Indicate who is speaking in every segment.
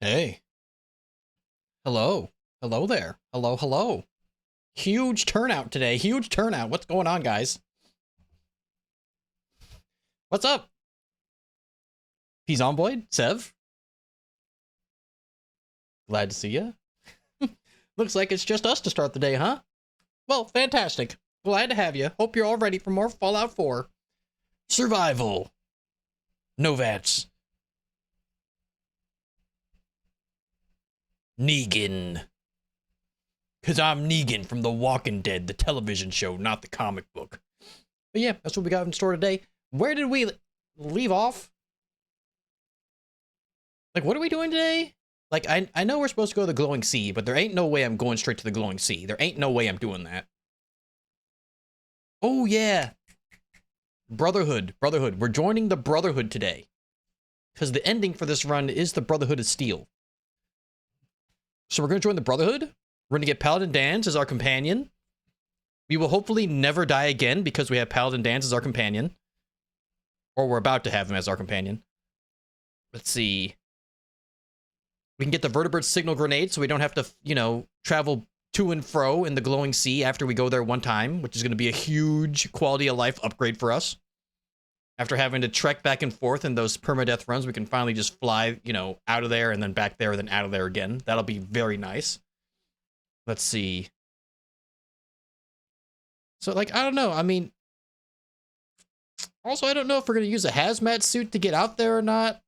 Speaker 1: Hey. Hello. Hello there. Hello, hello. Huge turnout today. Huge turnout. What's going on, guys? What's up? He's on Boyd? Sev? Glad to see you. Looks like it's just us to start the day, huh? Well, fantastic. Glad to have you. Hope you're all ready for more Fallout 4. Survival. Novats. Negan. Because I'm Negan from The Walking Dead, the television show, not the comic book. But yeah, that's what we got in store today. Where did we leave off? Like, what are we doing today? Like, I know we're supposed to go to the glowing sea, but there ain't no way I'm going straight to the glowing sea. There ain't no way I'm doing that. Oh, yeah. Brotherhood. Brotherhood. We're joining the Brotherhood today. Because the ending for this run is the Brotherhood of Steel. So we're going to join the Brotherhood. We're going to get Paladin Dan's as our companion. We will hopefully never die again because we have Paladin Dan's as our companion. Or we're about to have him as our companion. Let's see. We can get the vertebrate signal grenade so we don't have to, travel to and fro in the glowing sea after we go there one time, which is going to be a huge quality of life upgrade for us. After having to trek back and forth in those permadeath runs, we can finally just fly, out of there and then back there and then out of there again. That'll be very nice. Let's see. So, I don't know. I mean, also, I don't know if we're going to use a hazmat suit to get out there or not.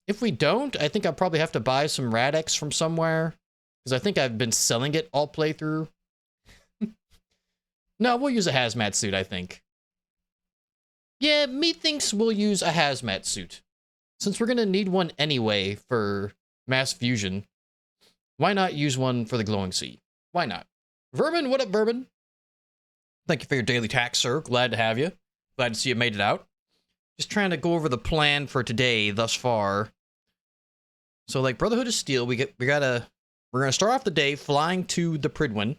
Speaker 1: If we don't, I think I'll probably have to buy some Radex from somewhere. Because I think I've been selling it all playthrough. No, we'll use a hazmat suit, I think. Yeah, me thinks we'll use a hazmat suit. Since we're going to need one anyway for mass fusion, why not use one for the glowing sea? Why not? Vermin, what up, Vermin? Thank you for your daily tax, sir. Glad to have you. Glad to see you made it out. Just trying to go over the plan for today thus far. So, Brotherhood of Steel, we're gonna start off the day flying to the Pridwin.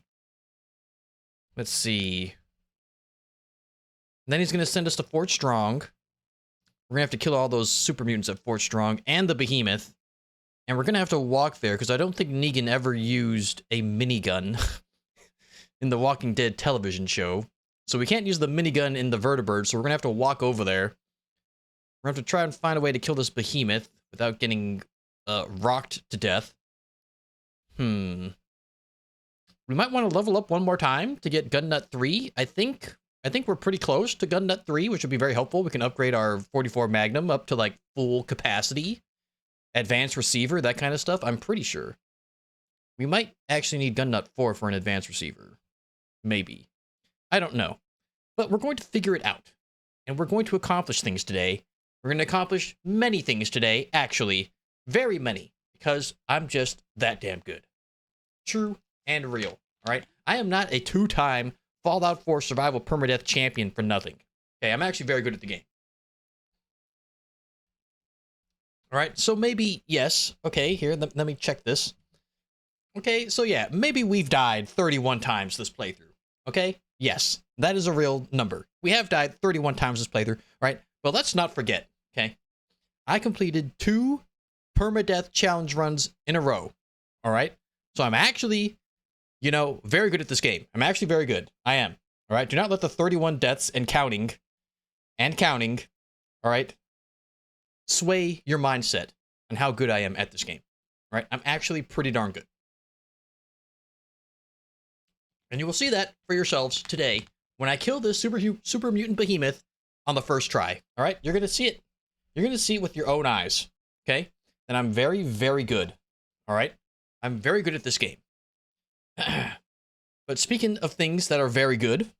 Speaker 1: Let's see. Then he's gonna send us to Fort Strong. We're gonna have to kill all those super mutants at Fort Strong and the Behemoth. And we're gonna have to walk there because I don't think Negan ever used a minigun in the Walking Dead television show. So we can't use the minigun in the vertebrate, so we're gonna have to walk over there. We're gonna have to try and find a way to kill this Behemoth without getting rocked to death. We might want to level up one more time to get Gun Nut 3. I think we're pretty close to Gun Nut 3, which would be very helpful. We can upgrade our 44 Magnum up to full capacity, advanced receiver, that kind of stuff. I'm pretty sure. We might actually need Gun Nut 4 for an advanced receiver. Maybe. I don't know. But we're going to figure it out. And we're going to accomplish things today. We're going to accomplish many things today, actually. Very many. Because I'm just that damn good. True and real. All right? I am not a two-time Fallout 4 survival permadeath champion for nothing. Okay, I'm actually very good at the game. All right, so maybe, yes. Okay, here, let me check this. Okay, so yeah, maybe we've died 31 times this playthrough. Okay? Yes, that is a real number. We have died 31 times this playthrough, right? But let's not forget, okay? I completed 2 permadeath challenge runs in a row. All right? So I'm actually, very good at this game. I'm actually very good. I am. All right? Do not let the 31 deaths and counting, all right, sway your mindset on how good I am at this game. All right? I'm actually pretty darn good. And you will see that for yourselves today when I kill this super mutant behemoth on the first try. All right? You're going to see it. You're going to see it with your own eyes. Okay? And I'm very, very good. All right? I'm very good at this game. But speaking of things that are very good,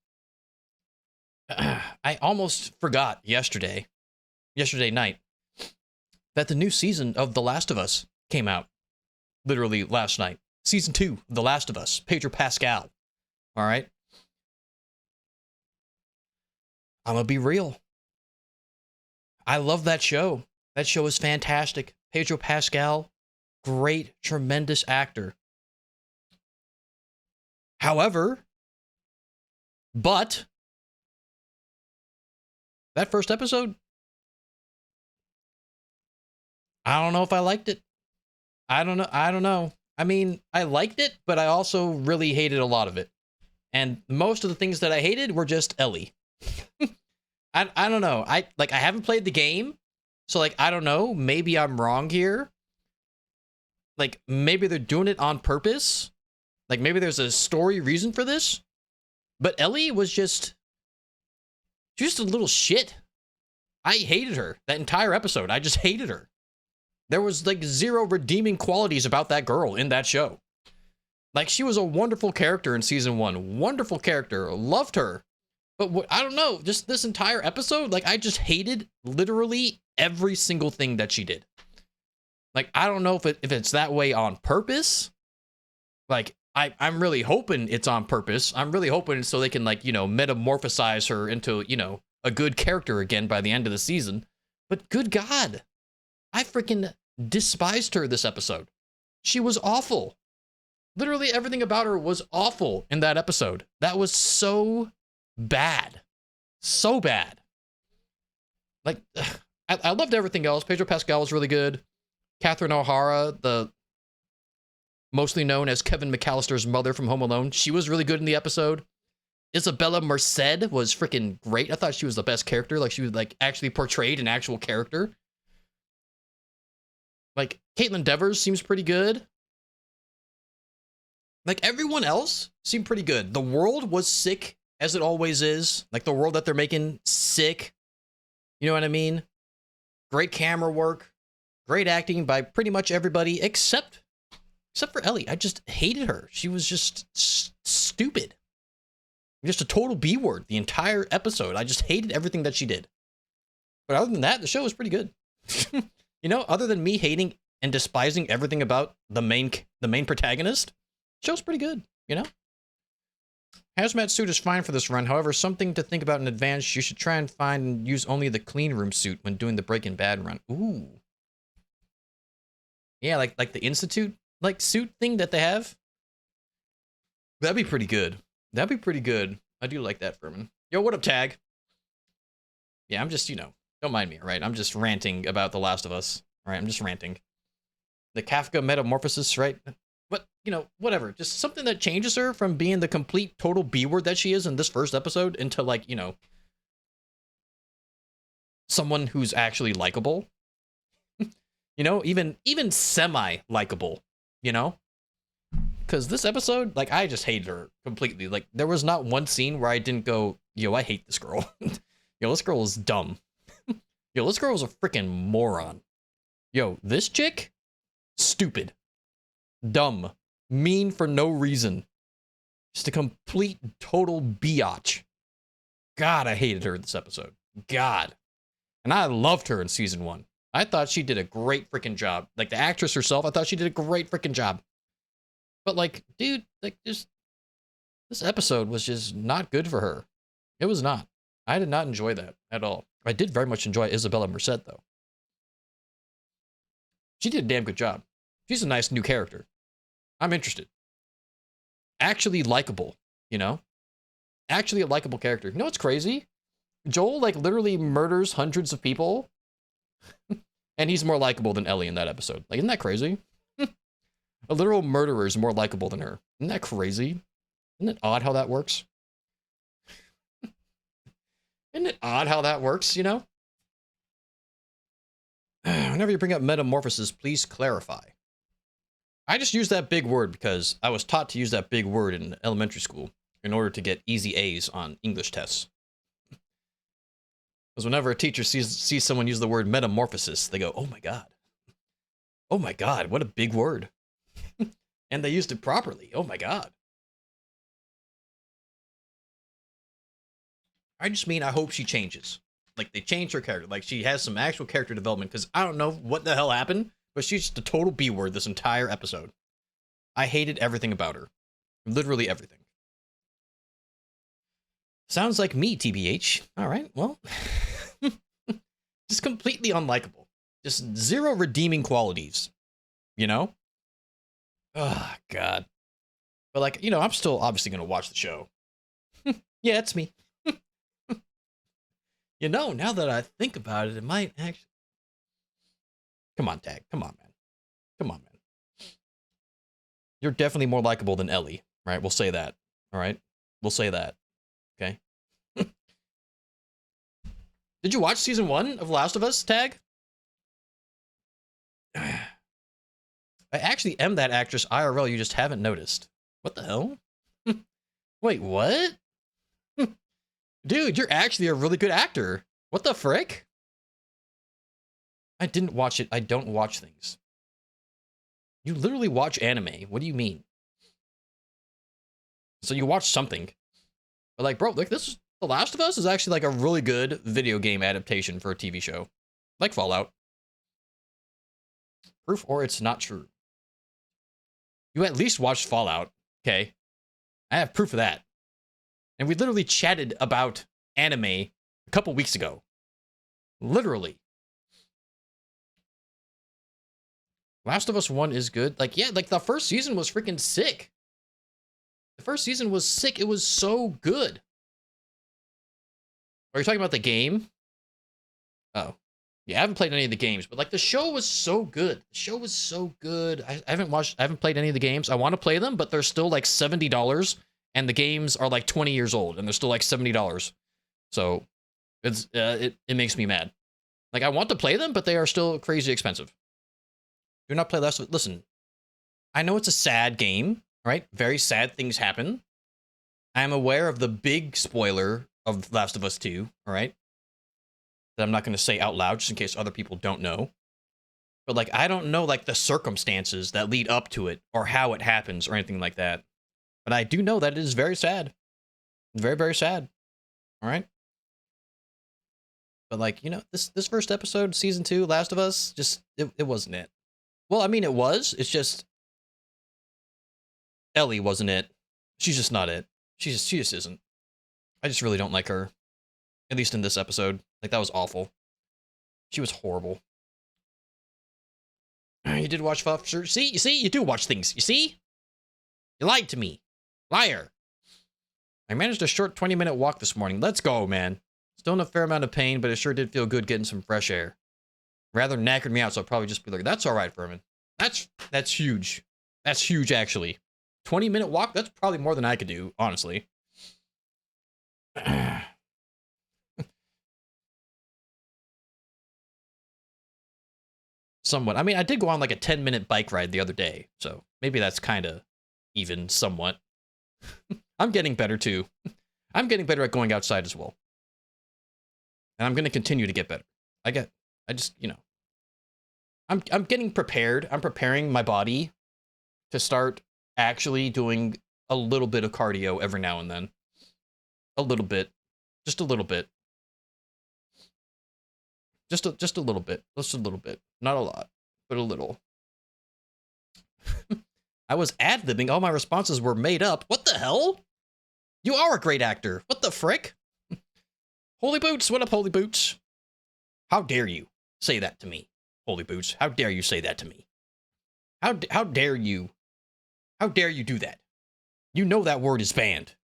Speaker 1: I almost forgot yesterday night, that the new season of The Last of Us came out. Literally last night. Season 2 of The Last of Us. Pedro Pascal. All right? I'm gonna be real. I love that show. That show is fantastic. Pedro Pascal, great, tremendous actor. However, that first episode, I don't know if I liked it. I don't know. I don't know. I mean, I liked it, but I also really hated a lot of it. And most of the things that I hated were just Ellie. I don't know. I haven't played the game, so like I don't know. Maybe I'm wrong here. Like maybe they're doing it on purpose. Like maybe there's a story reason for this. But Ellie was just a little shit. I hated her that entire episode. I just hated her. There was like zero redeeming qualities about that girl in that show. Like she was a wonderful character in season 1. Wonderful character. Loved her. But what, I don't know, just this entire episode, like I just hated literally every single thing that she did. Like I don't know if it's that way on purpose. Like I'm really hoping it's on purpose. I'm really hoping so they can like, you know, metamorphosize her into, you know, a good character again by the end of the season. But good God, I freaking despised her this episode. She was awful. Literally everything about her was awful in that episode. That was so bad. So bad. Like, I loved everything else. Pedro Pascal was really good. Catherine O'Hara, the mostly known as Kevin McAllister's mother from Home Alone, she was really good in the episode. Isabella Merced was freaking great. I thought she was the best character. Like, she was, like, actually portrayed an actual character. Like, Caitlin Devers seems pretty good. Like, everyone else seemed pretty good. The world was sick, as it always is. Like, the world that they're making, sick. You know what I mean? Great camera work. Great acting by pretty much everybody, except for Ellie. I just hated her. She was just stupid. Just a total B word the entire episode. I just hated everything that she did. But other than that, the show was pretty good. You know, other than me hating and despising everything about the main protagonist, the show's pretty good, you know? Hazmat suit is fine for this run. However, something to think about in advance, you should try and find and use only the clean room suit when doing the Breaking Bad run. Ooh. Yeah, like the Institute like suit thing that they have. That'd be pretty good. That'd be pretty good. I do like that, Furman. Yo, what up, Tag? Yeah, I'm just, you know, don't mind me, all right? I'm just ranting about The Last of Us. All right, I'm just ranting. The Kafka metamorphosis, right? But, you know, whatever. Just something that changes her from being the complete total B-word that she is in this first episode into, like, you know, someone who's actually likable. You know, even semi-likable, you know? Because this episode, like, I just hated her completely. Like, there was not one scene where I didn't go, yo, I hate this girl. Yo, this girl is dumb. Yo, this girl is a freaking moron. Yo, this chick? Stupid. Dumb. Mean for no reason. Just a complete, total biatch. God, I hated her in this episode. God. And I loved her in season 1. I thought she did a great freaking job. Like, the actress herself, I thought she did a great freaking job. But, like, dude, like, just this episode was just not good for her. It was not. I did not enjoy that at all. I did very much enjoy Isabella Merced, though. She did a damn good job. She's a nice new character. I'm interested. Actually likable, you know? Actually a likable character. You know what's crazy? Joel, like, literally murders hundreds of people. And he's more likable than Ellie in that episode. Like, isn't that crazy? A literal murderer is more likable than her. Isn't that crazy? Isn't it odd how that works? Isn't it odd how that works, you know? Whenever you bring up metamorphosis, please clarify. I just use that big word because I was taught to use that big word in elementary school in order to get easy A's on English tests. Because whenever a teacher sees someone use the word metamorphosis, they go, oh my God. Oh my God, what a big word. And they used it properly. Oh my God. I just mean I hope she changes. Like, they change her character. Like, she has some actual character development. Because I don't know what the hell happened, but she's just a total B-word this entire episode. I hated everything about her. Literally everything. Sounds like me, TBH. All right, well. Just completely unlikable. Just zero redeeming qualities. You know? Oh, God. But, like, you know, I'm still obviously going to watch the show. Yeah, it's me. You know, now that I think about it, it might actually... Come on, Tag. Come on, man. Come on, man. You're definitely more likable than Ellie, right? We'll say that. All right? We'll say that. Okay? Did you watch season 1 of Last of Us, Tag? I actually am that actress IRL, you just haven't noticed. What the hell? Wait, what? Dude, you're actually a really good actor. What the frick? I didn't watch it. I don't watch things. You literally watch anime. What do you mean? So you watch something. But like, bro, like this is The Last of Us is actually like a really good video game adaptation for a TV show. Like Fallout. Proof or it's not true. You at least watched Fallout, okay? I have proof of that. And we literally chatted about anime a couple weeks ago. Literally. Last of Us 1 is good. Like, yeah, like the first season was freaking sick. The first season was sick. It was so good. Are you talking about the game? Oh. Yeah, I haven't played any of the games, but like the show was so good. The show was so good. I haven't played any of the games. I want to play them, but they're still like $70 and the games are like 20 years old and they're still like $70. So it's it makes me mad. Like I want to play them, but they are still crazy expensive. Do not play Last of Us. Listen, I know it's a sad game, right? Very sad things happen. I am aware of the big spoiler of Last of Us 2, all right? That I'm not going to say out loud just in case other people don't know. But like I don't know like the circumstances that lead up to it or how it happens or anything like that. But I do know that it is very sad. Very, very sad. All right? But like, you know, this first episode, season 2, Last of Us, just it wasn't it. Well, I mean it was. It's just Ellie wasn't it. She's just not it. She just isn't. I just really don't like her. At least in this episode. Like, that was awful. She was horrible. You did watch Foster? See? You see? You do watch things. You see? You lied to me. Liar. I managed a short 20-minute walk this morning. Let's go, man. Still in a fair amount of pain, but it sure did feel good getting some fresh air. Rather knackered me out, so I'll probably just be like, that's all right, Furman. That's huge. That's huge, actually. 20-minute walk? That's probably more than I could do, honestly. Somewhat. I mean, I did go on like a 10-minute bike ride the other day, so maybe that's kind of even somewhat. I'm getting better too. I'm getting better at going outside as well. And I'm going to continue to get better. I just, you know, I'm getting prepared. I'm preparing my body to start actually doing a little bit of cardio every now and then. A little bit. Just a little bit. Just a little bit. Just a little bit. Not a lot, but a little. I was ad-libbing. All my responses were made up. What the hell? You are a great actor. What the frick? Holy Boots. What up, Holy Boots? How dare you say that to me, Holy Boots? How dare you say that to me? How dare you? How dare you do that? You know that word is banned.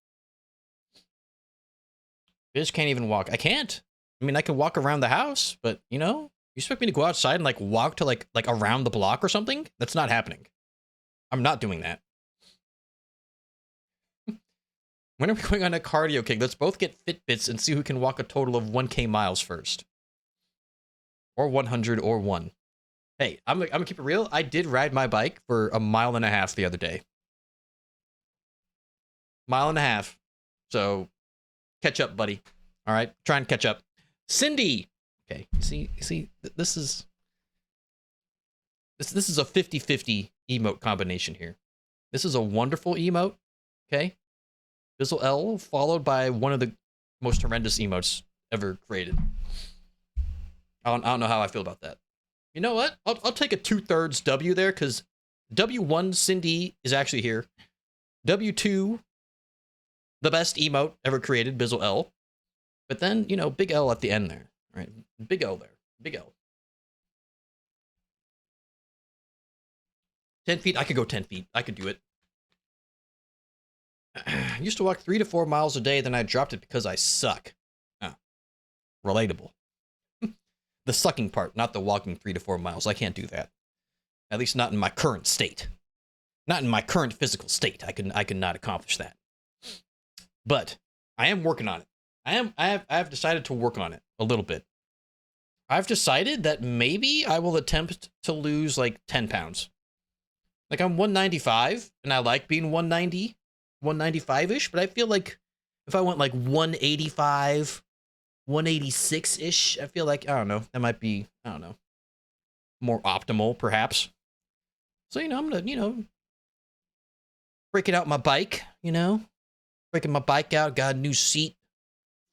Speaker 1: Bitch can't even walk. I can't. I mean, I can walk around the house, but, you know, you expect me to go outside and, like, walk to, like around the block or something? That's not happening. I'm not doing that. When are we going on a cardio kick? Let's both get Fitbits and see who can walk a total of 1K miles first. Or 100 or 1. Hey, I'm gonna keep it real. I did ride my bike for 1.5 miles the other day. 1.5 miles. So, catch up, buddy. All right, try and catch up. Cindy. Okay, see, this is a 50-50 emote combination here. This is a wonderful emote. Okay, Bizzle L followed by one of the most horrendous emotes ever created. I don't know how I feel about that. You know what? I'll take a 2/3 W there because W1 Cindy is actually here. W2, the best emote ever created, Bizzle L. But then, you know, big L at the end there. All right, big L there. Big L. 10 feet? I could go 10 feet. I could do it. I used to walk 3 to 4 miles a day, then I dropped it because I suck. Oh, relatable. The sucking part, not the walking 3 to 4 miles. I can't do that. At least not in my current state. Not in my current physical state. I could not accomplish that. But I am working on it. I have decided to work on it a little bit. I've decided that maybe I will attempt to lose like 10 pounds. Like I'm 195 and I like being 190, 195-ish, but I feel like if I went like 185, 186-ish, I feel like, I don't know, that might be, I don't know, more optimal perhaps. So, I'm going to, breaking out my bike, breaking my bike out, got a new seat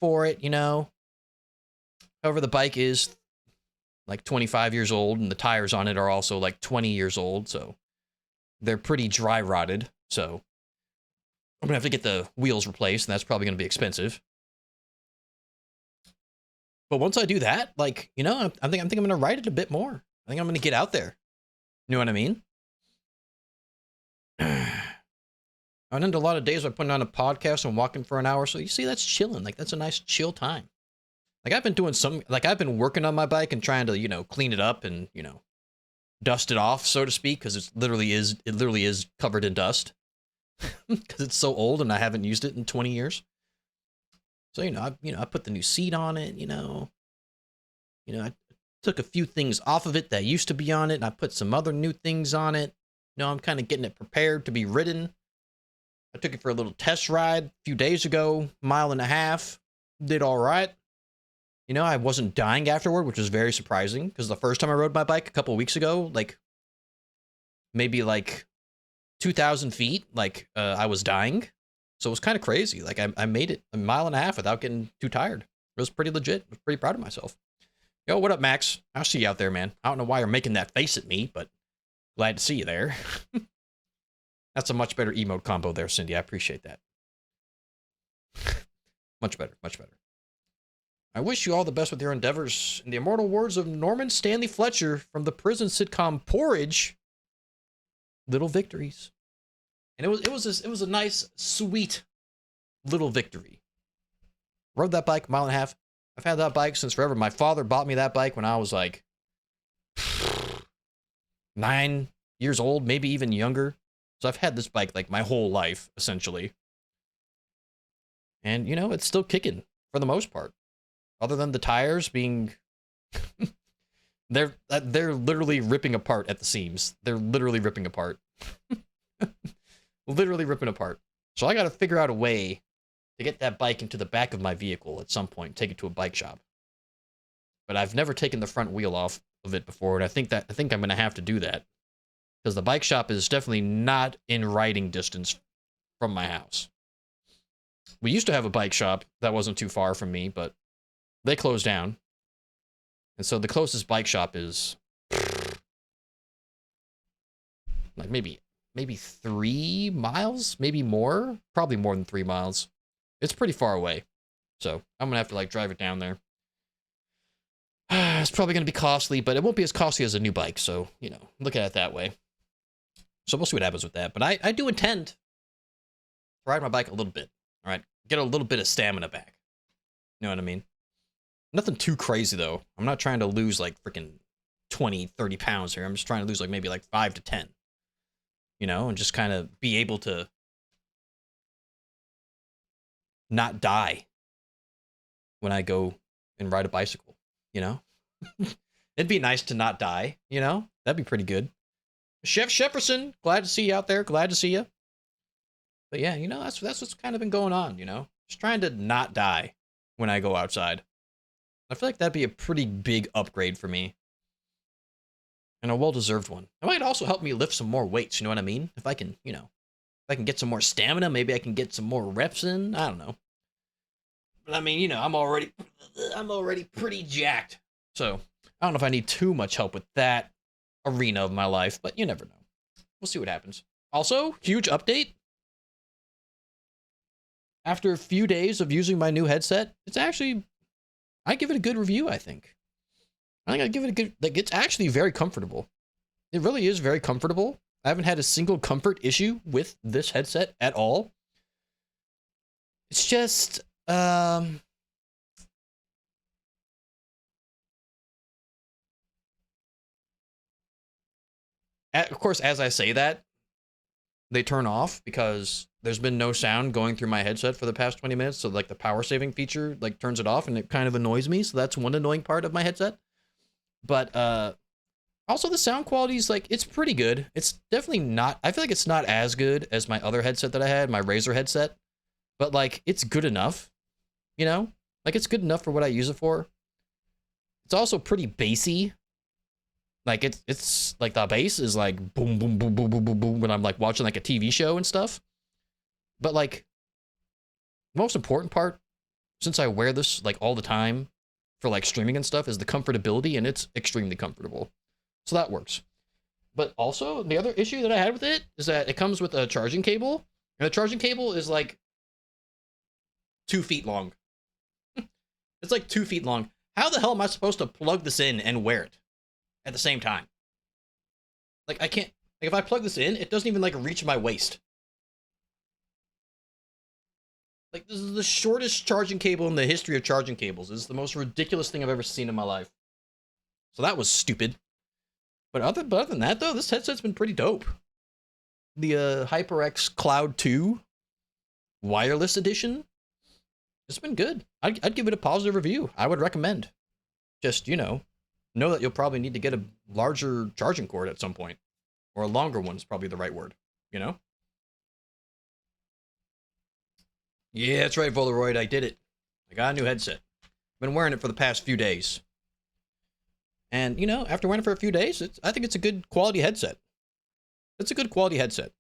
Speaker 1: for it, However, the bike is like 25 years old and the tires on it are also like 20 years old, so they're pretty dry rotted. So I'm gonna have to get the wheels replaced, and that's probably gonna be expensive. But once I do that, like, I think I'm gonna ride it a bit more. I think I'm gonna get out there. You know what I mean? I end a lot of days by putting on a podcast and walking for an hour. So you see, that's chilling. Like, that's a nice chill time. Like, I've been doing I've been working on my bike and trying to, clean it up and, dust it off, so to speak, because it literally is covered in dust because it's so old and I haven't used it in 20 years. So, I put the new seat on it, I took a few things off of it that used to be on it and I put some other new things on it. I'm kind of getting it prepared to be ridden. I took it for a little test ride a few days ago, 1.5 miles, did all right. I wasn't dying afterward, which was very surprising because the first time I rode my bike a couple of weeks ago, like maybe like 2,000 feet, like I was dying. So it was kind of crazy. Like I made it 1.5 miles without getting too tired. It was pretty legit. I was pretty proud of myself. Yo, what up, Max? I'll see you out there, man. I don't know why you're making that face at me, but glad to see you there. That's a much better emote combo there, Cindy. I appreciate that. Much better, much better. I wish you all the best with your endeavors. In the immortal words of Norman Stanley Fletcher from the prison sitcom Porridge, little victories. And it was a nice, sweet little victory. Rode that bike 1.5 miles. I've had that bike since forever. My father bought me that bike when I was like 9 years old, maybe even younger. So I've had this bike like my whole life, essentially. And, it's still kicking for the most part. Other than the tires being... they're literally ripping apart at the seams. They're literally ripping apart. Literally ripping apart. So I got to figure out a way to get that bike into the back of my vehicle at some point, take it to a bike shop. But I've never taken the front wheel off of it before, and I think I'm going to have to do that. Because the bike shop is definitely not in riding distance from my house. We used to have a bike shop that wasn't too far from me, but they closed down. And so the closest bike shop is like maybe 3 miles, maybe more, probably more than 3 miles. It's pretty far away. So I'm going to have to like drive it down there. It's probably going to be costly, but it won't be as costly as a new bike. So, look at it that way. So we'll see what happens with that. But I do intend to ride my bike a little bit. All right. Get a little bit of stamina back. You know what I mean? Nothing too crazy, though. I'm not trying to lose like freaking 20, 30 pounds here. I'm just trying to lose like maybe like 5 to 10. And just kind of be able to not die when I go and ride a bicycle, It'd be nice to not die, That'd be pretty good. Chef Shepperson, glad to see you out there. Glad to see you. But yeah, that's what's kind of been going on, Just trying to not die when I go outside. I feel like that'd be a pretty big upgrade for me. And a well-deserved one. It might also help me lift some more weights, you know what I mean? If I can, if I can get some more stamina, maybe I can get some more reps in. I don't know. But I mean, I'm already pretty jacked. So I don't know if I need too much help with that arena of my life, but you never know. We'll see what happens. Also, huge update. After a few days of using my new headset, I give it a good review, I think. I think I give it a good, like, it's actually very comfortable. It really is very comfortable. I haven't had a single comfort issue with this headset at all. It's just, of course, as I say that, they turn off because there's been no sound going through my headset for the past 20 minutes. So like the power saving feature like turns it off and it kind of annoys me. So that's one annoying part of my headset. But also the sound quality is like, it's pretty good. It's definitely not, I feel like it's not as good as my other headset that I had, my Razer headset. But like, it's good enough, you know? Like it's good enough for what I use it for. It's also pretty bassy. Like it's like the bass is like boom, boom, boom, boom, boom, boom, boom when I'm like watching like a TV show and stuff. But like the most important part, since I wear this like all the time for like streaming and stuff, is the comfortability, and it's extremely comfortable. So that works. But also the other issue that I had with it is that it comes with a charging cable, and the charging cable is like 2 feet long. It's like 2 feet long. How the hell am I supposed to plug this in and wear it at the same time? Like I can't, like if I plug this in, it doesn't even like reach my waist. Like this is the shortest charging cable in the history of charging cables. This is the most ridiculous thing I've ever seen in my life. So that was stupid. But other than that though, this headset's been pretty dope. The HyperX Cloud 2 wireless edition, it's been good. I'd give it a positive review. I would recommend. Just, you know that you'll probably need to get a larger charging cord at some point. Or a longer one is probably the right word, you know? Yeah, that's right, Polaroid. I did it. I got a new headset. Been wearing it for the past few days. And, you know, after wearing it for a few days, I think it's a good quality headset. It's a good quality headset.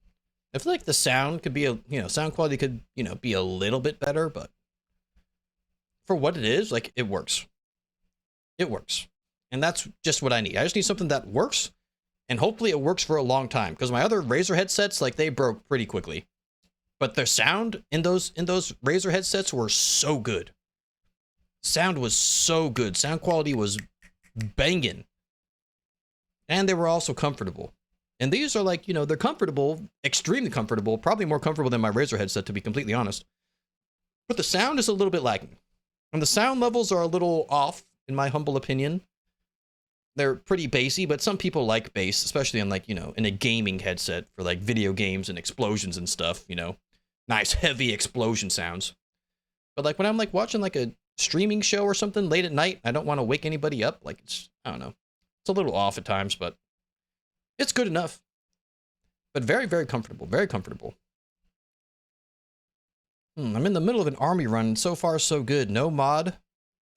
Speaker 1: I feel like the sound could be sound quality could, be a little bit better, but for what it is, like, it works. It works. And that's just what I need. I just need something that works, and hopefully it works for a long time, because my other Razer headsets, like, they broke pretty quickly. But their sound in those Razer headsets were so good. Sound was so good. Sound quality was banging. And they were also comfortable. And these are like, they're comfortable, extremely comfortable, probably more comfortable than my Razer headset, to be completely honest. But the sound is a little bit lacking. And the sound levels are a little off, in my humble opinion. They're pretty bassy, but some people like bass, especially in like, in a gaming headset for like video games and explosions and stuff, Nice heavy explosion sounds. But like when I'm like watching like a streaming show or something late at night, I don't want to wake anybody up. Like I don't know. It's a little off at times, but it's good enough. But very, very comfortable. Very comfortable. I'm in the middle of an army run. So far, so good. No mod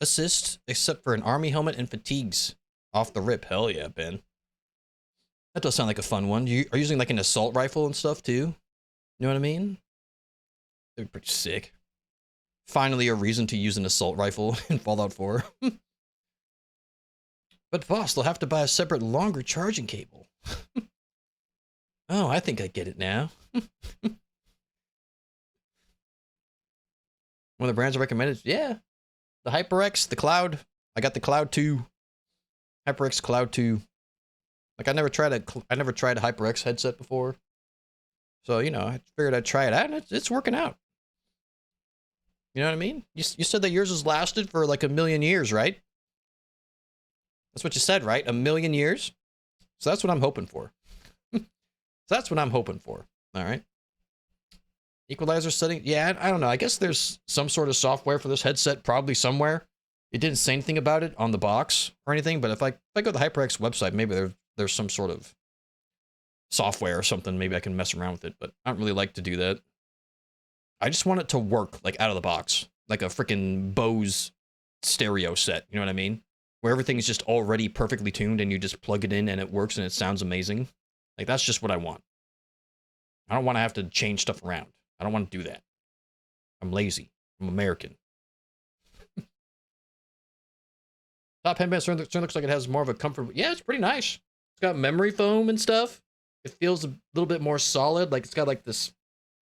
Speaker 1: assist except for an army helmet and fatigues. Off the rip. Hell yeah, Ben. That does sound like a fun one. You are using like an assault rifle and stuff too? You know what I mean? They're pretty sick. Finally a reason to use an assault rifle in Fallout 4. But boss, they'll have to buy a separate longer charging cable. Oh, I think I get it now. One of the brands I recommended, yeah. The HyperX, the Cloud. I got the Cloud 2. HyperX Cloud 2. Like I never tried a HyperX headset before. So, I figured I'd try it out, and it's working out. You know what I mean? You said that yours has lasted for like 1,000,000 years, right? That's what you said, right? 1,000,000 years? So that's what I'm hoping for. That's what I'm hoping for. All right. Equalizer setting. Yeah, I don't know. I guess there's some sort of software for this headset, probably somewhere. It didn't say anything about it on the box or anything, but if I go to the HyperX website, maybe there's some sort of software or something. Maybe I can mess around with it, but I don't really like to do that. I just want it to work, like, out of the box. Like a freaking Bose stereo set, you know what I mean? Where everything is just already perfectly tuned and you just plug it in and it works and it sounds amazing. Like, that's just what I want. I don't want to have to change stuff around. I don't want to do that. I'm lazy. I'm American. Top headband certainly looks like it has more of a comfortable... Yeah, it's pretty nice. It's got memory foam and stuff. It feels a little bit more solid. Like, it's got like this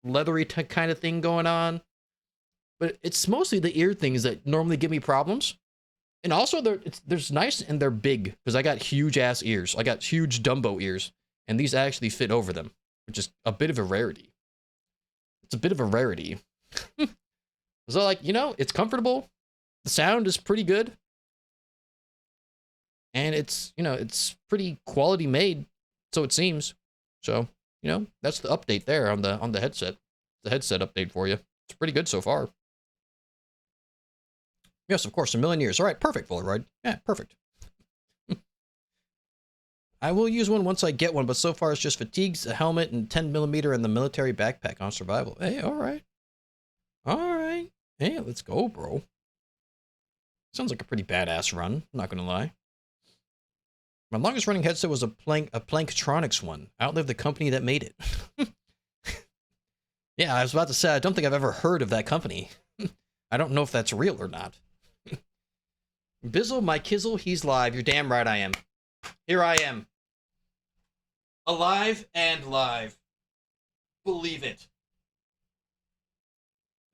Speaker 1: leathery kind of thing going on. But it's mostly the ear things that normally give me problems. And also, there's nice and they're big. Because I got huge-ass ears. I got huge Dumbo ears. And these actually fit over them. Which is a bit of a rarity. It's a bit of a rarity. So, like, it's comfortable. The sound is pretty good. And it's, it's pretty quality made. So it seems. So, you know, that's the update there on the headset. The headset update for you. It's pretty good so far. Yes, of course, a million years. All right, perfect, Polaroid. Yeah, perfect. I will use one once I get one, but so far it's just fatigues, a helmet, and 10mm and the military backpack on survival. Hey, all right. All right. Hey, let's go, bro. Sounds like a pretty badass run, not gonna lie. My longest running headset was a Planktronics one. I outlived the company that made it. Yeah, I was about to say, I don't think I've ever heard of that company. I don't know if that's real or not. Bizzle, my kizzle, he's live. You're damn right I am. Here I am. Alive and live. Believe it.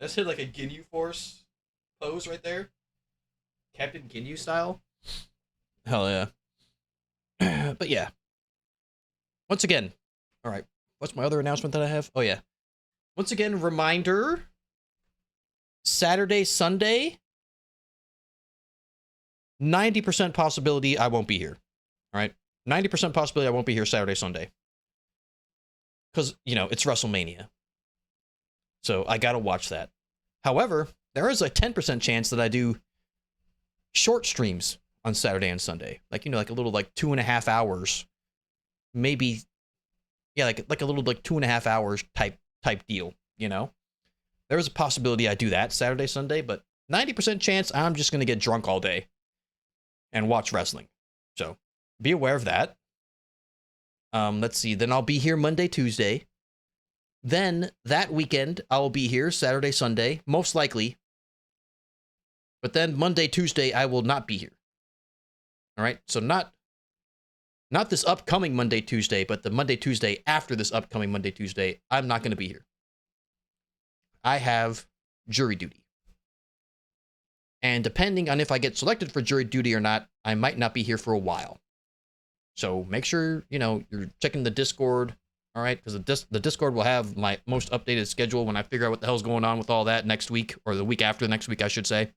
Speaker 1: Let's hit like a Ginyu Force pose right there. Captain Ginyu style. Hell yeah. But yeah. Once again. Alright. What's my other announcement that I have? Oh yeah. Once again, reminder. Saturday, Sunday. 90% possibility I won't be here. Alright? 90% possibility I won't be here Saturday, Sunday. Because, you know, it's WrestleMania. So I gotta watch that. However, there is a 10% chance that I do short streams on Saturday and Sunday. Like, you know, like a little like 2.5 hours. Maybe, yeah, like a little like 2.5 hours type deal, you know? There is a possibility I do that Saturday, Sunday, but 90% chance I'm just gonna get drunk all day and watch wrestling. So be aware of that. Let's see. Then I'll be here Monday, Tuesday. Then that weekend, I'll be here Saturday, Sunday, most likely. But then Monday, Tuesday, I will not be here. All right. So not this upcoming Monday, Tuesday, but the Monday, Tuesday after this upcoming Monday, Tuesday, I'm not going to be here. I have jury duty. And depending on if I get selected for jury duty or not, I might not be here for a while. So make sure, you know, you're checking the Discord, all right? Because the Discord will have my most updated schedule when I figure out what the hell's going on with all that next week, or the week after next week, I should say.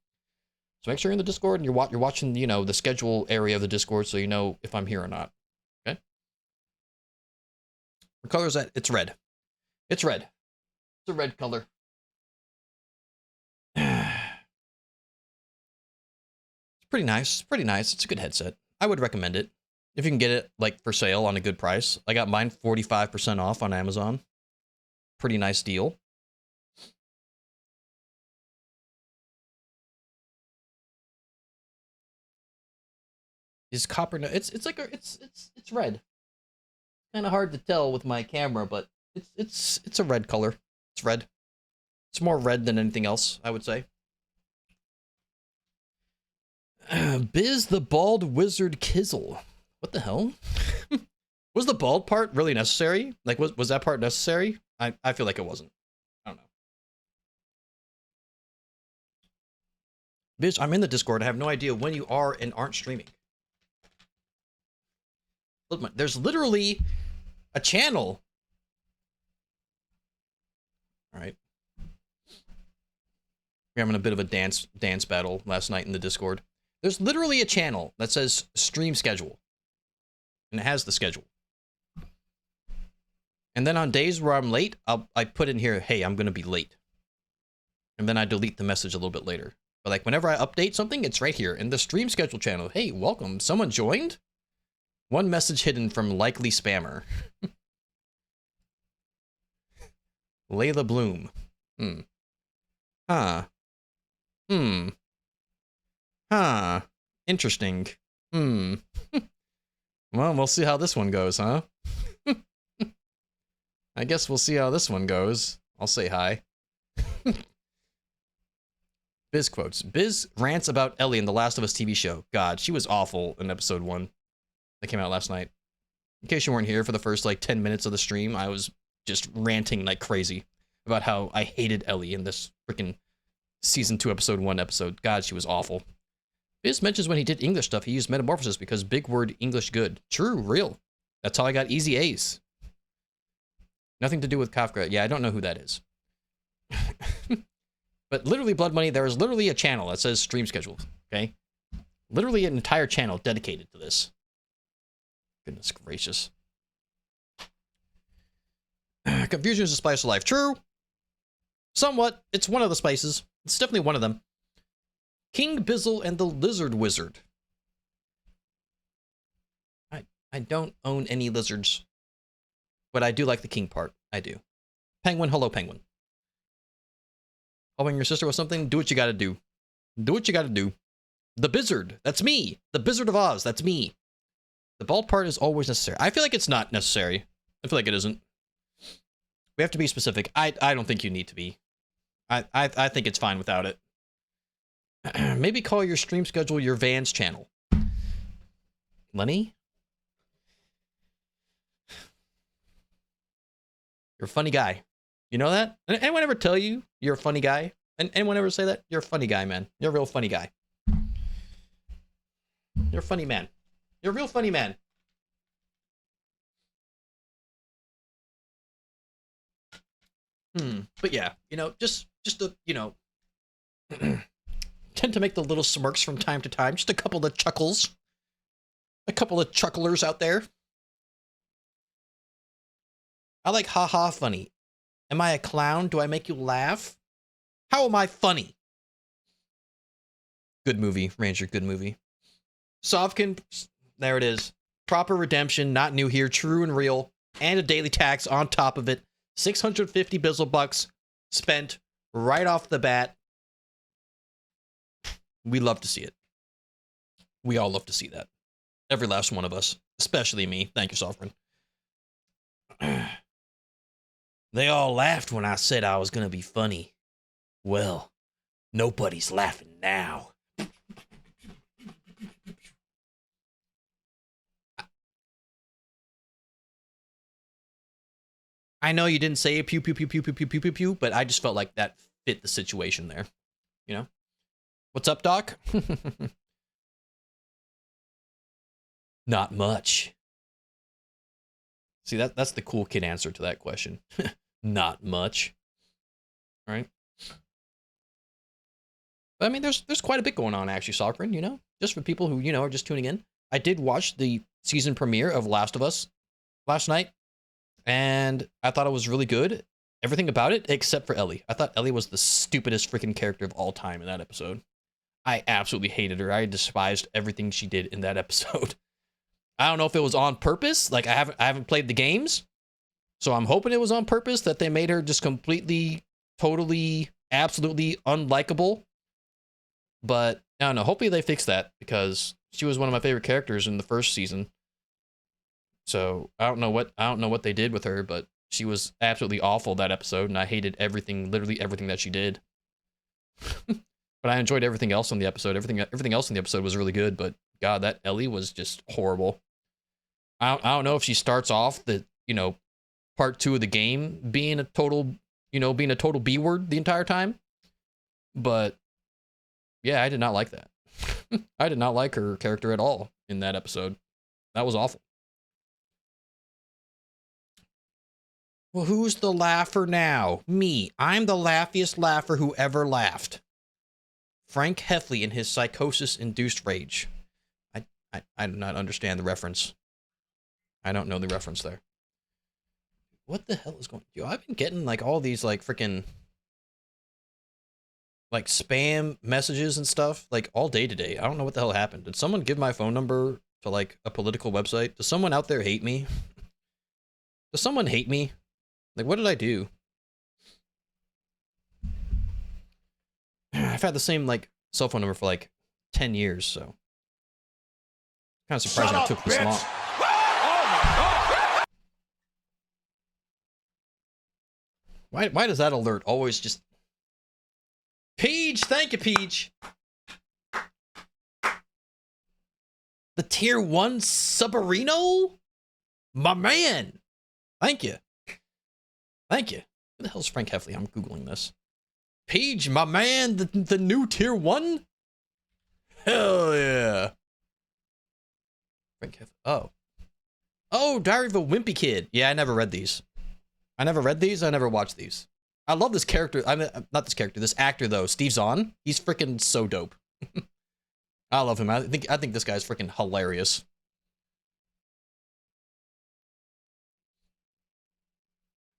Speaker 1: So make sure you're in the Discord and you're watching, you know, the schedule area of the Discord so you know if I'm here or not, okay? What color is that? It's red. It's red. It's a red color. It's pretty nice. It's pretty nice. It's a good headset. I would recommend it. If you can get it, like, for sale on a good price. I got mine 45% off on Amazon. Pretty nice deal. Is copper? No, it's like it's red. Kind of hard to tell with my camera, but it's a red color. It's red. It's more red than anything else, I would say. Biz the Bald Wizard Kizzle. What the hell? Was the bald part really necessary? Like, was that part necessary? I feel like it wasn't. I don't know. Bitch, I'm in the Discord. I have no idea when you are and aren't streaming. Look, there's literally a channel. All right. We're having a bit of a dance battle last night in the Discord. There's literally a channel that says stream schedule. And it has the schedule. And then on days where I'm late, I put in here, hey, I'm going to be late. And then I delete the message a little bit later. But like whenever I update something, it's right here in the stream schedule channel. Hey, welcome. Someone joined? One message hidden from likely spammer. Layla Bloom. Huh. Huh. Interesting. Well, we'll see how this one goes, huh? I guess we'll see how this one goes. I'll say hi. Biz quotes. Biz rants about Ellie in the Last of Us TV show. God, she was awful in episode 1. That came out last night. In case you weren't here for the first, like, 10 minutes of the stream, I was just ranting like crazy about how I hated Ellie in this freaking season 2, episode 1 episode. God, she was awful. Biz mentions when he did English stuff, he used metamorphosis because big word English good. True, real. That's how I got easy A's. Nothing to do with Kafka. Yeah, I don't know who that is. But literally, Blood Money, there is literally a channel that says stream schedule, okay? Literally an entire channel dedicated to this. Goodness gracious. Confusion is a spice of life. True. Somewhat. It's one of the spices. It's definitely one of them. King Bizzle and the Lizard Wizard. I don't own any lizards, but I do like the king part. I do. Penguin, hello, penguin. Helping your sister with something? Do what you gotta do. Do what you gotta do. The Bizzard, that's me. The Bizzard of Oz, that's me. The bald part is always necessary. I feel like it's not necessary. I feel like it isn't. We have to be specific. I don't think you need to be. I think it's fine without it. Maybe call your stream schedule your Vans channel. Lenny? You're a funny guy. You know that? Anyone ever tell you you're a funny guy? Anyone ever say that? You're a funny guy, man. You're a real funny guy. You're a funny man. You're a real funny man. But yeah, you know, just the, you know, tend to make the little smirks from time to time. Just a couple of chuckles. A couple of chucklers out there. I like haha funny. Am I a clown? Do I make you laugh? How am I funny? Good movie, Ranger, good movie. Sovkin, there it is. Proper redemption, not new here, true and real. And a daily tax on top of it. 650 bizzle bucks spent right off the bat. We love to see it. We all love to see that. Every last one of us. Especially me. Thank you, Sovereign. They all laughed when I said I was gonna be funny. Well, nobody's laughing now. I know you didn't say pew pew pew pew pew pew pew pew pew, but I just felt like that fit the situation there. You know? What's up, Doc? Not much. See, that's the cool kid answer to that question. Not much. Right? But I mean, there's quite a bit going on, actually, Sovereign, you know? Just for people who, you know, are just tuning in. I did watch the season premiere of Last of Us last night, and I thought it was really good. Everything about it, except for Ellie. I thought Ellie was the stupidest freaking character of all time in that episode. I absolutely hated her. I despised everything she did in that episode. I don't know if it was on purpose. Like, I haven't played the games, so I'm hoping it was on purpose that they made her just completely, totally, absolutely unlikable. But I don't know. Hopefully they fix that, because she was one of my favorite characters in the first season. So I don't know what they did with her, but she was absolutely awful that episode, and I hated everything, literally everything that she did. But I enjoyed everything else on the episode. Everything else in the episode was really good, but God, that Ellie was just horrible. I don't know if she starts off the, you know, part 2 of the game being a total, you know, being a total B word the entire time. But yeah, I did not like that. I did not like her character at all in that episode. That was awful. Well, who's the laugher now? Me. I'm the laughiest laugher who ever laughed. Frank Heffley in his psychosis-induced rage. I do not understand the reference. I don't know the reference there. What the hell is going on? Yo, I've been getting like all these like freaking like spam messages and stuff like all day today. I don't know what the hell happened. Did someone give my phone number to like a political website? Does someone out there hate me? Does someone hate me? Like, what did I do? I've had the same like cell phone number for like 10 years, so kind of surprising it took this long. Why does that alert always just... Peach, thank you, Peach. The tier 1 Subarino? My man. Thank you. Thank you. Who the hell's Frank Heffley? I'm Googling this. Peach, my man, the new tier 1? Hell yeah. Frank Heffley. Oh. Oh, Diary of a Wimpy Kid. Yeah, I never read these. I never watched these. I love this character. I mean, not this character. This actor though, Steve Zahn. He's freaking so dope. I love him. I think this guy's freaking hilarious.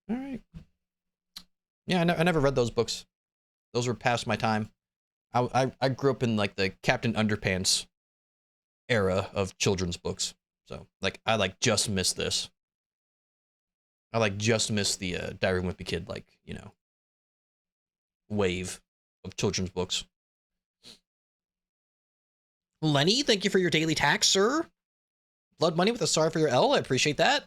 Speaker 1: All right. Yeah, I never read those books. Those were past my time. I grew up in like the Captain Underpants era of children's books. So like I like just missed this. I like just missed the Diary of a Wimpy Kid, like, you know, wave of children's books. Lenny, thank you for your daily tax, sir. Blood Money with a sorry for your L. I appreciate that.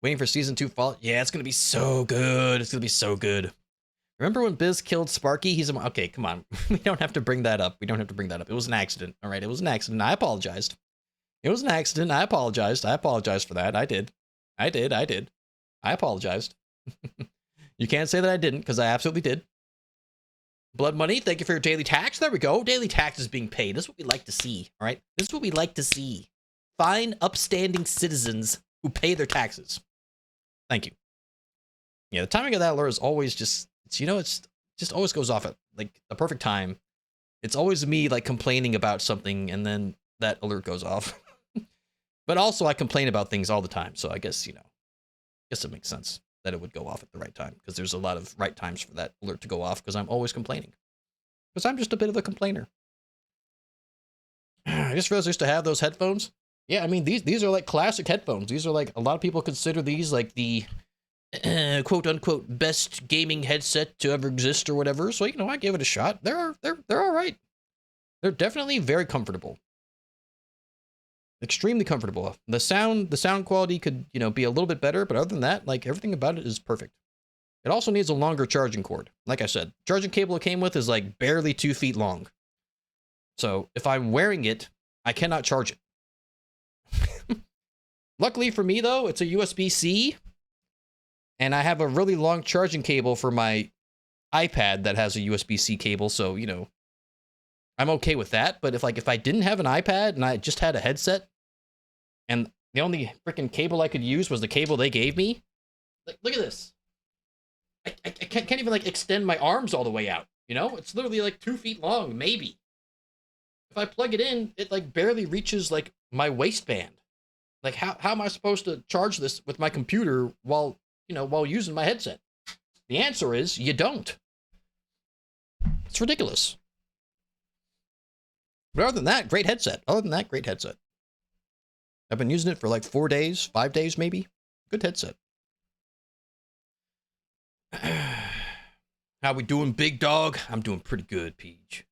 Speaker 1: Waiting for season 2 fall. Yeah, it's gonna be so good. It's gonna be so good. Remember when Biz killed Sparky? He's a... Okay, come on. We don't have to bring that up. We don't have to bring that up. It was an accident. All right, it was an accident. I apologized. It was an accident. I apologized. I apologized for that. I did. I apologized. You can't say that I didn't, because I absolutely did. Blood Money, thank you for your daily tax. There we go. Daily tax is being paid. This is what we like to see, all right? This is what we like to see. Fine, upstanding citizens who pay their taxes. Thank you. Yeah, the timing of that alert is always just... It's just always goes off at like the perfect time. It's always me like complaining about something and then that alert goes off. But also I complain about things all the time. So I guess, you know, it makes sense that it would go off at the right time, because there's a lot of right times for that alert to go off, because I'm always complaining. Because I'm just a bit of a complainer. I just realized I used to have those headphones. Yeah, I mean, these are like classic headphones. These are like, a lot of people consider these like the quote unquote best gaming headset to ever exist or whatever. So, you know, I gave it a shot. They're all right. They're definitely very comfortable. Extremely comfortable. The sound quality could, you know, be a little bit better, but other than that, like, everything about it is perfect. It also needs a longer charging cord. Like I said, charging cable it came with is like barely 2 feet long. So if I'm wearing it, I cannot charge it. Luckily for me though, it's a USB-C. And I have a really long charging cable for my iPad that has a USB-C cable, so, you know, I'm okay with that. But if I didn't have an iPad and I just had a headset, and the only freaking cable I could use was the cable they gave me, like, look at this. I can't even like extend my arms all the way out, you know? It's literally like 2 feet long, maybe. If I plug it in, it like barely reaches like my waistband. Like, how am I supposed to charge this with my computer while using my headset? The answer is you don't. It's ridiculous. But other than that, great headset. I've been using it for like 4 days, 5 days maybe. Good headset. How we doing, big dog? I'm doing pretty good, Peach.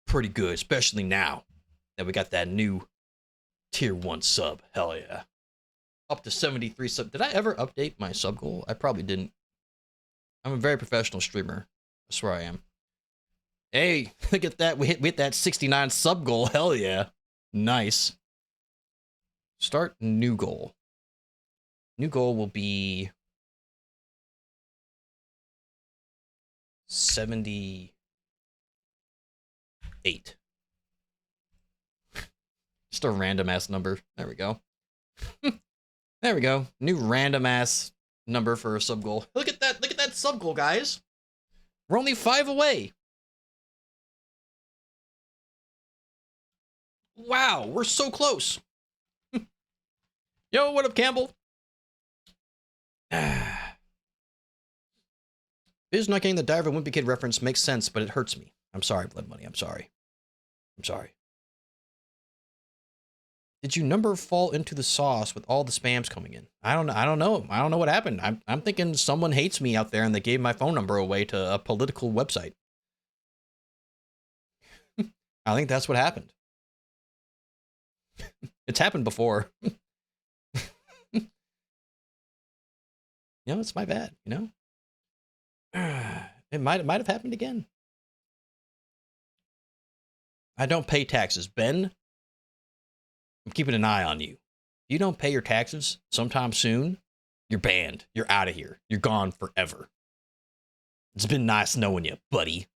Speaker 1: Pretty good, especially now that we got that new tier 1 sub. Hell yeah. Up to 73 sub. Did I ever update my sub goal? I probably didn't. I'm a very professional streamer. I swear I am. Hey, look at that. We hit that 69 sub goal. Hell yeah. Nice. Start new goal. New goal will be 78. Just a random ass number. There we go. There we go. New random ass number for a sub goal. Look at that. Look at that sub goal, guys. We're only 5 away. Wow, we're so close. Yo, what up, Campbell? Biz not getting the Diary of a Wimpy Kid reference makes sense, but it hurts me. I'm sorry, Blood Money. I'm sorry. Did your number fall into the sauce with all the spams coming in? I don't know. I don't know what happened. I'm thinking someone hates me out there and they gave my phone number away to a political website. I think that's what happened. It's happened before. You know, it's my bad, you know? It might have happened again. I don't pay taxes. Ben, I'm keeping an eye on you. If you don't pay your taxes sometime soon, you're banned. You're out of here. You're gone forever. It's been nice knowing you, buddy.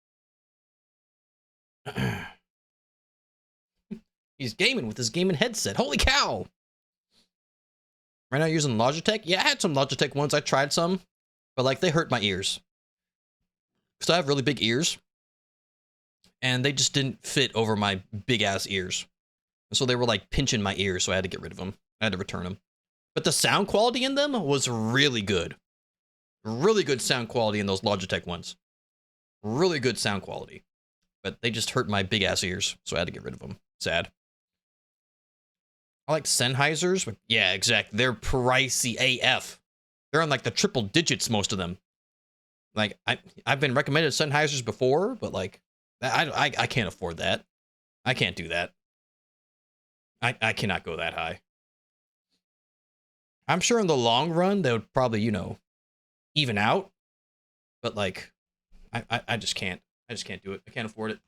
Speaker 1: He's gaming with his gaming headset. Holy cow! Right now using Logitech? Yeah, I had some Logitech ones. I tried some, but like they hurt my ears. Because I have really big ears. And they just didn't fit over my big ass ears. So they were like pinching my ears, so I had to get rid of them. I had to return them. But the sound quality in them was really good. Really good sound quality in those Logitech ones. Really good sound quality. But they just hurt my big ass ears, so I had to get rid of them. Sad. I like Sennheisers, but yeah, exactly. They're pricey AF. They're on like the triple digits, most of them. Like I've been recommended Sennheisers before, but like I can't afford that. I can't do that. I cannot go that high. I'm sure in the long run they would probably, you know, even out. But like I just can't. I just can't do it. I can't afford it.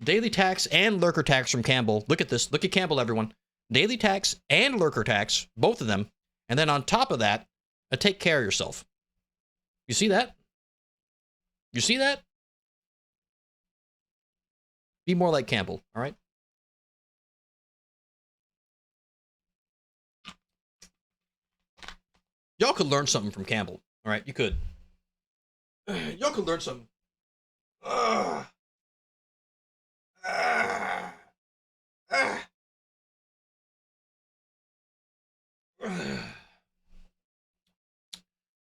Speaker 1: Daily tax and lurker tax from Campbell. Look at this. Look at Campbell, everyone. Daily tax and lurker tax, both of them. And then on top of that, take care of yourself. You see that? You see that? Be more like Campbell, all right? Y'all could learn something from Campbell, all right? You could. Y'all could learn something.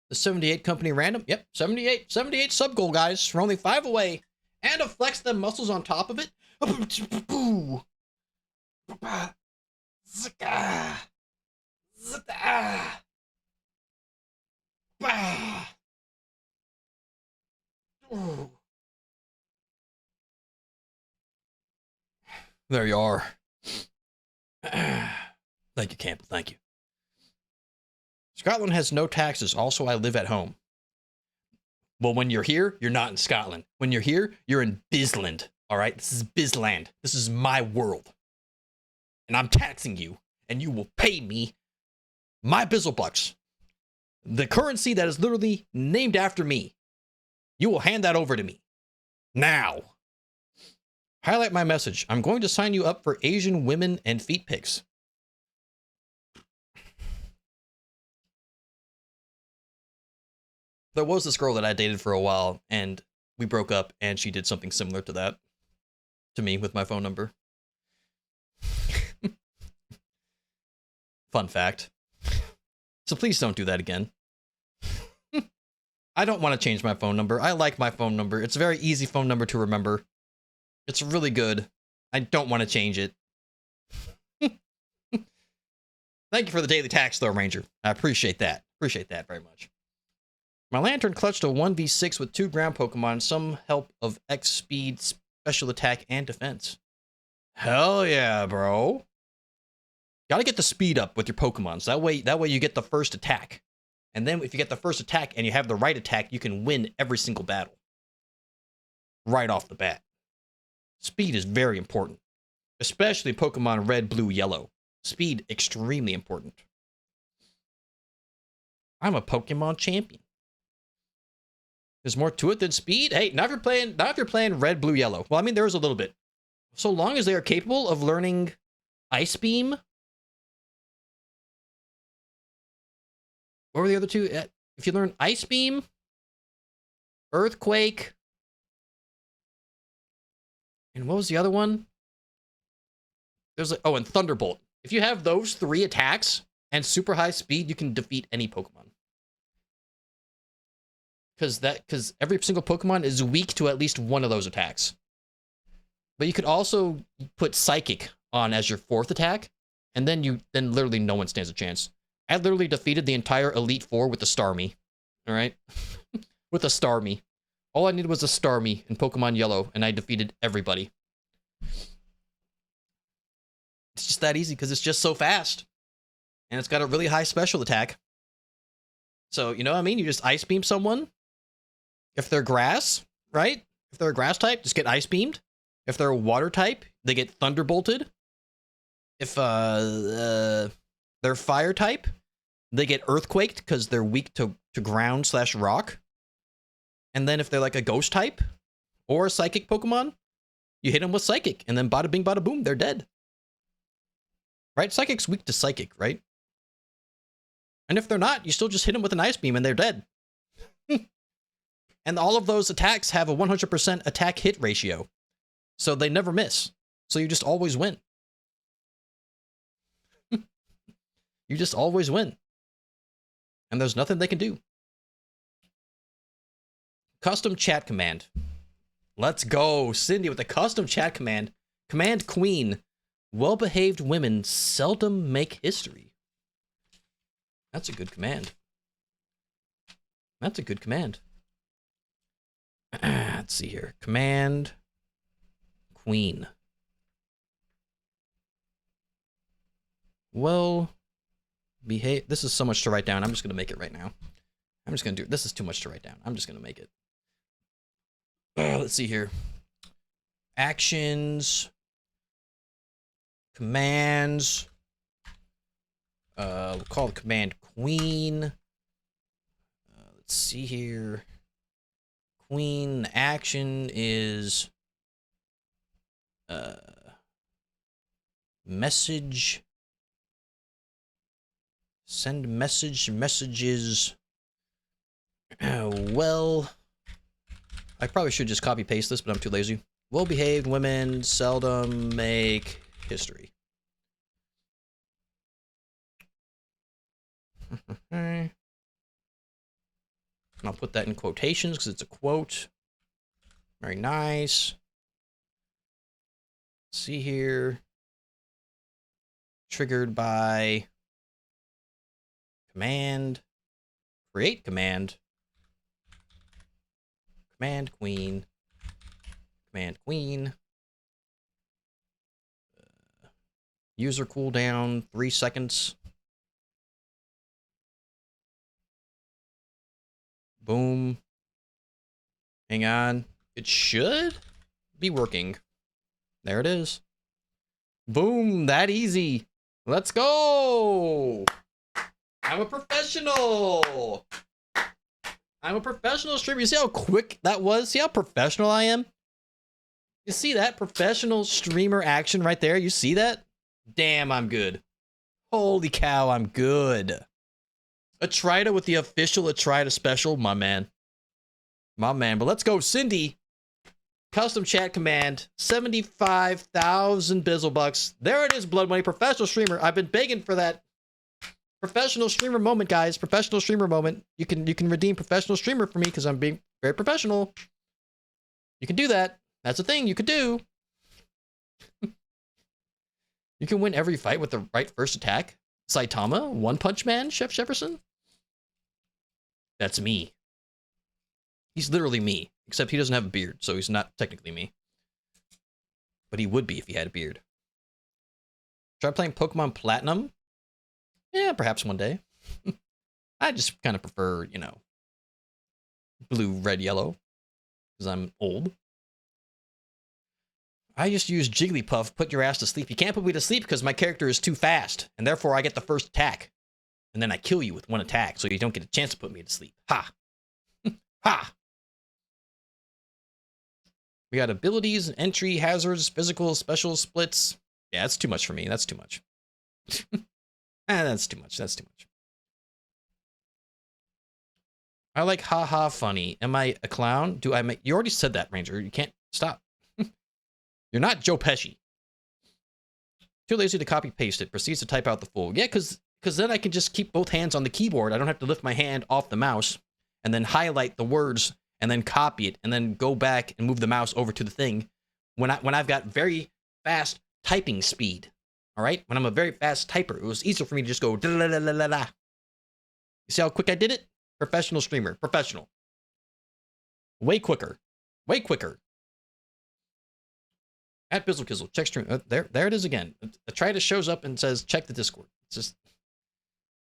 Speaker 1: The 78 company random. Yep, 78. 78 sub goal, guys. We're only 5 away. And to flex the muscles on top of it. There you are. Thank you, Campbell. Thank you. Scotland has no taxes. Also, I live at home. Well, when you're here, you're not in Scotland. When you're here, you're in Bizland. All right? This is Bizland. This is my world. And I'm taxing you. And you will pay me my Bizzlebucks. The currency that is literally named after me. You will hand that over to me. Now. Highlight my message. I'm going to sign you up for Asian women and feet pics. There was this girl that I dated for a while, and we broke up, and she did something similar to that to me with my phone number. Fun fact. So please don't do that again. I don't want to change my phone number. I like my phone number. It's a very easy phone number to remember. It's really good. I don't want to change it. Thank you for the daily tax, though, Ranger. I appreciate that. Appreciate that very much. My Lantern clutched a 1v6 with 2 ground Pokemon, some help of X speed, special attack, and defense. Hell yeah, bro. Gotta get the speed up with your Pokemon, so that way you get the first attack. And then if you get the first attack and you have the right attack, you can win every single battle. Right off the bat. Speed is very important. Especially Pokemon Red, Blue, Yellow. Speed, extremely important. I'm a Pokemon champion. There's more to it than speed. Hey, not if you're playing Red, Blue, Yellow. Well, I mean, there's a little bit. So long as they are capable of learning Ice Beam. What were the other two? If you learn Ice Beam, Earthquake, and what was the other one? There's like, oh, and Thunderbolt. If you have those 3 attacks and super high speed, you can defeat any Pokemon. Because every single Pokemon is weak to at least one of those attacks. But you could also put Psychic on as your 4th attack, and then literally no one stands a chance. I literally defeated the entire Elite Four with a Starmie. All right? With a Starmie. All I needed was a Starmie in Pokemon Yellow, and I defeated everybody. It's just that easy, because it's just so fast. And it's got a really high special attack. So, you know what I mean? You just Ice Beam someone. If they're grass, right? If they're a grass type, just get Ice Beamed. If they're a water type, they get Thunderbolted. If they're fire type, they get Earthquaked because they're weak to ground/rock. And then if they're like a ghost type or a psychic Pokemon, you hit them with Psychic, and then bada bing, bada boom, they're dead. Right? Psychic's weak to Psychic, right? And if they're not, you still just hit them with an Ice Beam and they're dead. And all of those attacks have a 100% attack hit ratio. So they never miss. So you just always win. You You just always win. And there's nothing they can do. Custom chat command. Let's go. Cindy with the custom chat command. Command Queen. Well-behaved women seldom make history. That's a good command. That's a good command. Let's see here. Command Queen. Well, behave. This is so much to write down. I'm just going to make it right now. I'm just going to do it. This is too much to write down. I'm just going to make it. Let's see here. Actions. Commands. We'll call the command Queen. Let's see here. Queen action is message. Send messages. Well, I probably should just copy paste this, but I'm too lazy. Well-behaved women seldom make history. And I'll put that in quotations because it's a quote. Very nice. Let's see here. Triggered by command. Create command. Command Queen. Command Queen. User cooldown 3 seconds. Boom. Hang on. It should be working. There it is. Boom. That easy. Let's go. I'm a professional. I'm a professional streamer. You see how quick that was? See how professional I am? You see that professional streamer action right there? You see that? Damn, I'm good. Holy cow, I'm good. Atrida with the official Atrida special. My man. My man. But let's go. Cindy. Custom chat command. 75,000 bizzle bucks. There it is, Blood Money. Professional streamer. I've been begging for that. Professional streamer moment, guys. Professional streamer moment. You can redeem professional streamer for me because I'm being very professional. You can do that. That's a thing you could do. You can win every fight with the right first attack. Saitama, One Punch Man, Chef Jefferson. That's me. He's literally me, except he doesn't have a beard, so he's not technically me. But he would be if he had a beard. Try playing Pokemon Platinum? Yeah, perhaps one day. I just kind of prefer, you know, blue, red, yellow, because I'm old. I just use Jigglypuff, put your ass to sleep. You can't put me to sleep because my character is too fast, and therefore I get the first attack. And then I kill you with one attack, so you don't get a chance to put me to sleep. Ha! Ha! We got abilities, entry, hazards, physical, special, splits. Yeah, that's too much for me. That's too much. That's too much. That's too much. I like haha funny. Am I a clown? Do I make... You already said that, Ranger. You can't stop. You're not Joe Pesci. Too lazy to copy paste it. Proceeds to type out the full. Yeah, because then I can just keep both hands on the keyboard. I don't have to lift my hand off the mouse and then highlight the words and then copy it and then go back and move the mouse over to the thing when I've got very fast typing speed. All right? When I'm a very fast typer, it was easier for me to just go da la la la la la. You see how quick I did it? Professional streamer. Professional. Way quicker. Way quicker. At BizzleKizzle, check stream. There it is again. Atrida shows up and says, check the Discord. It's just,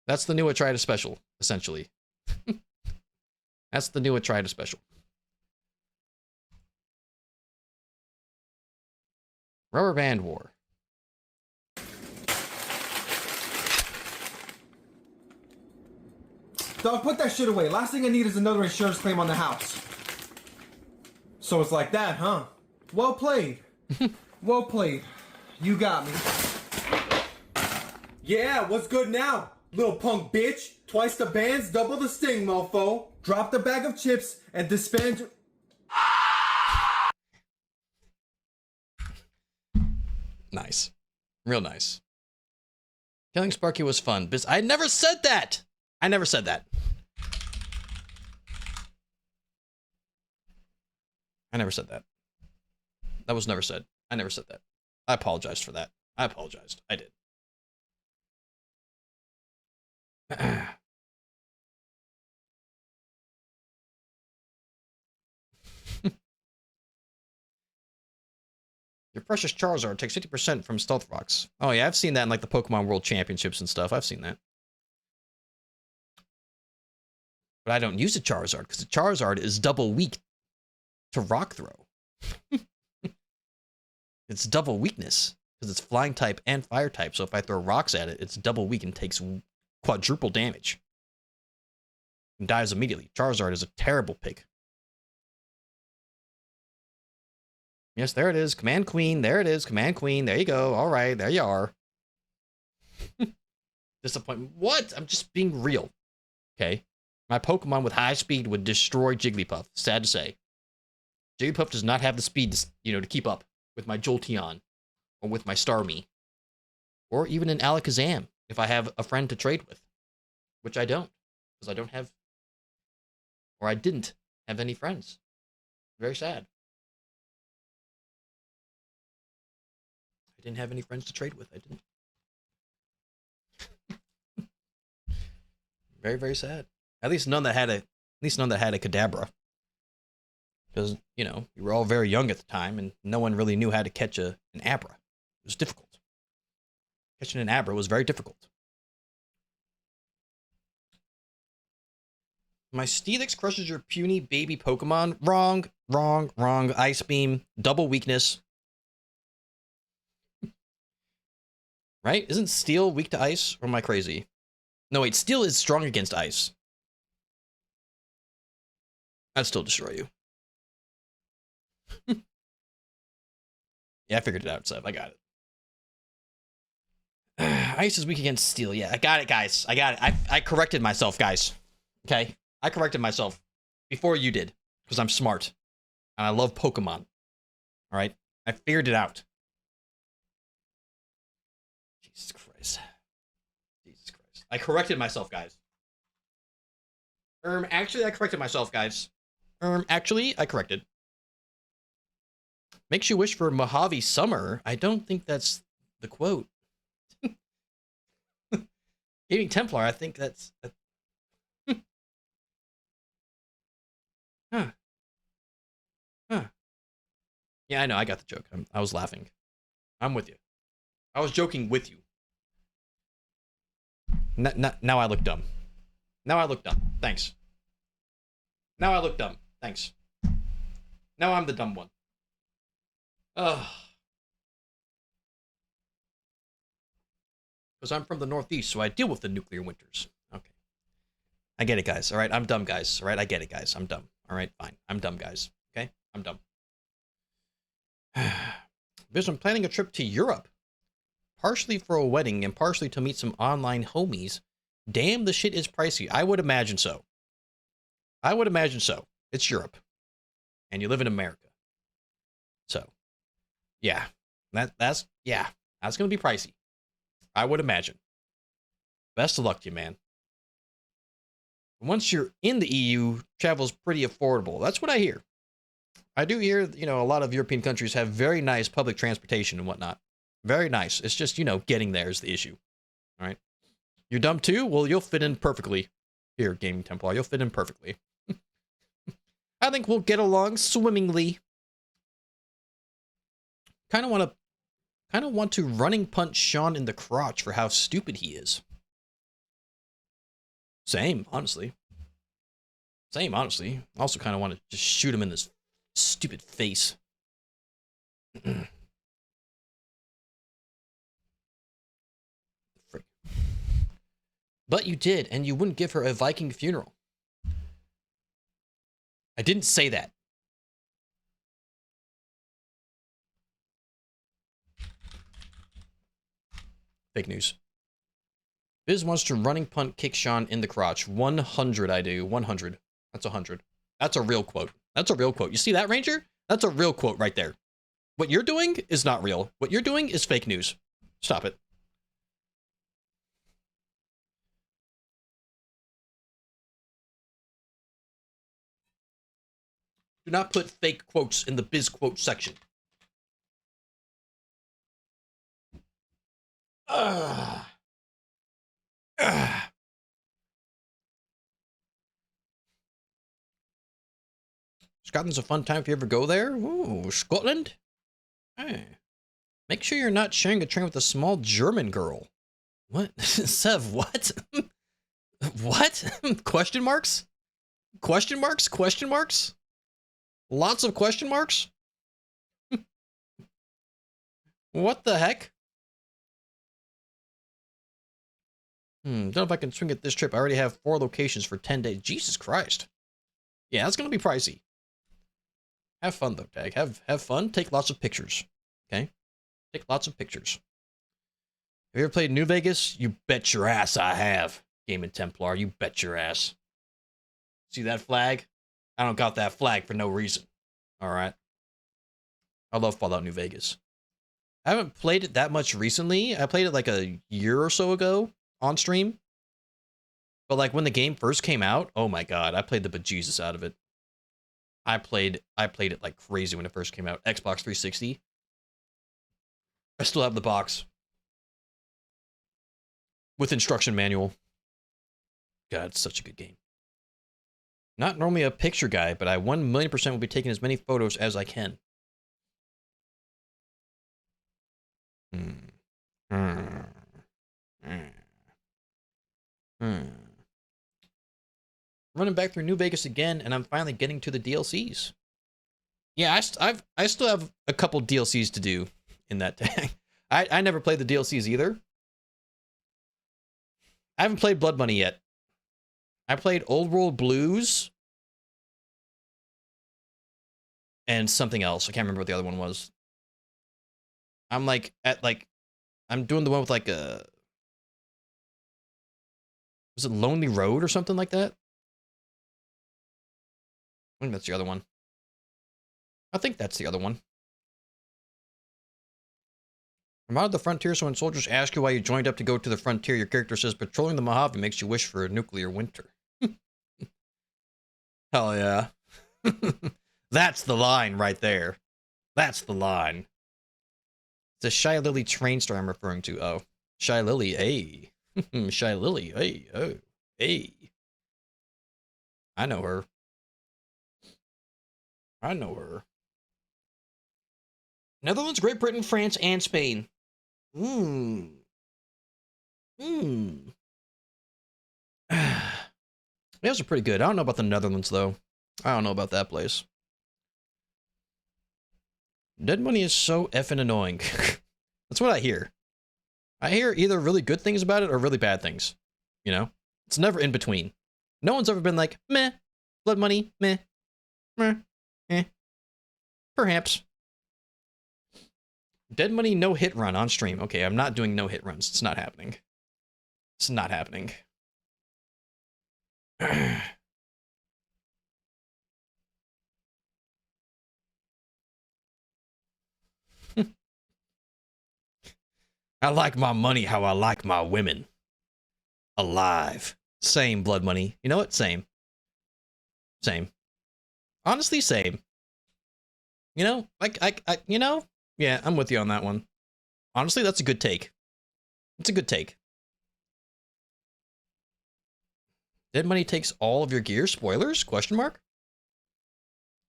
Speaker 1: that's the new Atrida special, essentially. That's the new Atrida special. Rubber Band War.
Speaker 2: Dog, put that shit away. Last thing I need is another insurance claim on the house. So it's like that, huh? Well played. Well played. You got me. Yeah, what's good now? Little punk bitch. Twice the bands, double the sting, mofo. Drop the bag of chips and disband your...
Speaker 1: Nice. Real nice. Killing Sparky was fun. Biz, I never said that. I never said that. I never said that. That was never said. I never said that. I apologized for that. I apologized. I did. Your precious Charizard takes 50% from Stealth Rocks. Oh yeah, I've seen that in like the Pokemon World Championships and stuff. I've seen that. But I don't use a Charizard because the Charizard is double weak to Rock Throw. It's double weakness because it's Flying type and Fire type. So if I throw rocks at it, it's double weak and takes quadruple damage. And dies immediately. Charizard is a terrible pick. Yes, there it is. Command Queen. There it is. Command Queen. There you go. All right. There you are. Disappointment. What? I'm just being real. Okay. My Pokemon with high speed would destroy Jigglypuff. Sad to say. Jigglypuff does not have the speed to, to keep up with my Jolteon or with my Starmie. Or even an Alakazam if I have a friend to trade with. Which I don't. Because I don't have... Or I didn't have any friends. Very sad. I didn't have any friends to trade with. I didn't. Very, very sad. At least none that had a Kadabra. Because, you were all very young at the time, and no one really knew how to catch an Abra. It was difficult. Catching an Abra was very difficult. My Steelix crushes your puny baby Pokemon. Wrong, wrong, wrong. Ice Beam, double weakness. Right? Isn't Steel weak to ice? Or am I crazy? No, wait. Steel is strong against ice. I'd still destroy you. Yeah, I figured it out, Seth. I got it. Ice is weak against Steel. Yeah, I got it, guys. I got it. I corrected myself, guys. Okay? I corrected myself before you did. Because I'm smart. And I love Pokemon. Alright? I figured it out. Jesus Christ. Jesus Christ. I corrected myself, guys. Actually, I corrected myself, guys. Actually, I corrected. Makes you wish for Mojave Summer. I don't think that's the quote. Gaming Templar, I think that's... Huh. Huh. Yeah, I know, I got the joke. I was laughing. I'm with you. I was joking with you. Now I look dumb. Now I look dumb. Thanks. Now I look dumb. Thanks. Now I'm the dumb one. Ugh. Because I'm from the Northeast, so I deal with the nuclear winters. Okay. I get it, guys. All right, I'm dumb, guys. All right, I get it, guys. I'm dumb. All right, fine. I'm dumb, guys. Okay? I'm dumb. Because I'm planning a trip to Europe. Partially for a wedding and partially to meet some online homies. Damn, the shit is pricey. I would imagine so. I would imagine so. It's Europe. And you live in America. So, yeah. That's going to be pricey. I would imagine. Best of luck to you, man. Once you're in the EU, travel's pretty affordable. That's what I hear. I do hear, a lot of European countries have very nice public transportation and whatnot. Very nice. It's just, getting there is the issue. All right. You're dumb too? Well, you'll fit in perfectly. Here, Gaming Templar, you'll fit in perfectly. I think we'll get along swimmingly. Kind of want to running punch Sean in the crotch for how stupid he is. Same, honestly. Same, honestly. Also kind of want to just shoot him in this stupid face. Frick. But you did, and you wouldn't give her a Viking funeral. I didn't say that. Fake news. Biz wants to running punt kick Sean in the crotch. 100 I do. 100. That's 100. That's a real quote. That's a real quote. You see that, Ranger? That's a real quote right there. What you're doing is not real. What you're doing is fake news. Stop it. Do not put fake quotes in the biz quote section. Scotland's a fun time if you ever go there. Ooh, Scotland? Hey. Make sure you're not sharing a train with a small German girl. What? Sev, what? What? Question marks? Question marks? Question marks? Lots of question marks? What the heck? Don't know if I can swing it this trip. I already have 4 locations for 10 days. Jesus Christ. Yeah, that's gonna be pricey. Have fun though, Tag. Have fun. Take lots of pictures. Okay? Take lots of pictures. Have you ever played New Vegas? You bet your ass I have. Gaming Templar, you bet your ass. See that flag? I don't got that flag for no reason. Alright. I love Fallout New Vegas. I haven't played it that much recently. I played it like a year or so ago on stream. But like when the game first came out, oh my god, I played the bejesus out of it. I played it like crazy when it first came out. Xbox 360. I still have the box. With instruction manual. God, it's such a good game. Not normally a picture guy, but I 1,000,000% will be taking as many photos as I can. Running back through New Vegas again, and I'm finally getting to the DLCs. Yeah, I still have a couple DLCs to do in that tag. I never played the DLCs either. I haven't played Blood Money yet. I played Old World Blues and something else. I can't remember what the other one was. I'm like I'm doing the one with like a, was it Lonely Road or something like that? I think that's the other one. I think that's the other one. I'm out of the frontier, so when soldiers ask you why you joined up to go to the frontier, your character says patrolling the Mojave makes you wish for a nuclear winter. Hell yeah. That's the line right there. That's the line. It's a Shy Lily train story I'm referring to. Oh, Shy Lily, hey. Shy Lily, hey, oh, hey. I know her. I know her. Netherlands, Great Britain, France, and Spain. Those are pretty good. I don't know about the Netherlands, though. I don't know about that place. Dead money is so effing annoying. That's what I hear. I hear either really good things about it or really bad things. You know? It's never in between. No one's ever been like, meh, blood money, meh, meh, eh. Perhaps. Dead money no hit run on stream. Okay, I'm not doing no hit runs. It's not happening. It's not happening. I like my money how I like my women. Alive. Same, blood money. You know what? Same. Same. Honestly, same. You know, you know? Yeah, I'm with you on that one. Honestly, that's a good take. It's a good take. Dead money takes all of your gear? Spoilers? Question mark?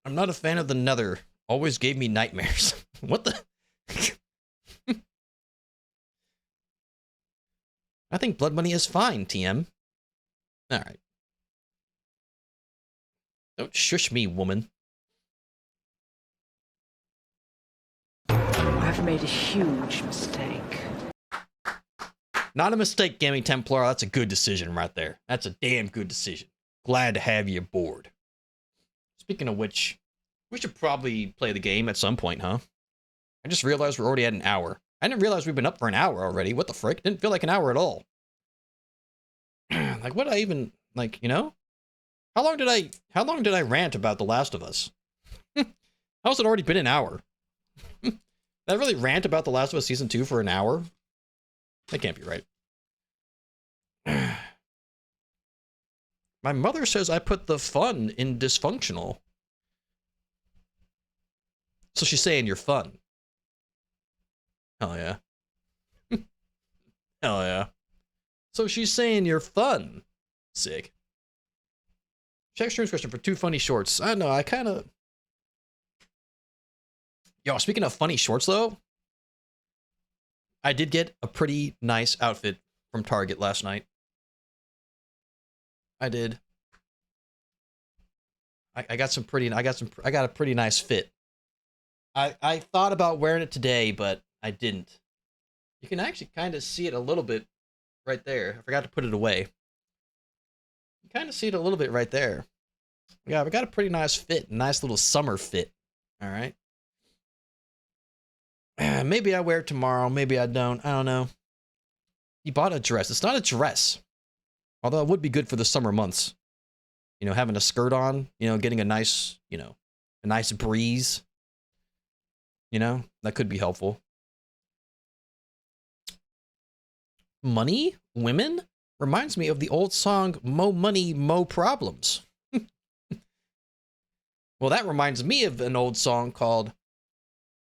Speaker 1: I'm not a fan of the Nether. Always gave me nightmares. What the? I think blood money is fine, TM. Alright. Don't shush me, woman.
Speaker 3: I've made a huge mistake.
Speaker 1: Not a mistake, Gaming Templar. That's a good decision right there. That's a damn good decision. Glad to have you aboard. Speaking of which, we should probably play the game at some point, huh? I just realized we're already at an hour. I didn't realize we've been up for an hour already. What the frick? Didn't feel like an hour at all. Like, what I even, like, you know? How long did I rant about The Last of Us? How's it already been an hour? Did I really rant about The Last of Us Season 2 for an hour? That can't be right. My mother says I put the fun in dysfunctional. So she's saying you're fun. Hell yeah. Hell yeah. So she's saying you're fun. Sick. Check streams question for 2 funny shorts. I know, I kind of... Yo, speaking of funny shorts, though, I did get a pretty nice outfit from Target last night. I did. I got a pretty nice fit. I thought about wearing it today, but I didn't. You can actually kind of see it a little bit right there. I forgot to put it away. You kind of see it a little bit right there. Yeah, we got a pretty nice fit. Nice little summer fit. All right. Maybe I wear it tomorrow. Maybe I don't. I don't know. You bought a dress. It's not a dress. Although it would be good for the summer months. You know, having a skirt on, you know, getting a nice, you know, a nice breeze. You know, that could be helpful. Money? Women? Reminds me of the old song, Mo Money, Mo Problems. Well, that reminds me of an old song called,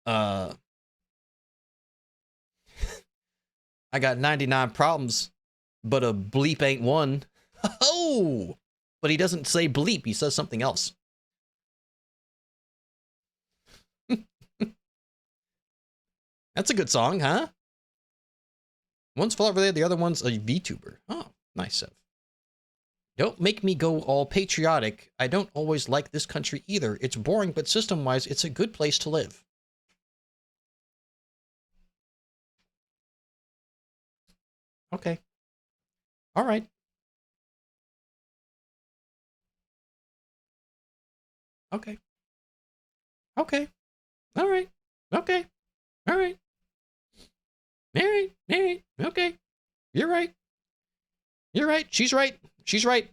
Speaker 1: I got 99 problems, but a bleep ain't one. Oh! But he doesn't say bleep, he says something else. That's a good song, huh? One's fall over there, the other one's a VTuber. Oh, nice, Sev. Don't make me go all patriotic. I don't always like this country either. It's boring, but system-wise, it's a good place to live. Okay. All right. Okay. Okay. All right. Okay. All right. All right. All right. Okay. You're right. You're right. She's right. She's right.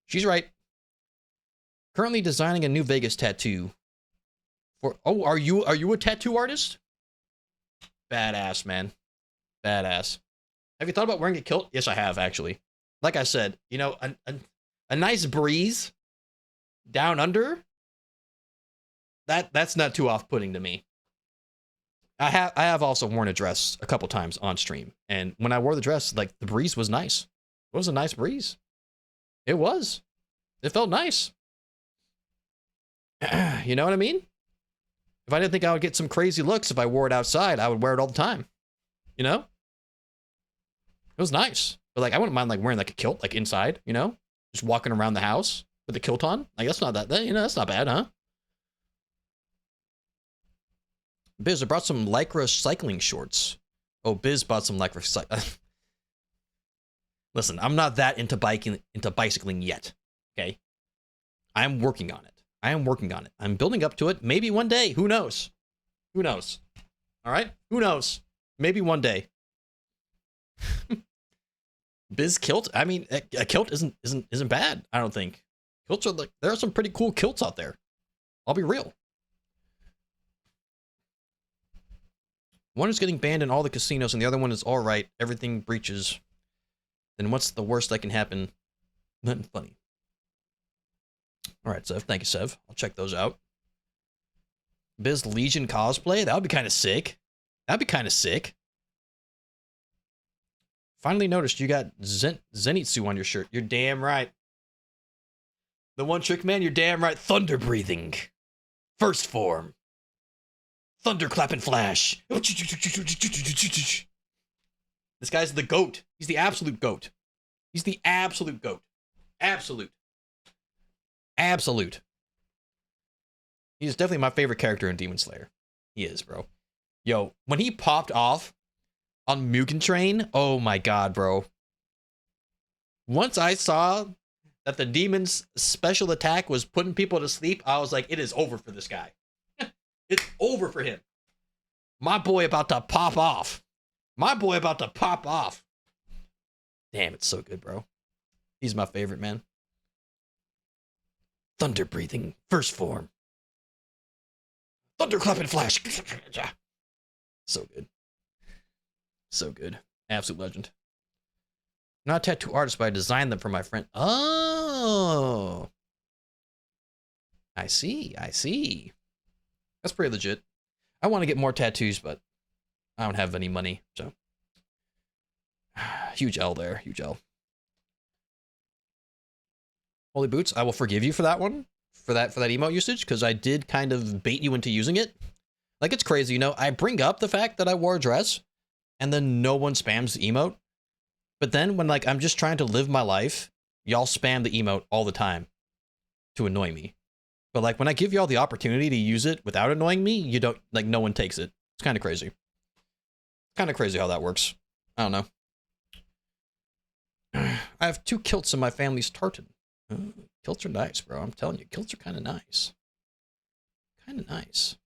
Speaker 1: She's right. Currently designing a new Vegas tattoo. Oh, are you a tattoo artist? Badass, man. Badass. Have you thought about wearing a kilt? Yes, I have, actually. Like I said, you know, a nice breeze down under, that's not too off-putting to me. I have also worn a dress a couple times on stream, and when I wore the dress, like, the breeze was nice. It was a nice breeze. It was. It felt nice. You know what I mean? If I didn't think I would get some crazy looks if I wore it outside, I would wear it all the time. You know? It was nice. But, like, I wouldn't mind, like, wearing, like, a kilt, like, inside, you know? Just walking around the house with the kilt on. Like, that's not that, you know, that's not bad, huh? Biz, I brought some Lycra cycling shorts. Oh, Biz bought some Lycra cycling. Listen, I'm not that into bicycling yet, okay? I'm working on it. I am working on it. I'm building up to it. Maybe one day. Who knows? Who knows? All right? Who knows? Maybe one day. Biz kilt? I mean, a kilt isn't bad, I don't think. Kilts are like, there are some pretty cool kilts out there. I'll be real. One is getting banned in all the casinos, and the other one is alright. Everything breaches. Then what's the worst that can happen? Nothing funny. Alright, Sev. Thank you, Sev. I'll check those out. Biz Legion cosplay? That would be kind of sick. That'd be kind of sick. Finally noticed you got Zenitsu on your shirt. You're damn right. The one trick man, you're damn right. Thunder breathing. First form. Thunderclap and flash. This guy's the GOAT. He's the absolute GOAT. He's the absolute GOAT. Absolute. Absolute. He's definitely my favorite character in Demon Slayer. He is, bro. Yo, when he popped off on Mugen Train, oh my god, bro. Once I saw that the demon's special attack was putting people to sleep, I was like, it is over for this guy. It's over for him. My boy about to pop off. My boy about to pop off. Damn, it's so good, bro. He's my favorite, man. Thunder breathing, first form. Thunderclap and flash. So good. So good. Absolute legend. Not a tattoo artist, but I designed them for my friend. Oh. I see. I see. That's pretty legit. I want to get more tattoos, but I don't have any money, so. Huge L there, huge L. Holy Boots, I will forgive you for that one, for that emote usage, because I did kind of bait you into using it. Like, it's crazy, you know, I bring up the fact that I wore a dress, and then no one spams the emote. But then when, like, I'm just trying to live my life, y'all spam the emote all the time to annoy me. But, like, when I give y'all the opportunity to use it without annoying me, you don't, like, no one takes it. It's kind of crazy. Kind of crazy how that works. I don't know. I have 2 kilts in my family's tartan. Kilts are nice, bro. I'm telling you, kilts are kind of nice. Kind of nice.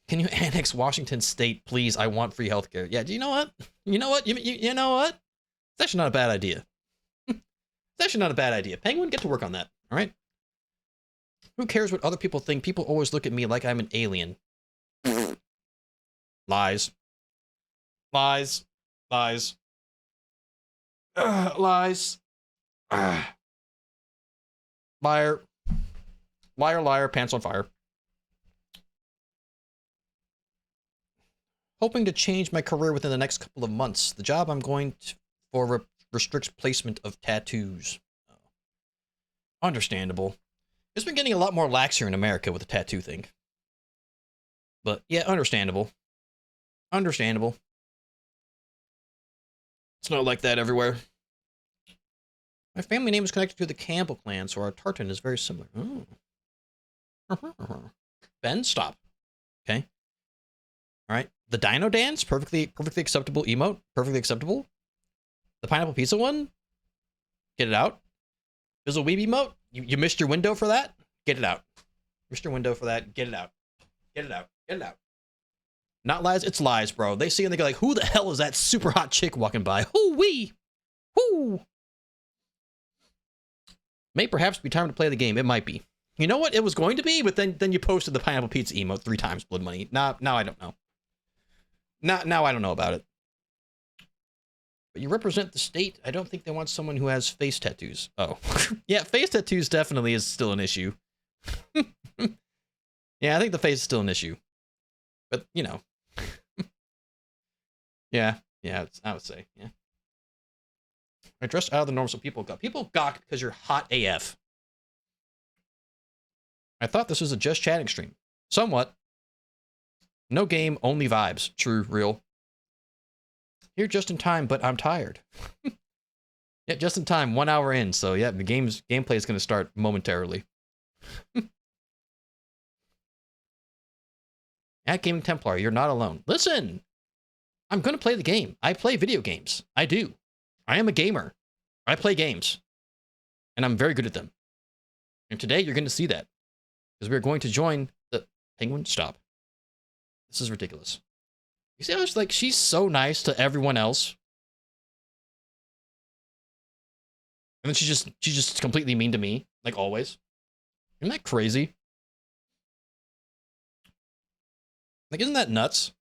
Speaker 1: Can you annex Washington State, please? I want free healthcare. Yeah, do you know what? You know what? You know what? It's actually not a bad idea. It's actually not a bad idea. Penguin, get to work on that, all right? Who cares what other people think? People always look at me like I'm an alien. Lies. Lies. Lies. Lies. Liar. Liar, liar, pants on fire. Hoping to change my career within the next couple of months. The job I'm going for restricts placement of tattoos. Understandable. It's been getting a lot more lax here in America with the tattoo thing. But yeah, understandable. Understandable. It's not like that everywhere. My family name is connected to the Campbell clan, so our tartan is very similar. Oh. Ben, stop. Okay. All right. The Dino Dance, perfectly acceptable emote, perfectly acceptable. The Pineapple Pizza one, get it out. Bizzle Weeb emote, you missed your window for that? Get it out. Missed your window for that, get it out. Get it out, get it out. Not lies, it's lies, bro. They see and they go like, who the hell is that super hot chick walking by? Hoo-wee! Whoo! May perhaps be time to play the game. It might be. You know what? It was going to be, but then you posted the Pineapple Pizza emote 3 times, Blood Money. Now I don't know. Now I don't know about it. But you represent the state. I don't think they want someone who has face tattoos. Oh. Yeah, face tattoos definitely is still an issue. Yeah, I think the face is still an issue. But, you know. Yeah, I would say, yeah. I dressed out of the norm so people gawk. People gawk because you're hot AF. I thought this was a just chatting stream. Somewhat. No game, only vibes. True, real. Here just in time, but I'm tired. Yeah, just in time, 1 hour in. So yeah, the gameplay is going to start momentarily. At Gaming Templar, you're not alone. Listen, I'm going to play the game. I play video games. I do. I am a gamer. I play games. And I'm very good at them. And today you're going to see that. Because we're going to join the Penguin. Stop. This is ridiculous. You see how it's like she's so nice to everyone else? And then she's just completely mean to me, like always. Isn't that crazy? Like, isn't that nuts?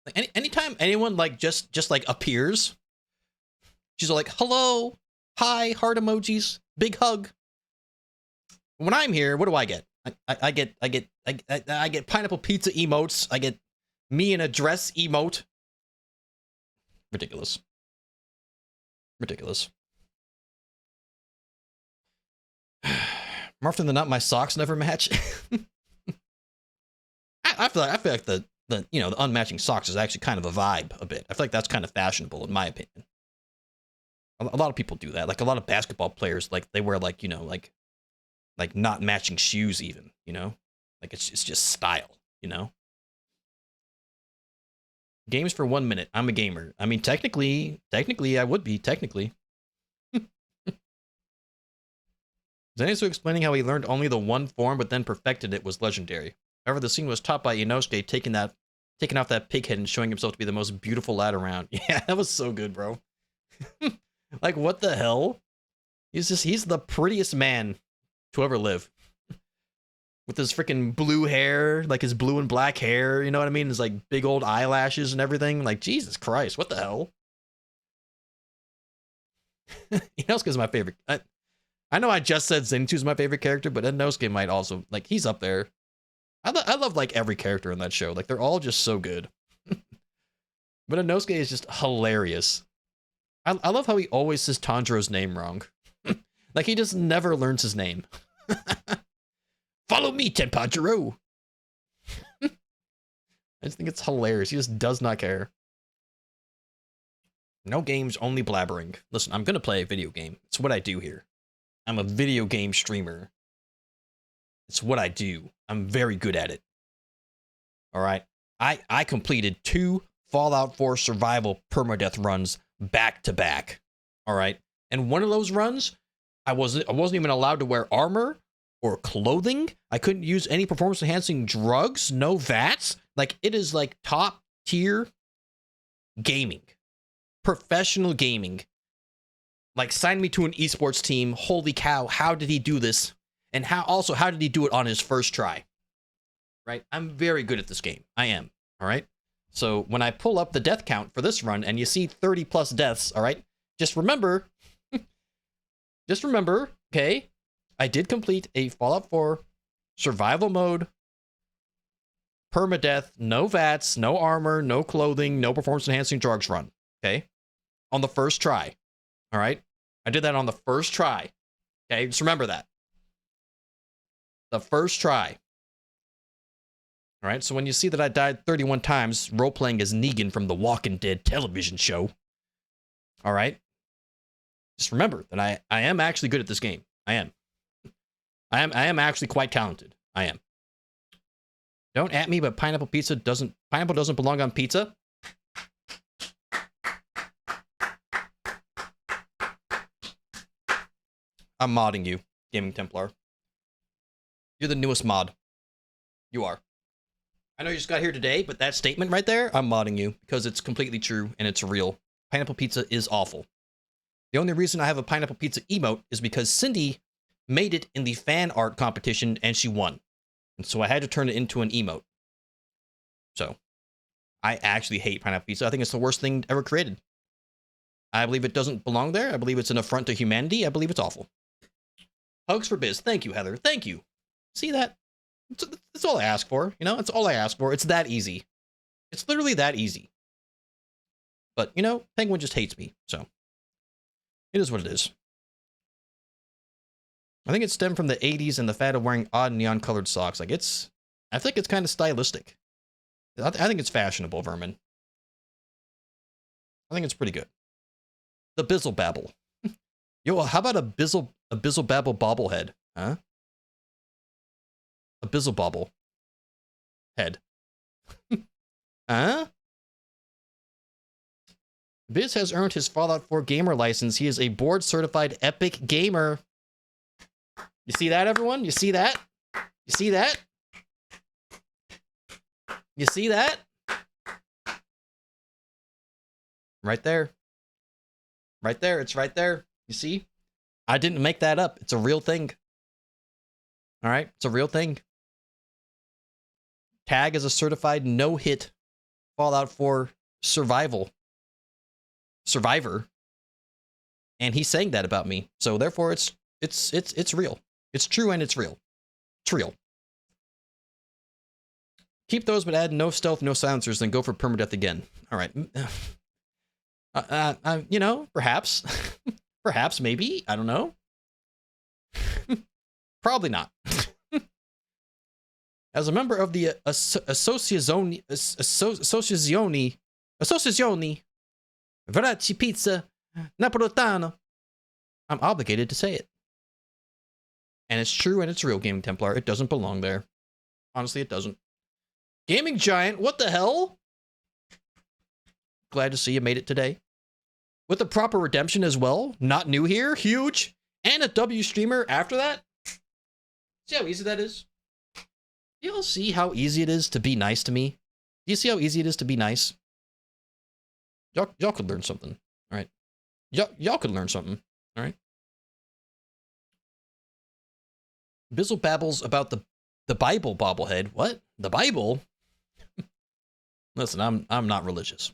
Speaker 1: Like anytime anyone like just like appears, she's like, hello, hi, heart emojis, big hug. When I'm here, what do I get? I get pineapple pizza emotes. I get me in a dress emote. Ridiculous. Ridiculous. More often than not, my socks never match. I feel like the you know, the unmatching socks is actually kind of a vibe a bit. I feel like that's kind of fashionable in my opinion. A lot of people do that. Like a lot of basketball players, like they wear like, you know, like not matching shoes even, you know? Like it's just style, you know? Games for 1 minute. I'm a gamer. I mean, technically I would be, technically. Zenitsu explaining how he learned only the one form but then perfected it was legendary. However, the scene was topped by Inosuke taking off that pig head and showing himself to be the most beautiful lad around. Yeah, that was so good, bro. Like, what the hell? He's the prettiest man to ever live. With his freaking blue hair, like his blue and black hair, you know what I mean? His like big old eyelashes and everything. Like, Jesus Christ, what the hell? Inosuke's my favorite. I know I just said Zenitsu's my favorite character, but Inosuke might also, like, he's up there. I love like every character in that show. Like they're all just so good. But Inosuke is just hilarious. I love how he always says Tanjiro's name wrong. Like he just never learns his name. Follow me, Tenpajiro. I just think it's hilarious. He just does not care. No games, only blabbering. Listen, I'm gonna play a video game. It's what I do here. I'm a video game streamer. It's what I do. I'm very good at it. All right. I completed 2 Fallout 4 survival permadeath runs back to back. All right. And one of those runs, I wasn't even allowed to wear armor or clothing. I couldn't use any performance enhancing drugs, no VATS. Like it is like top tier gaming. Professional gaming. Like sign me to an esports team. Holy cow, how did he do this? And how did he do it on his first try? Right? I'm very good at this game. I am. All right? So when I pull up the death count for this run and you see 30 plus deaths, all right? Just remember, okay? I did complete a Fallout 4 survival mode, permadeath, no VATS, no armor, no clothing, no performance enhancing drugs run, okay? On the first try. All right? I did that on the first try. Okay? Just remember that. The first try. All right, so when you see that I died 31 times role-playing as Negan from the Walking Dead television show, all right, just remember that I am actually good at this game. I am actually quite talented. I am. Don't at me, but pineapple doesn't belong on pizza. I'm modding you, Gaming Templar. You're the newest mod. You are. I know you just got here today, but that statement right there, I'm modding you because it's completely true and it's real. Pineapple pizza is awful. The only reason I have a pineapple pizza emote is because Cindy made it in the fan art competition and she won. And so I had to turn it into an emote. So I actually hate pineapple pizza. I think it's the worst thing ever created. I believe it doesn't belong there. I believe it's an affront to humanity. I believe it's awful. Hugs for Biz. Thank you, Heather. Thank you. See that? That's all I ask for, you know? It's all I ask for. It's that easy. It's literally that easy. But, you know, Penguin just hates me, so. It is what it is. I think it stemmed from the 80s and the fad of wearing odd neon-colored socks. Like, I think it's kind of stylistic. I think it's fashionable, Vermin. I think it's pretty good. The Bizzle Babble. Yo, how about a Bizzle Babble bobblehead, huh? A Bizzle Bobble head. Huh? Biz has earned his Fallout 4 gamer license. He is a board-certified epic gamer. You see that, everyone? You see that? You see that? You see that? Right there. Right there. It's right there. You see? I didn't make that up. It's a real thing. All right? It's a real thing. Tag is a certified no-hit Fallout 4 survivor. And he's saying that about me. So therefore it's real. It's true and it's real. It's real. Keep those but add no stealth, no silencers, then go for permadeath again. All right. You know, perhaps. Perhaps, maybe. I don't know. Probably not. As a member of the Associazione Veraci Pizza Napolitano, I'm obligated to say it. And it's true and it's real, Gaming Templar. It doesn't belong there. Honestly, it doesn't. Gaming Giant, what the hell? Glad to see you made it today. With a proper redemption as well. Not new here. Huge. And a W streamer after that. See how easy that is? Do y'all see how easy it is to be nice to me? Do you see how easy it is to be nice? Y'all could learn something. All right. Y'all could learn something. All right. Bizzle babbles about the Bible bobblehead. What? The Bible? Listen, I'm not religious.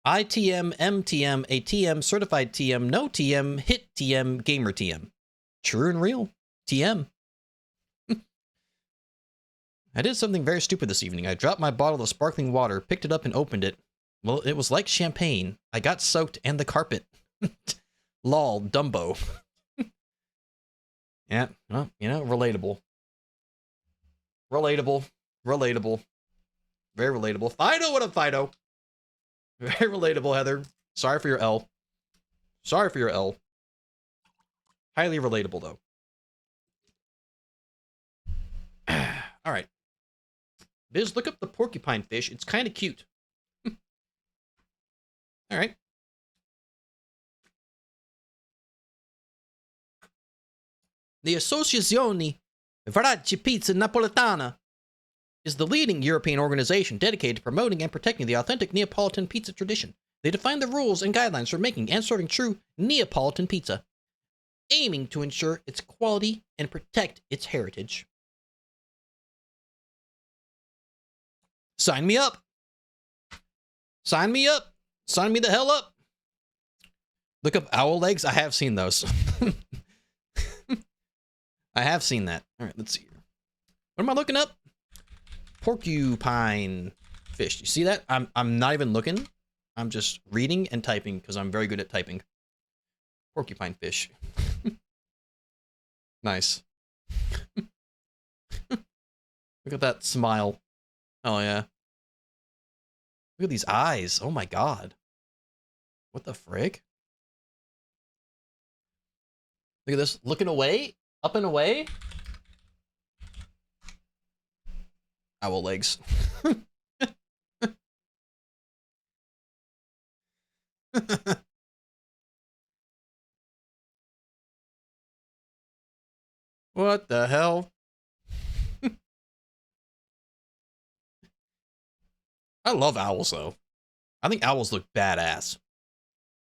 Speaker 1: ITM, MTM, ATM, certified TM, no TM, hit TM, gamer TM. True and real. TM. I did something very stupid this evening. I dropped my bottle of sparkling water, picked it up and opened it. Well, it was like champagne. I got soaked and the carpet. Lol, Dumbo. Yeah, well, you know, relatable. Relatable. Relatable. Very relatable. Fido, what up, Fido? Very relatable, Heather. Sorry for your L. Sorry for your L. Highly relatable, though. All right. Biz, look up the porcupine fish. It's kind of cute. All right. The Associazione Veracci Pizza Napoletana is the leading European organization dedicated to promoting and protecting the authentic Neapolitan pizza tradition. They define the rules and guidelines for making and serving true Neapolitan pizza, aiming to ensure its quality and protect its heritage. Sign me up. Sign me up. Sign me the hell up. Look up owl legs. I have seen those. I have seen that. All right, let's see here. What am I looking up? Porcupine fish. You see that? I'm not even looking. I'm just reading and typing because I'm very good at typing. Porcupine fish. Nice. Look at that smile. Oh yeah. Look at these eyes. Oh my god. What the frick? Look at this. Looking away. Up and away. Owl legs. What the hell? I love owls, though. I think owls look badass.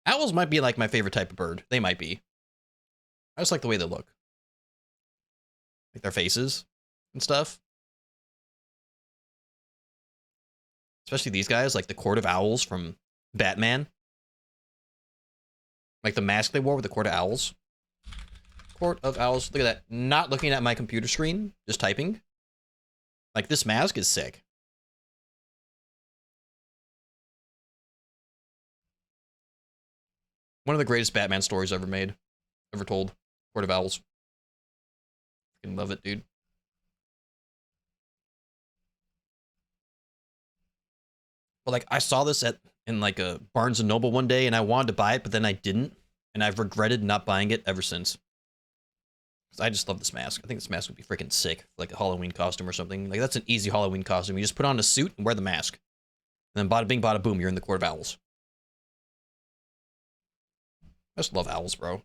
Speaker 1: Owls might be like my favorite type of bird. They might be. I just like the way they look. Like their faces and stuff. Especially these guys, like the Court of Owls from Batman. Like the mask they wore with the Court of Owls. Court of Owls. Look at that. Not looking at my computer screen. Just typing. Like, this mask is sick. One of the greatest Batman stories ever made. Ever told. Court of Owls. Fucking love it, dude. But, like, I saw this in like a Barnes & Noble one day, and I wanted to buy it, but then I didn't. And I've regretted not buying it ever since. I just love this mask. I think this mask would be freaking sick. Like a Halloween costume or something. Like, that's an easy Halloween costume. You just put on a suit and wear the mask. And then bada bing, bada boom, you're in the Court of Owls. I just love owls, bro.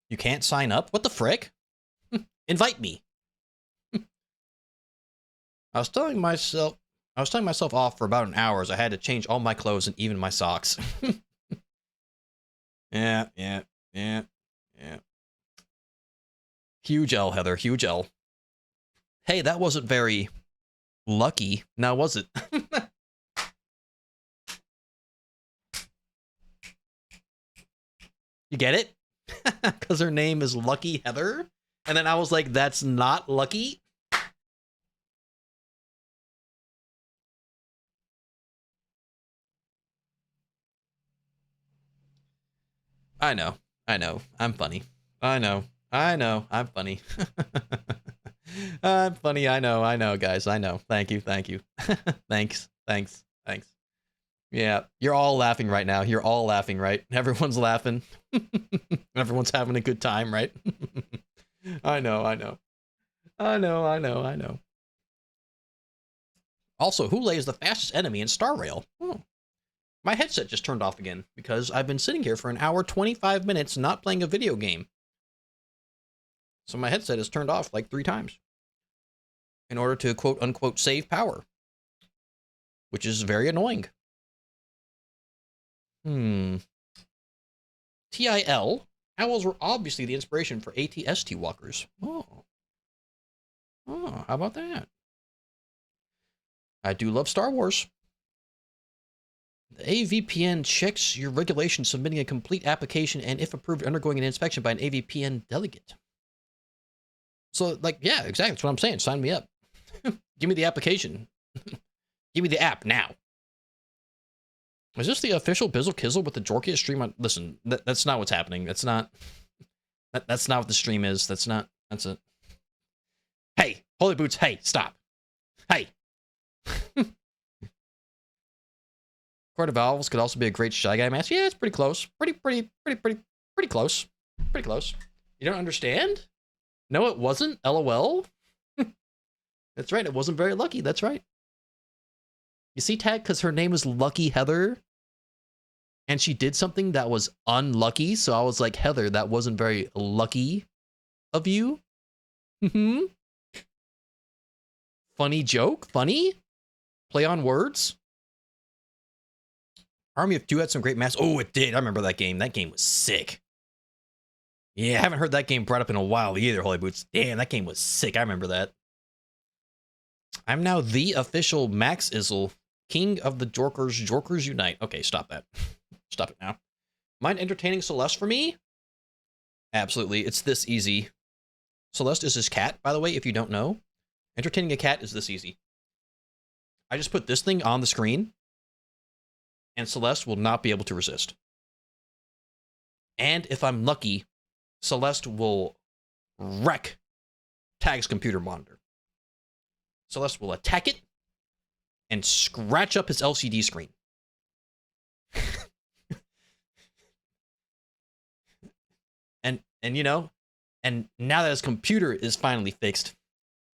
Speaker 1: You can't sign up? What the frick? Invite me. I was telling myself off for about an hour as I had to change all my clothes and even my socks. Yeah. Huge L, Heather. Huge L. Hey, that wasn't very lucky. Now, was it? You get it? Because her name is Lucky Heather? And then I was like, that's not lucky? I know. I'm funny. I know. I'm funny. I'm funny. I know, guys. I know. Thank you. Thanks. Yeah, you're all laughing right now. You're all laughing, right? Everyone's laughing. Everyone's having a good time, right? I know. Also, who lays the fastest enemy in Star Rail? Oh. My headset just turned off again because I've been sitting here for an hour, 25 minutes not playing a video game. So my headset is turned off like 3 times in order to quote unquote save power, which is very annoying. TIL. Owls were obviously the inspiration for ATST walkers. Oh, how about that? I do love Star Wars. The AVPN checks your regulation, submitting a complete application, and if approved, undergoing an inspection by an AVPN delegate. So, like, yeah, exactly. That's what I'm saying. Sign me up. Give me the application. Give me the app now. Is this the official Bizzle Kizzle with the Jorkiest stream on? Listen, that's not what's happening. That's not. That's not what the stream is. That's it. Hey, Holy Boots. Hey, stop. Hey. Court of Owls could also be a great Shy Guy mask. Yeah, it's pretty close. Pretty close. Pretty close. You don't understand? No, it wasn't. LOL. That's right. It wasn't very lucky. That's right. You see, Tag, because her name is Lucky Heather, and she did something that was unlucky. So I was like, Heather, that wasn't very lucky of you. Funny joke. Funny. Play on words. Army of Two had some great masks. Oh, it did. I remember that game. That game was sick. Yeah, I haven't heard that game brought up in a while either, Holy Boots. Damn, that game was sick. I remember that. I'm now the official Max Izzle, king of the Jorkers. Jorkers unite. Okay, stop that. Stop it now. Mind entertaining Celeste for me? Absolutely. It's this easy. Celeste is his cat, by the way, if you don't know. Entertaining a cat is this easy. I just put this thing on the screen, and Celeste will not be able to resist. And if I'm lucky, Celeste will wreck Tag's computer monitor. Celeste will attack it and scratch up his LCD screen. and you know, and now that his computer is finally fixed,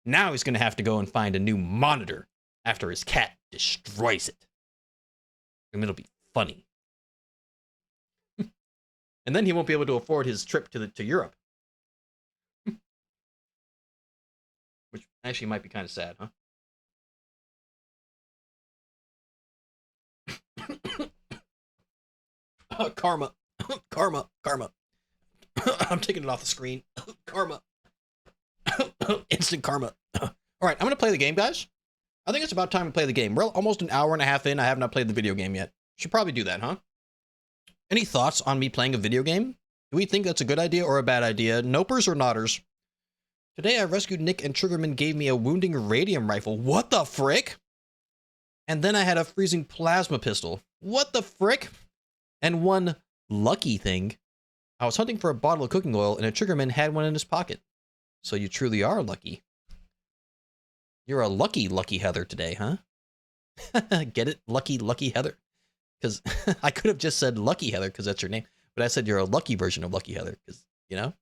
Speaker 1: now he's going to have to go and find a new monitor after his cat destroys it. And it'll be funny. And then he won't be able to afford his trip to Europe. Which actually might be kind of sad, huh? Karma. Karma. I'm taking it off the screen. Karma. Instant karma. All right, I'm going to play the game, guys. I think it's about time to play the game. We're almost an hour and a half in. I have not played the video game yet. Should probably do that, huh? Any thoughts on me playing a video game? Do we think that's a good idea or a bad idea? Nopers or notters? Today I rescued Nick and Triggerman gave me a wounding radium rifle. What the frick? And then I had a freezing plasma pistol. What the frick? And one lucky thing. I was hunting for a bottle of cooking oil and a Triggerman had one in his pocket. So you truly are lucky. You're a lucky Heather today, huh? Get it? Lucky Heather. Because I could have just said Lucky Heather because that's your name. But I said you're a lucky version of Lucky Heather because, you know?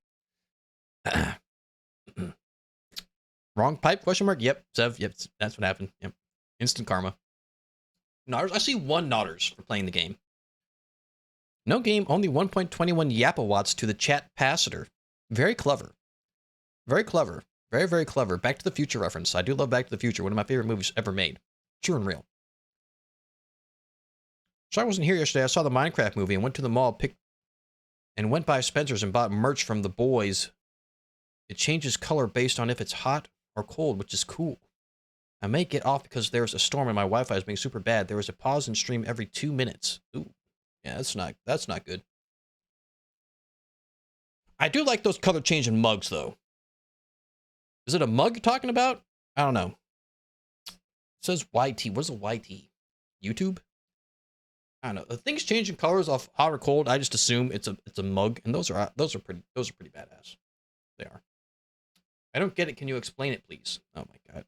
Speaker 1: Wrong pipe, question mark? Yep, Zev, yep, that's what happened. Yep. Instant karma. Nodders? I see one Nodders for playing the game. No game, only 1.21 yapawatts to the chat capacitor. Very clever. Very clever. Very, very clever. Back to the Future reference. I do love Back to the Future. One of my favorite movies ever made. True and real. So I wasn't here yesterday. I saw the Minecraft movie and went to the mall, went by Spencer's and bought merch from the boys. It changes color based on if it's hot or cold, which is cool. I may get off because there's a storm and my Wi-Fi is being super bad. There was a pause in stream every 2 minutes. Ooh, yeah, that's not good. I do like those color changing mugs though. Is it a mug you're talking about? I don't know. It says YT. What is a YT? YouTube? I don't know. The things changing colors off hot or cold, I just assume it's a mug, and those are pretty badass. They are. I don't get it. Can you explain it, please? Oh my god.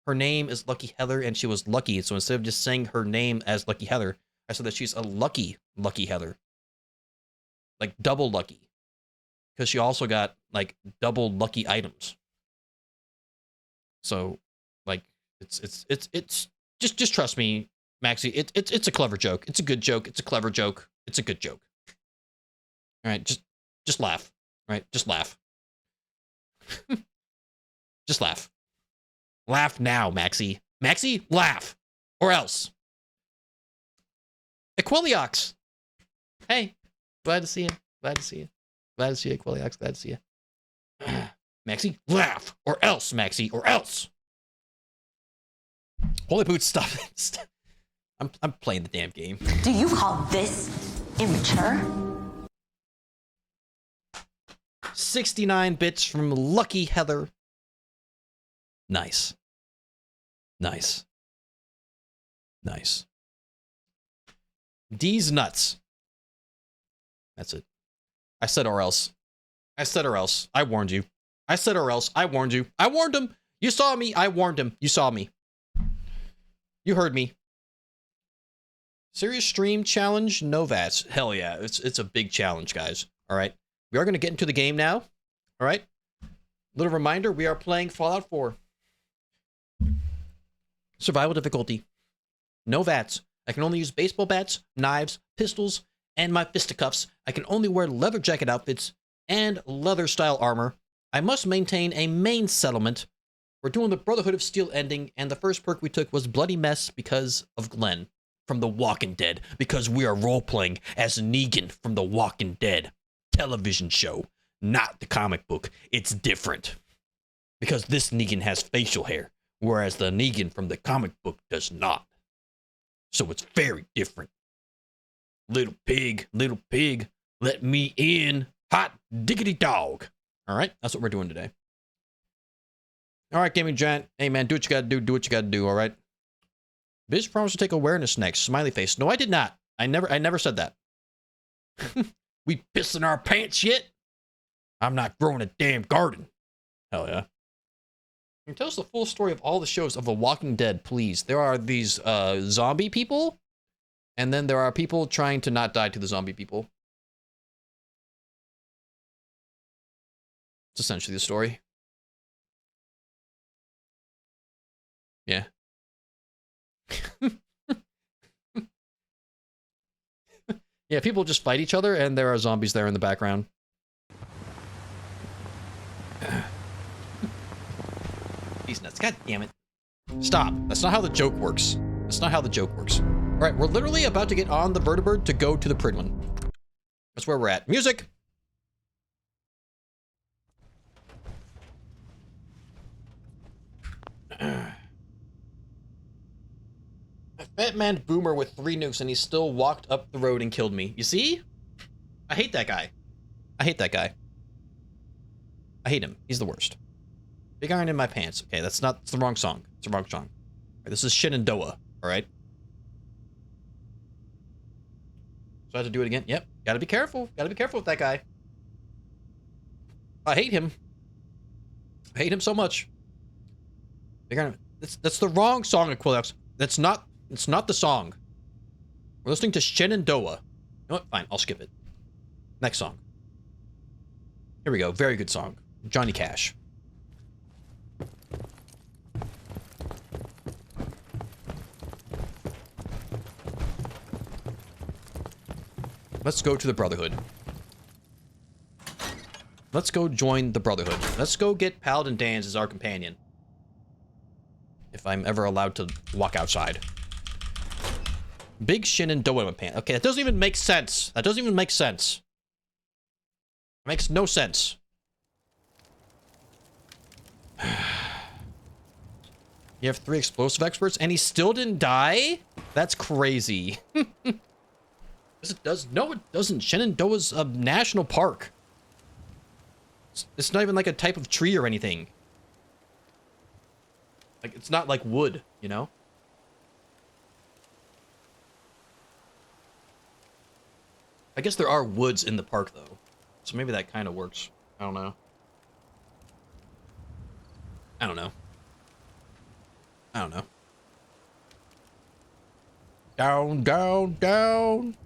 Speaker 1: Her name is Lucky Heather, and she was lucky. So instead of just saying her name as Lucky Heather, I said that she's a lucky Heather. Like double lucky. Because she also got like double lucky items. So like it's just trust me, Maxie. It's a clever joke. It's a good joke. It's a clever joke. It's a good joke. All right, just laugh. All right, just laugh. Just laugh. Laugh now, Maxie. Maxie, laugh. Or else. Equiliox. Hey, glad to see you. Glad to see you. Glad to see you, Equiliox. Glad to see you. Maxie, laugh. Or else, Maxie. Or else. Holy Boots, stop it. I'm playing the damn game.
Speaker 4: Do you call this immature?
Speaker 1: 69 bits from Lucky Heather. Nice. Nice. Nice. D's nuts. That's it. I said or else. I said or else. I warned you. I said or else. I warned you. I warned him. You saw me. I warned him. You saw me. You heard me. Serious stream challenge? No VATS. Hell yeah. It's a big challenge, guys. All right. We are going to get into the game now. All right. Little reminder, we are playing Fallout 4. Survival difficulty. No VATS. I can only use baseball bats, knives, pistols, and my fisticuffs. I can only wear leather jacket outfits and leather style armor. I must maintain a main settlement. We're doing the Brotherhood of Steel ending, and the first perk we took was Bloody Mess because of Glenn from The Walking Dead, because we are role-playing as Negan from The Walking Dead television show, not the comic book. It's different. Because this Negan has facial hair, whereas the Negan from the comic book does not. So it's very different. Little pig, let me in. Hot diggity dog. All right, that's what we're doing today. All right, Gaming Giant. Hey, man, do what you gotta do. Do what you gotta do, all right? Biz promised to take awareness next. Smiley face. No, I did not. I never said that. We pissing our pants yet? I'm not growing a damn garden. Hell yeah. Can you tell us the full story of all the shows of The Walking Dead, please? There are these zombie people, and then there are people trying to not die to the zombie people. It's essentially the story. Yeah. Yeah, people just fight each other, and there are zombies there in the background. These nuts. God damn it. Stop. That's not how the joke works. That's not how the joke works. All right, we're literally about to get on the vertibird to go to the Pridwin. That's where we're at. Music! I fat man boomer with 3 nukes and he still walked up the road and killed me. You see? I hate that guy. I hate that guy. I hate him. He's the worst. Big iron in my pants. Okay, that's the wrong song. It's the wrong song. Right, this is Shenandoah, alright? So I have to do it again? Yep. Gotta be careful. Gotta be careful with that guy. I hate him. I hate him so much. Big iron. That's the wrong song, Aquilex. It's not the song. We're listening to Shenandoah. You know what? Fine, I'll skip it. Next song. Here we go. Very good song. Johnny Cash. Let's go to the Brotherhood. Let's go join the Brotherhood. Let's go get Paladin Dan's as our companion. If I'm ever allowed to walk outside. Big Shenandoah in my pants. Okay, that doesn't even make sense. That doesn't even make sense. It makes no sense. You have 3 explosive experts and he still didn't die? That's crazy. No, it doesn't. Shenandoah's a national park. It's not even like a type of tree or anything. Like, it's not like wood, you know? I guess there are woods in the park, though. So maybe that kind of works. I don't know. I don't know. I don't know. Down, down, down.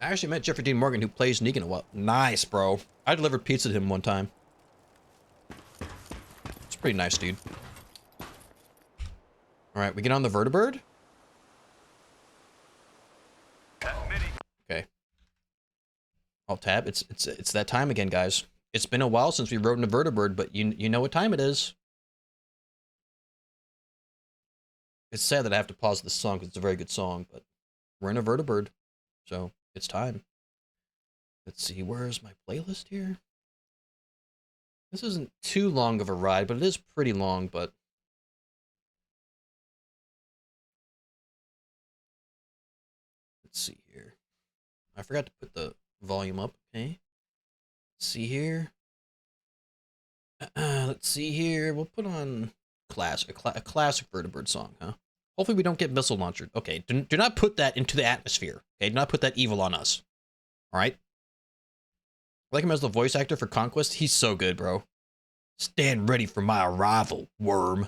Speaker 1: I actually met Jeffrey Dean Morgan, who plays Negan a while. Nice, bro. I delivered pizza to him one time. It's pretty nice, dude. All right, we get on the vertibird. Okay. Alt tab. It's that time again, guys. It's been a while since we rode in a vertibird, but you know what time it is. It's sad that I have to pause this song because it's a very good song, but we're in a vertibird, so it's time. Let's see, where's my playlist here? This isn't too long of a ride, but it is pretty long, but Let's see here. I forgot to put the volume up. Okay. Let's see here. Let's see here. We'll put on a classic Vertibird song, huh? Hopefully we don't get missile launched. Okay, do not put that into the atmosphere. Okay, do not put that evil on us. All right. I like him as the voice actor for Conquest. He's so good, bro. Stand ready for my arrival, worm.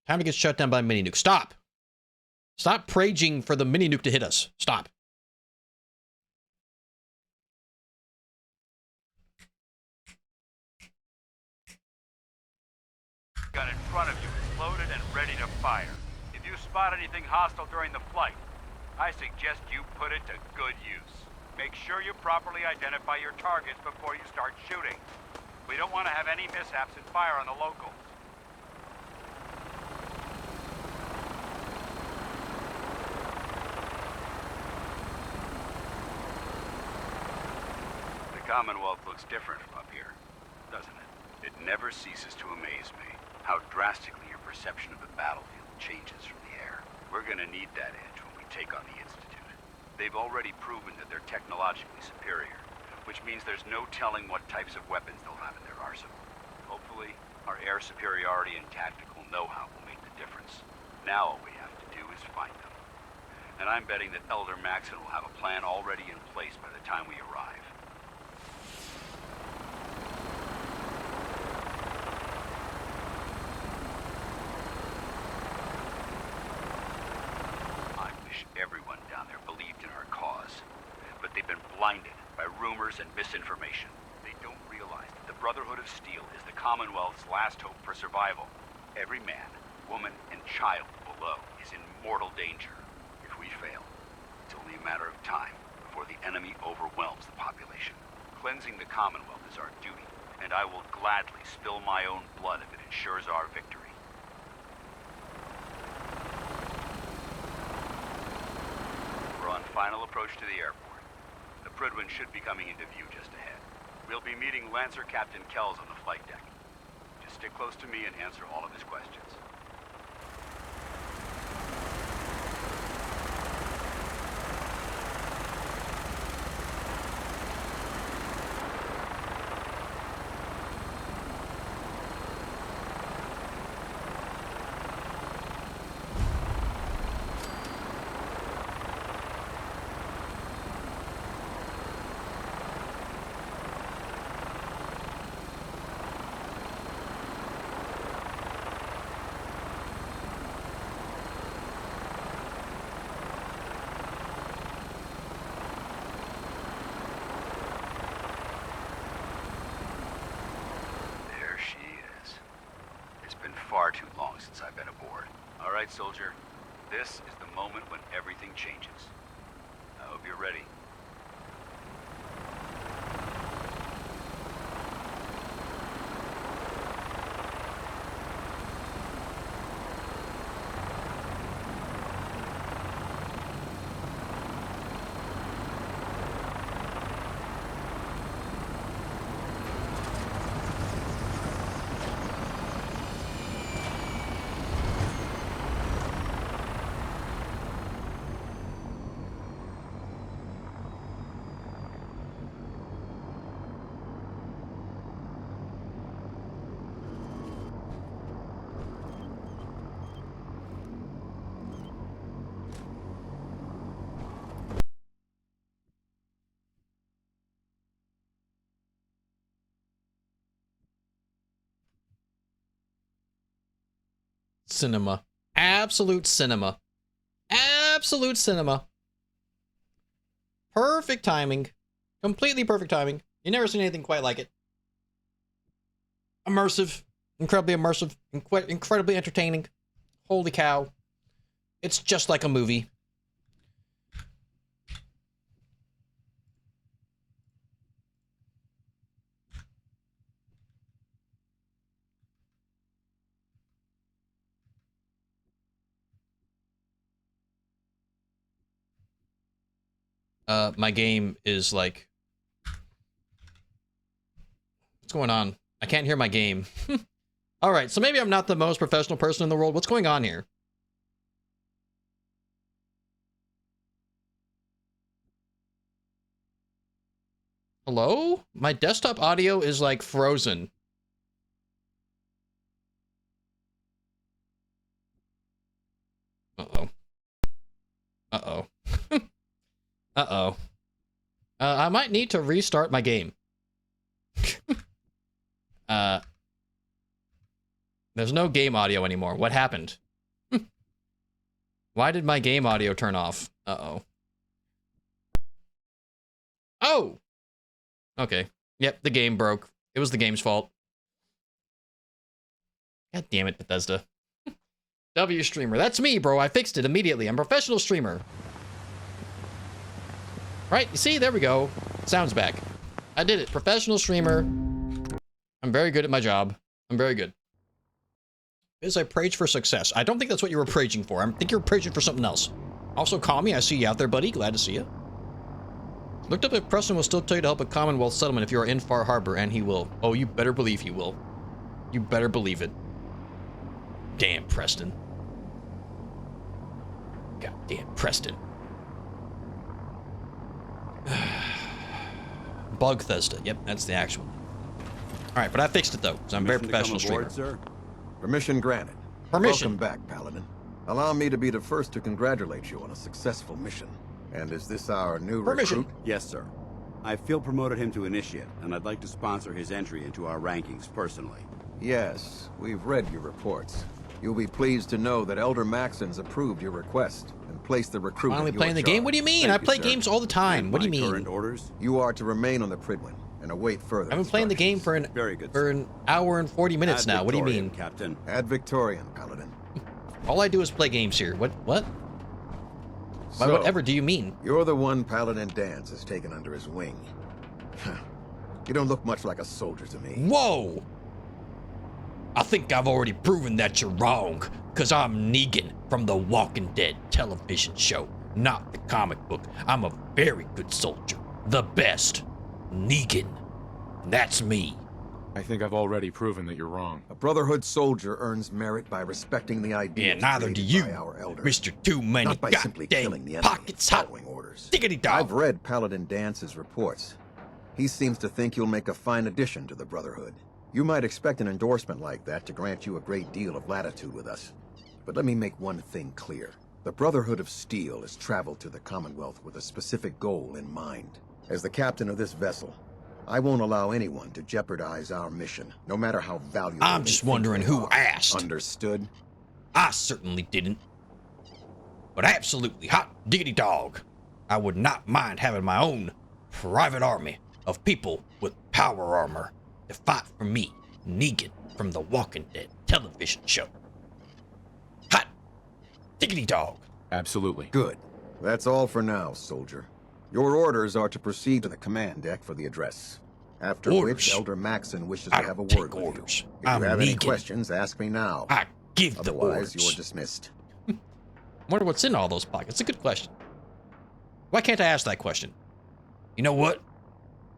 Speaker 1: Time to get shut down by mini nuke. Stop. Stop praging for the mini nuke to hit us. Stop.
Speaker 5: Gun in front of you is loaded and ready to fire. If you spot anything hostile during the flight, I suggest you put it to good use. Make sure you properly identify your targets before you start shooting. We don't want to have any mishaps and fire on the locals. The Commonwealth looks different from up here, doesn't it? It never ceases to amaze me how drastically your perception of the battlefield changes from the air. We're gonna need that edge when we take on the Institute. They've already proven that they're technologically superior, which means there's no telling what types of weapons they'll have in their arsenal. Hopefully, our air superiority and tactical know-how will make the difference. Now all we have to do is find them. And I'm betting that Elder Maxon will have a plan already in place by the time we arrive. I wish everyone down there believed in our cause, but they've been blinded by rumors and misinformation. They don't realize that the Brotherhood of Steel is the Commonwealth's last hope for survival. Every man, woman, and child below is in mortal danger. If we fail, it's only a matter of time before the enemy overwhelms the population. Cleansing the Commonwealth is our duty, and I will gladly spill my own blood if it ensures our victory. We're on final approach to the airport. The Prydwen should be coming into view just ahead. We'll be meeting Lancer Captain Kells on the flight deck. Just stick close to me and answer all of his questions. There she is. It's been far too long since I've been aboard. All right, soldier. This is the moment when everything changes. I hope you're ready.
Speaker 1: Cinema. Absolute cinema. Absolute cinema. Perfect timing. Completely perfect timing. You never seen anything quite like it. Immersive. Incredibly immersive. Incredibly entertaining. Holy cow. It's just like a movie. My game is like... What's going on? I can't hear my game. Alright, so maybe I'm not the most professional person in the world. What's going on here? Hello? My desktop audio is like frozen. Uh-oh. Uh-oh. Uh-oh. I might need to restart my game. There's no game audio anymore. What happened? Why did my game audio turn off? Uh-oh. Oh! Okay. Yep, the game broke. It was the game's fault. God damn it, Bethesda. W streamer. That's me, bro. I fixed it immediately. I'm a professional streamer. Right? You see? There we go. Sound's back. I did it. Professional streamer. I'm very good at my job. I'm very good. Because I prayed for success. I don't think that's what you were praying for. I think you're praying for something else. Also, call me. I see you out there, buddy. Glad to see you. Looked up if Preston will still tell you to help a Commonwealth settlement if you are in Far Harbor, and he will. Oh, you better believe he will. You better believe it. Damn, Preston. Goddamn, Preston. Bugthesda. Yep, that's the actual. All right, but I fixed it though, because I'm a very professional streamer.
Speaker 6: Sir? Permission granted.
Speaker 1: Permission.
Speaker 6: Welcome back, Paladin. Allow me to be the first to congratulate you on a successful mission. And is this our new
Speaker 1: Permission.
Speaker 6: recruit?
Speaker 5: Yes, sir. I field promoted him to initiate, and I'd like to sponsor his entry into our rankings personally.
Speaker 6: Yes, we've read your reports. You'll be pleased to know that Elder Maxon's approved your request and placed the recruit
Speaker 1: Finally
Speaker 6: in your
Speaker 1: playing the game? What do you mean?
Speaker 5: Thank
Speaker 1: I
Speaker 5: you,
Speaker 1: play
Speaker 5: sir.
Speaker 1: games all the time.
Speaker 5: And
Speaker 1: What do you
Speaker 5: my
Speaker 1: mean?
Speaker 5: current orders?
Speaker 6: You are to remain on the Pridwin and await further
Speaker 1: I've been playing the game for
Speaker 5: Very good,
Speaker 1: an hour and 40 minutes
Speaker 5: Ad
Speaker 1: now. What do you
Speaker 5: Victoriam,
Speaker 1: mean?
Speaker 5: Captain?
Speaker 6: Ad Victorian, Paladin.
Speaker 1: All I do is play games here. What? By
Speaker 6: So,
Speaker 1: whatever do you mean?
Speaker 6: you're the one Paladin Dance has taken under his wing. You don't look much like a soldier to me.
Speaker 1: Whoa! I think I've already proven that you're wrong, because I'm Negan from the Walking Dead television show, not the comic book. I'm a very good soldier. The best. Negan. That's me.
Speaker 7: I think I've already proven that you're wrong.
Speaker 6: A Brotherhood soldier earns merit by respecting the ideas
Speaker 1: Yeah, neither do
Speaker 6: created
Speaker 1: you,
Speaker 6: by our elders,
Speaker 1: Mr. Too Many
Speaker 6: not by simply killing the
Speaker 1: Goddamn
Speaker 6: enemy
Speaker 1: Pockets
Speaker 6: and
Speaker 1: Hot.
Speaker 6: following orders.
Speaker 1: Diggity
Speaker 6: I've
Speaker 1: dog.
Speaker 6: read Paladin Dance's reports. He seems to think you'll make a fine addition to the Brotherhood. You might expect an endorsement like that to grant you a great deal of latitude with us. But let me make one thing clear. The Brotherhood of Steel has traveled to the Commonwealth with a specific goal in mind. As the captain of this vessel, I won't allow anyone to jeopardize our mission, no matter how valuable
Speaker 1: I'm
Speaker 6: they
Speaker 1: just
Speaker 6: think
Speaker 1: wondering
Speaker 6: they
Speaker 1: who
Speaker 6: are.
Speaker 1: asked.
Speaker 6: Understood?
Speaker 1: I certainly didn't. But absolutely hot diggity dog. I would not mind having my own private army of people with power armor to fight for me, Negan, from the Walking Dead television show. Hot diggity dog.
Speaker 7: Absolutely.
Speaker 6: Good. That's all for now, soldier. Your orders are to proceed to the command deck for the address. After
Speaker 1: Orders?
Speaker 6: which Elder Maxon wishes
Speaker 1: I
Speaker 6: to have a
Speaker 1: don't
Speaker 6: word
Speaker 1: take
Speaker 6: with
Speaker 1: orders.
Speaker 6: you. If
Speaker 1: I'm
Speaker 6: you have any
Speaker 1: Negan.
Speaker 6: questions, ask me now.
Speaker 1: I give the
Speaker 6: Otherwise,
Speaker 1: orders.
Speaker 6: you're dismissed.
Speaker 1: Wonder what's in all those pockets. It's a good question. Why can't I ask that question? You know what?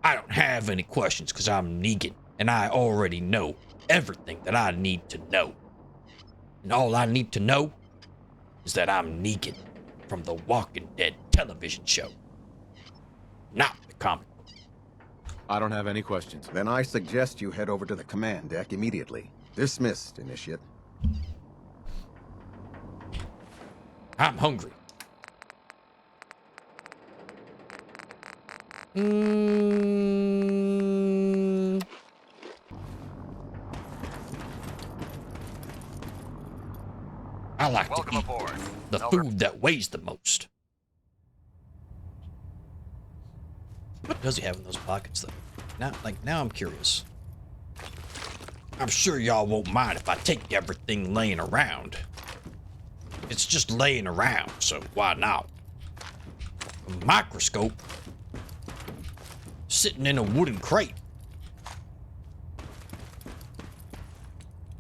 Speaker 1: I don't have any questions because I'm Negan, and I already know everything that I need to know. And all I need to know is that I'm Negan from the Walking Dead television show, not the comic book.
Speaker 7: I don't have any questions.
Speaker 6: Then I suggest you head over to the command deck immediately. Dismissed, Initiate.
Speaker 1: I'm hungry. I like
Speaker 5: Welcome
Speaker 1: to eat
Speaker 5: aboard.
Speaker 1: the
Speaker 5: Elder-
Speaker 1: food that weighs the most. What does he have in those pockets, though? Now I'm curious. I'm sure y'all won't mind if I take everything laying around. It's just laying around, so why not? A microscope sitting in a wooden crate.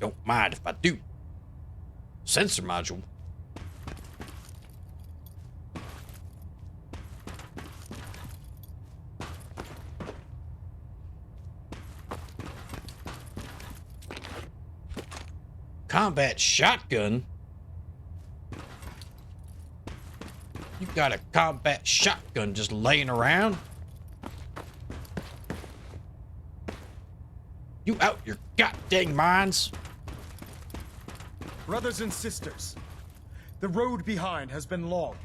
Speaker 1: Don't mind if I do. Sensor module. Combat shotgun? You got a combat shotgun just laying around? You out your goddamn minds?
Speaker 8: Brothers and sisters, the road behind has been long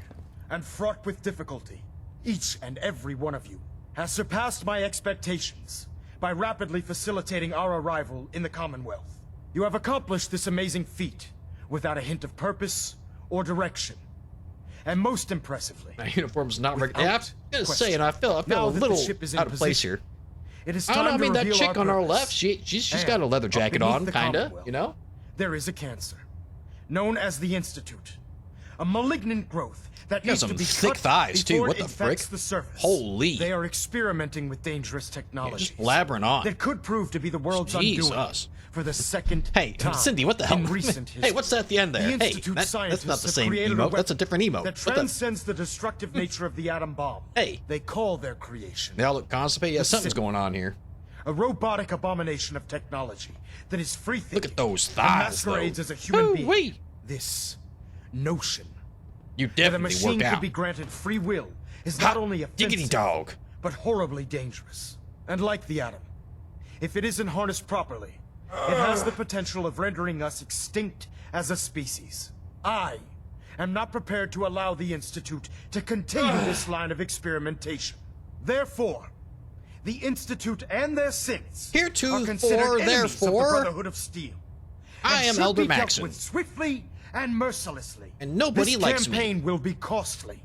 Speaker 8: and fraught with difficulty. Each and every one of you has surpassed my expectations by rapidly facilitating our arrival in the Commonwealth. You have accomplished this amazing feat without a hint of purpose or direction. And most impressively,
Speaker 1: My uniform's not
Speaker 8: without
Speaker 1: regular. Yeah, I was gonna say, and I feel
Speaker 8: Now
Speaker 1: a
Speaker 8: that the
Speaker 1: little
Speaker 8: ship is in
Speaker 1: out of place
Speaker 8: position,
Speaker 1: here.
Speaker 8: it is
Speaker 1: I don't
Speaker 8: time
Speaker 1: know. I mean,
Speaker 8: to
Speaker 1: that
Speaker 8: reveal
Speaker 1: chick on our
Speaker 8: purpose.
Speaker 1: left, she's
Speaker 8: And
Speaker 1: got a leather
Speaker 8: up
Speaker 1: jacket
Speaker 8: beneath
Speaker 1: on,
Speaker 8: the
Speaker 1: kinda.
Speaker 8: Commonwealth,
Speaker 1: You know.
Speaker 8: There is a cancer, known as the Institute, a malignant growth that
Speaker 1: You got
Speaker 8: needs to
Speaker 1: some
Speaker 8: be
Speaker 1: thick
Speaker 8: cut
Speaker 1: thighs, too.
Speaker 8: before
Speaker 1: What
Speaker 8: it
Speaker 1: the frick?
Speaker 8: infects the surface.
Speaker 1: Holy.
Speaker 8: They are experimenting with dangerous
Speaker 1: Yeah,
Speaker 8: technologies
Speaker 1: just blabbering on.
Speaker 8: that could prove to be the world's
Speaker 1: Jesus.
Speaker 8: undoing for the second
Speaker 1: Hey,
Speaker 8: time
Speaker 1: Cindy, what the hell?
Speaker 8: in recent
Speaker 1: Hey,
Speaker 8: history.
Speaker 1: what's that at the end there?
Speaker 8: The
Speaker 1: Hey,
Speaker 8: Institute
Speaker 1: that's
Speaker 8: scientists
Speaker 1: not the
Speaker 8: have
Speaker 1: same
Speaker 8: created a
Speaker 1: emote. That's a
Speaker 8: weapon
Speaker 1: different emote.
Speaker 8: that
Speaker 1: What the?
Speaker 8: transcends the destructive nature of the atom bomb.
Speaker 1: Hey.
Speaker 8: They call their creation
Speaker 1: They all look constipated. Yeah,
Speaker 8: The
Speaker 1: something's
Speaker 8: City.
Speaker 1: going on here.
Speaker 8: a robotic abomination of technology that is free thinking.
Speaker 1: Look at those
Speaker 8: and
Speaker 1: thighs, though.
Speaker 8: masquerades as a human being.
Speaker 1: Woo-wee.
Speaker 8: This notion
Speaker 1: You
Speaker 8: that a
Speaker 1: definitely
Speaker 8: machine
Speaker 1: work
Speaker 8: could
Speaker 1: out.
Speaker 8: be granted free will is
Speaker 1: Hot
Speaker 8: not only
Speaker 1: diggity
Speaker 8: offensive,
Speaker 1: dog.
Speaker 8: but horribly dangerous. And like the atom, if it isn't harnessed properly, it has the potential of rendering us extinct as a species. I am not prepared to allow the Institute to continue this line of experimentation. Therefore, the Institute and their saints are
Speaker 1: Heretofore,
Speaker 8: considered enemies
Speaker 1: therefore,
Speaker 8: of the Brotherhood of Steel.
Speaker 1: I
Speaker 8: and
Speaker 1: am
Speaker 8: should
Speaker 1: Elder
Speaker 8: be dealt
Speaker 1: Maxon.
Speaker 8: with swiftly and mercilessly.
Speaker 1: And nobody
Speaker 8: this
Speaker 1: likes me.
Speaker 8: campaign will be costly,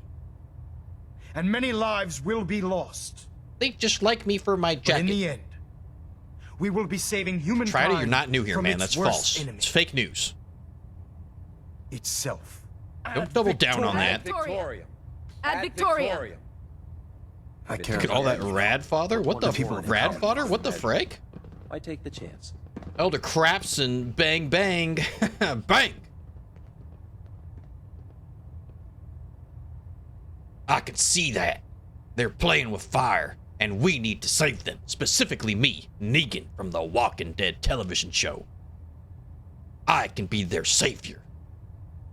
Speaker 8: and many lives will be lost.
Speaker 1: They just like me for my
Speaker 8: But in
Speaker 1: jacket.
Speaker 8: the end, we will be saving humankind.
Speaker 1: Try it. You're not new here,
Speaker 8: from
Speaker 1: man.
Speaker 8: its
Speaker 1: That's
Speaker 8: worst
Speaker 1: false.
Speaker 8: enemy,
Speaker 1: It's fake news.
Speaker 8: itself.
Speaker 1: Don't double down on that.
Speaker 9: Victoria.
Speaker 3: At Victoria.
Speaker 8: I care
Speaker 1: Look at all that rad father. What the
Speaker 6: people in the
Speaker 1: rad
Speaker 6: Commonwealth
Speaker 1: father? What the frick?
Speaker 9: I take the chance.
Speaker 1: Elder craps and bang bang bang. I can see that. They're playing with fire, and we need to save them. Specifically me, Negan from the Walking Dead television show. I can be their savior,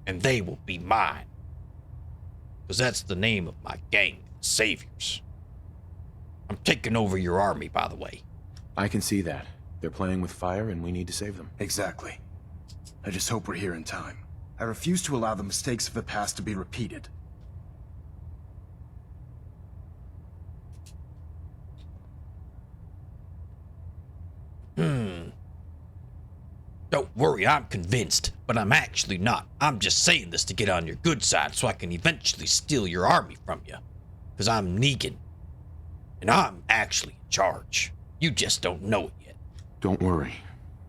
Speaker 1: and they will be mine. Because that's the name of my gang, Saviors. I'm taking over your army, by the way.
Speaker 7: I can see that. They're playing with fire and we need to save them.
Speaker 8: Exactly. I just hope we're here in time. I refuse to allow the mistakes of the past to be repeated.
Speaker 1: Don't worry, I'm convinced, but I'm actually not. I'm just saying this to get on your good side so I can eventually steal your army from you. Because I'm Negan. And I'm actually in charge. You just don't know it yet.
Speaker 7: Don't worry.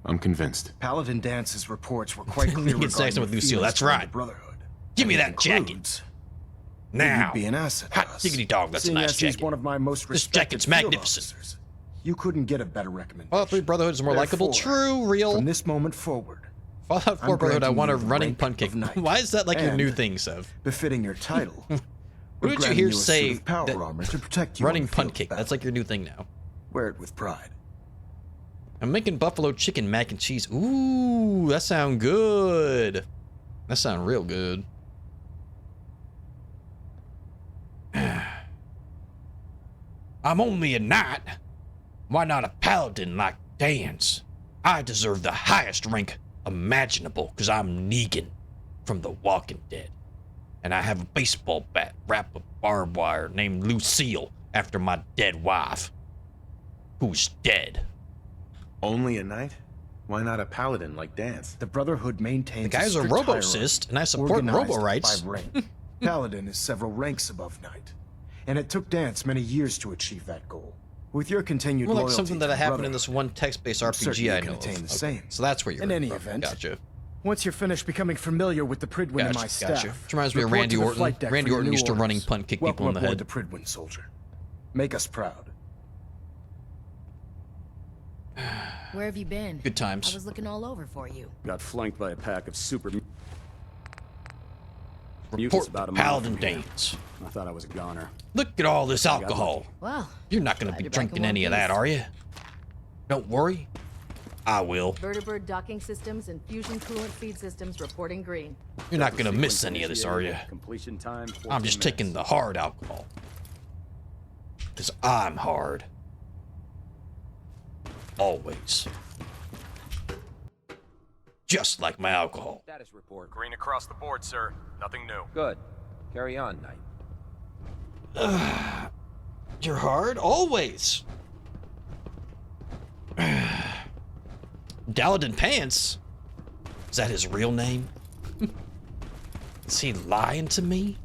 Speaker 7: I'm convinced.
Speaker 8: Paladin Dance's reports were quite clear
Speaker 1: He gets
Speaker 8: regarding
Speaker 1: next with
Speaker 8: your
Speaker 1: Lucille,
Speaker 8: feelings
Speaker 1: that's
Speaker 8: toward
Speaker 1: right.
Speaker 8: the Brotherhood.
Speaker 1: Give me
Speaker 8: And it
Speaker 1: that jacket.
Speaker 8: includes that
Speaker 1: Now.
Speaker 8: you'd be an asset to
Speaker 1: Hot
Speaker 8: us.
Speaker 1: diggity dog, that's a
Speaker 8: Seeing
Speaker 1: nice
Speaker 8: as he's
Speaker 1: jacket.
Speaker 8: one of my most
Speaker 1: This
Speaker 8: respected
Speaker 1: jacket's
Speaker 8: field
Speaker 1: magnificent.
Speaker 8: officers, you couldn't get a better recommendation.
Speaker 1: Fallout 3 Brotherhood is more likable.
Speaker 8: Therefore,
Speaker 1: True, real.
Speaker 8: From this moment forward,
Speaker 1: Fallout 4
Speaker 8: I'm
Speaker 1: Brotherhood, I
Speaker 8: granting
Speaker 1: want a
Speaker 8: you the
Speaker 1: running
Speaker 8: rank
Speaker 1: punt kick.
Speaker 8: of knight.
Speaker 1: Why is that like your
Speaker 8: And
Speaker 1: new thing, Sev?
Speaker 8: befitting your title.
Speaker 1: Who
Speaker 8: we're
Speaker 1: did you
Speaker 8: granting
Speaker 1: hear
Speaker 8: a suit
Speaker 1: say
Speaker 8: of power
Speaker 1: that
Speaker 8: armor to protect you on
Speaker 1: running
Speaker 8: the
Speaker 1: punt
Speaker 8: field
Speaker 1: kick?
Speaker 8: of
Speaker 1: That's
Speaker 8: battle.
Speaker 1: like your new thing now.
Speaker 8: Wear it with pride.
Speaker 1: I'm making buffalo chicken mac and cheese. Ooh, that sound good. That sound real good. I'm only a knight. Why not a paladin like Dan's? I deserve the highest rank imaginable because I'm Negan from The Walking Dead. And I have a baseball bat wrapped with barbed wire named Lucille after my dead wife. Who's dead.
Speaker 7: Only a knight? Why not a paladin like Dance?
Speaker 8: The Brotherhood maintains
Speaker 1: The guy's a
Speaker 8: strict
Speaker 1: robo-cyst, and I support
Speaker 8: organized
Speaker 1: robo-rights.
Speaker 8: by rank. Paladin is several ranks above knight, and it took Dance many years to achieve that goal. With your continued
Speaker 1: More like
Speaker 8: loyalty
Speaker 1: something
Speaker 8: to
Speaker 1: that
Speaker 8: the
Speaker 1: happened in this
Speaker 8: Brotherhood,
Speaker 1: one text-based
Speaker 8: I'm certain
Speaker 1: RPG
Speaker 8: you
Speaker 1: I
Speaker 8: can
Speaker 1: know of.
Speaker 8: attain the
Speaker 1: Okay,
Speaker 8: same.
Speaker 1: so that's where you're
Speaker 8: In any
Speaker 1: from.
Speaker 8: event,
Speaker 1: Gotcha.
Speaker 8: once you're finished becoming familiar with the Pridwin and my
Speaker 1: Gotcha.
Speaker 8: staff,
Speaker 1: Gotcha. Which reminds me of
Speaker 8: report
Speaker 1: Randy
Speaker 8: to the
Speaker 1: Orton.
Speaker 8: flight deck
Speaker 1: Randy
Speaker 8: for your
Speaker 1: Orton
Speaker 8: new
Speaker 1: used to running
Speaker 8: orders.
Speaker 1: punt kick
Speaker 8: Welcome
Speaker 1: people in the
Speaker 8: aboard
Speaker 1: head.
Speaker 8: the Pridwin, soldier. Make us proud.
Speaker 10: Where have you been?
Speaker 1: Good times.
Speaker 10: I was looking all over for you.
Speaker 9: Got flanked by a pack of super
Speaker 1: Report
Speaker 9: about
Speaker 1: to
Speaker 9: a mile
Speaker 1: Paladin
Speaker 9: from here.
Speaker 1: Danes.
Speaker 9: I thought I was a goner.
Speaker 1: Look at all this alcohol.
Speaker 10: Well,
Speaker 1: You're not going to
Speaker 10: glad
Speaker 1: be
Speaker 10: you're back in
Speaker 1: drinking
Speaker 10: one
Speaker 1: any of that,
Speaker 10: piece.
Speaker 1: are you? Don't worry. I will.
Speaker 10: vertibird docking systems and fusion coolant feed systems reporting green.
Speaker 1: You're not going to miss any of this, are you?
Speaker 9: Completion time.
Speaker 1: I'm just taking the hard alcohol. Because I'm hard. always. Just like my alcohol.
Speaker 11: Status report.
Speaker 12: Green across the board, sir. Nothing new.
Speaker 11: Good. Carry on, Knight.
Speaker 1: You're hard? Always. Daladin Pants? Is that his real name? Is he lying to me?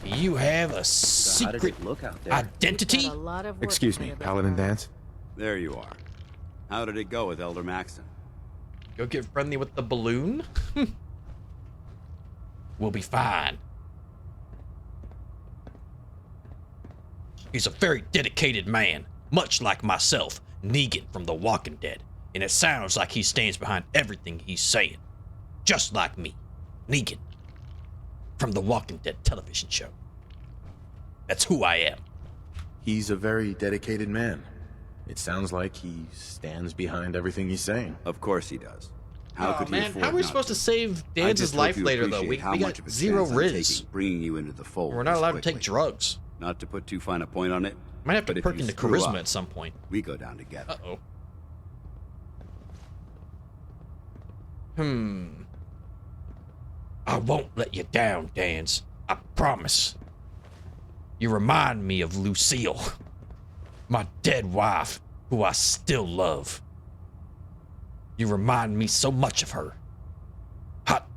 Speaker 1: You have a
Speaker 11: So how does
Speaker 1: secret
Speaker 11: it look out there?
Speaker 1: identity?
Speaker 10: Got a lot of work
Speaker 7: Excuse
Speaker 10: ahead
Speaker 7: me,
Speaker 10: of us,
Speaker 7: Paladin
Speaker 10: Carl.
Speaker 7: Dance?
Speaker 5: There you are. How did it go with Elder Maxton?
Speaker 1: Go get friendly with the balloon? We'll be fine. He's a very dedicated man, much like myself, Negan from The Walking Dead. And it sounds like he stands behind everything he's saying. Just like me, Negan, from The Walking Dead television show. That's who I am.
Speaker 7: He's a very dedicated man. It sounds like he stands behind everything he's saying.
Speaker 5: Of course he does. How could he
Speaker 1: man,
Speaker 5: afford
Speaker 1: how are we
Speaker 5: not
Speaker 1: supposed to save
Speaker 5: I
Speaker 1: Dan's
Speaker 5: just hope
Speaker 1: life
Speaker 5: you
Speaker 1: later, though?
Speaker 5: appreciate
Speaker 1: We
Speaker 5: how
Speaker 1: got
Speaker 5: much of a
Speaker 1: 0
Speaker 5: chance I'm
Speaker 1: Riz.
Speaker 5: taking bringing you into the fold.
Speaker 1: We're not
Speaker 5: this
Speaker 1: allowed to take
Speaker 5: quickly.
Speaker 1: drugs.
Speaker 5: Not to put too fine a point on it,
Speaker 1: Might have to
Speaker 5: but if
Speaker 1: perk
Speaker 5: you
Speaker 1: into
Speaker 5: screw
Speaker 1: charisma
Speaker 5: up,
Speaker 1: at some point.
Speaker 5: we go down together.
Speaker 1: Uh-oh. I won't let you down, Dans. I promise. You remind me of Lucille, my dead wife, who I still love. You remind me so much of her. Hot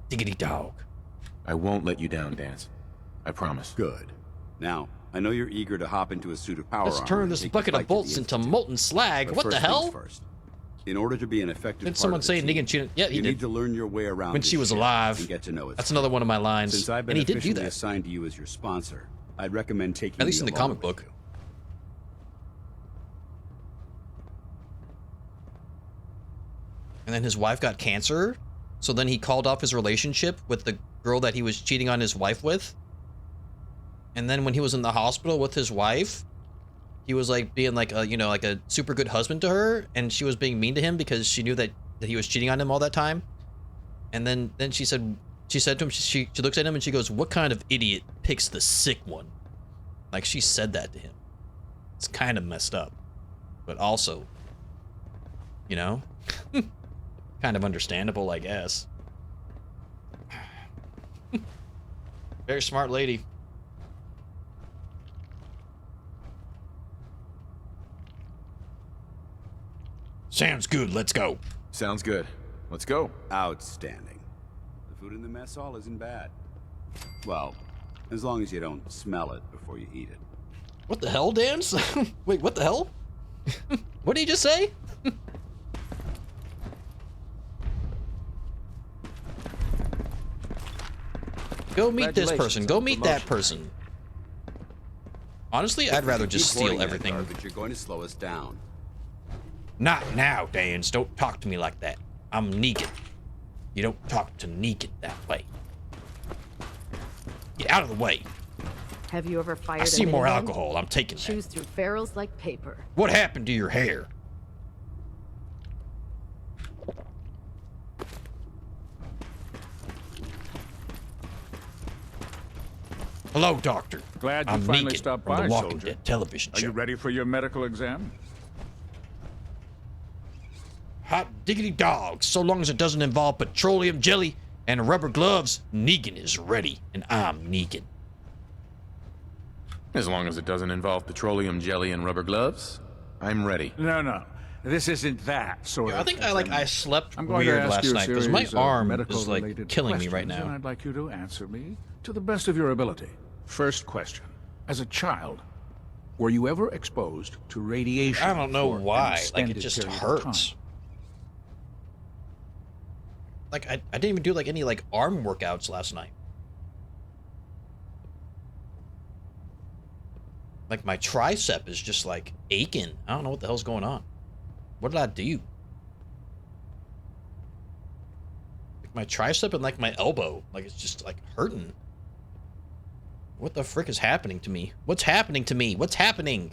Speaker 1: diggity dog.
Speaker 7: I won't let you down, Dance. I promise.
Speaker 5: Good. Now, I know you're eager to hop into a suit of power
Speaker 1: Let's
Speaker 5: armor
Speaker 1: turn
Speaker 5: and
Speaker 1: this
Speaker 5: take
Speaker 1: bucket
Speaker 5: the
Speaker 1: of
Speaker 5: fight to the
Speaker 1: bolts into
Speaker 5: Institute.
Speaker 1: molten slag.
Speaker 5: But
Speaker 1: What the
Speaker 5: first
Speaker 1: hell?
Speaker 5: things first. In order to be an effective
Speaker 1: Did
Speaker 5: part
Speaker 1: someone
Speaker 5: of the
Speaker 1: say
Speaker 5: team,
Speaker 1: Negan cheated? Yeah, he
Speaker 5: you
Speaker 1: did.
Speaker 5: need to learn your way around
Speaker 1: When
Speaker 5: this
Speaker 1: she was
Speaker 5: ship
Speaker 1: alive.
Speaker 5: and get to know its
Speaker 1: That's another one of my lines.
Speaker 5: Since I've been
Speaker 1: And he did do
Speaker 5: officially
Speaker 1: that.
Speaker 5: assigned to you as your sponsor, I'd recommend taking
Speaker 1: At least
Speaker 5: me
Speaker 1: in the
Speaker 5: along
Speaker 1: comic
Speaker 5: with
Speaker 1: book.
Speaker 5: you.
Speaker 1: And then his wife got cancer. So then he called off his relationship with the girl that he was cheating on his wife with. And then when he was in the hospital with his wife, he was like being like a, you know, like a super good husband to her, and she was being mean to him because she knew that he was cheating on him all that time. And then she said to him, she looks at him and she goes, "What kind of idiot picks the sick one?" Like, she said that to him. It's kind of messed up, but also, you know, kind of understandable, I guess. Very smart lady. Sounds good. Let's go.
Speaker 7: Sounds good. Let's go.
Speaker 5: Outstanding. The food in the mess hall isn't bad. Well, as long as you don't smell it before you eat it.
Speaker 1: What the hell, Dan? Wait, what the hell? What did he just say? Go meet this person. Go meet that person. Honestly, I'd rather just
Speaker 5: Keep hoarding
Speaker 1: steal
Speaker 5: that
Speaker 1: everything.
Speaker 5: garbage, you're going to slow us down.
Speaker 1: Not now, Dan. Don't talk to me like that. I'm Negan. You don't talk to Negan that way. Get out of the way.
Speaker 10: Have you ever fired
Speaker 1: I
Speaker 10: a
Speaker 1: see more
Speaker 10: minigun?
Speaker 1: alcohol. I'm taking that.
Speaker 10: Chews through ferrules like paper.
Speaker 1: What happened to your hair? Hello, Doctor.
Speaker 13: Glad you
Speaker 1: I'm
Speaker 13: finally
Speaker 1: Negan
Speaker 13: stopped
Speaker 1: from
Speaker 13: by,
Speaker 1: the Walking
Speaker 13: soldier.
Speaker 1: Dead television
Speaker 13: Are
Speaker 1: show.
Speaker 13: you ready for your medical exam?
Speaker 1: Hot diggity dog. So long as it doesn't involve petroleum jelly and rubber gloves, Negan is ready, and I'm Negan.
Speaker 7: As long as it doesn't involve petroleum jelly and rubber gloves, I'm ready.
Speaker 13: No. This isn't that sort
Speaker 1: Yeah,
Speaker 13: of.
Speaker 1: I think I slept
Speaker 13: I'm going
Speaker 1: weird
Speaker 13: to ask
Speaker 1: last
Speaker 13: you a
Speaker 1: night because my
Speaker 13: series of
Speaker 1: arm is like
Speaker 13: medical-related
Speaker 1: killing me right
Speaker 13: questions,
Speaker 1: now.
Speaker 13: And I'd like you to answer me to the best of your ability. First question: as a child, were you ever exposed to radiation?
Speaker 1: I don't know
Speaker 13: for an
Speaker 1: why. Like, it
Speaker 13: extended
Speaker 1: just
Speaker 13: period of
Speaker 1: hurts.
Speaker 13: time?
Speaker 1: Like, I didn't even do like any like arm workouts last night. Like, my tricep is just like aching. I don't know what the hell's going on. What did I do? Like, my tricep and like my elbow, like, it's just like hurting. What the frick is happening to me? What's happening to me? What's happening?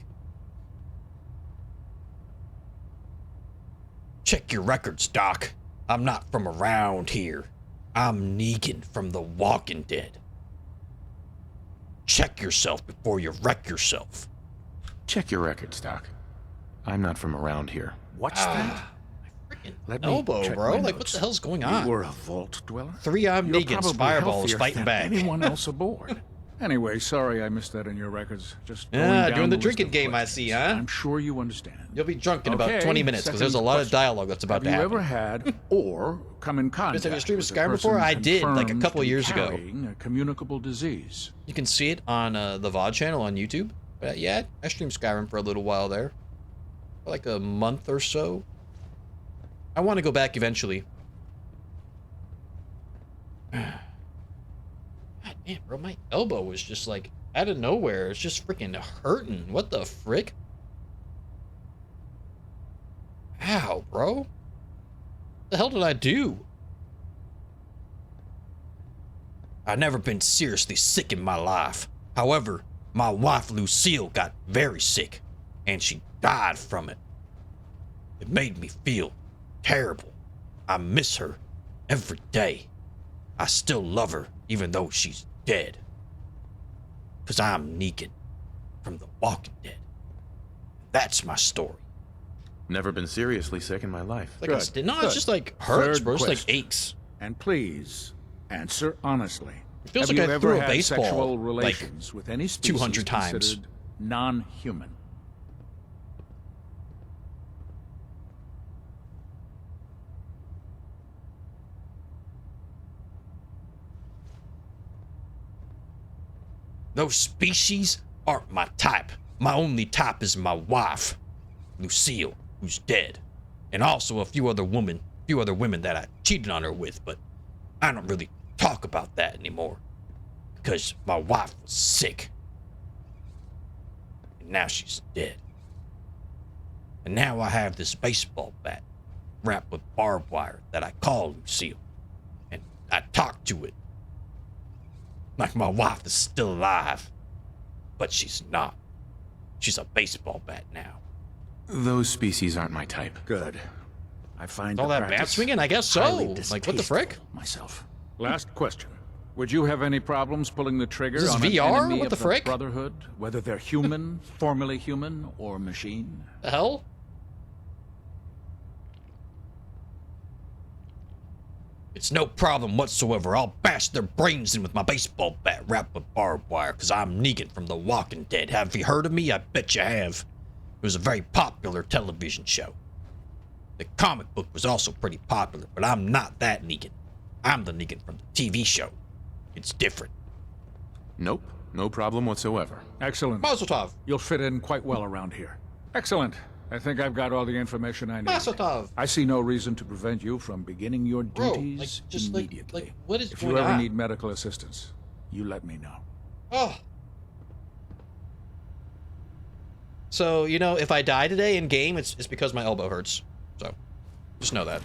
Speaker 1: Check your records, Doc. I'm not from around here. I'm Negan from The Walking Dead. Check yourself before you wreck yourself.
Speaker 7: Check your records, Doc. I'm not from around here.
Speaker 13: What's that? Let me
Speaker 1: Elbow,
Speaker 13: check
Speaker 1: bro.
Speaker 13: my
Speaker 1: Like, what
Speaker 13: notes.
Speaker 1: the hell's going on?
Speaker 13: You were a vault dweller?
Speaker 1: 3-armed
Speaker 13: You're
Speaker 1: Negan's
Speaker 13: probably
Speaker 1: fireballs
Speaker 13: healthier
Speaker 1: fighting
Speaker 13: than
Speaker 1: back.
Speaker 13: anyone else aboard. Anyway, sorry I missed that in your records. Just going
Speaker 1: Yeah,
Speaker 13: down
Speaker 1: doing the
Speaker 13: list
Speaker 1: drinking
Speaker 13: of
Speaker 1: game, I
Speaker 13: questions.
Speaker 1: see, huh?
Speaker 13: I'm sure you understand.
Speaker 1: You'll be drunk in about
Speaker 13: Okay,
Speaker 1: 20 minutes because there's a
Speaker 13: second
Speaker 1: lot of
Speaker 13: question.
Speaker 1: dialogue that's about to
Speaker 13: Have
Speaker 1: happen.
Speaker 13: you ever had or come in contact
Speaker 1: Have you streamed
Speaker 13: with a
Speaker 1: Skyrim before?
Speaker 13: person
Speaker 1: I did, like a
Speaker 13: confirmed
Speaker 1: couple
Speaker 13: to be
Speaker 1: years ago.
Speaker 13: carrying a communicable disease?
Speaker 1: You can see it on the VOD channel on YouTube. But yeah, I streamed Skyrim for a little while there. For like a month or so. I want to go back eventually. God damn, bro, my elbow was just like out of nowhere. It's just freaking hurting. What the frick? Ow, bro. What the hell did I do? I've never been seriously sick in my life. However, my wife Lucille got very sick, and she died from it. It made me feel terrible. I miss her every day. I still love her, even though she's dead. Because I'm Negan from The Walking Dead. That's my story.
Speaker 7: Never been seriously sick in my life.
Speaker 1: Like it's just like hurts,
Speaker 13: Third
Speaker 1: bro. It's like
Speaker 13: question.
Speaker 1: aches.
Speaker 13: And please, answer honestly.
Speaker 1: It feels
Speaker 13: Have
Speaker 1: like
Speaker 13: you
Speaker 1: I
Speaker 13: ever
Speaker 1: threw a
Speaker 13: had
Speaker 1: baseball,
Speaker 13: sexual
Speaker 1: like,
Speaker 13: relations with any species
Speaker 1: 200 times.
Speaker 13: considered non-human?
Speaker 1: Those species aren't my type. My only type is my wife, Lucille, who's dead. And also a few other women that I cheated on her with, but I don't really talk about that anymore. Because my wife was sick. And now she's dead. And now I have this baseball bat wrapped with barbed wire that I call Lucille. And I talk to it like my wife is still alive. But she's not. She's a baseball bat now.
Speaker 7: Those species aren't my type.
Speaker 13: Good. I find
Speaker 1: All
Speaker 13: the
Speaker 1: that bat
Speaker 13: practice
Speaker 1: swinging? I guess so.
Speaker 13: highly
Speaker 1: Like, what the frick?
Speaker 13: distasteful myself. Last question. Would you have any problems pulling the trigger
Speaker 1: Is this
Speaker 13: on an
Speaker 1: VR?
Speaker 13: enemy
Speaker 1: What
Speaker 13: of
Speaker 1: the frick?
Speaker 13: Brotherhood, whether they're human, formerly human, or machine?
Speaker 1: The hell? It's no problem whatsoever. I'll bash their brains in with my baseball bat wrapped with barbed wire, because I'm Negan from The Walking Dead. Have you heard of me? I bet you have. It was a very popular television show. The comic book was also pretty popular, but I'm not that Negan. I'm the Negan from the TV show. It's different.
Speaker 7: Nope, no problem whatsoever.
Speaker 13: Excellent.
Speaker 1: Mazel tov.
Speaker 13: You'll fit in quite well around here. Excellent. I think I've got all the information I need.
Speaker 1: Mazel tov.
Speaker 13: I see no reason to prevent you from beginning your
Speaker 1: Bro,
Speaker 13: duties
Speaker 1: like, just
Speaker 13: immediately.
Speaker 1: like, what is
Speaker 13: if
Speaker 1: going
Speaker 13: you ever
Speaker 1: on?
Speaker 13: need medical assistance, you let me know.
Speaker 1: Oh. So, you know, if I die today in game, it's because my elbow hurts. So, just know that.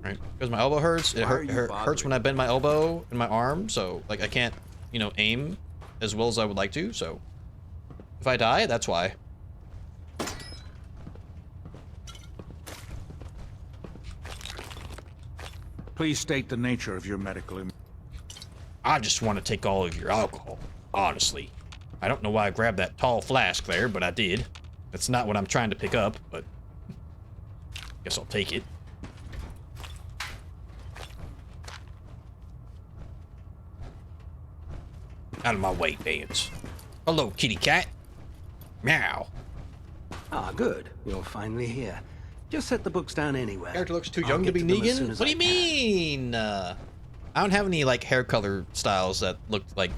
Speaker 1: Right? Because my elbow hurts, it hurts when I bend my elbow and my arm, so, like, I can't, you know, aim as well as I would like to, so. If I die, that's why.
Speaker 13: Please state the nature of your medical...
Speaker 1: I just want to take all of your alcohol, honestly. I don't know why I grabbed that tall flask there, but I did. That's not what I'm trying to pick up, but guess I'll take it. Out of my way, Vance. Hello, kitty cat. Meow.
Speaker 14: Ah, good. You're finally here. Just set the books down anywhere.
Speaker 1: Character looks too
Speaker 14: I'll
Speaker 1: young to
Speaker 14: get
Speaker 1: be
Speaker 14: them as soon
Speaker 1: Negan?
Speaker 14: as
Speaker 1: What do
Speaker 14: I
Speaker 1: you
Speaker 14: can.
Speaker 1: mean? I don't have any, like, hair color styles that looked like,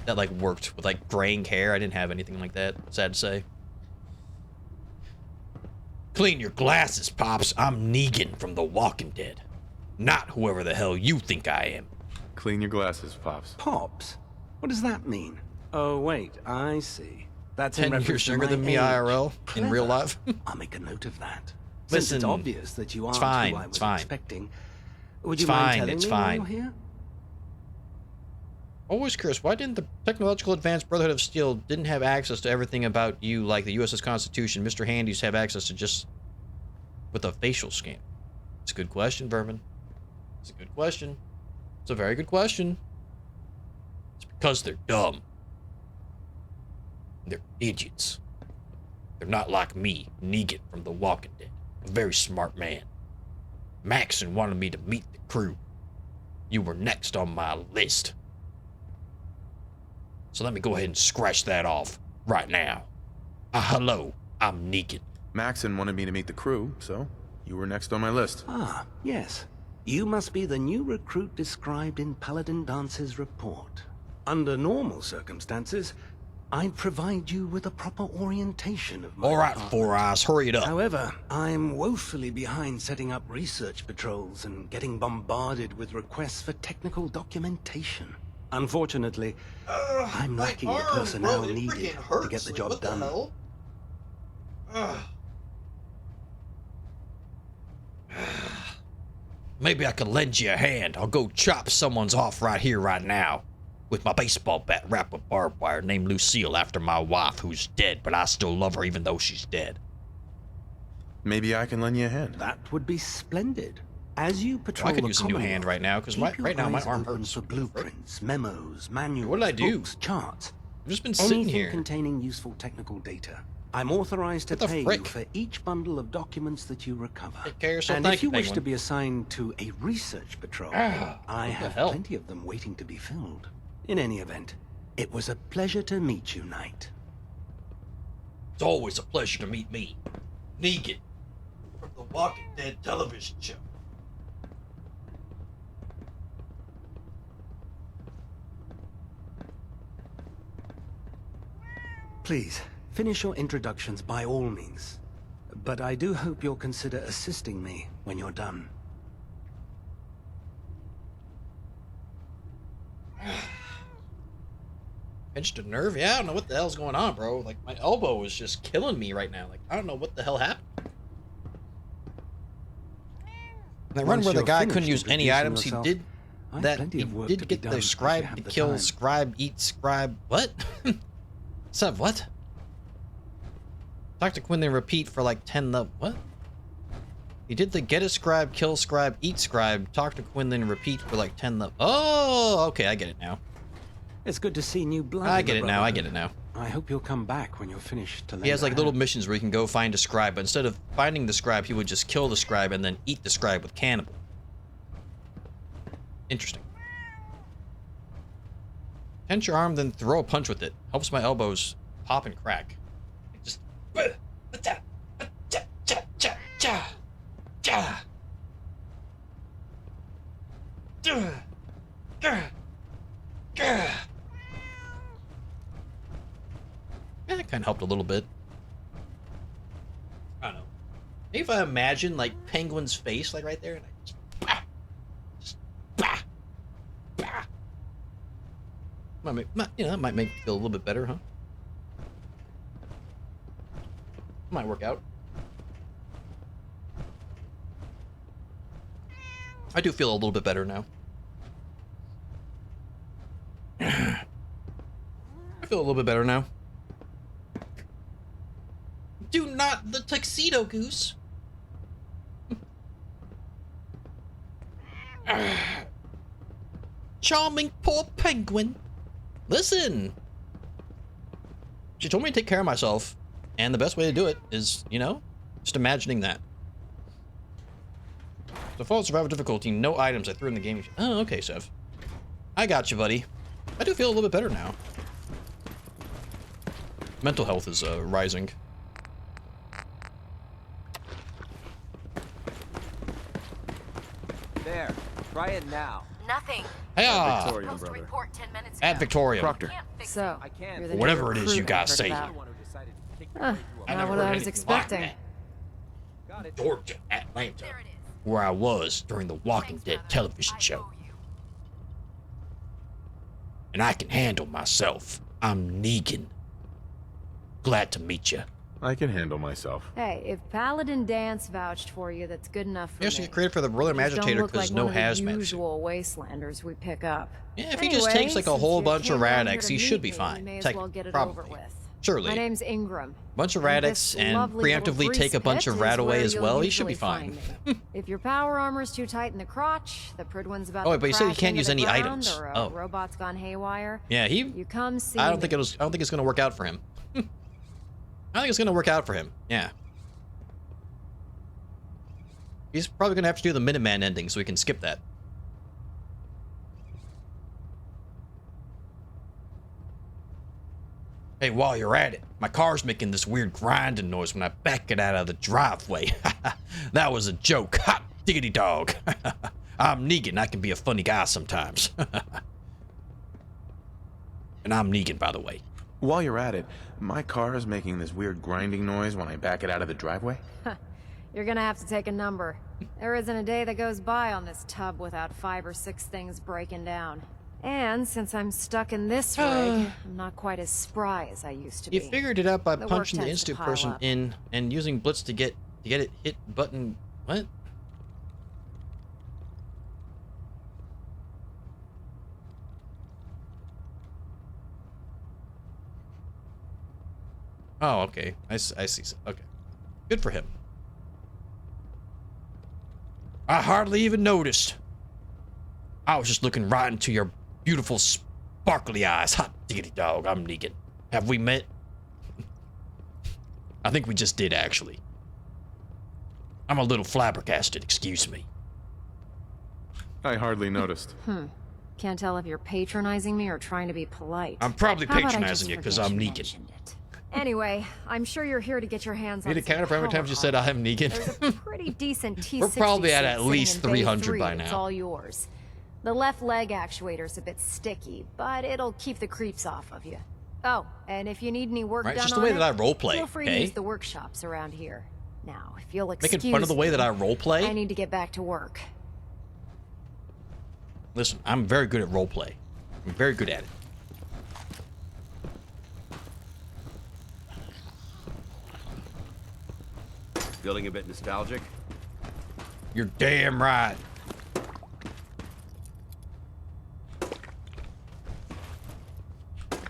Speaker 1: that, like, worked with, like, graying hair. I didn't have anything like that, sad to say. Clean your glasses, Pops. I'm Negan from The Walking Dead. Not whoever the hell you think I am.
Speaker 7: Clean your glasses, Pops.
Speaker 14: Pops? What does that mean? Oh, wait, I see. That's in
Speaker 1: 10
Speaker 14: reference
Speaker 1: years
Speaker 14: to
Speaker 1: younger
Speaker 14: my
Speaker 1: than me
Speaker 14: age.
Speaker 1: IRL in real
Speaker 14: Clever.
Speaker 1: life.
Speaker 14: I'll make a note of that. Since
Speaker 1: Listen,
Speaker 14: it's obvious that you aren't
Speaker 1: it's fine,
Speaker 14: who I
Speaker 1: it's
Speaker 14: was
Speaker 1: fine.
Speaker 14: expecting. Would
Speaker 1: It's
Speaker 14: you mind
Speaker 1: fine,
Speaker 14: telling
Speaker 1: it's
Speaker 14: me
Speaker 1: fine.
Speaker 14: why you're here?
Speaker 1: Always curious, why didn't the technological advanced Brotherhood of Steel didn't have access to everything about you like the USS Constitution? Mr. Handy's have access to just with a facial scan. It's a good question, Vermin. It's a good question. It's a very good question. It's because they're dumb. They're idiots. They're not like me, Negan from The Walking Dead. A very smart man. Maxon wanted me to meet the crew. You were next on my list. So let me go ahead and scratch that off right now. Hello, I'm Negan.
Speaker 7: Maxon wanted me to meet the crew, so you were next on my list.
Speaker 14: Ah, yes. You must be the new recruit described in Paladin Dance's report. Under normal circumstances, I'd provide you with a proper orientation of my
Speaker 1: All right,
Speaker 14: department.
Speaker 1: Four Eyes, hurry it up.
Speaker 14: However, I'm woefully behind setting up research patrols and getting bombarded with requests for technical documentation. Unfortunately, I'm lacking the personnel needed to get the job done.
Speaker 1: Maybe I could lend you a hand. I'll go chop someone's off right here, right now. With my baseball bat wrapped with barbed wire, named Lucille after my wife, who's dead, but I still love her even though she's dead.
Speaker 7: Maybe I can lend you a hand.
Speaker 14: That would be splendid. As you patrol
Speaker 1: I could
Speaker 14: the
Speaker 1: use a new hand right now, because right now my arm hurts.
Speaker 14: For blueprints, memos, manuals,
Speaker 1: What did I do?
Speaker 14: books, charts.
Speaker 1: I've just been sitting
Speaker 14: Anything
Speaker 1: here.
Speaker 14: containing useful technical data. I'm authorized to
Speaker 1: What the
Speaker 14: pay
Speaker 1: frick?
Speaker 14: you for each bundle of documents that you recover.
Speaker 1: Take care of yourself.
Speaker 14: And
Speaker 1: Thank
Speaker 14: if you wish
Speaker 1: Penguin.
Speaker 14: to be assigned to a research patrol,
Speaker 1: Ah,
Speaker 14: I
Speaker 1: what the
Speaker 14: have
Speaker 1: hell?
Speaker 14: plenty of them waiting to be filled. In any event, it was a pleasure to meet you, Knight.
Speaker 1: It's always a pleasure to meet me, Negan, from the Walking Dead television show.
Speaker 14: Please, finish your introductions by all means. But I do hope you'll consider assisting me when you're done.
Speaker 1: Pinched a nerve? Yeah, I don't know what the hell's going on, bro. Like, my elbow is just killing me right now. Like, I don't know what the hell happened. That run
Speaker 14: Once
Speaker 1: where the
Speaker 14: you're
Speaker 1: guy
Speaker 14: finished
Speaker 1: couldn't use any
Speaker 14: introducing
Speaker 1: items, he
Speaker 14: yourself,
Speaker 1: did
Speaker 14: I've
Speaker 1: that.
Speaker 14: plenty
Speaker 1: He
Speaker 14: of work
Speaker 1: did
Speaker 14: to be
Speaker 1: get
Speaker 14: done
Speaker 1: the
Speaker 14: if you
Speaker 1: scribe
Speaker 14: have
Speaker 1: to
Speaker 14: the
Speaker 1: kill,
Speaker 14: time.
Speaker 1: scribe, eat, scribe. What? What's up? What? Talk to Quinn, then repeat for like 10 levels. What? He did the get a scribe, kill scribe, eat scribe, talk to Quinn, then repeat for like 10 levels. Oh, okay, I get it now.
Speaker 14: It's good to see new blood.
Speaker 1: I
Speaker 14: in the
Speaker 1: get it now. I
Speaker 14: Brotherhood.
Speaker 1: get it now.
Speaker 14: I hope you'll come back when you're finished to lend
Speaker 1: He has
Speaker 14: a
Speaker 1: like little
Speaker 14: hand.
Speaker 1: missions where you can go find a scribe, but instead of finding the scribe, he would just kill the scribe and then eat the scribe with cannibal. Interesting. Tense your arm, then throw a punch with it. Helps my elbows pop and crack. Just. Yeah, that kind of helped a little bit. I don't know. Maybe if I imagine like Penguin's face, like right there, and I just that might make me feel a little bit better, huh? Might work out. I do feel a little bit better now. I feel a little bit better now. Do not the tuxedo goose. Charming poor penguin. Listen. She told me to take care of myself, and the best way to do it is, you know, just imagining that. Default survival difficulty, no items I threw in the game. Oh, okay, Sev. I got you, buddy. I do feel a little bit better now. Mental health is rising.
Speaker 11: There. Try it now.
Speaker 4: Nothing.
Speaker 1: Hey,
Speaker 9: Victorian,
Speaker 4: Post a
Speaker 9: brother.
Speaker 4: report 10 minutes
Speaker 1: at
Speaker 4: ago.
Speaker 1: Victoria.
Speaker 7: Proctor.
Speaker 10: So,
Speaker 11: I can't.
Speaker 10: you're the new
Speaker 1: Whatever it is
Speaker 10: recruit
Speaker 1: you
Speaker 10: I
Speaker 1: guys
Speaker 10: heard
Speaker 1: say.
Speaker 10: about.
Speaker 11: Anyone who decided to take the
Speaker 10: Huh,
Speaker 11: way to
Speaker 1: I
Speaker 10: not
Speaker 1: never
Speaker 10: what
Speaker 1: heard
Speaker 10: I was
Speaker 1: anything
Speaker 10: expecting.
Speaker 1: like
Speaker 11: Got it.
Speaker 1: Georgia, Atlanta,
Speaker 4: There it is.
Speaker 1: where I was during the Walking
Speaker 4: Thanks,
Speaker 1: Dead
Speaker 4: Tyler.
Speaker 1: television
Speaker 4: I
Speaker 1: show.
Speaker 4: owe you.
Speaker 1: And I can handle myself. I'm Negan. Glad to meet you.
Speaker 7: I can handle myself.
Speaker 10: Hey, if Paladin Dance vouched for you, that's good enough for
Speaker 1: He has to
Speaker 10: me.
Speaker 1: get credit for the Royal
Speaker 10: Just don't
Speaker 1: Agitator
Speaker 10: look
Speaker 1: because
Speaker 10: like
Speaker 1: no
Speaker 10: one of the
Speaker 1: hazmat suit.
Speaker 10: usual wastelanders we pick up.
Speaker 1: Yeah, if he just takes like a
Speaker 10: Anyway,
Speaker 1: whole
Speaker 10: since you
Speaker 1: bunch of
Speaker 10: came around
Speaker 1: Rad-X,
Speaker 10: here
Speaker 1: he
Speaker 10: to
Speaker 1: should
Speaker 10: meet
Speaker 1: be
Speaker 10: me,
Speaker 1: fine.
Speaker 10: we may as
Speaker 1: Tech-
Speaker 10: well get it
Speaker 1: probably.
Speaker 10: over with.
Speaker 1: Surely.
Speaker 10: My name's Ingram.
Speaker 1: Bunch of
Speaker 10: And
Speaker 1: radix
Speaker 10: this
Speaker 1: and
Speaker 10: lovely little
Speaker 1: preemptively take a
Speaker 10: grease
Speaker 1: bunch
Speaker 10: pit
Speaker 1: of
Speaker 10: is
Speaker 1: rat away
Speaker 10: where
Speaker 1: as
Speaker 10: you'll
Speaker 1: well. He should be
Speaker 10: usually
Speaker 1: fine.
Speaker 10: find me. If your power armor's too tight in the crotch, the Pridwin's about
Speaker 1: Oh,
Speaker 10: to
Speaker 1: but you said you
Speaker 10: crash
Speaker 1: can't
Speaker 10: into
Speaker 1: use
Speaker 10: the
Speaker 1: any
Speaker 10: ground,
Speaker 1: items.
Speaker 10: or a
Speaker 1: Oh.
Speaker 10: robot's gone haywire.
Speaker 1: Yeah,
Speaker 10: You come see
Speaker 1: I don't
Speaker 10: me.
Speaker 1: think I don't think it's gonna work out for him. I think it's gonna work out for him. Yeah. He's probably gonna have to do the Minuteman ending so we can skip that. Hey, while you're at it, my car's making this weird grinding noise when I back it out of the driveway. That was a joke. Hot diggity dog. I'm Negan. I can be a funny guy sometimes. And I'm Negan, by the way.
Speaker 7: While you're at it, my car is making this weird grinding noise when I back it out of the driveway.
Speaker 10: You're gonna have to take a number. There isn't a day that goes by on this tub without 5 or 6 things breaking down. And since I'm stuck in this rig, I'm not quite as spry as I used to be.
Speaker 1: You figured it out by
Speaker 10: The work
Speaker 1: punching the
Speaker 10: tends to
Speaker 1: instant
Speaker 10: pile
Speaker 1: person
Speaker 10: up.
Speaker 1: in and using Blitz to get it hit button. What? Oh, okay. I see. Okay. Good for him. I hardly even noticed. I was just looking right into your beautiful sparkly eyes. Hot diggity dog, I'm Negan. Have we met? I think we just did, actually. I'm a little flabbergasted, excuse me.
Speaker 7: I hardly noticed.
Speaker 10: Can't tell if you're patronizing me or trying to be polite.
Speaker 1: I'm probably
Speaker 10: How about I
Speaker 1: patronizing
Speaker 10: just
Speaker 1: you because
Speaker 10: forget
Speaker 1: I'm
Speaker 10: you
Speaker 1: Negan.
Speaker 10: mentioned it? Anyway, I'm sure you're here to get your hands on
Speaker 1: Need a
Speaker 10: some
Speaker 1: counter for how many
Speaker 10: power
Speaker 1: times you said I'm Negan?
Speaker 10: There's a pretty decent T60
Speaker 1: We're probably at
Speaker 10: sitting
Speaker 1: least
Speaker 10: in bay
Speaker 1: 300
Speaker 10: 3.
Speaker 1: by
Speaker 10: It's
Speaker 1: now.
Speaker 10: all yours. The left leg actuator's a bit sticky, but it'll keep the creeps off of you. Oh, and if you need any work
Speaker 1: Right,
Speaker 10: done
Speaker 1: just the
Speaker 10: on
Speaker 1: way
Speaker 10: it,
Speaker 1: that I roleplay,
Speaker 10: feel free to
Speaker 1: okay?
Speaker 10: use the workshops around here. Now, if you'll excuse
Speaker 1: Making fun of the way
Speaker 10: me,
Speaker 1: that I roleplay?
Speaker 10: I need to get back to work.
Speaker 1: Listen, I'm very good at roleplay. I'm very good at it.
Speaker 5: Feeling a bit nostalgic?
Speaker 1: You're damn right.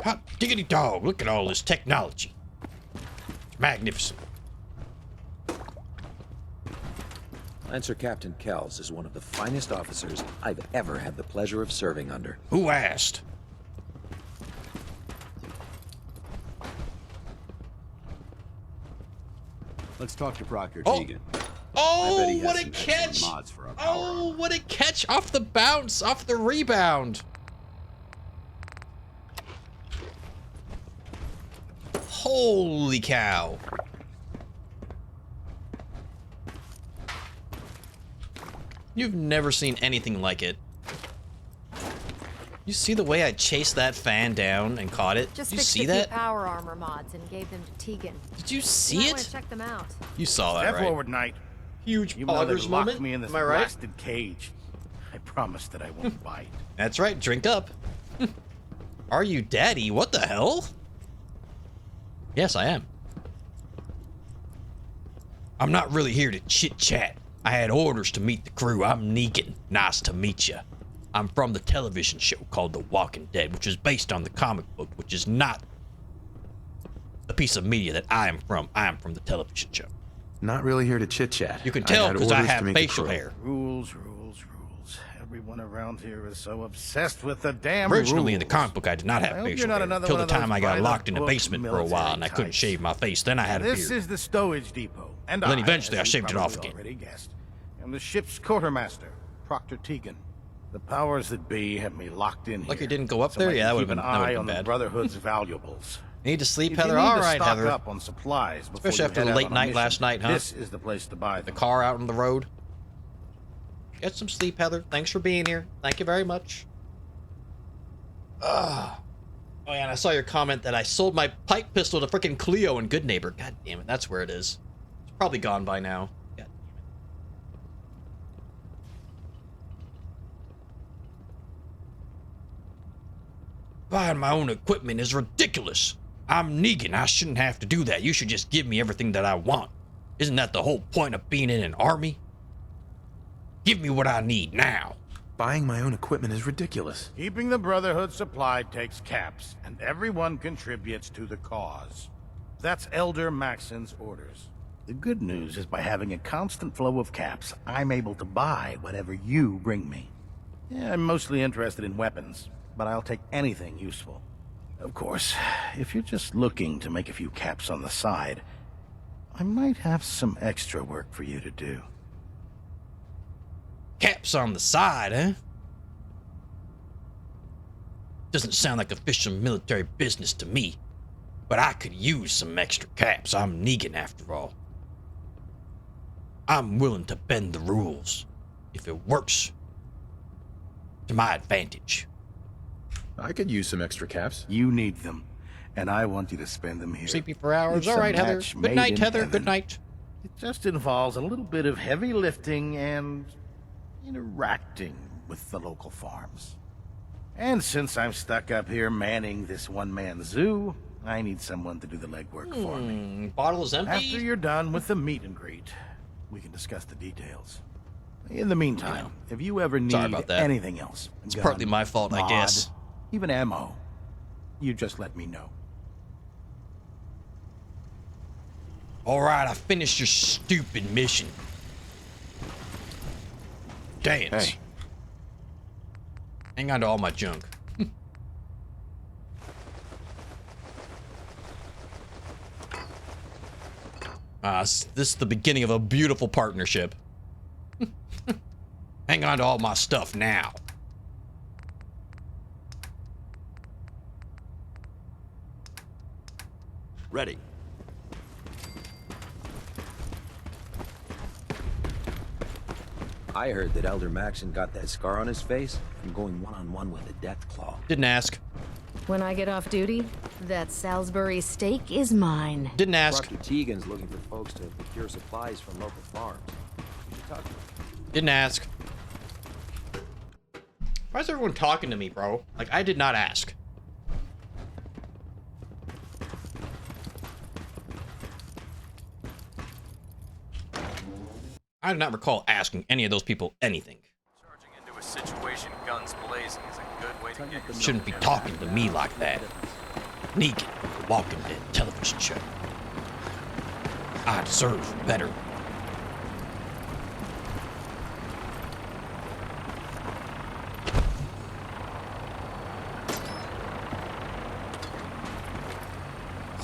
Speaker 1: Hot diggity dog, look at all this technology. Magnificent.
Speaker 15: Lancer Captain Kells is one of the finest officers I've ever had the pleasure of serving under.
Speaker 1: Who asked?
Speaker 5: Let's talk to Proctor
Speaker 1: Oh.
Speaker 5: Tegan.
Speaker 1: Oh,
Speaker 5: I bet he has
Speaker 1: what a
Speaker 5: some excellent
Speaker 1: catch!
Speaker 5: mods for our power
Speaker 1: Oh, what a catch off the bounce, off the rebound. Holy cow. You've never seen anything like it. You see the way I chased that fan down and caught it?
Speaker 10: Just
Speaker 1: Did you
Speaker 10: fixed
Speaker 1: see
Speaker 10: a
Speaker 1: that?
Speaker 10: few power armor mods and gave them to Tegan.
Speaker 1: Did you
Speaker 10: You
Speaker 1: see
Speaker 10: might wanna
Speaker 1: it?
Speaker 10: check them out.
Speaker 1: You saw that,
Speaker 8: Step
Speaker 1: right?
Speaker 8: forward, Knight.
Speaker 1: Huge
Speaker 8: Even though they
Speaker 1: poggers
Speaker 8: locked
Speaker 1: moment.
Speaker 8: me in this
Speaker 1: Am I right?
Speaker 8: blasted cage, I promise that I won't bite.
Speaker 1: That's right, drink up. Are you daddy? What the hell? Yes, I am. I'm not really here to chit-chat. I had orders to meet the crew. I'm Negan. Nice to meet you. I'm from the television show called The Walking Dead, which is based on the comic book, which is not a piece of media that I am from. I am from the television show.
Speaker 7: Not really here to chit-chat.
Speaker 1: You can tell because I
Speaker 7: orders to
Speaker 1: have
Speaker 7: meet the
Speaker 1: facial
Speaker 7: crew.
Speaker 1: hair.
Speaker 8: Rules. Everyone around here is so obsessed with the damn
Speaker 1: Originally in the
Speaker 8: rules.
Speaker 1: comic book, I did not
Speaker 8: I
Speaker 1: have
Speaker 8: hope
Speaker 1: facial
Speaker 8: you're not
Speaker 1: hair
Speaker 8: another
Speaker 1: until
Speaker 8: one
Speaker 1: the
Speaker 8: of
Speaker 1: time
Speaker 8: those
Speaker 1: I got locked in a
Speaker 8: by-the-book
Speaker 1: basement for a while and I couldn't
Speaker 8: military
Speaker 1: shave my face. Then I had a
Speaker 8: This
Speaker 1: beard.
Speaker 8: is the stowage depot, and
Speaker 1: Then
Speaker 8: I,
Speaker 1: eventually I
Speaker 8: as you
Speaker 1: shaved it off
Speaker 8: probably
Speaker 1: again.
Speaker 8: Already guessed, am the ship's quartermaster, Proctor Tegan. The powers that be have me locked in here.
Speaker 1: Like it didn't go up
Speaker 8: so
Speaker 1: there?
Speaker 8: I can
Speaker 1: Yeah, that
Speaker 8: keep
Speaker 1: would've been-
Speaker 8: an
Speaker 1: that would've
Speaker 8: eye
Speaker 1: been
Speaker 8: on the
Speaker 1: bad.
Speaker 8: Brotherhood's valuables.
Speaker 1: Need to sleep,
Speaker 8: If
Speaker 1: Heather?
Speaker 8: you need
Speaker 1: All
Speaker 8: to
Speaker 1: right,
Speaker 8: stock
Speaker 1: Heather.
Speaker 8: up on supplies before
Speaker 1: Especially
Speaker 8: you
Speaker 1: after
Speaker 8: head
Speaker 1: the
Speaker 8: out
Speaker 1: late
Speaker 8: on a
Speaker 1: night
Speaker 8: mission,
Speaker 1: last night, huh?
Speaker 8: This is the place to buy
Speaker 1: The
Speaker 8: them.
Speaker 1: car out on the road. Get some sleep, Heather. Thanks for being here. Thank you very much. Ugh. Oh, yeah, and I saw your comment that I sold my pipe pistol to frickin' Cleo and Good Neighbor. God damn it, that's where it is. It's probably gone by now. God damn it. Buying my own equipment is ridiculous. I'm Negan. I shouldn't have to do that. You should just give me everything that I want. Isn't that the whole point of being in an army? Give me what I need now.
Speaker 7: Buying my own equipment is ridiculous.
Speaker 16: Keeping the Brotherhood supplied takes caps, and everyone contributes to the cause. That's Elder Maxon's orders. The good news is by having a constant flow of caps, I'm able to buy whatever you bring me. Yeah, I'm mostly interested in weapons, but I'll take anything useful. Of course, if you're just looking to make a few caps on the side, I might have some extra work for you to do.
Speaker 1: Caps on the side, eh? Doesn't sound like official military business to me, but I could use some extra caps. I'm Negan after all. I'm willing to bend the rules if it works to my advantage.
Speaker 7: I could use some extra caps.
Speaker 16: You need them, and I want you to spend them here.
Speaker 1: Sleepy for hours.
Speaker 16: It's
Speaker 1: All
Speaker 16: a
Speaker 1: right, Heather.
Speaker 16: match
Speaker 1: Good
Speaker 16: made
Speaker 1: night,
Speaker 16: in
Speaker 1: Heather.
Speaker 16: heaven.
Speaker 1: Good night.
Speaker 16: It just involves a little bit of heavy lifting and interacting with the local farms. And since I'm stuck up here manning this one-man zoo, I need someone to do the legwork for me.
Speaker 1: Bottle is empty?
Speaker 16: After you're done with the meet and greet, we can discuss the details. In the meantime, if you ever need
Speaker 1: Sorry about that.
Speaker 16: anything else,
Speaker 1: It's
Speaker 16: gun,
Speaker 1: partly my fault, I
Speaker 16: mod,
Speaker 1: guess.
Speaker 16: even ammo, you just let me know.
Speaker 1: All right, I finished your stupid mission. Dance.
Speaker 16: Hey.
Speaker 1: Hang on to all my junk. This is the beginning of a beautiful partnership. Hang on to all my stuff now.
Speaker 15: Ready. I heard that Elder Maxon got that scar on his face from going one-on-one with the Deathclaw.
Speaker 1: Didn't ask.
Speaker 17: When I get off duty, that Salisbury steak is mine.
Speaker 1: Didn't ask.
Speaker 15: Dr. Tegan's looking for folks to procure supplies from local farms. You should talk to him.
Speaker 1: Didn't ask. Why is everyone talking to me, bro? Like, I did not ask. I do not recall asking any of those people anything.
Speaker 12: Charging into a situation guns blazing is a good way to get yourself
Speaker 1: Shouldn't be
Speaker 12: killed.
Speaker 1: talking to me like that. Negan, the Walking Dead television show. I deserve better.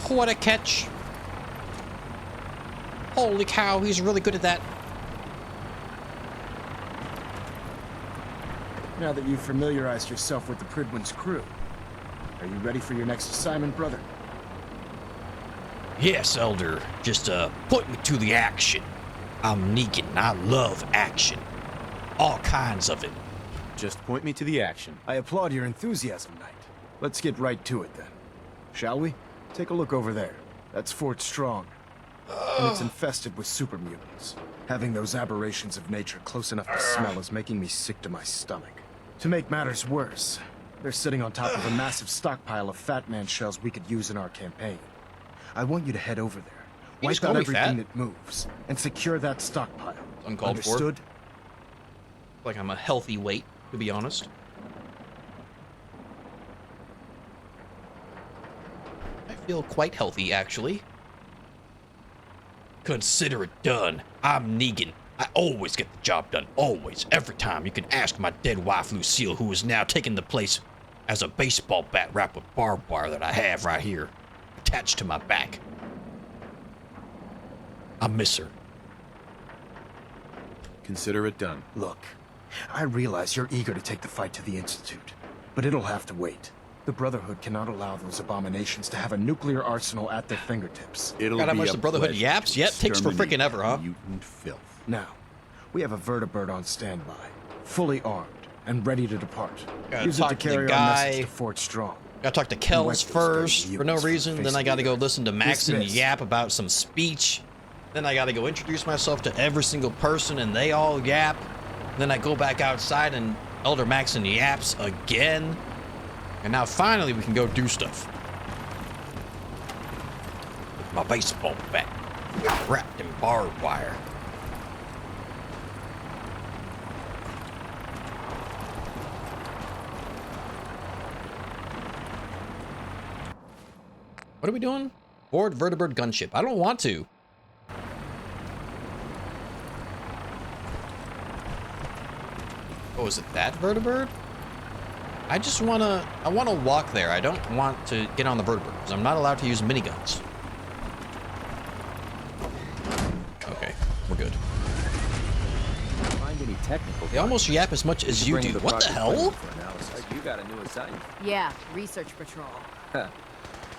Speaker 1: What a catch. Holy cow, he's really good at that.
Speaker 8: Now that you've familiarized yourself with the Pridwin's crew, are you ready for your next assignment, brother?
Speaker 1: Yes, Elder. Just, put me to the action. I'm Negan. I love action. All kinds of it.
Speaker 7: Just point me to the action.
Speaker 8: I applaud your enthusiasm, Knight. Let's get right to it, then. Shall we? Take a look over there. That's Fort Strong. And it's infested with super mutants. Having those aberrations of nature close enough to smell is making me sick to my stomach. To make matters worse, they're sitting on top of a massive stockpile of Fat Man shells we could use in our campaign. I want you to head over there,
Speaker 1: You just
Speaker 8: wipe out
Speaker 1: call me
Speaker 8: everything
Speaker 1: fat?
Speaker 8: that moves, and secure that stockpile.
Speaker 1: Uncalled for.
Speaker 8: Understood?
Speaker 1: Like I'm a healthy weight, to be honest. I feel quite healthy, actually. Consider it done. I'm Negan. I always get the job done. Always. Every time. You can ask my dead wife, Lucille, who is now taking the place as a baseball bat wrapped with barbed wire that I have right here, attached to my back. I miss her.
Speaker 7: Consider it done.
Speaker 8: Look, I realize you're eager to take the fight to the Institute, but it'll have to wait. The Brotherhood cannot allow those abominations to have a nuclear arsenal at their fingertips.
Speaker 16: It'll
Speaker 1: God, how
Speaker 16: be
Speaker 1: much
Speaker 16: a
Speaker 1: the Brotherhood
Speaker 16: pleasure
Speaker 1: yaps?
Speaker 16: to
Speaker 1: Yep, takes for
Speaker 16: exterminate
Speaker 1: freaking ever, huh?
Speaker 16: mutant filth.
Speaker 8: Now, we have a vertibird on standby, fully armed and ready to depart.
Speaker 1: Gotta
Speaker 8: Use it
Speaker 1: talk
Speaker 8: to
Speaker 1: to the
Speaker 8: carry our
Speaker 1: guy.
Speaker 8: message to Fort Strong.
Speaker 1: Gotta talk to
Speaker 8: wipe
Speaker 1: Kells
Speaker 8: those
Speaker 1: first
Speaker 8: dirty
Speaker 1: for no
Speaker 8: mutants from the
Speaker 1: reason.
Speaker 8: face
Speaker 1: Then I
Speaker 8: of
Speaker 1: gotta
Speaker 8: the
Speaker 1: go
Speaker 8: earth.
Speaker 1: listen to Maxon
Speaker 8: Dismiss.
Speaker 1: yap about some speech. Then I gotta go introduce myself to every single person and they all yap. Then I go back outside and Elder Maxon yaps again. And now finally we can go do stuff. With my baseball bat wrapped in barbed wire. What are we doing? Board vertibird gunship. I don't want to. Oh, is it that vertibird? I just wanna walk there. I don't want to get on the vertibird because I'm not allowed to use miniguns. Okay, we're good.
Speaker 9: Find any technical.
Speaker 1: They almost yap as much as you do. What the hell?
Speaker 9: You got a new assignment.
Speaker 17: Yeah, research patrol.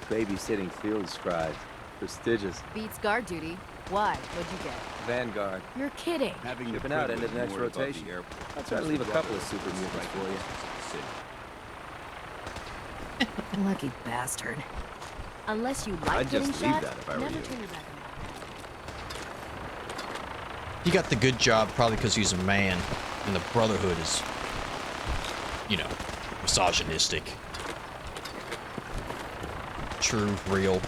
Speaker 9: Babysitting field scribes. Prestigious.
Speaker 17: Beats guard duty. Why? What'd you get?
Speaker 9: Vanguard.
Speaker 17: You're kidding.
Speaker 9: Shipping out into the next rotation. I'll try to leave a couple of super mutants for you.
Speaker 17: Lucky bastard. Unless you like
Speaker 7: I'd
Speaker 17: getting
Speaker 7: just leave
Speaker 17: shot,
Speaker 7: that if I were
Speaker 17: never
Speaker 7: you.
Speaker 17: turn your back on
Speaker 1: He got the good job probably because he's a man, and the Brotherhood is, you know, misogynistic. True, real.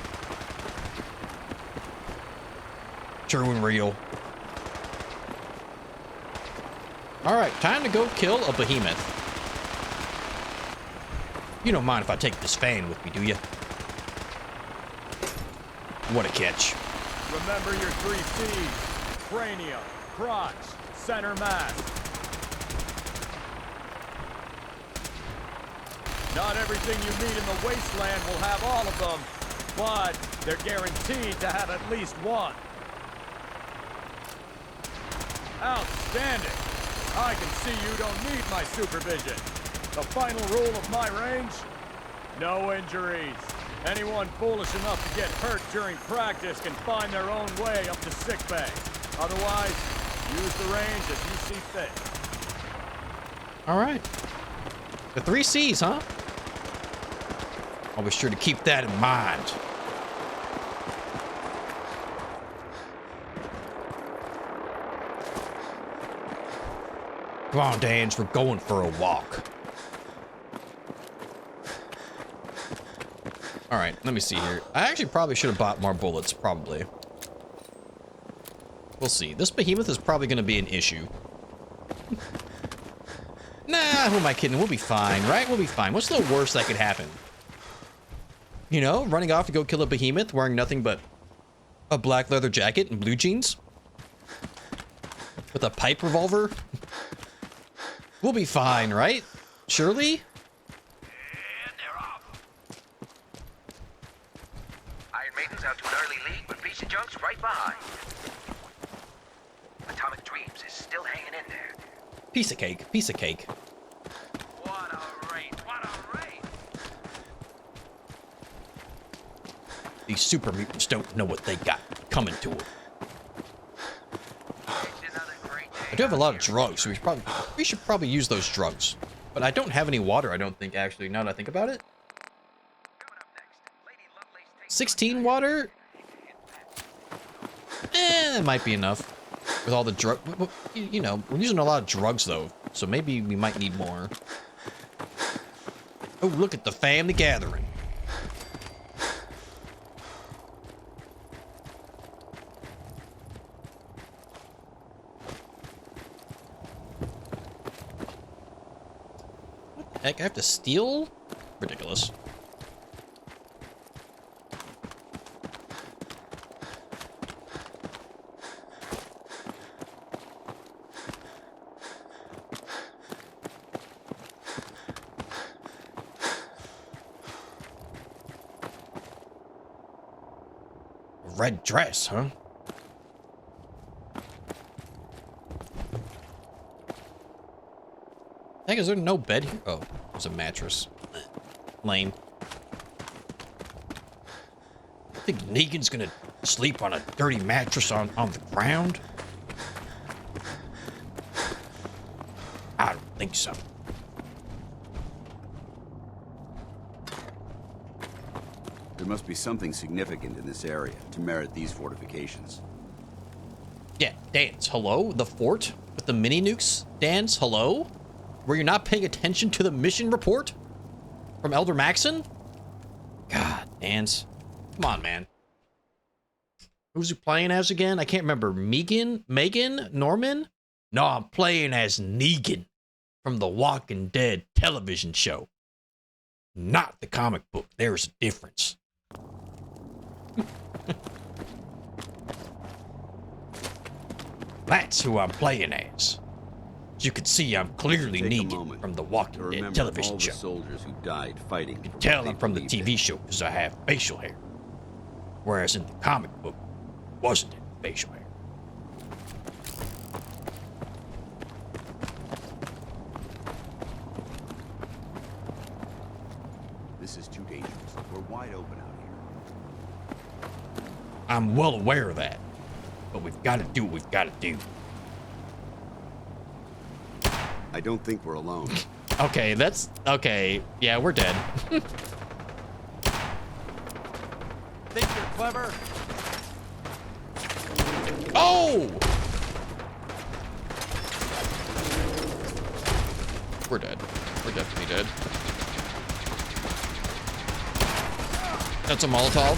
Speaker 1: True and real. Alright, time to go kill a behemoth. You don't mind if I take this fan with me, do you? What a catch.
Speaker 18: Remember your 3 C's. Cranium, crotch, center mass. Not everything you meet in the wasteland will have all of them, but they're guaranteed to have at least one. Outstanding. I can see you don't need my supervision. The final rule of my range? No injuries. Anyone foolish enough to get hurt during practice can find their own way up to sickbay. Otherwise, use the range as you see fit.
Speaker 1: Alright. The 3 C's, huh? I'll be sure to keep that in mind. Come on, Dans, we're going for a walk. Alright, let me see here. I actually probably should have bought more bullets, probably. We'll see. This behemoth is probably going to be an issue. Nah, who am I kidding? We'll be fine, right? We'll be fine. What's the worst that could happen? You know, running off to go kill a behemoth wearing nothing but a black leather jacket and blue jeans? With a pipe revolver? We'll be fine, right? Surely?
Speaker 19: Iron Maiden's out to an early lead, but Piece of Junk's right behind. Atomic Dreams is still hanging in there.
Speaker 1: Piece of cake, piece of cake.
Speaker 19: What a race, what a race!
Speaker 1: These super mutants don't know what they got coming to them. I do have a lot of drugs, so we should probably use those drugs. But I don't have any water, I don't think, actually, now that I think about it. 16 water? That might be enough. With all the drug... You know, we're using a lot of drugs, though. So maybe we might need more. Oh, look at the family gathering. What the heck? I have to steal? Ridiculous. Red dress, huh? Heck, is there no bed here? Oh, there's a mattress. Lame. I think Negan's gonna sleep on a dirty mattress on the ground? I don't think so.
Speaker 5: There must be something significant in this area to merit these fortifications.
Speaker 1: Yeah, Dans, hello? The fort with the mini nukes? Dans, hello? Were you not paying attention to the mission report from Elder Maxon? God, Dans. Come on, man. Who's he playing as again? I can't remember. Megan? Norman? No, I'm playing as Negan from the Walking Dead television show. Not the comic book. There's a difference. That's who I'm playing as. As you can see, I'm clearly Negan from the Walking Dead television show.
Speaker 5: Soldiers who died fighting.
Speaker 1: You can tell I'm from the TV show because I have facial hair. Whereas in the comic book, it wasn't any facial hair.
Speaker 5: This is too dangerous. We're wide open out here.
Speaker 1: I'm well aware of that. But we've got to do what we've got to do.
Speaker 5: I don't think we're alone.
Speaker 1: Okay, that's... Okay, yeah, we're dead.
Speaker 18: Think you're clever?
Speaker 1: Oh! We're dead. We're definitely dead. That's a Molotov.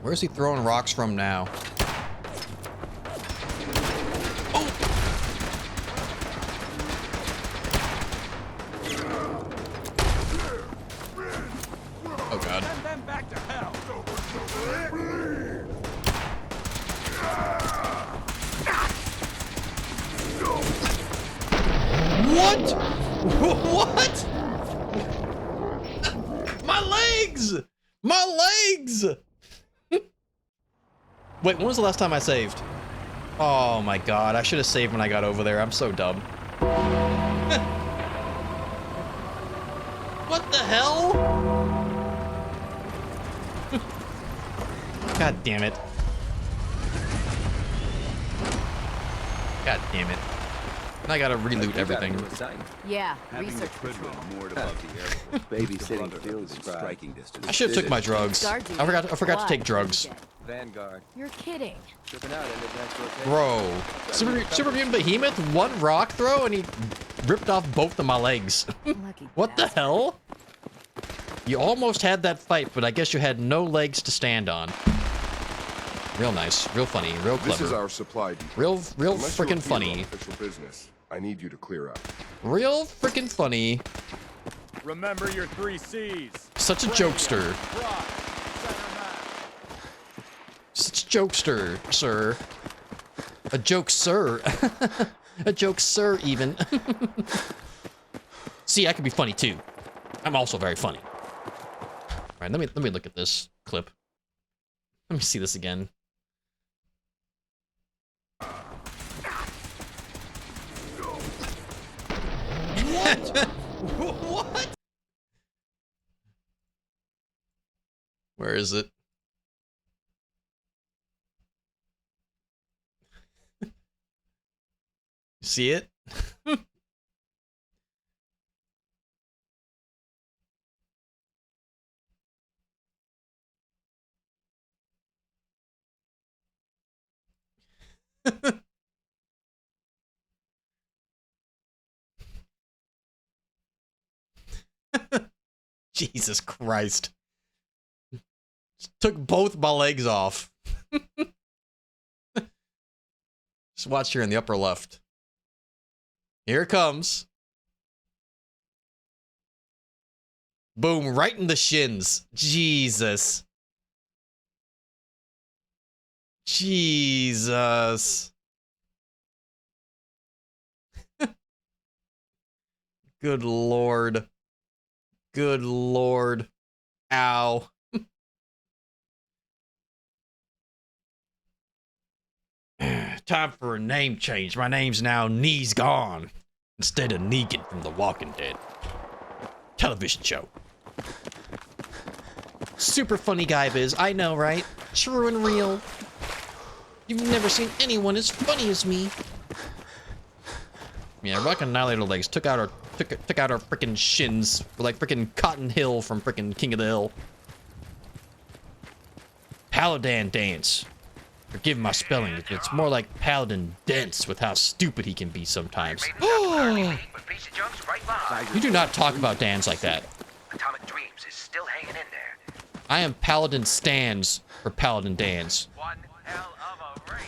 Speaker 1: Where's he throwing rocks from now? Oh! Oh God.
Speaker 18: Send them back to hell.
Speaker 1: What? What? My legs! My legs! Wait, when was the last time I saved? Oh my God, I should have saved when I got over there. I'm so dumb. What the hell? God damn it. God damn it. And I gotta reloot everything.
Speaker 17: Yeah,
Speaker 5: Having the
Speaker 17: research
Speaker 5: Quidwin
Speaker 17: patrol.
Speaker 5: moored above the airport.
Speaker 15: Babysitting
Speaker 5: Brotherhood within striking distance.
Speaker 1: I should have took my drugs. I forgot to take drugs.
Speaker 11: Vanguard.
Speaker 17: You're kidding.
Speaker 11: Tripping out into next rotation.
Speaker 1: Bro. Super Mutant Behemoth, one rock throw, and he ripped off both of my legs. What the hell? You almost had that fight, but I guess you had no legs to stand on. Real nice, real funny, real clever.
Speaker 20: This is our supply depot.
Speaker 1: Real
Speaker 20: Unless you
Speaker 1: freaking
Speaker 20: appeal
Speaker 1: funny.
Speaker 20: on official business, I need you to clear out.
Speaker 1: Real freaking funny.
Speaker 18: Remember your 3 C's.
Speaker 1: Such a jokester. Such a jokester, sir. A joke, sir. A joke, sir, even. See, I can be funny too. I'm also very funny. All right, let me look at this clip. Let me see this again. What? What? Where is it? See it? Jesus Christ. Took both my legs off. Just watch here in the upper left. Here it comes. Boom, right in the shins. Jesus. Jesus. Good Lord. Good Lord. Ow. Time for a name change. My name's now Knees Gone instead of Negan from The Walking Dead. Television show. Super funny guy, Biz. I know, right? True and real. You've never seen anyone as funny as me. Yeah, Rock Annihilator legs took out our freaking shins. We're like freaking Cotton Hill from freaking King of the Hill. Paladin dance. Forgive my spelling. It's more like Paladin dents with how stupid he can be sometimes. You do not talk about Dans like that.
Speaker 19: Atomic Dreams is still hanging in there.
Speaker 1: I am Paladin Stans for Paladin Dans.
Speaker 19: One hell of a race.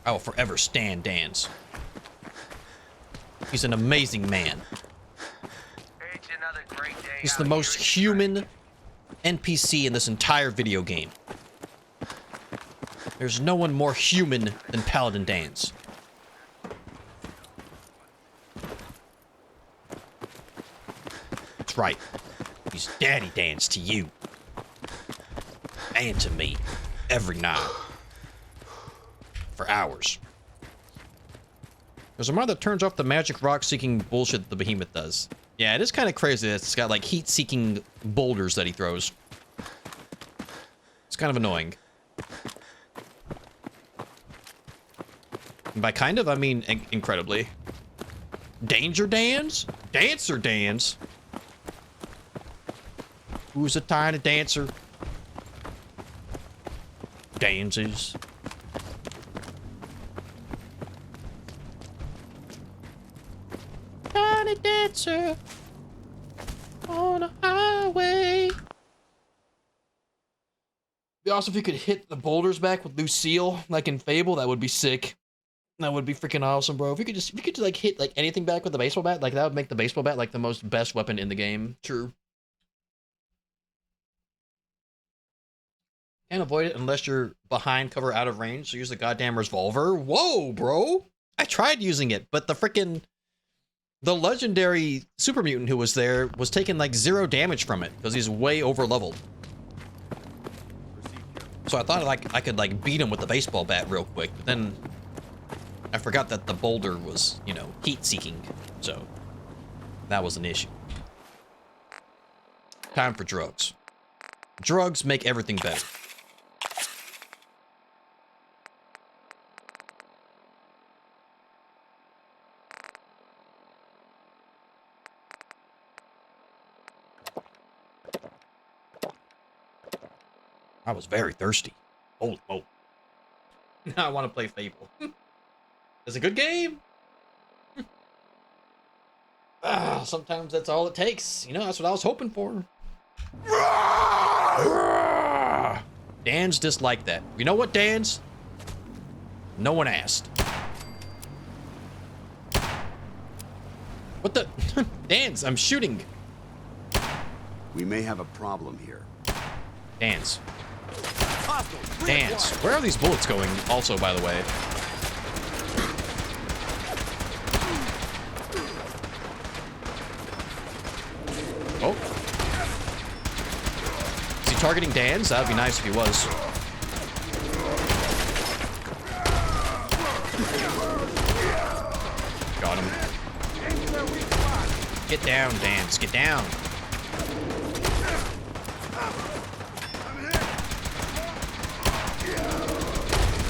Speaker 1: I will forever stand Dan's. He's an amazing man. He's the most human NPC in this entire video game. There's no one more human than Paladin Dan's. That's right. He's Daddy Dan's to you. And to me. Every night. For hours. There's a mod that turns off the magic rock-seeking bullshit that the behemoth does. Yeah, it is kind of crazy that it's got, like, heat-seeking boulders that he throws. It's kind of annoying. And by kind of, I mean incredibly. Danger Dans? Dancer Dans? Who's a tiny dancer? Dances. Tiny dancer on a highway. Be awesome if you could hit the boulders back with Lucille, like in Fable. That would be sick. That would be freaking awesome, bro. If you could like hit like anything back with the baseball bat, like that would make the baseball bat like the most best weapon in the game. True. Can't avoid it unless you're behind cover out of range, so use the goddamn revolver. Whoa, bro. I tried using it, but the legendary super mutant who was there was taking like 0 damage from it because he's way over leveled. So I thought like I could like beat him with the baseball bat real quick, but then I forgot that the boulder was, you know, heat seeking. So that was an issue. Time for drugs. Drugs make everything better. I was very thirsty. Holy moly. Now I want to play Fable. It's a good game. Sometimes that's all it takes. You know, that's what I was hoping for. Dan's dislike that. You know what, Dan's? No one asked. What the? Dan's, I'm shooting.
Speaker 5: We may have a problem here.
Speaker 1: Dan's. Dan's. Where are these bullets going also, by the way? Oh. Is he targeting Dan's? That'd be nice if he was. Got him. Get down, Dan's. Get down.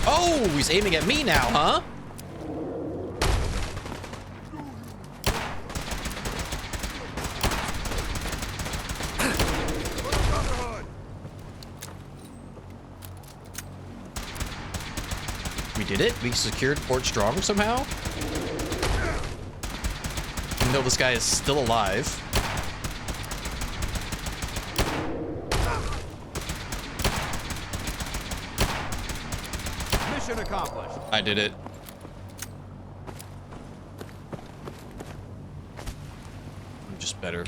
Speaker 1: Oh, he's aiming at me now, huh? We did it. We secured Fort Strong somehow. Even though this guy is still alive.
Speaker 18: Mission accomplished.
Speaker 1: I did it. I'm just better.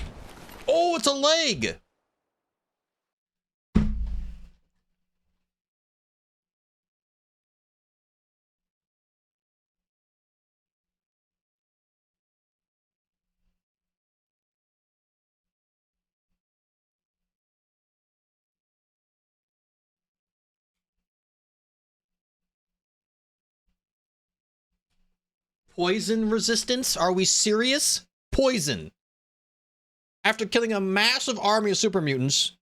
Speaker 1: Oh, it's a leg! Poison resistance? Are we serious? Poison. After killing a massive army of super mutants,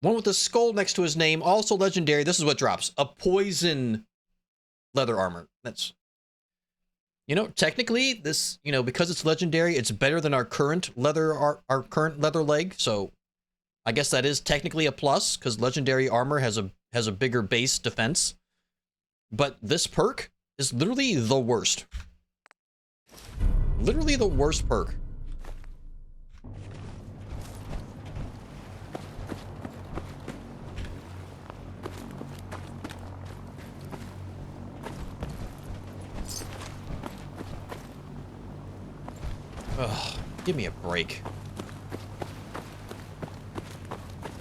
Speaker 1: one with a skull next to his name, also legendary, this is what drops. A poison leather armor. That's, you know, technically this, you know, because it's legendary, it's better than our current leather, our current leather leg. So I guess that is technically a plus because legendary armor has a bigger base defense. But this perk is literally the worst. Literally the worst perk. Ugh, give me a break.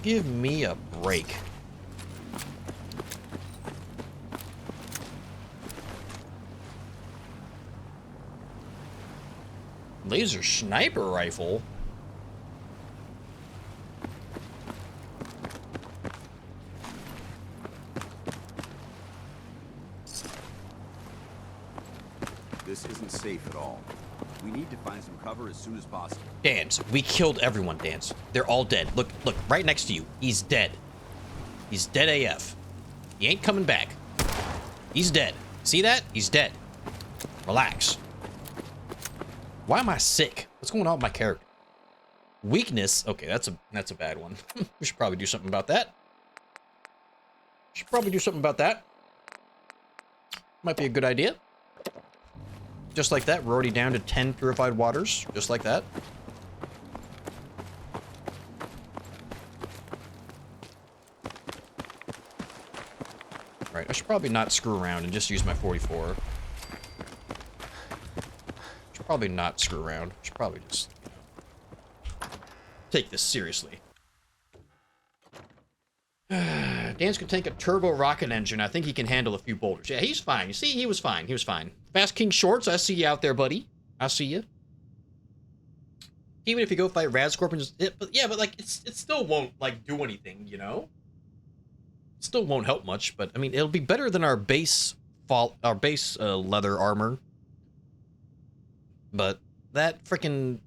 Speaker 1: Give me a break. Laser sniper rifle?
Speaker 5: This isn't safe at all. We need to find some cover as soon as possible.
Speaker 1: Dance, we killed everyone, Dance. They're all dead. Look, right next to you. He's dead. He's dead AF. He ain't coming back. He's dead. See that? He's dead. Relax. Why am I sick? What's going on with my character? Weakness. Okay, that's a bad one. We should probably do something about that. Might be a good idea. Just like that, we're already down to 10 purified waters. Just like that. Right, I should probably not screw around and just use my 44. Should probably not screw around. Should probably just take this seriously. Dan's can take a turbo rocket engine. I think he can handle a few boulders. Yeah, he's fine. You see, he was fine. He was fine. Fast King Shorts, I see you out there, buddy. I see you. Even if you go fight Rad Scorpions, but like it still won't like do anything, you know. It still won't help much, but I mean, it'll be better than our base leather armor. But that freaking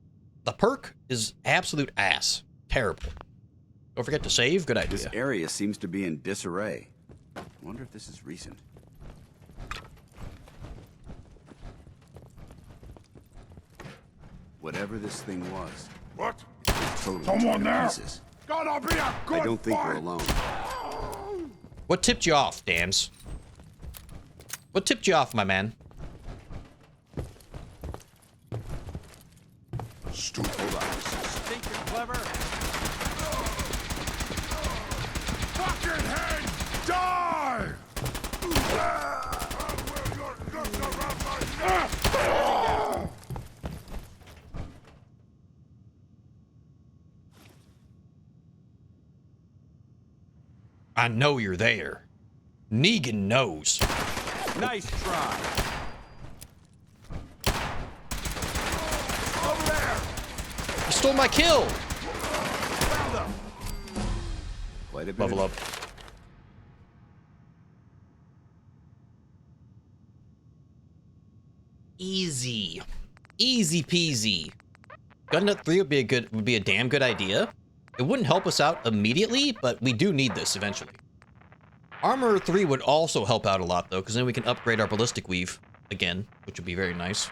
Speaker 1: the perk is absolute ass. Terrible. Don't forget to save. Good idea.
Speaker 5: This area seems to be in disarray. Wonder if this is recent. Whatever this thing was.
Speaker 20: What?
Speaker 5: It's totally
Speaker 20: Someone
Speaker 5: torn to
Speaker 20: there!
Speaker 5: pieces.
Speaker 20: Gonna be a good
Speaker 5: I don't think we're
Speaker 20: fight.
Speaker 5: alone.
Speaker 1: What tipped you off, Dans? What tipped you off, my man?
Speaker 20: Stupid.
Speaker 5: Hold on.
Speaker 18: Think you're clever?
Speaker 20: Fucking head! Die!
Speaker 1: I know you're there. Negan knows.
Speaker 18: Nice try.
Speaker 20: Over there!
Speaker 1: You stole my kill.
Speaker 20: Found them!
Speaker 5: Quite a bit.
Speaker 1: Level up. Easy. Easy peasy. Gun Nut 3 would be a damn good idea. It wouldn't help us out immediately, but we do need this eventually. Armor 3 would also help out a lot though, because then we can upgrade our ballistic weave again, which would be very nice.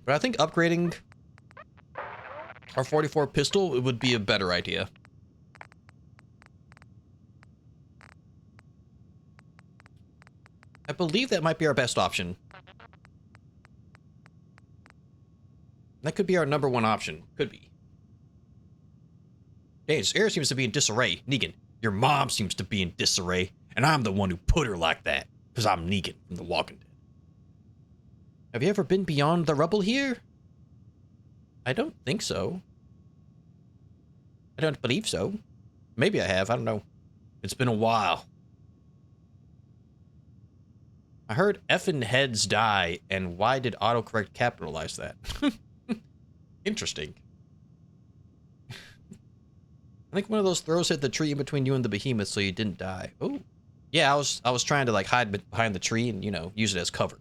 Speaker 1: But I think upgrading our 44 pistol, it would be a better idea. I believe that might be our best option. That could be our #1 option. Could be. Hey, this air seems to be in disarray. Negan, your mom seems to be in disarray, and I'm the one who put her like that, because I'm Negan from The Walking Dead. Have you ever been beyond the rubble here? I don't think so. I don't believe so. Maybe I have, I don't know. It's been a while. I heard effing heads die, and why did autocorrect capitalize that? Interesting. I think one of those throws hit the tree in between you and the behemoth, so you didn't die. Oh, yeah. I was trying to like hide behind the tree and use it as cover,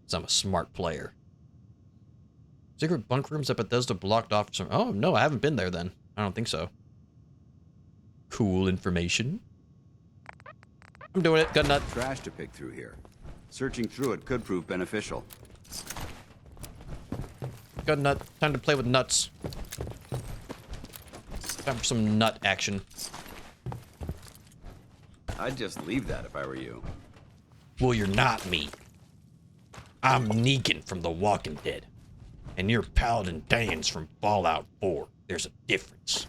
Speaker 1: because I'm a smart player. Secret bunk rooms at Bethesda blocked off. Oh no, I haven't been there then. I don't think so. Cool information. I'm doing it. Gun nut.
Speaker 5: Trash to pick through here. Searching through it could prove beneficial.
Speaker 1: Gun nut. Time to play with nuts. Time for some nut action.
Speaker 5: I'd just leave that if I were you.
Speaker 1: Well, you're not me. I'm Negan from The Walking Dead. And you're Paladin Dan's from Fallout 4. There's a difference.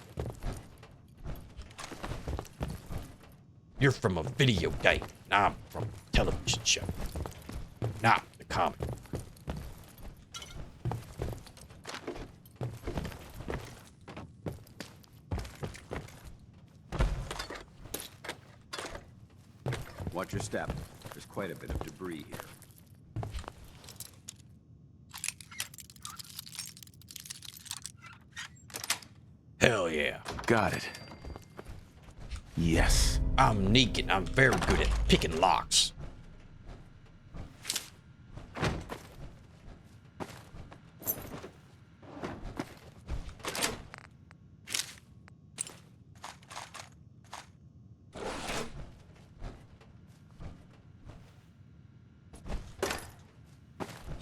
Speaker 1: You're from a video game, and I'm from a television show. Not the common.
Speaker 5: Watch your step. There's quite a bit of debris here.
Speaker 1: Hell yeah.
Speaker 7: Got it. Yes.
Speaker 1: I'm Negan. I'm very good at picking locks.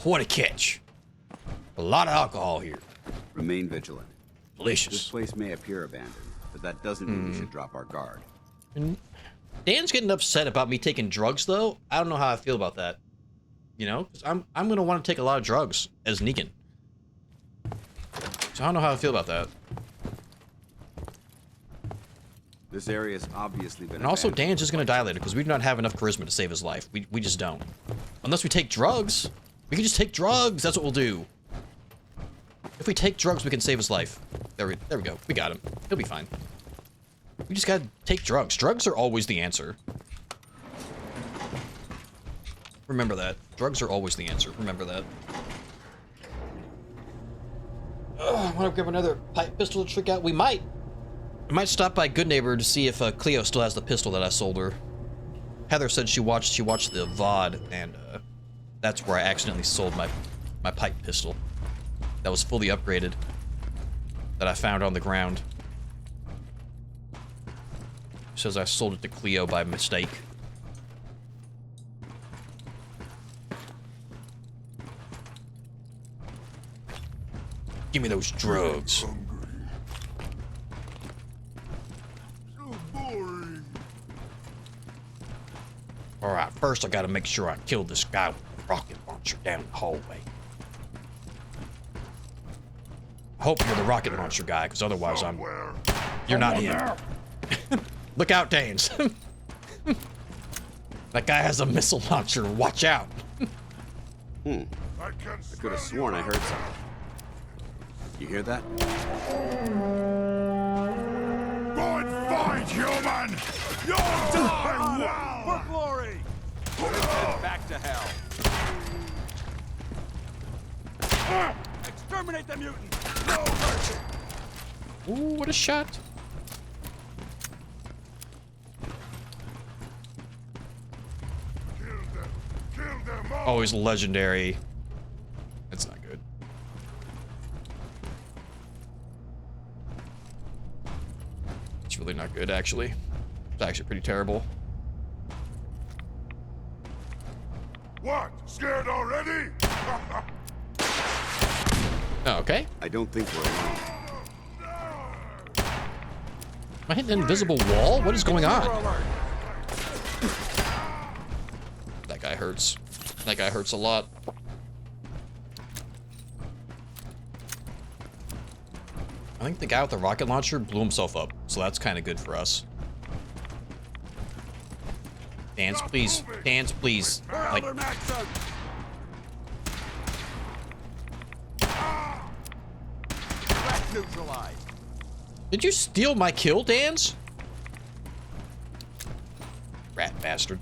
Speaker 1: What a catch. A lot of alcohol here.
Speaker 5: Remain vigilant.
Speaker 1: Delicious.
Speaker 5: This place may appear abandoned, but that doesn't mean we should drop our guard.
Speaker 1: And Dan's getting upset about me taking drugs, though. I don't know how I feel about that. You know, 'cause I'm gonna want to take a lot of drugs as Negan. So I don't know how I feel about that.
Speaker 5: This area has obviously been
Speaker 1: And also,
Speaker 5: abandoned.
Speaker 1: Dan's just gonna die later because we do not have enough charisma to save his life. We just don't. Unless we take drugs. We can just take drugs. That's what we'll do. If we take drugs, we can save his life. There we go. We got him. He'll be fine. We just gotta take drugs. Drugs are always the answer. Remember that. Drugs are always the answer. Remember that. I want to grab another pipe pistol to trick out. We might. I might stop by Good Neighbor to see if Cleo still has the pistol that I sold her. Heather said she watched the VOD, and that's where I accidentally sold my pipe pistol. That was fully upgraded. That I found on the ground. Says I sold it to Cleo by mistake. Give me those drugs. Alright, first I gotta make sure I kill this guy with the rocket launcher down the hallway. I hope you're the rocket launcher guy, because otherwise you're not him. Look out, Danes. That guy has a missile launcher. Watch out.
Speaker 5: I could have sworn I heard something. You hear that?
Speaker 20: Go and fight, human! You'll die well!
Speaker 18: For glory! Head back to hell. Exterminate the mutant! No mercy!
Speaker 1: Ooh, what a shot. Always legendary. That's not good. It's really not good, actually. It's actually pretty terrible.
Speaker 20: What? Scared already?
Speaker 1: Oh, okay.
Speaker 5: I don't think we're alone.
Speaker 1: Am I hitting an invisible wall? What is going on? That guy hurts. That guy hurts a lot. I think the guy with the rocket launcher blew himself up, so that's kind of good for us. Dance, please. Dance, please. Like,
Speaker 18: Neutralized.
Speaker 1: did you steal my kill, Dance? Rat bastard.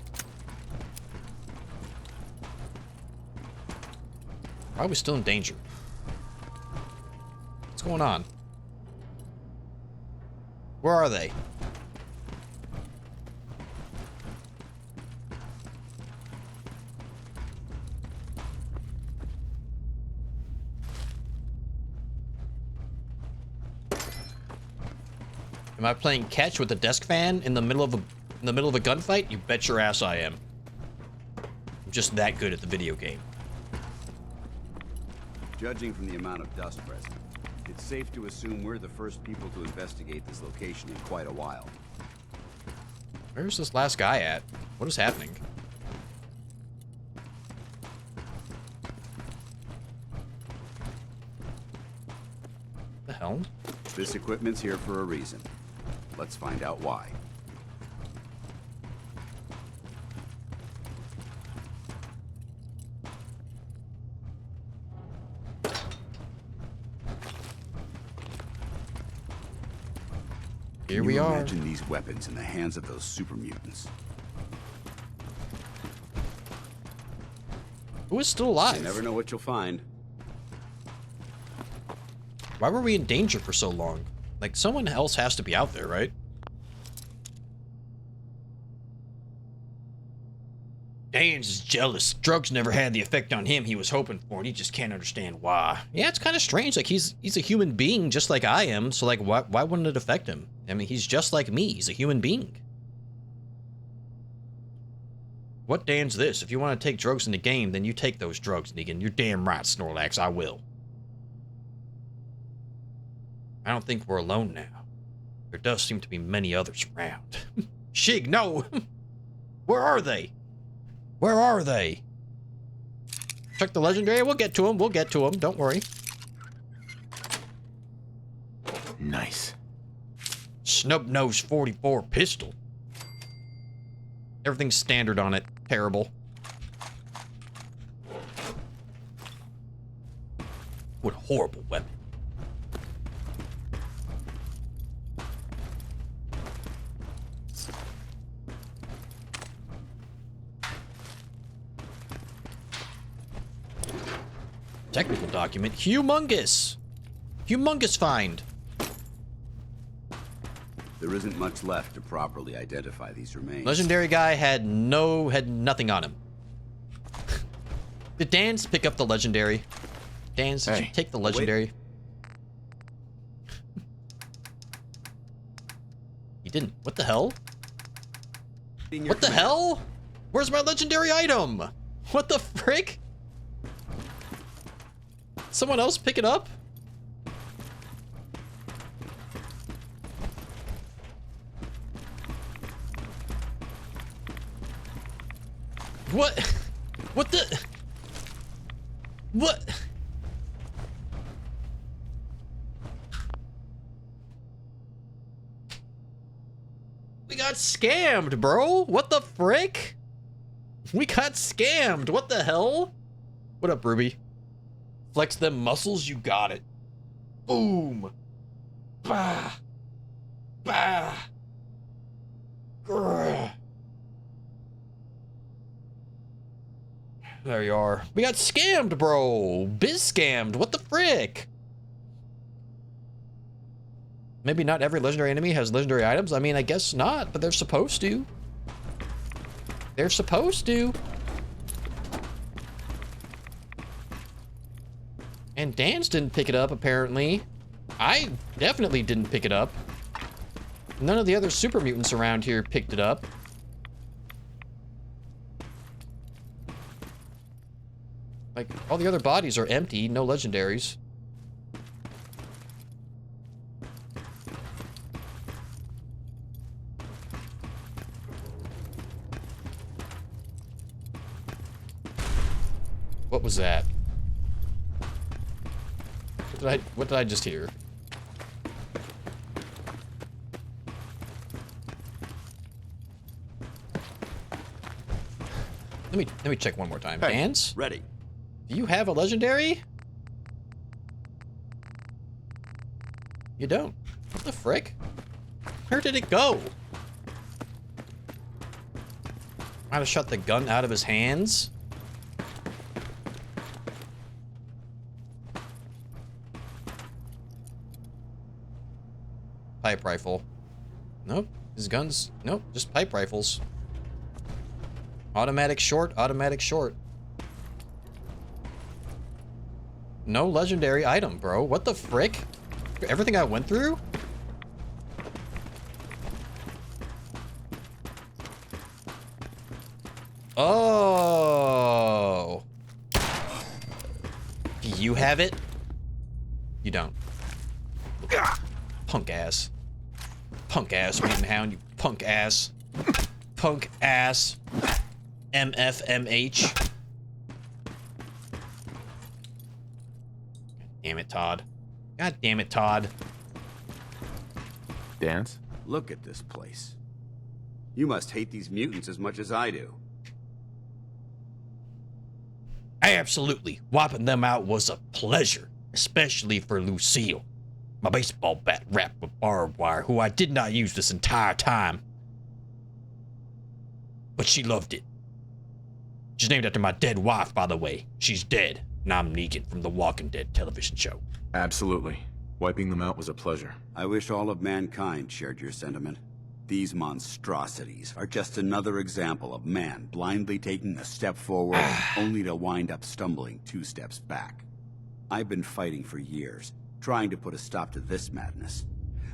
Speaker 1: Why are we still in danger? What's going on? Where are they? Am I playing catch with a desk fan in the middle of a gunfight? You bet your ass I am. I'm just that good at the video game.
Speaker 5: Judging from the amount of dust present, it's safe to assume we're the first people to investigate this location in quite a while.
Speaker 1: Where's this last guy at? What is happening? What the hell?
Speaker 5: This equipment's here for a reason. Let's find out why.
Speaker 1: Here we are.
Speaker 5: Imagine these weapons in the hands of those super mutants.
Speaker 1: Who is still alive?
Speaker 5: You never know what you'll find.
Speaker 1: Why were we in danger for so long? Like, someone else has to be out there, right? Dan's is jealous. Drugs never had the effect on him he was hoping for, and he just can't understand why. Yeah, it's kind of strange. Like, he's a human being just like I am, so, like, why wouldn't it affect him? I mean, he's just like me. He's a human being. What Dan's this? If you want to take drugs in the game, then you take those drugs, Negan. You're damn right, Snorlax. I will. I don't think we're alone now. There does seem to be many others around. Shig, no! Where are they? Where are they? Check the legendary. We'll get to them. We'll get to them. Don't worry.
Speaker 7: Nice.
Speaker 1: Snub-nose 44 pistol. Everything's standard on it. Terrible. What a horrible weapon. Technical document. Humongous! Humongous find.
Speaker 5: There isn't much left to properly identify these remains.
Speaker 1: Legendary guy had nothing on him. Did Dan's pick up the legendary? Dan's, did you take the legendary? He didn't. What the hell? What the hell? Where's my legendary item? What the frick? Someone else pick it up? What? What the? What? We got scammed, bro. What the frick? We got scammed. What the hell? What up, Ruby? Flex them muscles, you got it. Boom. Bah. Bah. Grr. There you are. We got scammed, bro. Biz scammed. What the frick? Maybe not every legendary enemy has legendary items. I mean, I guess not, but they're supposed to. They're supposed to. And Dan's didn't pick it up, apparently. I definitely didn't pick it up. None of the other super mutants around here picked it up. Like, all the other bodies are empty, no legendaries. What was that? What did I just hear? Let me check one more time.
Speaker 5: Hey,
Speaker 1: Dan's?
Speaker 5: ready.
Speaker 1: Do you have a legendary? You don't. What the frick? Where did it go? Might have shot the gun out of his hands. Pipe rifle. Nope. His guns. Nope. Just pipe rifles. Automatic short. Automatic short. No legendary item, bro. What the frick? Everything I went through? Oh. Do you have it? You don't. Punk ass. Punk ass, mutant hound, you punk ass. Punk ass. MFMH. Damn it, Todd. God damn it, Todd.
Speaker 7: Dance?
Speaker 5: Look at this place. You must hate these mutants as much as I do.
Speaker 1: Absolutely. Wiping them out was a pleasure, especially for Lucille. My baseball bat wrapped with barbed wire, who I did not use this entire time. But she loved it. She's named after my dead wife, by the way. She's dead, and I'm Negan from the Walking Dead television show.
Speaker 7: Absolutely. Wiping them out was a pleasure.
Speaker 5: I wish all of mankind shared your sentiment. These monstrosities are just another example of man blindly taking a step forward only to wind up stumbling 2 steps back. I've been fighting for years, trying to put a stop to this madness.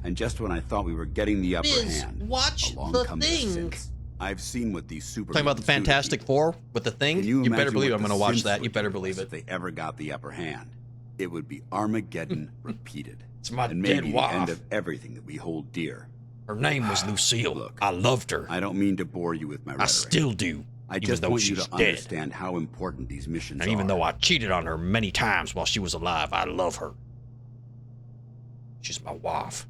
Speaker 5: And just when I thought we were getting the upper hand,
Speaker 1: watch
Speaker 5: along
Speaker 1: the
Speaker 5: comes
Speaker 1: thing.
Speaker 5: Sins. I've seen what these super
Speaker 1: Talking about the Fantastic Four with the thing? You better believe I'm going to watch that. You better believe it.
Speaker 5: If they ever got the upper hand, it would be Armageddon repeated.
Speaker 1: It's my
Speaker 5: and
Speaker 1: dead
Speaker 5: maybe
Speaker 1: wife.
Speaker 5: the end of everything that we hold dear.
Speaker 1: Her name was Lucille.
Speaker 5: Look,
Speaker 1: I loved her.
Speaker 5: I don't mean to bore you with my rhetoric.
Speaker 1: I still do.
Speaker 5: I
Speaker 1: even
Speaker 5: just
Speaker 1: though
Speaker 5: want you
Speaker 1: she's
Speaker 5: to
Speaker 1: dead.
Speaker 5: understand how important these missions
Speaker 1: And
Speaker 5: are.
Speaker 1: even though I cheated on her many times while she was alive, I love her. She's my wife.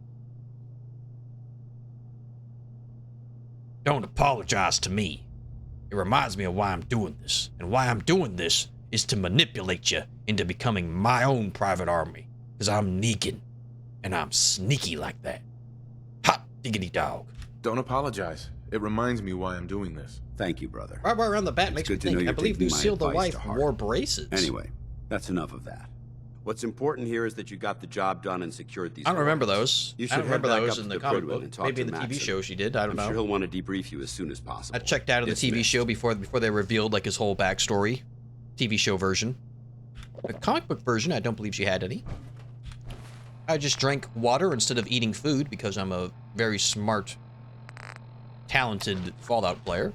Speaker 1: Don't apologize to me. It reminds me of why I'm doing this. And why I'm doing this is to manipulate you into becoming my own private army. Because I'm Negan. And I'm sneaky like that. Hot diggity dog.
Speaker 7: Don't apologize. It reminds me why I'm doing this.
Speaker 5: Thank you, brother.
Speaker 1: Right around the bat
Speaker 5: It's
Speaker 1: makes me
Speaker 5: good to know
Speaker 1: think. I
Speaker 5: you're
Speaker 1: believe
Speaker 5: taking my
Speaker 1: Lucille the
Speaker 5: advice
Speaker 1: wife
Speaker 5: to heart.
Speaker 1: wore braces.
Speaker 5: Anyway, that's enough of that. What's important here is that you got the job done and secured these.
Speaker 1: I don't remember
Speaker 5: coordinates.
Speaker 1: those.
Speaker 5: You
Speaker 1: I
Speaker 5: should
Speaker 1: don't remember
Speaker 5: head back
Speaker 1: those
Speaker 5: up
Speaker 1: in
Speaker 5: to
Speaker 1: the comic
Speaker 5: Pridwin
Speaker 1: book.
Speaker 5: and talk
Speaker 1: Maybe in
Speaker 5: to
Speaker 1: the TV
Speaker 5: Maxson.
Speaker 1: show she did. I don't know.
Speaker 5: I'm sure he'll want to debrief you as soon as possible.
Speaker 1: I checked out of the TV
Speaker 5: Dismissed.
Speaker 1: show before they revealed like his whole backstory. TV show version. The comic book version, I don't believe she had any. I just drank water instead of eating food because I'm a very smart, talented Fallout player.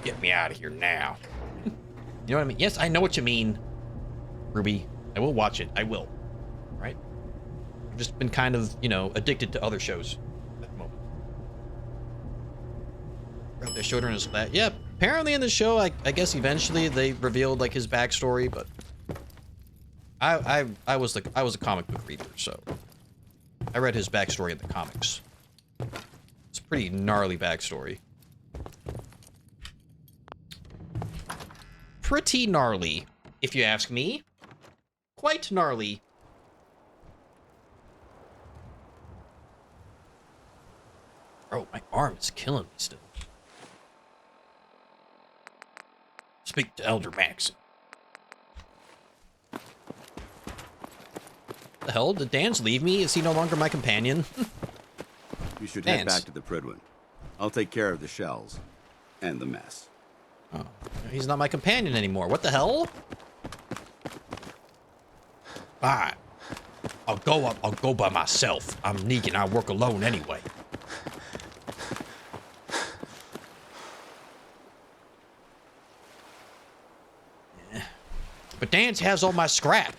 Speaker 1: Get me out of here now. You know what I mean? Yes, I know what you mean, Ruby. I will watch it. I will. Right? I've just been kind of, you know, addicted to other shows at the moment. They showed her in his flat. Yeah, apparently in the show, I guess eventually they revealed like his backstory, but I was a comic book reader, so I read his backstory in the comics. It's a pretty gnarly backstory. Pretty gnarly, if you ask me. Quite gnarly. Bro, my arm is killing me still. Speak to Elder Maxson. The hell? Did Dan's leave me? Is he no longer my companion?
Speaker 5: You should
Speaker 1: Dance.
Speaker 5: head back to the Pridwin. I'll take care of the shells and the mess.
Speaker 1: Oh, he's not my companion anymore. What the hell? Alright. I'll go by myself. I'm Negan. I work alone anyway. But Dance has all my scrap.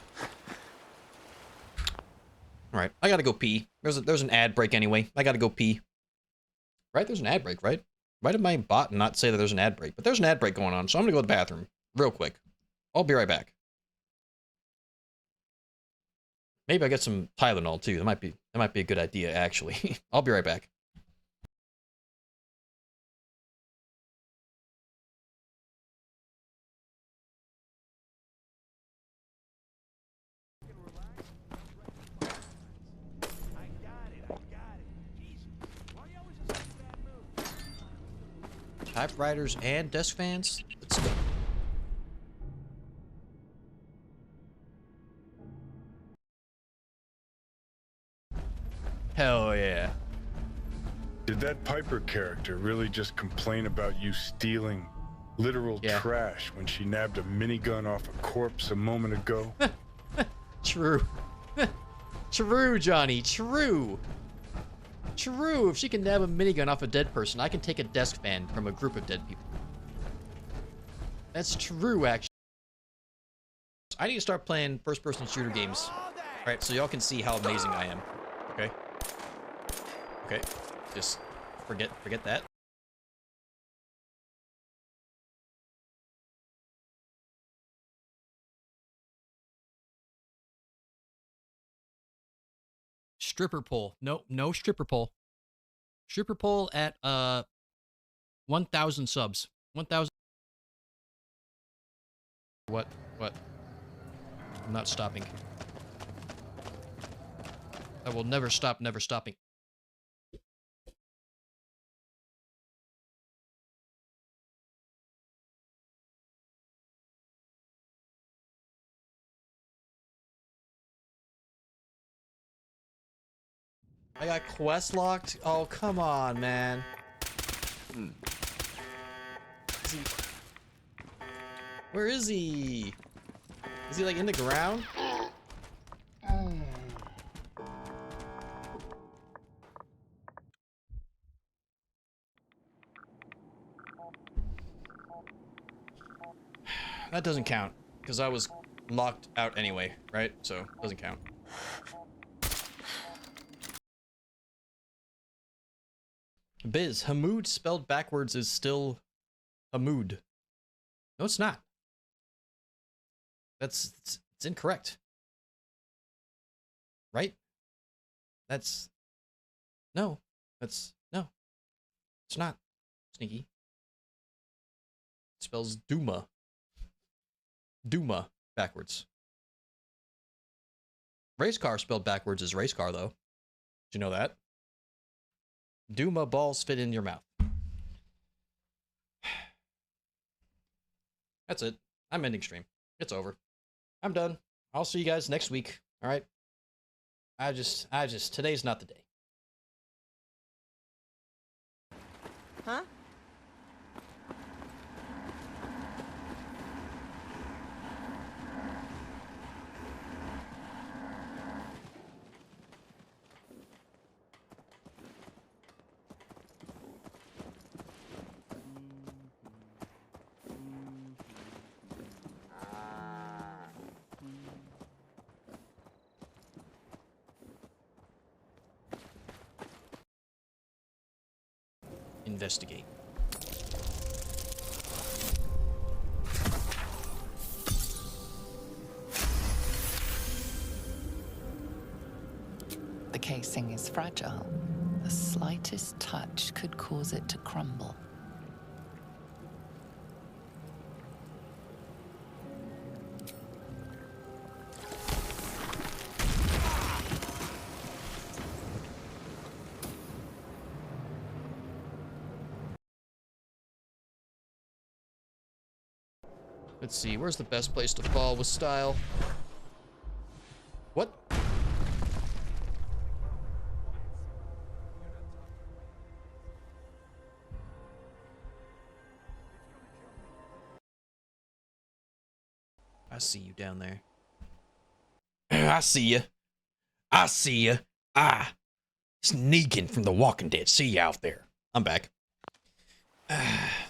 Speaker 1: Alright, I gotta go pee. There's an ad break anyway. I gotta go pee. Right? There's an ad break, right? Why did my bot not say that there's an ad break? But there's an ad break going on, so I'm gonna go to the bathroom real quick. I'll be right back. Maybe I get some Tylenol too. That might be a good idea, actually. I'll be right back. Typewriters and desk fans? Let's go. Hell yeah.
Speaker 20: Did that Piper character really just complain about you stealing literal trash when she nabbed a minigun off a corpse a moment ago?
Speaker 1: True. True, Johnny. True. True. If she can nab a minigun off a dead person, I can take a desk fan from a group of dead people. That's true, actually. I need to start playing first-person shooter games. Alright, so y'all can see how amazing I am. Okay? Okay. Just forget that. Stripper pole. No stripper pole. Stripper pole at 1,000 subs. 1,000. What? I'm not stopping. I will never stop, never stopping. I got quest locked? Oh, come on, man. Is he... Where is he? Is he like in the ground? That doesn't count, because I was locked out anyway, right? So, doesn't count. Biz, Hamoud spelled backwards is still Hamoud. No, it's not. It's incorrect. Right? No. No. It's not. Sneaky. It spells Duma. Duma backwards. Race car spelled backwards is race car, though. Did you know that? Duma balls fit in your mouth. That's it. I'm ending stream. It's over. I'm done. I'll see you guys next week. All right. Today's not the day.
Speaker 21: Huh?
Speaker 1: Investigate.
Speaker 3: The casing is fragile. The slightest touch could cause it to crumble.
Speaker 1: Let's see, where's the best place to fall with style? What? I see you down there. I see you. I see you. It's Negan from The Walking Dead. See you out there. I'm back.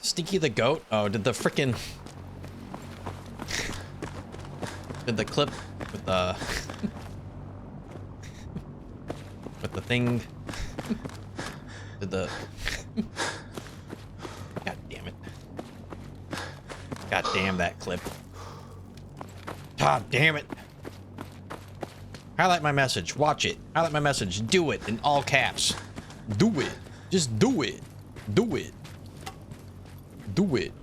Speaker 1: Stinky the goat? Oh, did the frickin'... Did the clip with the... with the thing... Did the... God damn it. God damn that clip. God damn it. Highlight my message. Watch it. Highlight my message. Do it in all caps. Do it. Just do it. Do it. Do it.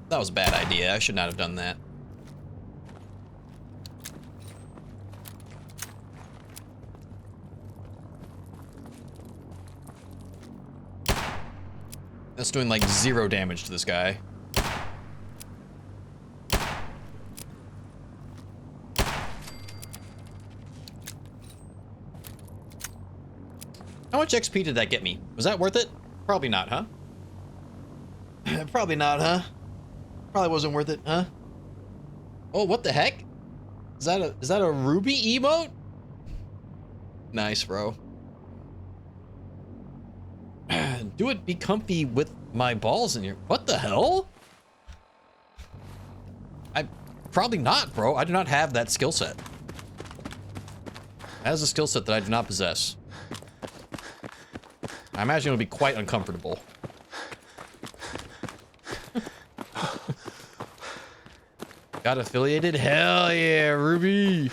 Speaker 1: That was a bad idea. I should not have done that. That's doing like 0 damage to this guy. How much XP did that get me? Was that worth it? Probably not, huh? Probably not, huh? Probably wasn't worth it, huh? Oh, what the heck? Is that a Ruby emote? Nice, bro. Do it be comfy with my balls in here. What the hell? Probably not, bro. I do not have that skill set. That is a skill set that I do not possess. I imagine it'll be quite uncomfortable. Got affiliated? Hell yeah, Ruby!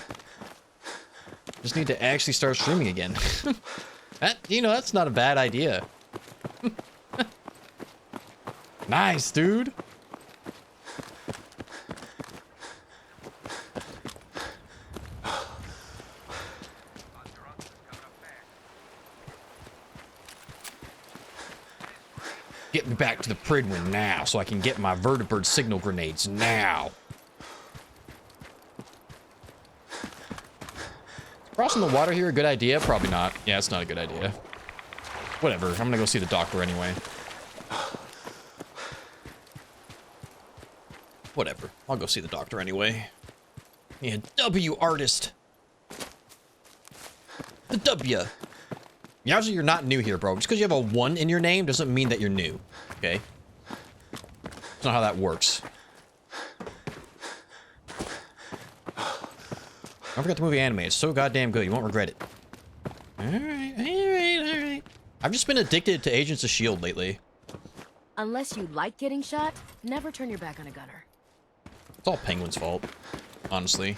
Speaker 1: Just need to actually start streaming again. That's not a bad idea. Nice, dude. Get me back to the Pridwin now so I can get my vertibird signal grenades now. Crossing the water here a good idea? Probably not. Yeah, it's not a good idea. Whatever. I'm gonna go see the doctor anyway. Whatever. I'll go see the doctor anyway. Yeah, W artist. The W. Yeah, you're not new here, bro. Just because you have a 1 in your name doesn't mean that you're new. Okay? That's not how that works. Don't forget the movie anime. It's so goddamn good. You won't regret it. Alright. I've just been addicted to Agents of S.H.I.E.L.D. lately.
Speaker 17: Unless you like getting shot, never turn your back on a gunner.
Speaker 1: It's all Penguin's fault, honestly.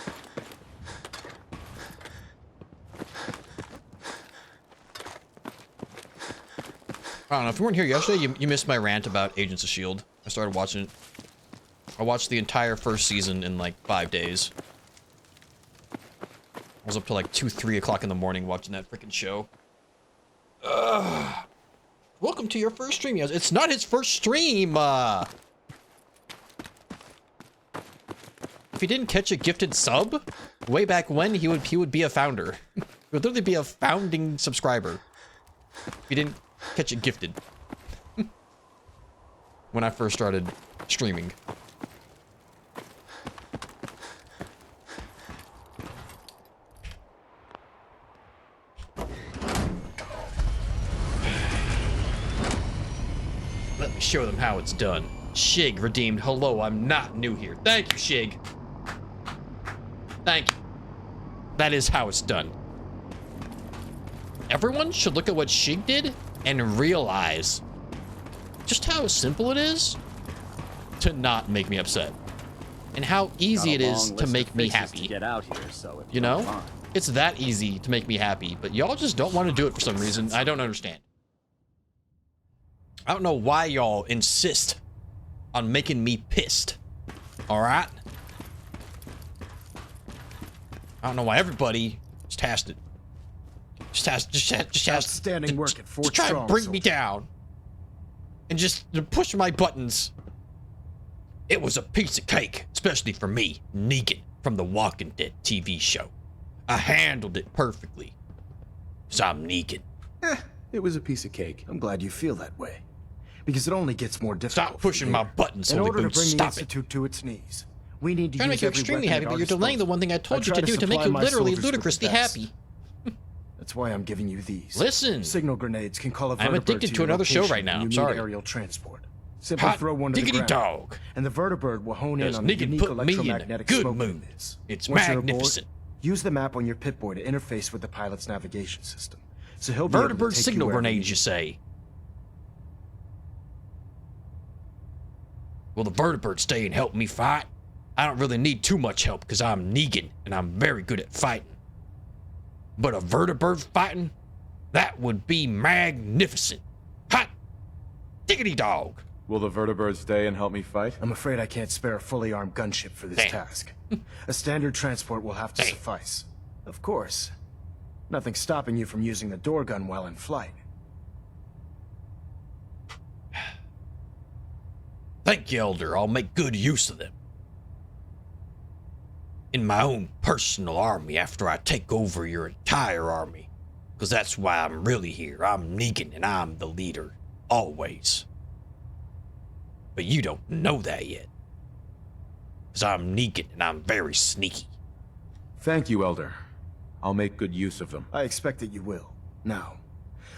Speaker 1: I don't know, if you weren't here yesterday, you missed my rant about Agents of S.H.I.E.L.D. I started watching it. I watched the entire first season in like 5 days. I was up till like 2, 3 o'clock in the morning watching that freaking show. Welcome to your first stream. It's not his first stream. If he didn't catch a gifted sub way back when, he would be a founder. He would literally be a founding subscriber. If he didn't catch it gifted. When I first started streaming. Let me show them how it's done. Shig redeemed. Hello, I'm not new here. Thank you, Shig. Thank you. That is how it's done. Everyone should look at what Shig did and realize just how simple it is to not make me upset. And how easy it is to make me happy.
Speaker 9: Get out here, so
Speaker 1: you know? It's that easy to make me happy, but y'all just don't want to do it for some reason. I don't understand. I don't know why y'all insist on making me pissed. Alright? I don't know why everybody just has to
Speaker 8: outstanding work at Fort
Speaker 1: just try
Speaker 8: Strong,
Speaker 1: to bring me down. And just push my buttons. It was a piece of cake, especially for me, Negan, from the Walking Dead TV show. I handled it perfectly. 'Cause I'm Negan.
Speaker 6: It was a piece of cake. I'm glad you feel that way. Because it only gets more difficult.
Speaker 1: Stop pushing my buttons,
Speaker 8: In
Speaker 1: Holy
Speaker 8: order to
Speaker 1: Boots.
Speaker 8: bring the
Speaker 1: Stop it.
Speaker 8: Institute to its knees, we need to
Speaker 1: Trying to
Speaker 8: use
Speaker 1: make you
Speaker 8: every
Speaker 1: extremely
Speaker 8: weapon
Speaker 1: happy,
Speaker 8: at
Speaker 1: but
Speaker 8: our
Speaker 1: you're delaying the
Speaker 8: disposal.
Speaker 1: one thing I told you
Speaker 8: try
Speaker 1: to do to make
Speaker 8: supply
Speaker 1: you
Speaker 8: my
Speaker 1: literally
Speaker 8: soldiers with
Speaker 1: ludicrously
Speaker 8: the best.
Speaker 1: happy.
Speaker 8: That's why I'm giving you these.
Speaker 1: Listen.
Speaker 8: Signal grenades can call a
Speaker 1: I'm
Speaker 8: vertibird
Speaker 1: addicted to
Speaker 8: your
Speaker 1: another show
Speaker 8: location
Speaker 1: right now.
Speaker 8: when you
Speaker 1: I'm
Speaker 8: need
Speaker 1: sorry.
Speaker 8: aerial transport. Simply
Speaker 1: Hot
Speaker 8: throw one to the
Speaker 1: diggity
Speaker 8: ground,
Speaker 1: dog.
Speaker 8: and the vertibird will hone in
Speaker 1: Does
Speaker 8: on the
Speaker 1: Negan
Speaker 8: unique
Speaker 1: put me in a
Speaker 8: electromagnetic
Speaker 1: good
Speaker 8: smoke
Speaker 1: mood?
Speaker 8: it is.
Speaker 1: It's
Speaker 8: Once you're aboard,
Speaker 1: magnificent.
Speaker 8: use the map on your Pip-Boy to interface with the pilot's navigation system. So he'll be able to
Speaker 1: Vertibird
Speaker 8: take
Speaker 1: signal
Speaker 8: you wherever
Speaker 1: grenades, you say? Will the vertibird stay and help me fight? I don't really need too much help because I'm Negan and I'm very good at fighting. But a vertibird fighting? That would be magnificent. Hot diggity dog.
Speaker 2: Will the vertibird stay and help me fight?
Speaker 8: I'm afraid I can't spare a fully armed gunship for this task. A standard transport will have to suffice. Of course. Nothing stopping you from using the door gun while in flight.
Speaker 1: Thank you, Elder. I'll make good use of them. In my own personal army after I take over your entire army. Because that's why I'm really here. I'm Negan and I'm the leader. Always. But you don't know that yet. Because I'm Negan and I'm very sneaky.
Speaker 2: Thank you, Elder. I'll make good use of them.
Speaker 8: I expect that you will. Now,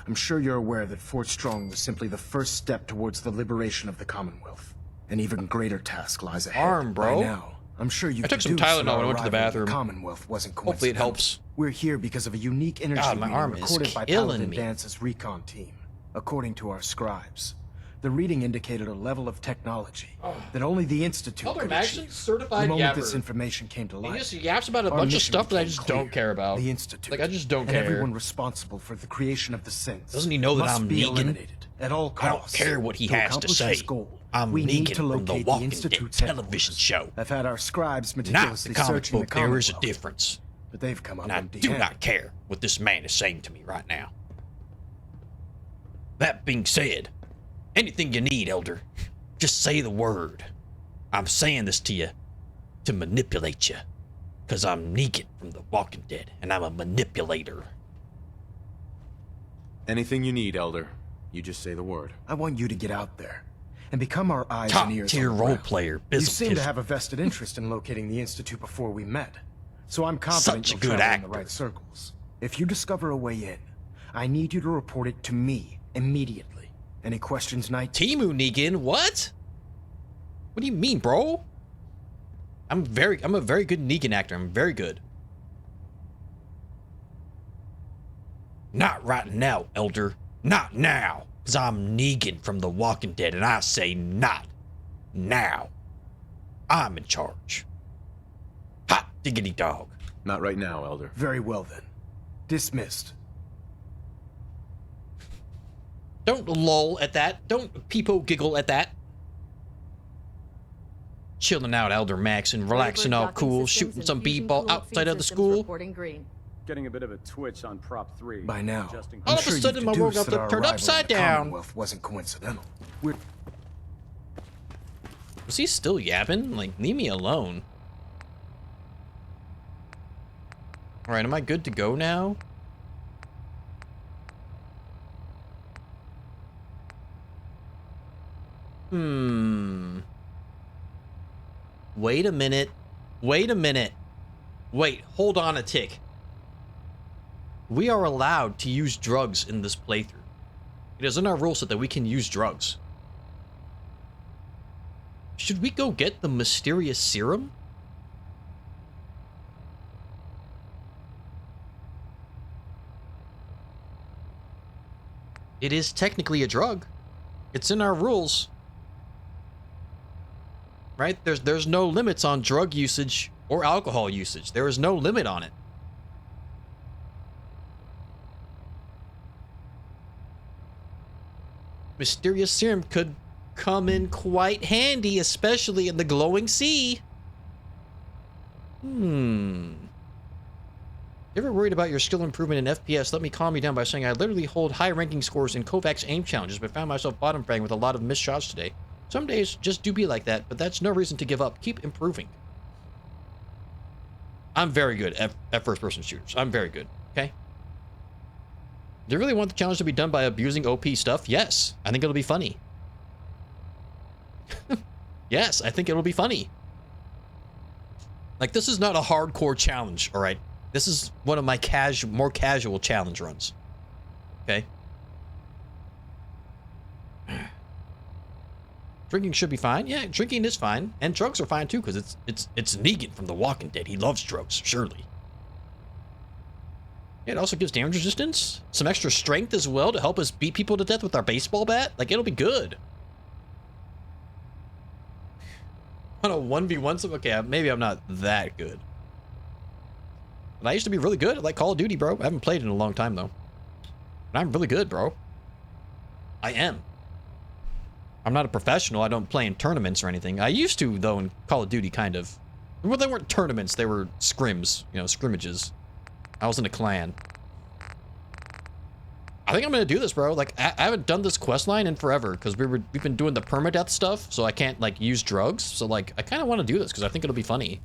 Speaker 8: I'm sure you're aware that Fort Strong was simply the first step towards the liberation of the Commonwealth. An even greater task lies ahead.
Speaker 1: Arm, bro.
Speaker 8: By now, I'm sure you
Speaker 1: I took some
Speaker 8: deduced that
Speaker 1: Tylenol
Speaker 8: our
Speaker 1: when I went to the
Speaker 8: arrival at
Speaker 1: bathroom.
Speaker 8: Commonwealth wasn't
Speaker 1: Hopefully it
Speaker 8: coincidental.
Speaker 1: helps.
Speaker 8: We're here because of a unique energy
Speaker 1: God, my
Speaker 8: reading
Speaker 1: arm is
Speaker 8: recorded by
Speaker 1: killing
Speaker 8: Paladin
Speaker 1: me.
Speaker 8: Dance's recon team. According to our scribes, the reading indicated a level of technology that only the Institute
Speaker 1: Elder
Speaker 8: could
Speaker 1: Maxson,
Speaker 8: achieve.
Speaker 1: certified
Speaker 8: The moment
Speaker 1: yapper.
Speaker 8: this information came to
Speaker 1: He
Speaker 8: light,
Speaker 1: just yaps about a
Speaker 8: our
Speaker 1: bunch of
Speaker 8: mission
Speaker 1: stuff that I
Speaker 8: became
Speaker 1: just
Speaker 8: clear.
Speaker 1: don't care about.
Speaker 8: The Institute,
Speaker 1: Like, I just don't
Speaker 8: and
Speaker 1: care.
Speaker 8: everyone responsible for the creation of the synths
Speaker 1: Doesn't he know that
Speaker 8: must
Speaker 1: I'm
Speaker 8: be
Speaker 1: Negan?
Speaker 8: eliminated at all
Speaker 1: I don't
Speaker 8: costs.
Speaker 1: care what he has to
Speaker 8: accomplish
Speaker 1: say.
Speaker 8: this goal,
Speaker 1: I'm
Speaker 8: we need
Speaker 1: Negan
Speaker 8: to
Speaker 1: from the
Speaker 8: locate
Speaker 1: Walking Dead
Speaker 8: Institute's
Speaker 1: television show.
Speaker 8: I've had our scribes
Speaker 1: Not
Speaker 8: meticulously
Speaker 1: the comic
Speaker 8: searching
Speaker 1: book.
Speaker 8: the
Speaker 1: There is a
Speaker 8: Commonwealth,
Speaker 1: difference.
Speaker 8: but they've come up
Speaker 1: And I
Speaker 8: empty
Speaker 1: do
Speaker 8: handed.
Speaker 1: not care what this man is saying to me right now. That being said, Anything you need, Elder. Just say the word. I'm saying this to you to manipulate you. Because I'm Negan from The Walking Dead, and I'm a manipulator.
Speaker 7: Anything you need, Elder. You just say the word.
Speaker 8: I want you to get out there and become our eyes
Speaker 1: Top
Speaker 8: and ears.
Speaker 1: tier
Speaker 8: on the
Speaker 1: role
Speaker 8: ground.
Speaker 1: player.
Speaker 8: You
Speaker 1: Bizzle
Speaker 8: seem to
Speaker 1: Tizzle.
Speaker 8: have a vested interest in locating the Institute before we met, so I'm confident
Speaker 1: Such a
Speaker 8: you'll
Speaker 1: good
Speaker 8: travel in the
Speaker 1: actor.
Speaker 8: right circles. If you discover a way in, I need you to report it to me immediately. Any questions, Knight?
Speaker 1: Timu Negan, what? What do you mean, bro? I'm a very good Negan actor. I'm very good. Not right now, Elder. Not now. Because I'm Negan from The Walking Dead, and I say not now. I'm in charge. Hot diggity dog.
Speaker 7: Not right now, Elder.
Speaker 8: Very well then. Dismissed.
Speaker 1: Don't lull at that. Don't peepo giggle at that. Chilling out, Elder Max, and relaxing all cool, shooting some b-ball outside of the school.
Speaker 17: Reporting green.
Speaker 18: Getting a bit of a twitch on prop 3.
Speaker 8: By now,
Speaker 1: All
Speaker 8: I'm
Speaker 1: of a
Speaker 8: sure you've
Speaker 1: sudden, my world
Speaker 8: deduced
Speaker 1: got
Speaker 8: that our
Speaker 1: turned
Speaker 8: arrival
Speaker 1: upside
Speaker 8: in the
Speaker 1: down.
Speaker 8: Commonwealth wasn't coincidental. We're
Speaker 1: Was he still yapping? Like, leave me alone. Alright, am I good to go now? Wait a minute. Wait a minute. Wait, hold on a tick. We are allowed to use drugs in this playthrough. It is in our rule set that we can use drugs. Should we go get the mysterious serum? It is technically a drug. It's in our rules. Right? There's no limits on drug usage or alcohol usage. There is no limit on it. Mysterious serum could come in quite handy, especially in the glowing sea. You ever worried about your skill improvement in FPS? Let me calm you down by saying I literally hold high ranking scores in Kovacs aim challenges, but found myself bottom fragging with a lot of missed shots today. Some days just do be like that, but that's no reason to give up. Keep improving. I'm very good at first person shooters. I'm very good, okay? Do you really want the challenge to be done by abusing OP stuff? Yes. I think it'll be funny. Yes, I think it'll be funny. Like, this is not a hardcore challenge, all right? This is one of my more casual challenge runs. Okay? Drinking should be fine. Yeah, drinking is fine. And drugs are fine too, because it's Negan from The Walking Dead. He loves drugs, surely. Yeah, it also gives damage resistance. Some extra strength as well to help us beat people to death with our baseball bat. Like, it'll be good. On a 1v1, okay, maybe I'm not that good. But I used to be really good at, like, Call of Duty, bro. I haven't played in a long time, though. But I'm really good, bro. I am. I'm not a professional. I don't play in tournaments or anything. I used to, though, in Call of Duty, kind of. Well, they weren't tournaments. They were scrims, you know, scrimmages. I was in a clan. I think I'm gonna do this, bro. Like, I haven't done this quest line in forever because we've been doing the permadeath stuff, so I can't, like, use drugs. So, like, I kind of want to do this because I think it'll be funny.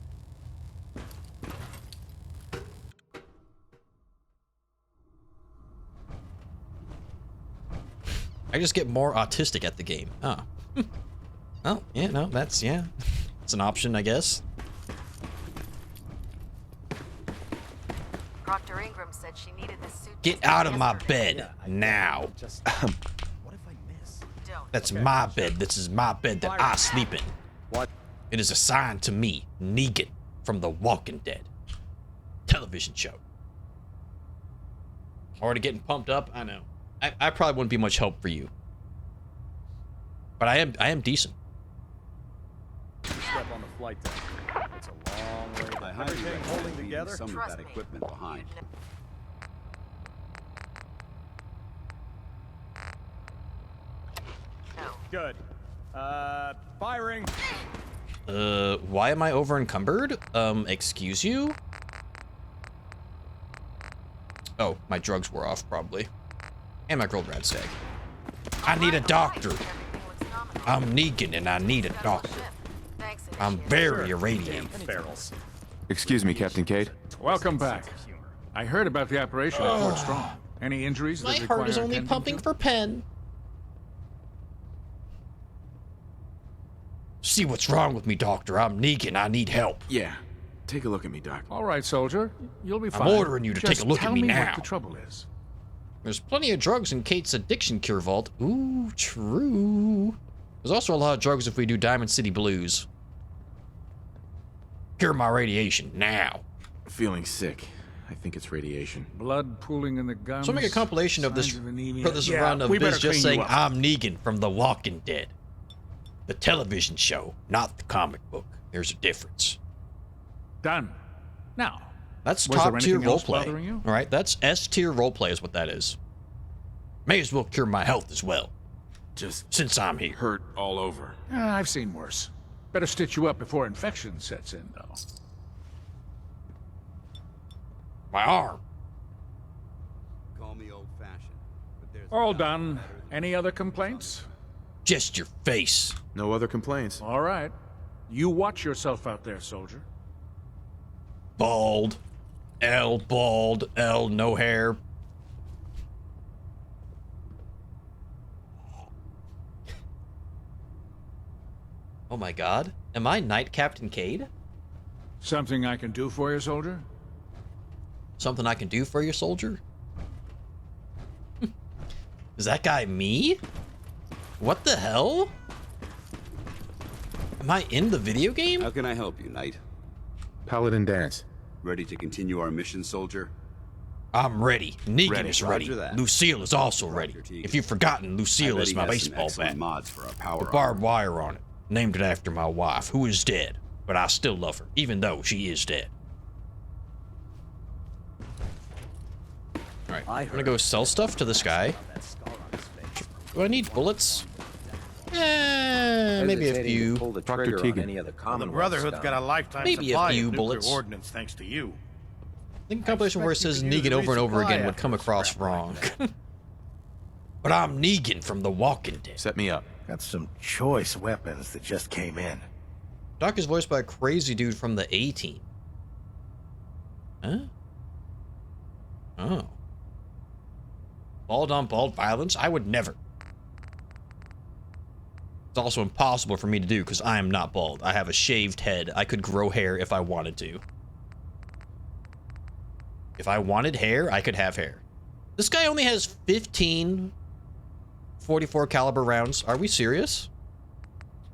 Speaker 1: I just get more autistic at the game. Oh. Oh, yeah, no, that's, yeah. It's an option, I guess.
Speaker 17: Dr. Ingram said she needed this suit.
Speaker 1: Get out of my bed now. That's my bed. This is my bed that I sleep in.
Speaker 18: What?
Speaker 1: It is assigned to me, Negan, from The Walking Dead television show. Already getting pumped up? I know. I probably wouldn't be much help for you. But I am decent.
Speaker 18: Step on the flight deck. It's a long way.
Speaker 5: I highly
Speaker 18: Everything
Speaker 5: recommend
Speaker 18: holding
Speaker 5: leaving
Speaker 18: together?
Speaker 5: some of that equipment behind.
Speaker 18: Good. Firing.
Speaker 1: Why am I over encumbered? Excuse you? Oh, my drugs were off, probably. And my gold rad stag. I need a doctor. I'm Negan and I need a doctor. I'm very irradiated.
Speaker 2: Excuse me, Captain Cade.
Speaker 13: Welcome back. I heard about the operation at Fort Strong. Any injuries
Speaker 1: My
Speaker 13: that require
Speaker 1: heart is only
Speaker 13: attending
Speaker 1: pumping
Speaker 13: to?
Speaker 1: for Penn. See what's wrong with me, Doctor. I'm Negan. I need help.
Speaker 7: Yeah. Take a look at me, Doc.
Speaker 13: All right, soldier. You'll be
Speaker 1: I'm
Speaker 13: fine.
Speaker 1: ordering you to
Speaker 13: Just
Speaker 1: take a look
Speaker 13: tell
Speaker 1: at me
Speaker 13: me
Speaker 1: now.
Speaker 13: what the trouble is.
Speaker 1: There's plenty of drugs in Kate's addiction cure vault. Ooh, true. There's also a lot of drugs if we do Diamond City Blues. Cure my radiation now.
Speaker 7: Feeling sick. I think it's radiation.
Speaker 13: Blood pooling in the gums.
Speaker 1: So make a compilation of this,
Speaker 13: signs of anemia.
Speaker 1: for this run of Biz just saying, I'm Negan from The Walking Dead. The television show, not the comic book. There's a difference.
Speaker 13: Done. Now.
Speaker 1: That's
Speaker 13: Was there
Speaker 1: top tier
Speaker 13: anything else bothering
Speaker 1: roleplay.
Speaker 13: you?
Speaker 1: All right, that's S tier roleplay is what that is. May as well cure my health as well.
Speaker 7: Just
Speaker 1: since I'm here.
Speaker 7: Hurt all over.
Speaker 13: I've seen worse. Better stitch you up before infection sets in, though.
Speaker 1: My arm.
Speaker 5: Call me old-fashioned, but there's
Speaker 13: All done. Any other complaints?
Speaker 1: Just your face.
Speaker 7: No other complaints.
Speaker 13: All right. You watch yourself out there, soldier.
Speaker 1: Bald. L bald. L no hair. Oh my god. Am I Knight Captain Cade?
Speaker 13: Something I can do for you, soldier?
Speaker 1: Something I can do for you, soldier? Is that guy me? What the hell? Am I in the video game?
Speaker 5: How can I help you, Knight?
Speaker 2: Paladin dance.
Speaker 5: Ready to continue our mission, soldier?
Speaker 1: I'm ready. Negan is ready.
Speaker 5: Roger that.
Speaker 1: Lucille is also ready. If you've forgotten, Lucille is my baseball bat.
Speaker 5: Mods for our power
Speaker 1: With barbed wire on it. Named it after my wife, who is dead. But I still love her, even though she is dead. Alright, I'm gonna go sell stuff to this guy. Do I need bullets? Maybe a few.
Speaker 15: Dr. Tegan.
Speaker 16: The Brotherhood's got a lifetime
Speaker 1: Maybe
Speaker 16: supply
Speaker 1: a few
Speaker 16: of nuclear
Speaker 1: bullets.
Speaker 16: ordnance thanks to you.
Speaker 1: I think a compilation where it says Negan over and over again would come across wrong. But I'm Negan from The Walking Dead.
Speaker 7: Set me up.
Speaker 16: Got some choice weapons that just came in.
Speaker 1: Doc is voiced by a crazy dude from the A-Team. Huh? Oh. Bald on bald violence? I would never. It's also impossible for me to do because I am not bald. I have a shaved head. I could grow hair if I wanted to. If I wanted hair, I could have hair. This guy only has 15 .44 caliber rounds. Are we serious?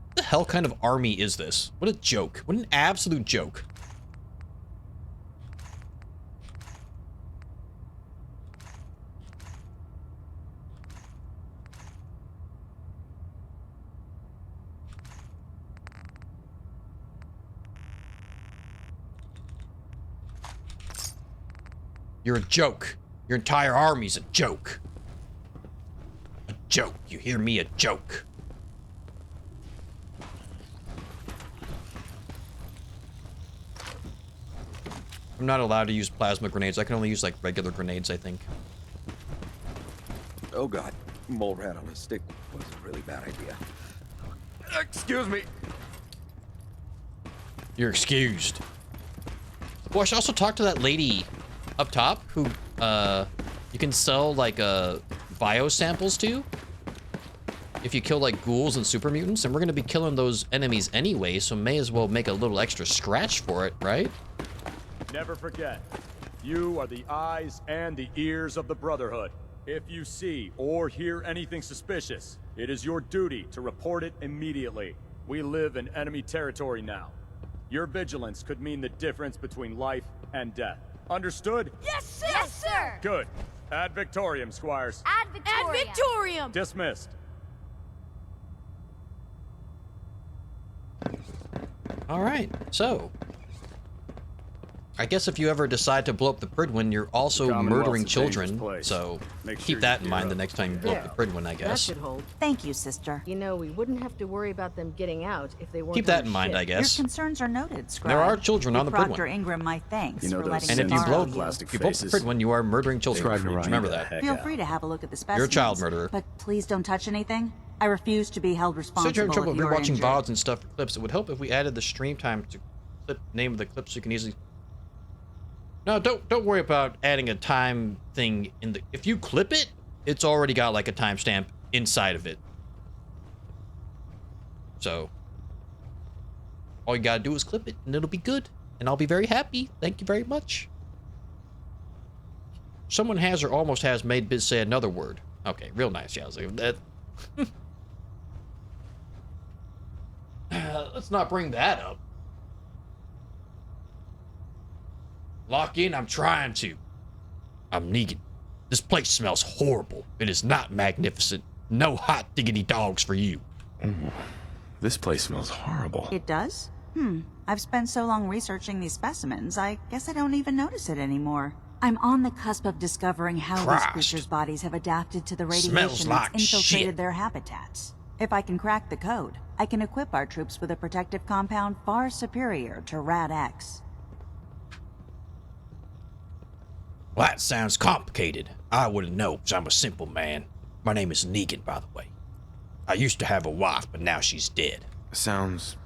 Speaker 1: What the hell kind of army is this? What a joke. What an absolute joke. You're a joke. Your entire army's a joke. A joke. You hear me? A joke. I'm not allowed to use plasma grenades. I can only use like regular grenades, I think.
Speaker 15: Oh god, mole rat on a stick was a really bad idea.
Speaker 7: Excuse me.
Speaker 1: You're excused. Well, I should also talk to that lady up top who you can sell like bio samples to if you kill like ghouls and super mutants, and we're gonna be killing those enemies anyway, so may as well make a little extra scratch for it, right?
Speaker 18: Never forget, you are the eyes and the ears of the Brotherhood. If you see or hear anything suspicious, it is your duty to report it immediately. We live in enemy territory now. Your vigilance could mean the difference between life and death. Understood?
Speaker 22: Yes, sir! Yes, sir!
Speaker 18: Good. Ad Victorium, Squires.
Speaker 22: Ad Victorium! Ad Victorium!
Speaker 18: Dismissed.
Speaker 1: All right, so I guess if you ever decide to blow up the Pridwin, you're also murdering children, so keep that in mind the next time you blow up the Pridwin, I
Speaker 17: That
Speaker 1: guess.
Speaker 17: should hold.
Speaker 21: Thank you, sister.
Speaker 17: You know, we wouldn't have to worry about them getting out if they weren't
Speaker 1: Keep that
Speaker 17: on
Speaker 1: in mind,
Speaker 17: ship.
Speaker 1: I guess.
Speaker 21: Your concerns are noted, Scribe.
Speaker 1: There are children on the
Speaker 21: Give Proctor
Speaker 1: Pridwin.
Speaker 21: Ingram my thanks for letting
Speaker 1: And
Speaker 21: me
Speaker 1: if you
Speaker 21: borrow
Speaker 1: blow
Speaker 21: you.
Speaker 1: the Pridwin, you are murdering children. Remember that.
Speaker 21: Feel free to have a look at the specimens.
Speaker 1: You're a child murderer.
Speaker 21: But please don't touch anything. I refuse to be held
Speaker 1: So
Speaker 21: responsible
Speaker 1: you're in trouble
Speaker 21: if
Speaker 1: if
Speaker 21: you
Speaker 1: you're
Speaker 21: are
Speaker 1: watching
Speaker 21: injured.
Speaker 1: VODs and stuff for clips. It would help if we added the stream time to clip name of the clip so you can easily. No, don't worry about adding a time thing in the. If you clip it, it's already got like a timestamp inside of it. So all you gotta do is clip it, and it'll be good, and I'll be very happy. Thank you very much. Someone has or almost has made Biz say another word. Okay, real nice, yeah. I was like, that. Let's not bring that up. Lock in, I'm trying to. I'm Negan. This place smells horrible. It is not magnificent. No hot diggity dogs for you.
Speaker 7: This place smells horrible.
Speaker 21: It does? I've spent so long researching these specimens, I guess I don't even notice it anymore. I'm on the cusp of discovering how
Speaker 1: Christ.
Speaker 21: these creatures' bodies have adapted to the
Speaker 1: Smells
Speaker 21: radiation
Speaker 1: like
Speaker 21: that's infiltrated
Speaker 1: shit.
Speaker 21: their habitats. If I can crack the code, I can equip our troops with a protective compound far superior to Rad-X.
Speaker 1: Well, that sounds complicated. I wouldn't know, because I'm a simple man. My name is Negan, by the way. I used to have a wife, but now she's dead.
Speaker 7: Sounds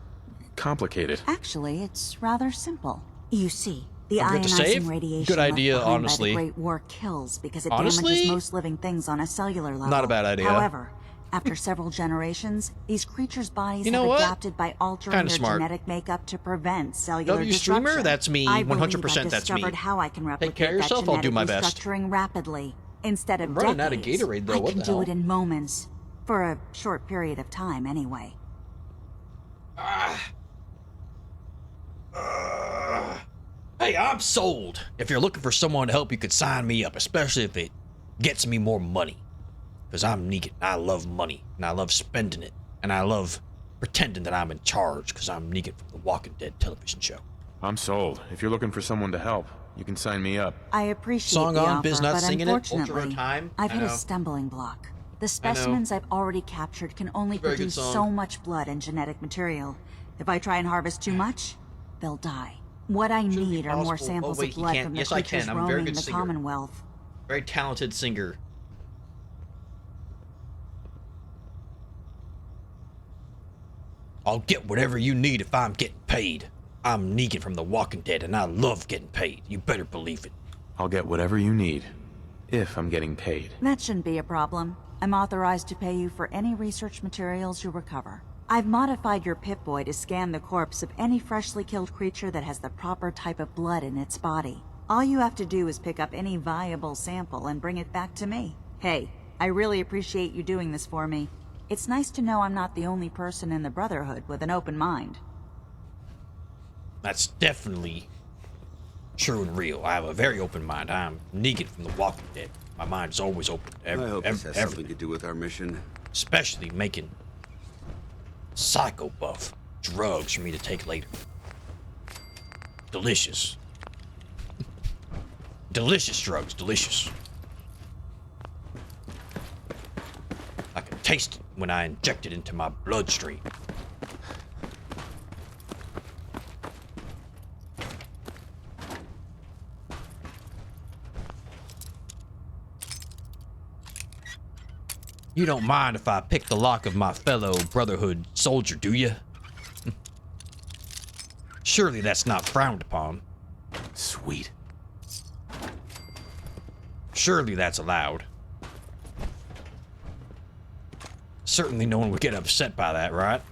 Speaker 7: complicated.
Speaker 21: Actually, it's rather simple. You see, the
Speaker 1: I'm good to save?
Speaker 21: ionizing radiation
Speaker 1: Good idea,
Speaker 21: left behind
Speaker 1: honestly.
Speaker 21: by the Great War kills because it
Speaker 1: Honestly?
Speaker 21: damages most living things on a cellular level.
Speaker 1: Not a bad idea.
Speaker 21: However, after several generations, these creatures' bodies
Speaker 1: You know
Speaker 21: have
Speaker 1: what?
Speaker 21: adapted by altering
Speaker 1: Kinda
Speaker 21: their
Speaker 1: smart.
Speaker 21: genetic makeup to prevent cellular
Speaker 1: W
Speaker 21: disruption.
Speaker 1: streamer, that's me.
Speaker 21: I believe
Speaker 1: 100%
Speaker 21: I've
Speaker 1: that's me.
Speaker 21: discovered how I can replicate
Speaker 1: Take care of yourself,
Speaker 21: that
Speaker 1: I'll do my
Speaker 21: genetic
Speaker 1: best.
Speaker 21: restructuring rapidly. Instead of
Speaker 1: I'm running out of
Speaker 21: decades,
Speaker 1: Gatorade, though.
Speaker 21: I
Speaker 1: What
Speaker 21: can
Speaker 1: the
Speaker 21: do
Speaker 1: hell?
Speaker 21: it in moments. For a short period of time, anyway.
Speaker 1: Hey, I'm sold. If you're looking for someone to help, you could sign me up, especially if it gets me more money. Because I'm Negan. I love money, and I love spending it, and I love pretending that I'm in charge, because I'm Negan from the Walking Dead television show.
Speaker 7: I'm sold. If you're looking for someone to help, you can sign me up.
Speaker 21: I appreciate
Speaker 1: Song
Speaker 21: the
Speaker 1: on,
Speaker 21: offer,
Speaker 1: Biz not
Speaker 21: but
Speaker 1: singing it, Ultra
Speaker 21: unfortunately,
Speaker 1: Time.
Speaker 21: I've
Speaker 1: I
Speaker 21: hit a
Speaker 1: know.
Speaker 21: stumbling block. The specimens I've already captured can only
Speaker 1: Very good
Speaker 21: produce
Speaker 1: song.
Speaker 21: so much blood and genetic material. If I try and harvest too much, they'll die. What I need are more
Speaker 1: possible.
Speaker 21: samples
Speaker 1: Oh, wait,
Speaker 21: of
Speaker 1: he
Speaker 21: blood
Speaker 1: can't.
Speaker 21: from the
Speaker 1: Yes, I
Speaker 21: creatures
Speaker 1: can. I'm a very
Speaker 21: roaming
Speaker 1: good
Speaker 21: the
Speaker 1: singer.
Speaker 21: Commonwealth.
Speaker 1: Very talented singer. I'll get whatever you need if I'm getting paid. I'm Negan from The Walking Dead, and I love getting paid. You better believe it.
Speaker 7: I'll get whatever you need, if I'm getting paid.
Speaker 21: That shouldn't be a problem. I'm authorized to pay you for any research materials you recover. I've modified your Pip-Boy to scan the corpse of any freshly killed creature that has the proper type of blood in its body. All you have to do is pick up any viable sample and bring it back to me. Hey, I really appreciate you doing this for me. It's nice to know I'm not the only person in the Brotherhood with an open mind.
Speaker 1: That's definitely true and real. I have a very open mind. I'm Negan from The Walking Dead. My mind is always open to
Speaker 5: I hope this has
Speaker 1: everything.
Speaker 5: something to do with our mission.
Speaker 1: Especially making psycho buff drugs for me to take later. Delicious. Delicious drugs, delicious. I can taste it when I inject it into my bloodstream. You don't mind if I pick the lock of my fellow Brotherhood soldier, do you? Surely that's not frowned upon.
Speaker 7: Sweet.
Speaker 1: Surely that's allowed. Certainly no one would get upset by that, right?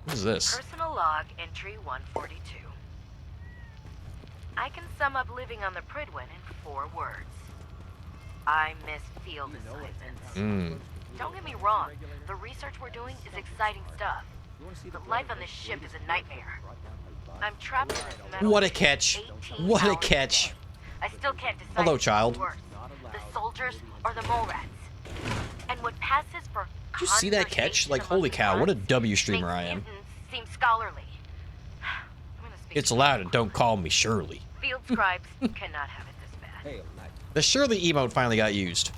Speaker 1: What is this?
Speaker 4: Personal log entry 142. I can sum up living on the Pridwin in 4 words. I miss field assignments. Don't get me wrong, the research we're doing is exciting stuff. But life on this ship is a nightmare. I'm trapped in this metal
Speaker 1: What a
Speaker 4: ship
Speaker 1: catch.
Speaker 4: 18
Speaker 1: What a
Speaker 4: hours
Speaker 1: catch.
Speaker 4: a day. I still can't decide
Speaker 1: Hello,
Speaker 4: which is
Speaker 1: child.
Speaker 4: worse. the soldiers or the mole rats. And what passes for
Speaker 1: Did you see that catch? Like, holy cow, what a W streamer I am.
Speaker 4: Seems scholarly.
Speaker 1: It's allowed and don't call me Shirley.
Speaker 4: Field scribes cannot have it this bad.
Speaker 1: The Shirley emote finally got used.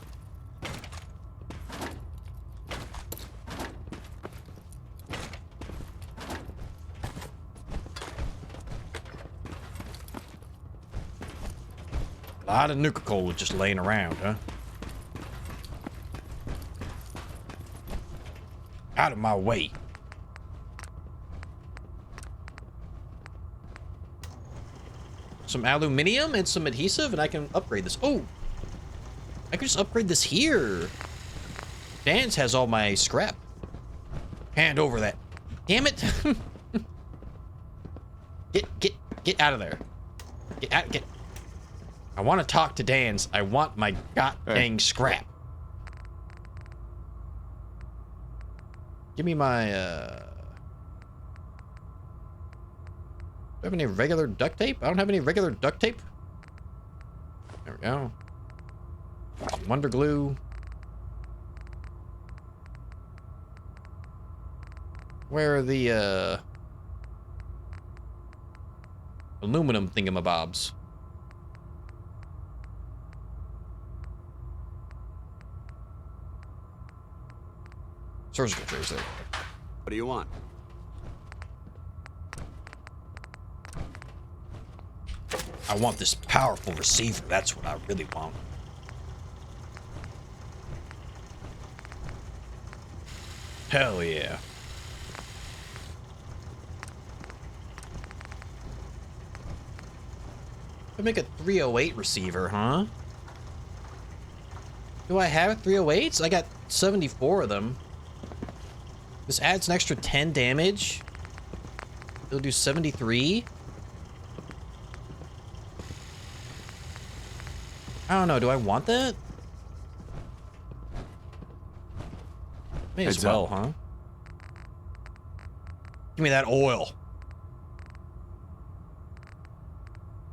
Speaker 1: A lot of Nuka-Cola just laying around, huh? Out of my way. Some aluminium and some adhesive, and I can upgrade this. Oh! I can just upgrade this here. Dan's has all my scrap. Hand over that. Damn it! Get out of there. Get. I want to talk to Dan's. I want my dang scrap. Give me my, do I have any regular duct tape? I don't have any regular duct tape. There we go. Some Wonder Glue. Where are the, aluminum thingamabobs? Surgical trays there.
Speaker 5: What do you want?
Speaker 1: I want this powerful receiver. That's what I really want. Hell yeah. I make a 308 receiver, huh? Do I have 308s? I got 74 of them. This adds an extra 10 damage. It'll do 73. I don't know. Do I want that? May as well, huh? Give me that oil.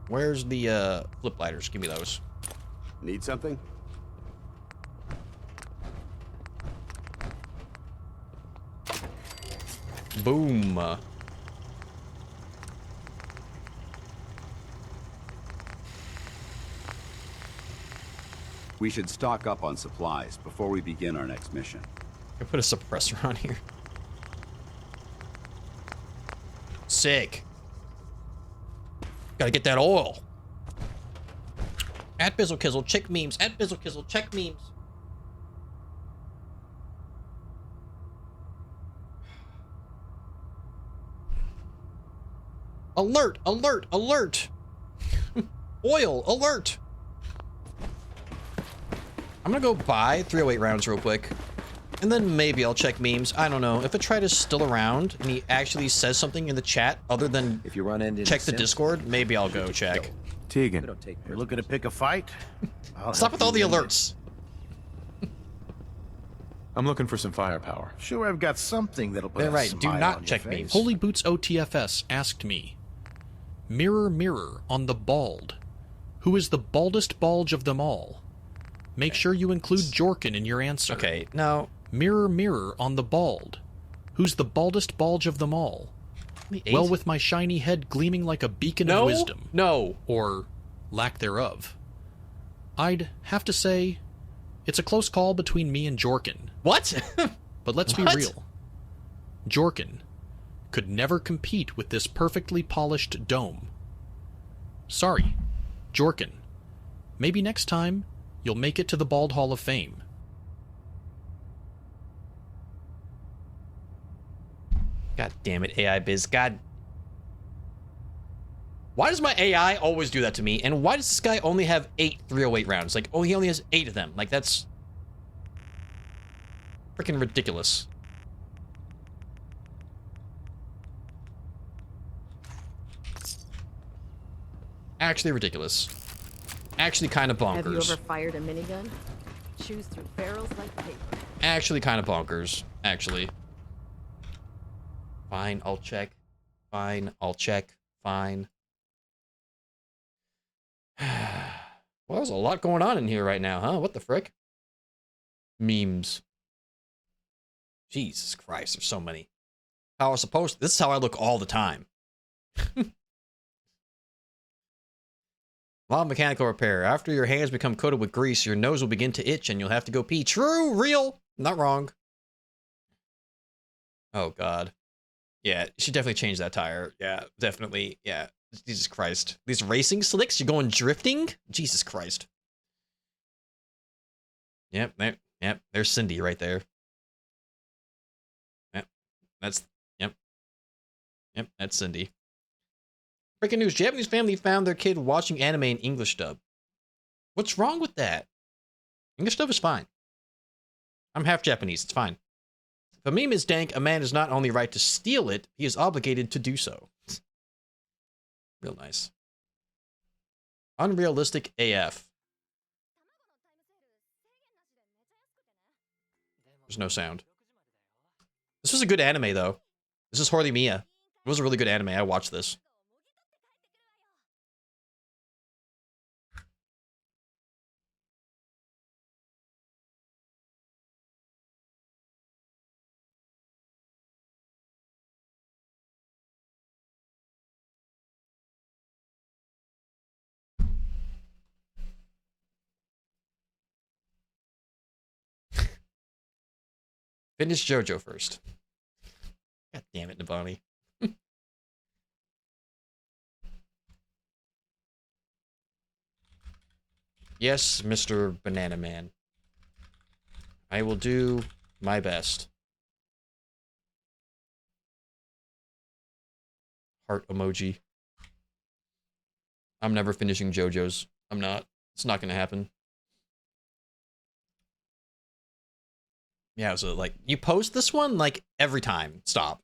Speaker 1: Where's the flip lighters? Give me those.
Speaker 5: Need something?
Speaker 1: Boom.
Speaker 5: We should stock up on supplies before we begin our next mission.
Speaker 1: I put a suppressor on here. Sick. Gotta get that oil. At Bizzlekizzle, check memes. At Bizzlekizzle, check memes. Alert! Alert! Alert! Oil! Alert! I'm gonna go buy 308 rounds real quick. And then maybe I'll check memes. I don't know. If Atrite is still around and he actually says something in the chat other than
Speaker 15: if you run into
Speaker 1: check the Discord, maybe I'll go check.
Speaker 2: Tegan.
Speaker 16: You're looking to pick a fight?
Speaker 1: Stop with all the alerts.
Speaker 2: I'm looking for some firepower.
Speaker 16: Sure, I've got something that'll put
Speaker 1: They're
Speaker 16: a
Speaker 1: right.
Speaker 16: smile
Speaker 1: Do
Speaker 16: on
Speaker 1: not
Speaker 16: your
Speaker 1: check
Speaker 16: face.
Speaker 1: memes.
Speaker 10: Holy Boots OTFS asked me, "Mirror, mirror on the bald, who is the baldest bulge of them all? Make sure you include Jorkin in your answer."
Speaker 1: Okay, now...
Speaker 10: Mirror, mirror on the bald, who's the baldest bulge of them all? Well, with my shiny head gleaming like a beacon of wisdom.
Speaker 1: No.
Speaker 10: Or lack thereof. I'd have to say, it's a close call between me and Jorkin.
Speaker 1: What?
Speaker 10: But let's be
Speaker 1: What?
Speaker 10: real. Jorkin could never compete with this perfectly polished dome. Sorry, Jorkin. Maybe next time, you'll make it to the Bald Hall of Fame.
Speaker 1: God damn it, AI Biz. God. Why does my AI always do that to me? And why does this guy only have 8 308 rounds? Like, oh, he only has 8 of them. Like, that's freaking ridiculous. Actually ridiculous. Actually kind of bonkers.
Speaker 22: Have you ever fired a minigun? Chews through barrels like paper.
Speaker 1: Actually kind of bonkers. Actually. Fine, I'll check. Fine, I'll check. Fine. Well, there's a lot going on in here right now, huh? What the frick? Memes. Jesus Christ, there's so many. How I was supposed to, this is how I look all the time. Mild mechanical repair. After your hands become coated with grease, your nose will begin to itch and you'll have to go pee. True, real, not wrong. Oh, God. Yeah, you should definitely change that tire. Yeah, definitely. Yeah, Jesus Christ. These racing slicks, you're going drifting? Jesus Christ. Yep, there's Cindy right there. Yep, that's Cindy. Breaking news, Japanese family found their kid watching anime in English dub. What's wrong with that? English dub is fine. I'm half Japanese, it's fine. If a meme is dank, a man is not only right to steal it, he is obligated to do so. Real nice. Unrealistic AF. There's no sound. This was a good anime, though. This is Horimiya. It was a really good anime. I watched this. Finish JoJo first. God damn it, Nabani. Yes, Mr. Banana Man. I will do my best. Heart emoji. I'm never finishing JoJo's. I'm not. It's not gonna happen. Yeah, so like, you post this one, like, every time. Stop.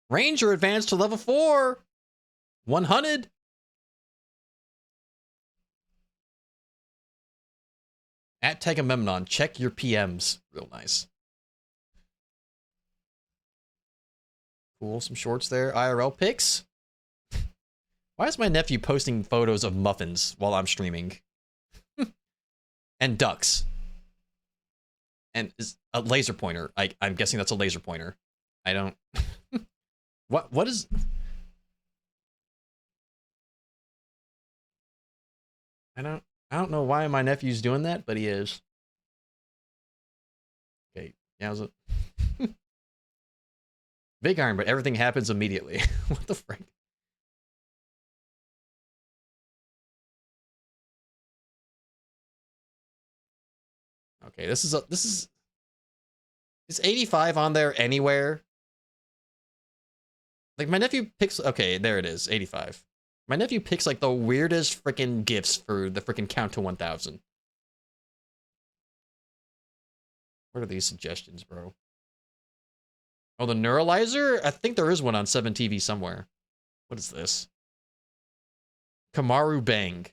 Speaker 1: Ranger advanced to level 4! 100! At Tegamemnon, check your PMs. Real nice. Cool, some shorts there. IRL pics. Why is my nephew posting photos of muffins while I'm streaming? And ducks. And is a laser pointer. I'm guessing that's a laser pointer. I don't... What is... I don't know why my nephew's doing that, but he is. Okay, yeah, was it? Big Iron, but everything happens immediately. What the frick? Okay, is 85 on there anywhere? Like, my nephew picks, okay, there it is, 85. My nephew picks, like, the weirdest freaking gifts for the freaking count to 1,000. What are these suggestions, bro? Oh, the Neuralizer? I think there is one on 7TV somewhere. What is this? Kamaru Bang.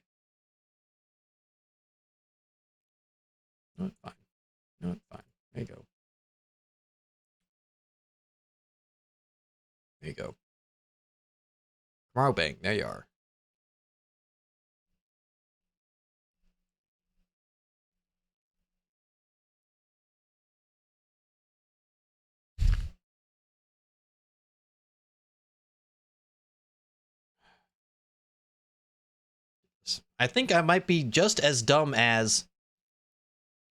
Speaker 1: No, it's fine. No, it's fine. There you go. There you go. Kamaru Bang. There you are. I think I might be just as dumb as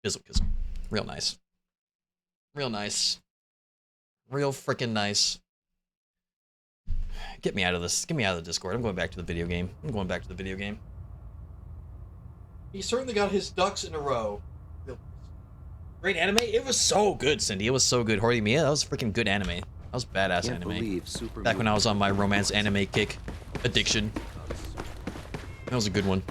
Speaker 1: Bizzle. Real nice. Real nice. Real freaking nice. Get me out of this. Get me out of the Discord. I'm going back to the video game. He certainly got his ducks in a row. Great anime. It was so good, Cindy. It was so good. Horimiya, that was a freaking good anime. That was badass anime. Back when I was on my romance anime kick addiction. That was a good one.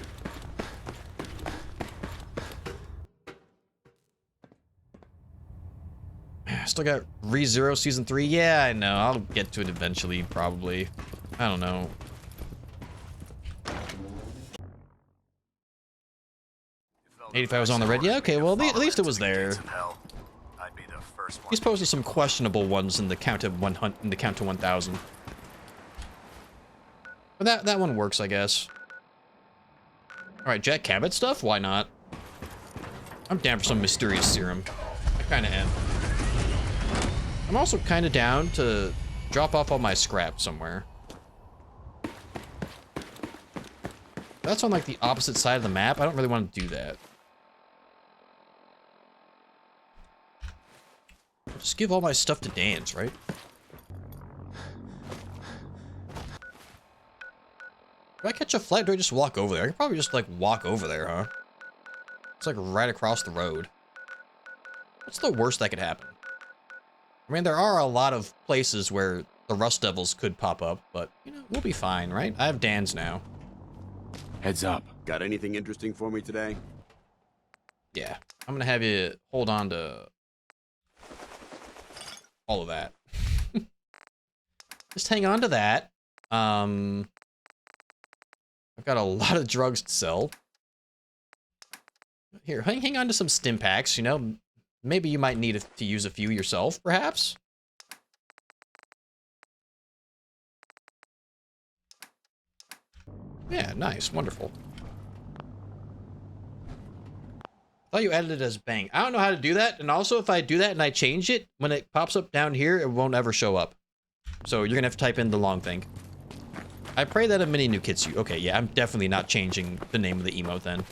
Speaker 1: Still got ReZero Season 3. Yeah, I know. I'll get to it eventually, probably. I don't know. $85 was on the red. Yeah, okay, well, at least it was there. He's posted some questionable ones in the count of 100, in the count to 1,000. But that one works, I guess. Alright, Jack Cabot stuff? Why not? I'm down for some mysterious serum. I kinda am. I'm also kinda down to drop off all my scrap somewhere. That's on like the opposite side of the map. I don't really want to do that. Just give all my stuff to Dan's, right? Do I catch a flight or do I just walk over there? I could probably just like walk over there, huh? It's like right across the road. What's the worst that could happen? I mean, there are a lot of places where the Rust Devils could pop up, but, you know, we'll be fine, right? I have Dan's now.
Speaker 12: Heads up. Got anything interesting for me today?
Speaker 1: Yeah, I'm gonna have you hold on to all of that. Just hang on to that. I've got a lot of drugs to sell. Here, hang on to some stim packs, you know. Maybe you might need to use a few yourself, perhaps. Yeah, nice, wonderful. Thought you added it as bang. I don't know how to do that, and also if I do that and I change it, when it pops up down here, it won't ever show up. So you're gonna have to type in the long thing. I pray that a mini nuke hits you. Okay, yeah, I'm definitely not changing the name of the emote then.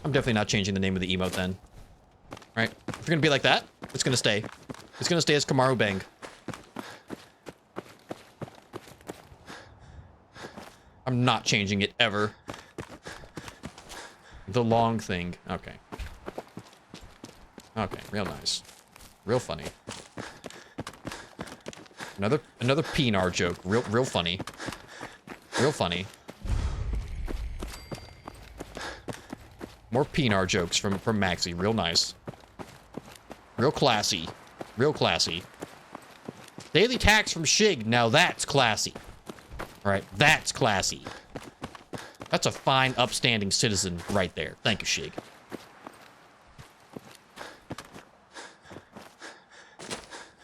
Speaker 1: I'm definitely not changing the name of the emote then. Right? If you're gonna be like that, it's gonna stay. It's gonna stay as Kamaru Bang. I'm not changing it ever. The long thing. Okay. Okay, real nice. Real funny. Another Pinar joke. Real funny. Real funny. More Pinar jokes from Maxie. Real nice. Real classy. Real classy. Daily tax from Shig. Now that's classy. Alright, that's classy. That's a fine, upstanding citizen right there. Thank you, Shig.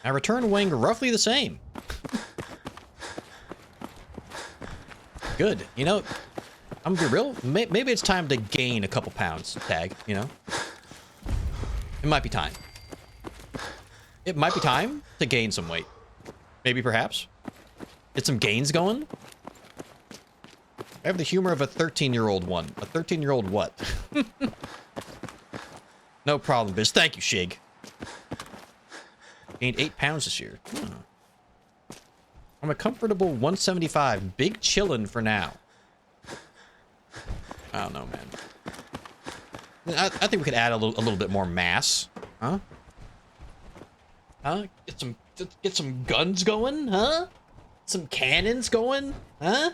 Speaker 1: I return weighing roughly the same. Good. You know, I'm gonna be real. Maybe it's time to gain a couple pounds, Tag, you know? It might be time. It might be time to gain some weight. Maybe, perhaps. Get some gains going. I have the humor of a 13-year-old one. A 13-year-old what? No problem, bitch. Thank you, Shig. Gained 8 pounds this year. I'm a comfortable 175. Big chillin' for now. I don't know, man. I think we could add a little bit more mass. Huh? Huh? Get some guns going? Huh? Some cannons going? Huh?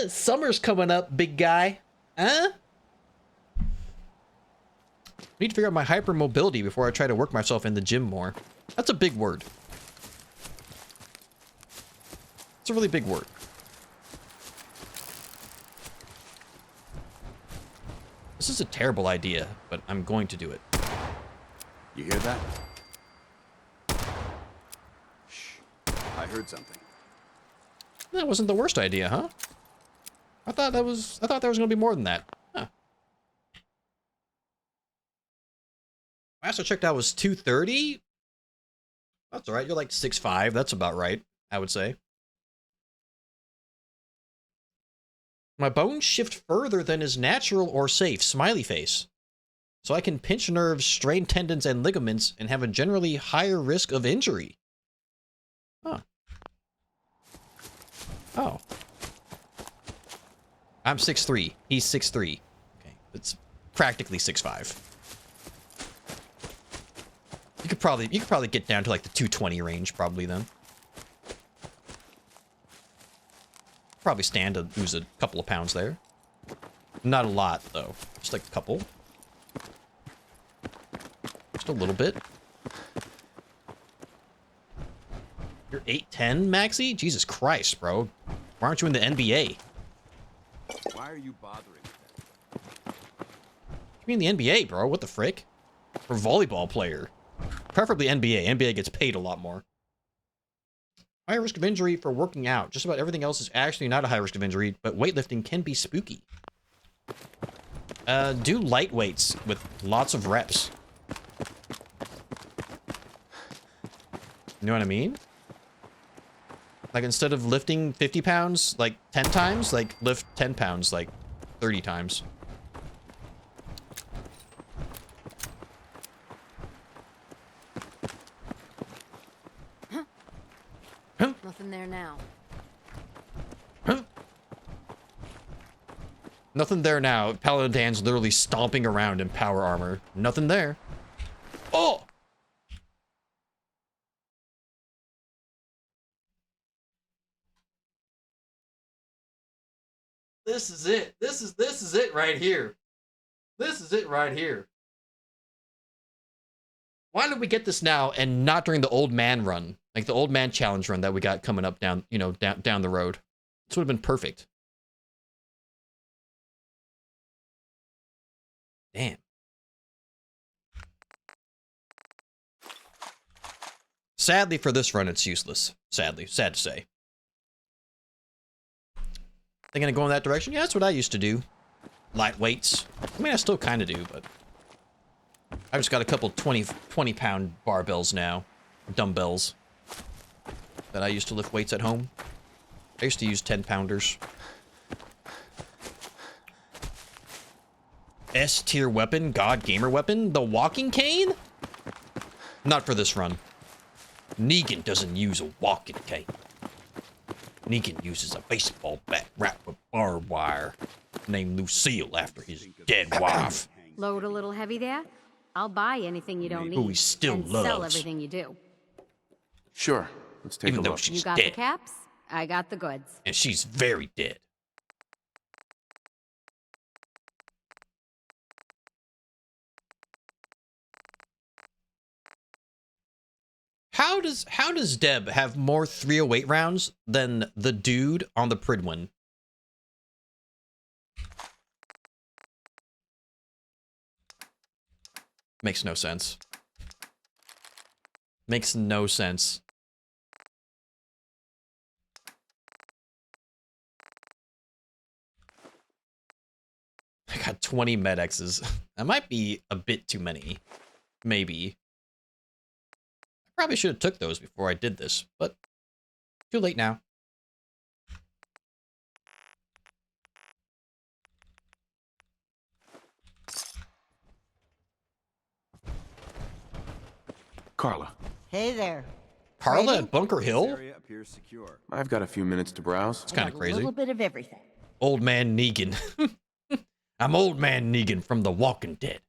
Speaker 1: Summer's coming up, big guy. Huh? Need to figure out my hypermobility before I try to work myself in the gym more. That's a big word. It's a really big word. This is a terrible idea, but I'm going to do it.
Speaker 12: You hear that? Shh. I heard something.
Speaker 1: That wasn't the worst idea, huh? I thought there was gonna be more than that. Huh. Last I checked out was 230. That's alright, you're like 6'5". That's about right, I would say. My bones shift further than is natural or safe. Smiley face. So I can pinch nerves, strain tendons and ligaments, and have a generally higher risk of injury. Huh. Oh. I'm 6'3". He's 6'3". Okay, it's practically 6'5". You could probably get down to like the 220 range, probably then. Probably stand to lose a couple of pounds there. Not a lot, though. Just like a couple. Just a little bit. You're 8'10", Maxie? Jesus Christ, bro. Why aren't you in the NBA?
Speaker 12: Why are you bothering with that?
Speaker 1: You mean the NBA, bro? What the frick? For volleyball player. Preferably NBA. NBA gets paid a lot more. High risk of injury for working out. Just about everything else is actually not a high risk of injury, but weightlifting can be spooky. Do light weights with lots of reps. You know what I mean? Like, instead of lifting 50 pounds, like, 10 times, like, lift 10 pounds, like, 30 times.
Speaker 22: Nothing there now.
Speaker 1: Nothing there now. Paladin Dan's literally stomping around in power armor. Nothing there. Oh! This is it. This is it right here. This is it right here. Why did we get this now and not during the old man run? Like the old man challenge run that we got coming up down, you know, down the road. This would have been perfect. Damn. Sadly for this run, it's useless. Sadly. Sad to say. Thinking of going that direction? Yeah, that's what I used to do. Light weights. I mean, I still kind of do, but... I just got a couple 20-pound barbells now. Dumbbells. That I used to lift weights at home. I used to use 10-pounders. S-tier weapon, God gamer weapon, the walking cane? Not for this run. Negan doesn't use a walking cane. Negan uses a baseball bat wrapped with barbed wire, named Lucille after his dead wife.
Speaker 22: Load a little heavy there? I'll buy anything you don't need.
Speaker 1: Who he still
Speaker 22: and
Speaker 1: loves.
Speaker 22: sell everything you do.
Speaker 7: Sure. Let's take
Speaker 1: Even
Speaker 7: a
Speaker 1: though
Speaker 7: look.
Speaker 1: she's
Speaker 22: You got
Speaker 1: dead.
Speaker 22: the caps? I got the goods.
Speaker 1: And she's very dead. How does Deb have more 308 rounds than the dude on the Pridwin? Makes no sense. Makes no sense. I got 20 MedXs. That might be a bit too many. Maybe. I probably should have took those before I did this, but too late now.
Speaker 7: Carla.
Speaker 11: Hey there.
Speaker 1: Carla at Bunker Hill?
Speaker 12: Area appears secure.
Speaker 7: I've got a few minutes to browse.
Speaker 1: It's kind of
Speaker 11: A
Speaker 1: crazy.
Speaker 11: little bit of everything.
Speaker 1: Old man Negan. I'm old man Negan from The Walking Dead.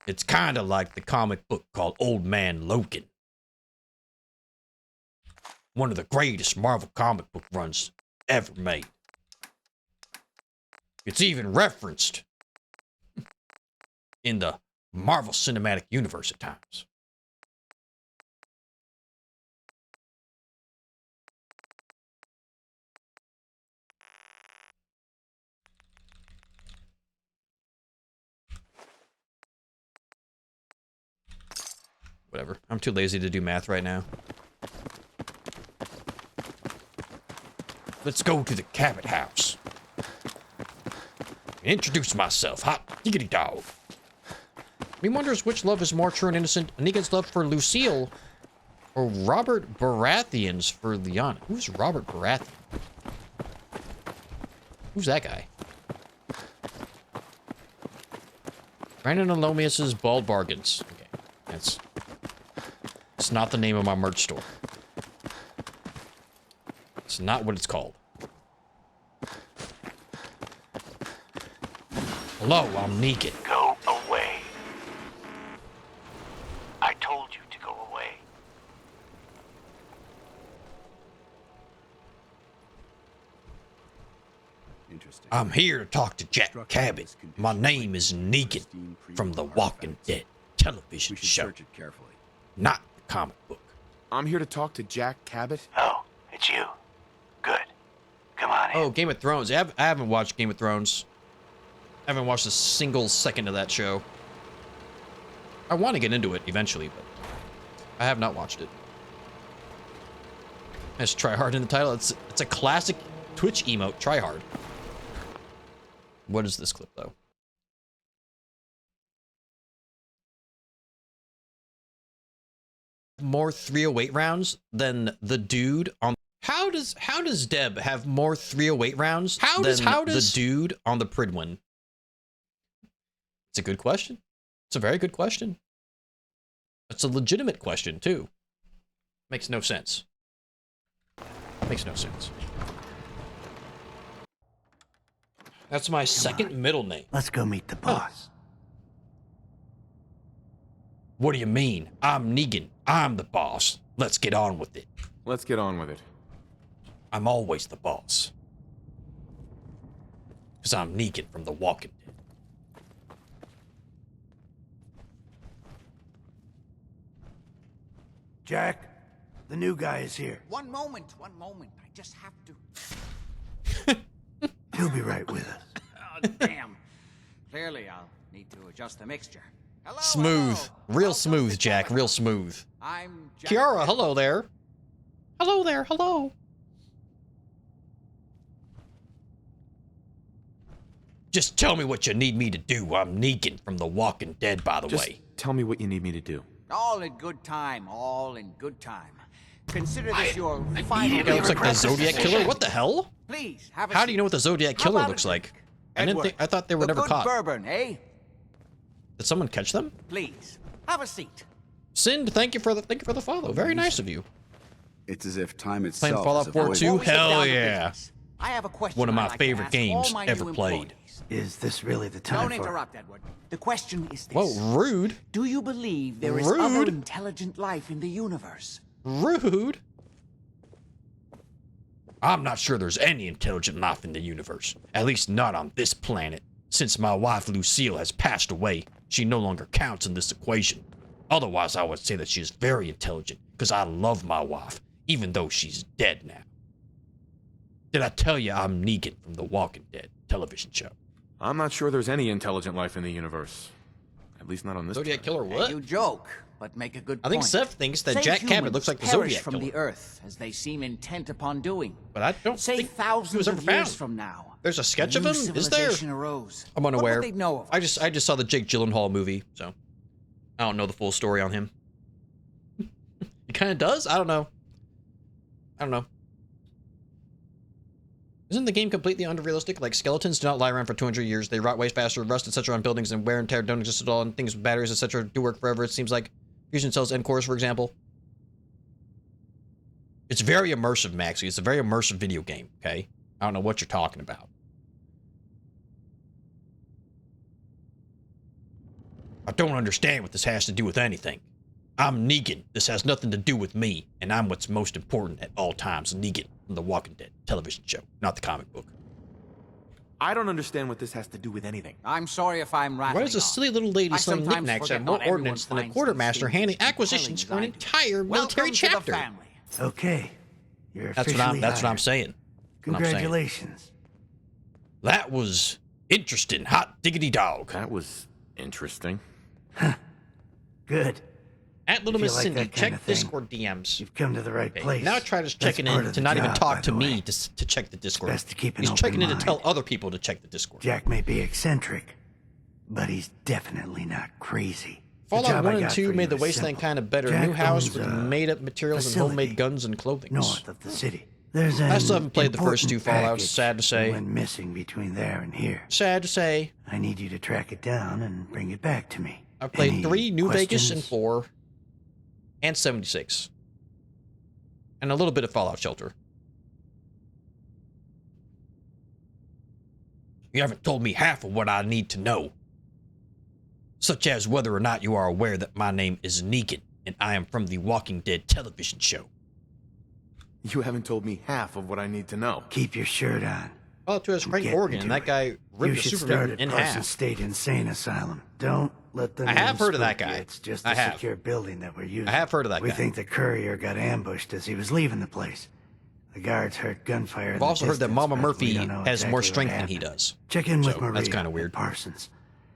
Speaker 1: It's kind of like the comic book called Old Man Logan. One of the greatest Marvel comic book runs ever made. It's even referenced in the Marvel Cinematic Universe at times. Whatever. I'm too lazy to do math right now. Let's go to the Cabot house. Introduce myself. Hot diggity dog. Me wonders which love is more true and innocent. Negan's love for Lucille or Robert Baratheon's for Liana. Who's Robert Baratheon? Who's that guy? Brandon Alomius's Bald Bargains. Okay, that's... It's not the name of my merch store. It's not what it's called. Hello, I'm Negan.
Speaker 19: Go away. I told you to go away.
Speaker 12: Interesting.
Speaker 1: I'm here to talk to Jack Cabot. My name is Negan from the Walking Dead television
Speaker 12: We should
Speaker 1: show.
Speaker 12: search it carefully.
Speaker 1: Not the comic book.
Speaker 7: I'm here to talk to Jack Cabot.
Speaker 19: Oh, it's you. Good. Come on in.
Speaker 1: Oh, Game of Thrones. I haven't watched Game of Thrones. I haven't watched a single second of that show. I want to get into it eventually, but I have not watched it. Has tryhard in the title. It's a classic Twitch emote, tryhard. What is this clip though? More 308 rounds than the dude on. How does Deb have more 308 rounds than the dude on the Pridwin? It's a good question. It's a very good question. It's a legitimate question too. Makes no sense. Makes no sense. That's my second middle name.
Speaker 11: Let's go meet the boss.
Speaker 1: What do you mean? I'm Negan. I'm the boss. Let's get on with it.
Speaker 7: Let's get on with it.
Speaker 1: I'm always the boss. Because I'm Negan from The Walking Dead.
Speaker 11: Jack, the new guy is here.
Speaker 14: One moment. I just have to.
Speaker 11: He'll be right with us.
Speaker 14: Oh, damn. Clearly, I'll need to adjust the mixture. Hello,
Speaker 1: Smooth.
Speaker 14: hello.
Speaker 1: Real smooth, Jack. Real smooth.
Speaker 14: I'm Jack.
Speaker 1: Kiara, hello there. Hello there. Hello. Just tell me what you need me to do. I'm Negan from The Walking Dead, by the way.
Speaker 7: Tell me what you need me to do.
Speaker 14: All in good time. All in good time. Consider this your final.
Speaker 1: That looks like the Zodiac Killer. What the hell?
Speaker 14: Please have a
Speaker 1: How
Speaker 14: seat.
Speaker 1: do you know what the Zodiac
Speaker 14: How
Speaker 1: Killer
Speaker 14: about
Speaker 1: looks
Speaker 14: a
Speaker 1: like?
Speaker 14: Edward,
Speaker 1: I thought they were
Speaker 14: the
Speaker 1: never
Speaker 14: good
Speaker 1: caught.
Speaker 14: bourbon, eh?
Speaker 1: Did someone catch them?
Speaker 14: Please have a seat.
Speaker 1: Sind, thank you for the follow. Very nice of you.
Speaker 5: It's as if time
Speaker 1: Playing
Speaker 5: itself
Speaker 1: Fallout
Speaker 5: is
Speaker 1: 4
Speaker 5: avoiding-
Speaker 1: 2?
Speaker 14: Before we get
Speaker 1: Hell
Speaker 14: down to
Speaker 1: yeah.
Speaker 14: business, I have a question.
Speaker 1: One of my
Speaker 14: I'd like to
Speaker 1: favorite
Speaker 14: ask
Speaker 1: games
Speaker 14: all my
Speaker 1: ever
Speaker 14: new
Speaker 1: played.
Speaker 14: employees.
Speaker 11: Is this really the time
Speaker 14: Don't
Speaker 11: for...
Speaker 14: interrupt, Edward. The question is this.
Speaker 1: Whoa, rude.
Speaker 14: Do you believe there is
Speaker 1: Rude.
Speaker 14: other intelligent life in the universe?
Speaker 1: Rude. I'm not sure there's any intelligent life in the universe. At least not on this planet. Since my wife Lucille has passed away, she no longer counts in this equation. Otherwise, I would say that she is very intelligent, because I love my wife, even though she's dead now. Did I tell you I'm Negan from The Walking Dead television show?
Speaker 7: I'm not sure there's any intelligent life in the universe. At least not on this
Speaker 1: Zodiac
Speaker 7: planet.
Speaker 1: Killer what?
Speaker 14: You joke, but make a good
Speaker 1: I
Speaker 14: point.
Speaker 1: think Seth thinks that
Speaker 14: Say
Speaker 1: Jack Cabot
Speaker 14: humans
Speaker 1: looks like the
Speaker 14: perish
Speaker 1: Zodiac
Speaker 14: from
Speaker 1: Killer.
Speaker 14: the Earth, as they seem intent upon doing.
Speaker 1: But I don't
Speaker 14: Say
Speaker 1: think he
Speaker 14: thousands
Speaker 1: was ever
Speaker 14: of years
Speaker 1: found.
Speaker 14: from now.
Speaker 1: There's a sketch
Speaker 14: a
Speaker 1: of
Speaker 14: new
Speaker 1: him? Is there?
Speaker 14: civilization Arose.
Speaker 1: I'm
Speaker 14: What
Speaker 1: unaware.
Speaker 14: would they know of
Speaker 1: I just saw the Jake Gyllenhaal movie, so I don't know the full story on him. He kind of does? I don't know. Isn't the game completely unrealistic? Like, skeletons do not lie around for 200 years. They rot way faster, rust, etc. on buildings, and wear and tear don't exist at all, and things with batteries, etc. do work forever. It seems like fusion cells end cores, for example. It's very immersive, Maxie. It's a very immersive video game, okay? I don't know what you're talking about. I don't understand what this has to do with anything. I'm Negan. This has nothing to do with me, and I'm what's most important at all times, Negan from The Walking Dead television show, not the comic book.
Speaker 7: I don't understand what this has to do with anything.
Speaker 14: I'm sorry if I'm rattling
Speaker 1: Why does a silly little lady
Speaker 14: I
Speaker 1: selling
Speaker 14: sometimes
Speaker 1: knickknacks
Speaker 14: forget
Speaker 1: have more
Speaker 14: not everyone
Speaker 1: ordnance than a
Speaker 14: finds
Speaker 1: quartermaster
Speaker 14: these things
Speaker 1: handling
Speaker 14: as
Speaker 1: acquisitions for an
Speaker 14: compelling as
Speaker 1: entire military
Speaker 14: Welcome to the
Speaker 1: chapter?
Speaker 14: family.
Speaker 11: Okay. You're
Speaker 1: That's
Speaker 11: officially
Speaker 1: what I'm
Speaker 11: hired.
Speaker 1: saying.
Speaker 11: Congratulations.
Speaker 1: That was interesting. Hot diggity dog.
Speaker 7: That was interesting.
Speaker 11: Good.
Speaker 1: At Little
Speaker 11: If you
Speaker 1: Miss
Speaker 11: like
Speaker 1: Cindy,
Speaker 11: that kind
Speaker 1: check
Speaker 11: of thing,
Speaker 1: Discord DMs.
Speaker 11: You've come to the right place.
Speaker 1: Now try just
Speaker 11: That's
Speaker 1: checking
Speaker 11: part
Speaker 1: in
Speaker 11: of
Speaker 1: to
Speaker 11: the
Speaker 1: not even
Speaker 11: job,
Speaker 1: talk
Speaker 11: by
Speaker 1: to
Speaker 11: the
Speaker 1: me
Speaker 11: way.
Speaker 1: to check the Discord.
Speaker 11: Best to keep an
Speaker 1: He's
Speaker 11: open
Speaker 1: checking in to
Speaker 11: mind.
Speaker 1: tell other people to check the Discord.
Speaker 11: Jack may be eccentric, but he's definitely not crazy. The
Speaker 1: Fallout
Speaker 11: job
Speaker 1: 1
Speaker 11: I
Speaker 1: and
Speaker 11: got
Speaker 1: 2
Speaker 11: for
Speaker 1: made
Speaker 11: you
Speaker 1: the
Speaker 11: is
Speaker 1: wasteland
Speaker 11: simple.
Speaker 1: kind of better.
Speaker 11: Jack
Speaker 1: New house
Speaker 11: owns
Speaker 1: with
Speaker 11: a
Speaker 1: made up materials and
Speaker 11: facility
Speaker 1: homemade guns and clothing.
Speaker 11: north of the city. There's an
Speaker 1: I still haven't played the first two
Speaker 11: important
Speaker 1: Fallouts.
Speaker 11: package
Speaker 1: Sad to say.
Speaker 11: that went missing between there and here.
Speaker 1: Sad to say.
Speaker 11: I need you to track it down and bring it back to me.
Speaker 1: I've played
Speaker 11: Any
Speaker 1: 3, New Vegas, and
Speaker 11: questions?
Speaker 1: 4, and 76. And a little bit of Fallout Shelter. You haven't told me half of what I need to know. Such as whether or not you are aware that my name is Negan, and I am from the Walking Dead television show.
Speaker 7: You haven't told me half of what I need to know.
Speaker 11: Keep your shirt on.
Speaker 1: Fallout 2 has Frank
Speaker 11: Get
Speaker 1: Morgan,
Speaker 11: into
Speaker 1: and that
Speaker 11: it.
Speaker 1: guy
Speaker 11: You
Speaker 1: ripped a
Speaker 11: should
Speaker 1: super
Speaker 11: start
Speaker 1: mutant
Speaker 11: at
Speaker 1: in
Speaker 11: Parsons
Speaker 1: half.
Speaker 11: State Insane Asylum. Don't let them.
Speaker 1: I have heard of that
Speaker 11: spook you.
Speaker 1: guy.
Speaker 11: It's just
Speaker 1: I
Speaker 11: a
Speaker 1: have.
Speaker 11: secure building that we're using.
Speaker 1: I have heard of that
Speaker 11: we
Speaker 1: guy.
Speaker 11: think the courier got ambushed as he was leaving the place. The guards heard gunfire.
Speaker 1: I've also heard that Mama Murphy has more
Speaker 11: exactly
Speaker 1: strength
Speaker 11: what
Speaker 1: than he
Speaker 11: happened.
Speaker 1: does.
Speaker 11: Check in with
Speaker 1: So,
Speaker 11: Maria.
Speaker 1: that's kinda
Speaker 11: at
Speaker 1: weird.
Speaker 11: Parsons.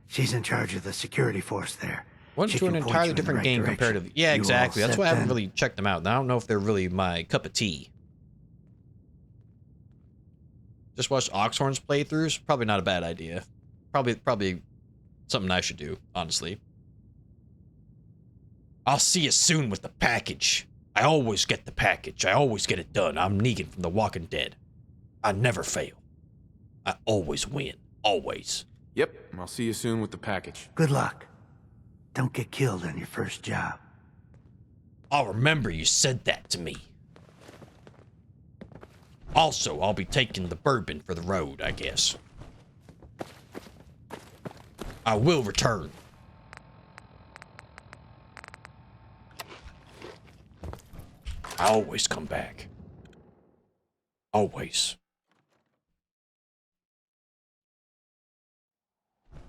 Speaker 11: She's in charge of the security force there.
Speaker 1: Went
Speaker 11: She
Speaker 1: to an
Speaker 11: can point you
Speaker 1: entirely
Speaker 11: in the
Speaker 1: different
Speaker 11: right
Speaker 1: game
Speaker 11: direction.
Speaker 1: comparatively. Yeah,
Speaker 11: You all
Speaker 1: exactly. That's
Speaker 11: set
Speaker 1: why I haven't
Speaker 11: then?
Speaker 1: really checked them out. I don't know if they're really my cup of tea. Just watch Oxhorn's playthroughs? Probably not a bad idea. Probably something I should do, honestly. I'll see you soon with the package. I always get the package. I always get it done. I'm Negan from The Walking Dead. I never fail. I always win. Always.
Speaker 2: Yep, I'll see you soon with the package.
Speaker 11: Good luck. Don't get killed on your first job.
Speaker 1: I'll remember you said that to me. Also, I'll be taking the bourbon for the road, I guess. I will return. I always come back. Always.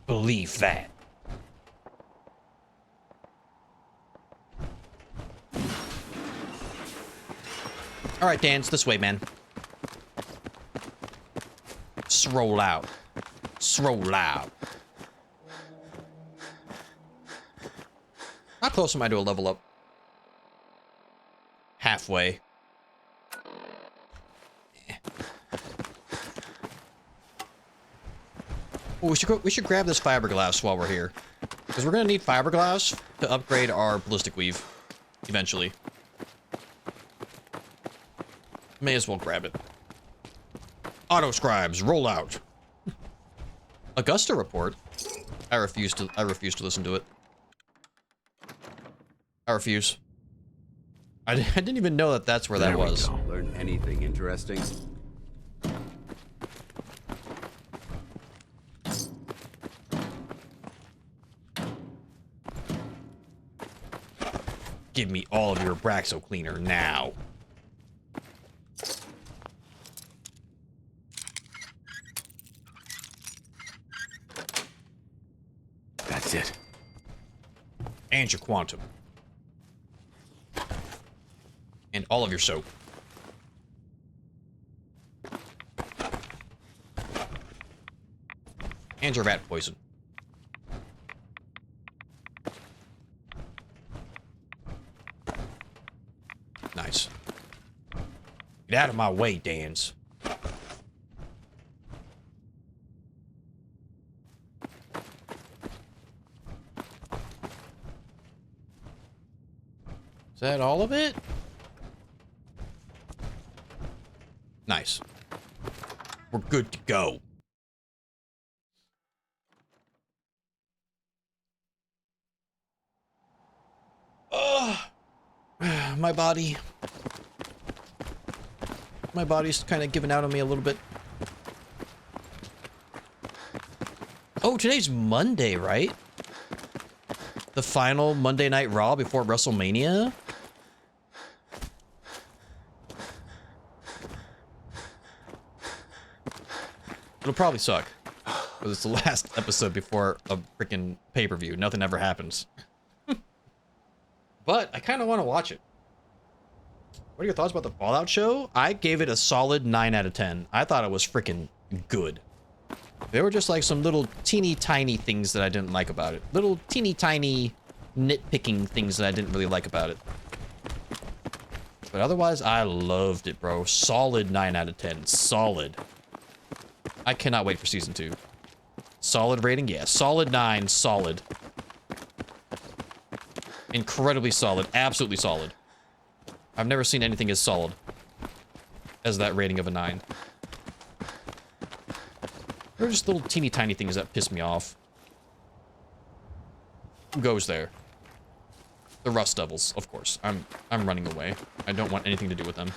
Speaker 1: Believe that. All right, Dan, it's this way, man. Stroll out. Stroll out. How close am I to a level up? Halfway. Ooh, we should grab this fiberglass while we're here, because we're gonna need fiberglass to upgrade our ballistic weave eventually. May as well grab it. Auto scribes, roll out. Augusta report. I refuse to listen to it. I refuse. I didn't even know that that's where that was.
Speaker 12: Learn anything interesting?
Speaker 1: Give me all of your Abraxo cleaner now.
Speaker 2: That's it.
Speaker 1: And your quantum. And all of your soap. And your rat poison. Nice. Get out of my way, Dans. Is that all of it? Nice. We're good to go. My body. My body's kind of giving out on me a little bit. Oh, today's Monday, right? The final Monday Night Raw before WrestleMania? It'll probably suck. Because it's the last episode before a freaking pay-per-view. Nothing ever happens. But I kind of want to watch it. What are your thoughts about the Fallout show? I gave it a solid 9 out of 10. I thought it was freaking good. There were just like some little teeny tiny things that I didn't like about it. Little teeny tiny nitpicking things that I didn't really like about it. But otherwise, I loved it, bro. Solid 9 out of 10. Solid. I cannot wait for season 2. Solid rating? Yeah. Solid 9. Solid. Incredibly solid. Absolutely solid. I've never seen anything as solid as that rating of a 9. There are just little teeny tiny things that piss me off. Who goes there? The Rust Devils, of course. I'm running away. I don't want anything to do with them.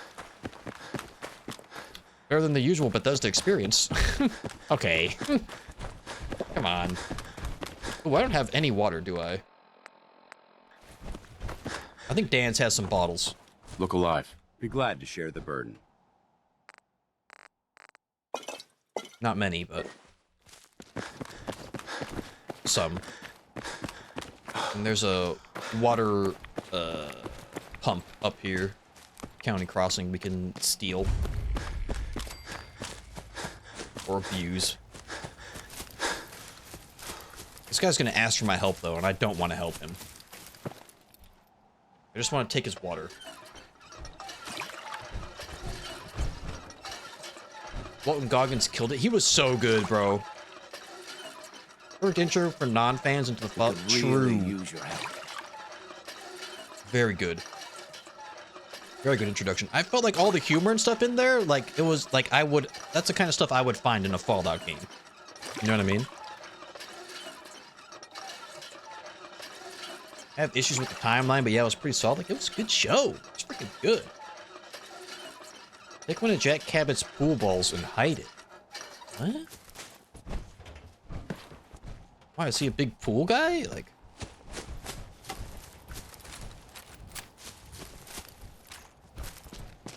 Speaker 1: Better than the usual Bethesda experience. Okay. Come on. Oh, I don't have any water, do I? I think Dan's has some bottles.
Speaker 2: Look alive.
Speaker 12: Be glad to share the burden.
Speaker 1: Not many, but some. And there's a water pump up here, County Crossing, we can steal or abuse. This guy's gonna ask for my help though, and I don't want to help him. I just want to take his water. Walton Goggins killed it. He was so good, bro. Perfect intro for non-fans into the Fallout. True.
Speaker 11: Use your help.
Speaker 1: Very good. Very good introduction. I felt like all the humor and stuff in there, like, it was, like, that's the kind of stuff I would find in a Fallout game. You know what I mean? I have issues with the timeline, but yeah, it was pretty solid. Like, it was a good show. It was freaking good. Take one of Jack Cabot's pool balls and hide it. What? Why, is he a big pool guy? Like...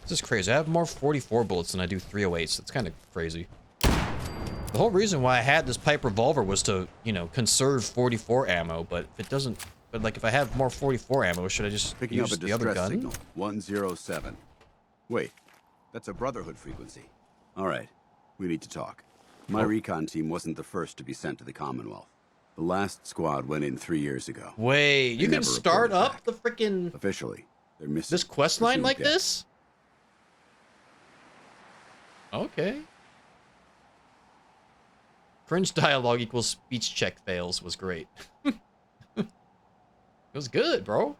Speaker 1: This is crazy. I have more 44 bullets than I do 308s. That's kind of crazy. The whole reason why I had this pipe revolver was to, you know, conserve 44 ammo, but if it doesn't... But, like, if I have more 44 ammo, should I just
Speaker 5: Picking up
Speaker 1: use
Speaker 5: a
Speaker 1: the other
Speaker 5: distress
Speaker 1: gun?
Speaker 5: signal. 107. Wait, that's a Brotherhood frequency. All right, we need to talk. My recon team wasn't the first to be sent to the Commonwealth. The last squad went in 3 years ago.
Speaker 1: Wait, you can start up the freaking...
Speaker 5: Officially, they're missing.
Speaker 1: This quest line like
Speaker 5: dead.
Speaker 1: this? Okay. Cringe dialogue equals speech check fails was great. It was good, bro.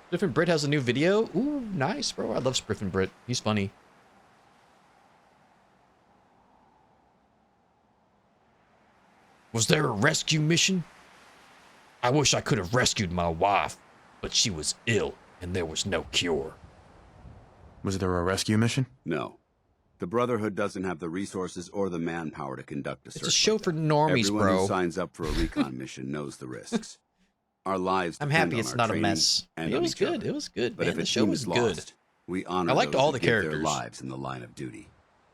Speaker 1: Different Brit has a new video. Ooh, nice, bro. I love Spriffin Brit. He's funny. Was there a rescue mission? I wish I could have rescued my wife, but she was ill and there was no cure.
Speaker 7: Was there a rescue mission?
Speaker 5: No. The Brotherhood doesn't have the resources or the manpower to conduct a search.
Speaker 1: It's a show for normies,
Speaker 5: Everyone
Speaker 1: bro.
Speaker 5: who signs up for a recon mission knows the risks. Our lives
Speaker 1: I'm
Speaker 5: depend
Speaker 1: happy
Speaker 5: on
Speaker 1: it's
Speaker 5: our
Speaker 1: not a
Speaker 5: training
Speaker 1: mess.
Speaker 5: and
Speaker 1: It
Speaker 5: on
Speaker 1: was
Speaker 5: each
Speaker 1: good.
Speaker 5: other.
Speaker 1: It was good,
Speaker 5: But
Speaker 1: man.
Speaker 5: if
Speaker 1: The
Speaker 5: a
Speaker 1: show
Speaker 5: team
Speaker 1: was
Speaker 5: is
Speaker 1: good.
Speaker 5: lost, we honor
Speaker 1: I liked
Speaker 5: those
Speaker 1: all
Speaker 5: who
Speaker 1: the
Speaker 5: give their
Speaker 1: characters.
Speaker 5: lives in the line of duty.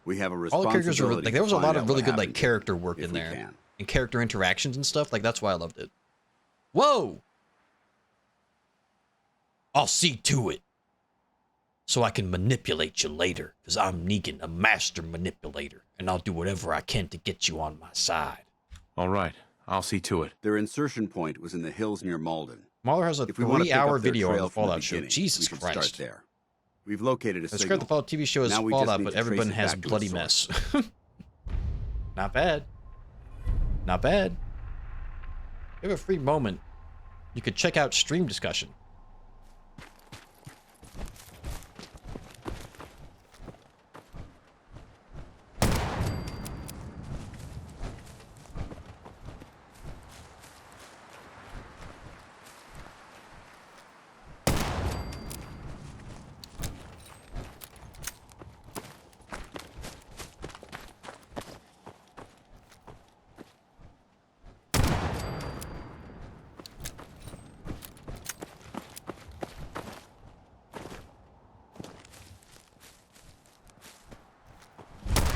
Speaker 5: We have a
Speaker 1: All the
Speaker 5: responsibility.
Speaker 1: characters were like, there was a
Speaker 5: to
Speaker 1: lot
Speaker 5: find
Speaker 1: of
Speaker 5: out
Speaker 1: really
Speaker 5: what
Speaker 1: good like
Speaker 5: happened
Speaker 1: character work
Speaker 5: if
Speaker 1: in
Speaker 5: we
Speaker 1: there
Speaker 5: can.
Speaker 1: and character interactions and stuff. Like that's why I loved it. Whoa! I'll see to it, so I can manipulate you later. Cause I'm Negan, a master manipulator, and I'll do whatever I can to get you on my side.
Speaker 7: All right, I'll see to it.
Speaker 5: Their insertion point was in the hills near Malden.
Speaker 1: Mahler has a
Speaker 5: If we want to pick
Speaker 1: 3-hour
Speaker 5: up their
Speaker 1: video on
Speaker 5: trail
Speaker 1: the
Speaker 5: from the
Speaker 1: Fallout show.
Speaker 5: beginning,
Speaker 1: Jesus
Speaker 5: we should
Speaker 1: Christ.
Speaker 5: start there. We've located a
Speaker 1: I described
Speaker 5: signal.
Speaker 1: the Fallout TV show as
Speaker 5: Now we just
Speaker 1: Fallout,
Speaker 5: need
Speaker 1: but
Speaker 5: to trace
Speaker 1: everyone
Speaker 5: it
Speaker 1: has a
Speaker 5: back to
Speaker 1: bloody
Speaker 5: its
Speaker 1: mess.
Speaker 5: source.
Speaker 1: Not bad. Not bad. If you have a free moment, you could check out stream discussion.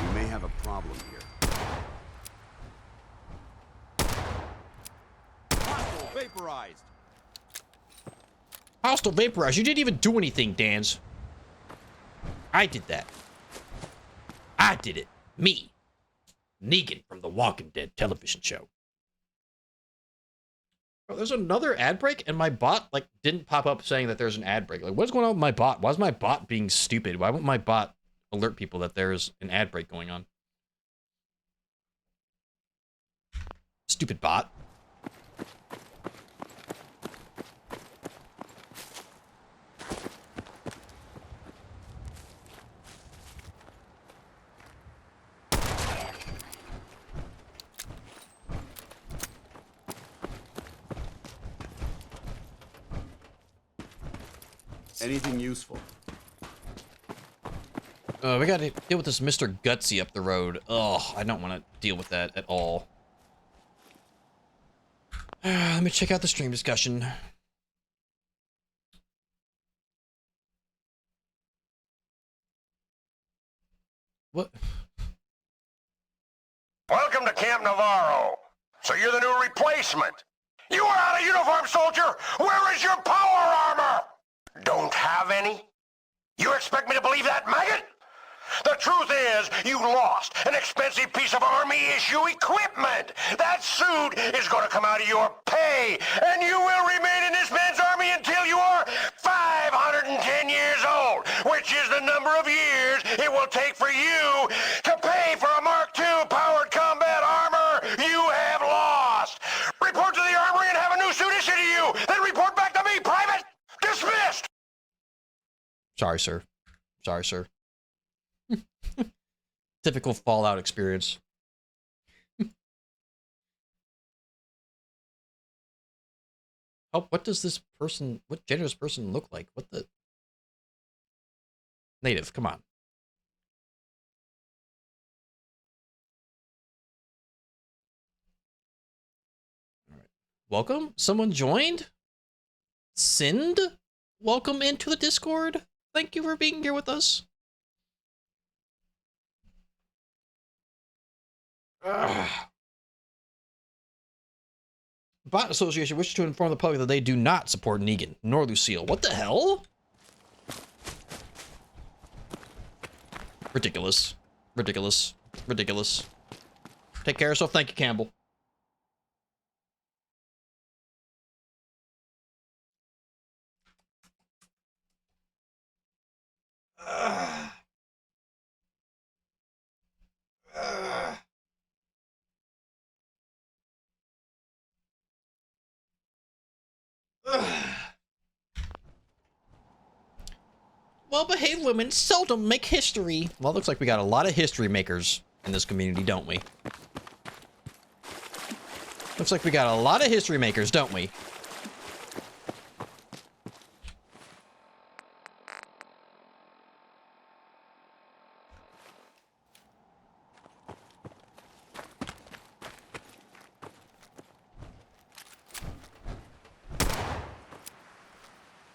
Speaker 5: We may have a problem here.
Speaker 12: Hostile vaporized.
Speaker 1: Hostile vaporize. You didn't even do anything, Dans. I did that. I did it. Me. Negan from the Walking Dead television show. Bro, there's another ad break, and my bot, like, didn't pop up saying that there's an ad break. Like, what's going on with my bot? Why is my bot being stupid? Why won't my bot alert people that there's an ad break going on? Stupid bot.
Speaker 5: Anything useful?
Speaker 1: We gotta deal with this Mr. Gutsy up the road. Oh, I don't want to deal with that at all. Let me check out the stream discussion. What?
Speaker 19: Welcome to Camp Navarro. So you're the new replacement. You are out of uniform, soldier! Where is your power armor? Don't have any? You expect me to believe that, maggot? The truth is, you lost an expensive piece of Army-issue equipment. That suit is going to come out of your pay, and you will remain in this man's army until you are 510 years old, which which is the number of years it will take for you to pay for a Mark II powered combat armor you have lost. Report to the armory and have a new suit issued to you. Then report back to me, Private. Dismissed.
Speaker 1: Sorry, sir. Sorry, sir. Typical Fallout experience. Oh, what does this person, what gender does this person look like? What the? Native, come on. All right. Welcome. Someone joined? Sind? Welcome into the Discord. Thank you for being here with us. Bot Association wishes to inform the public that they do not support Negan, nor Lucille. What the hell? Ridiculous. Ridiculous. Ridiculous. Take care of yourself. Thank you, Campbell. Well-behaved women seldom make history. Well, it looks like we got a lot of history makers in this community, don't we? Looks like we got a lot of history makers, don't we?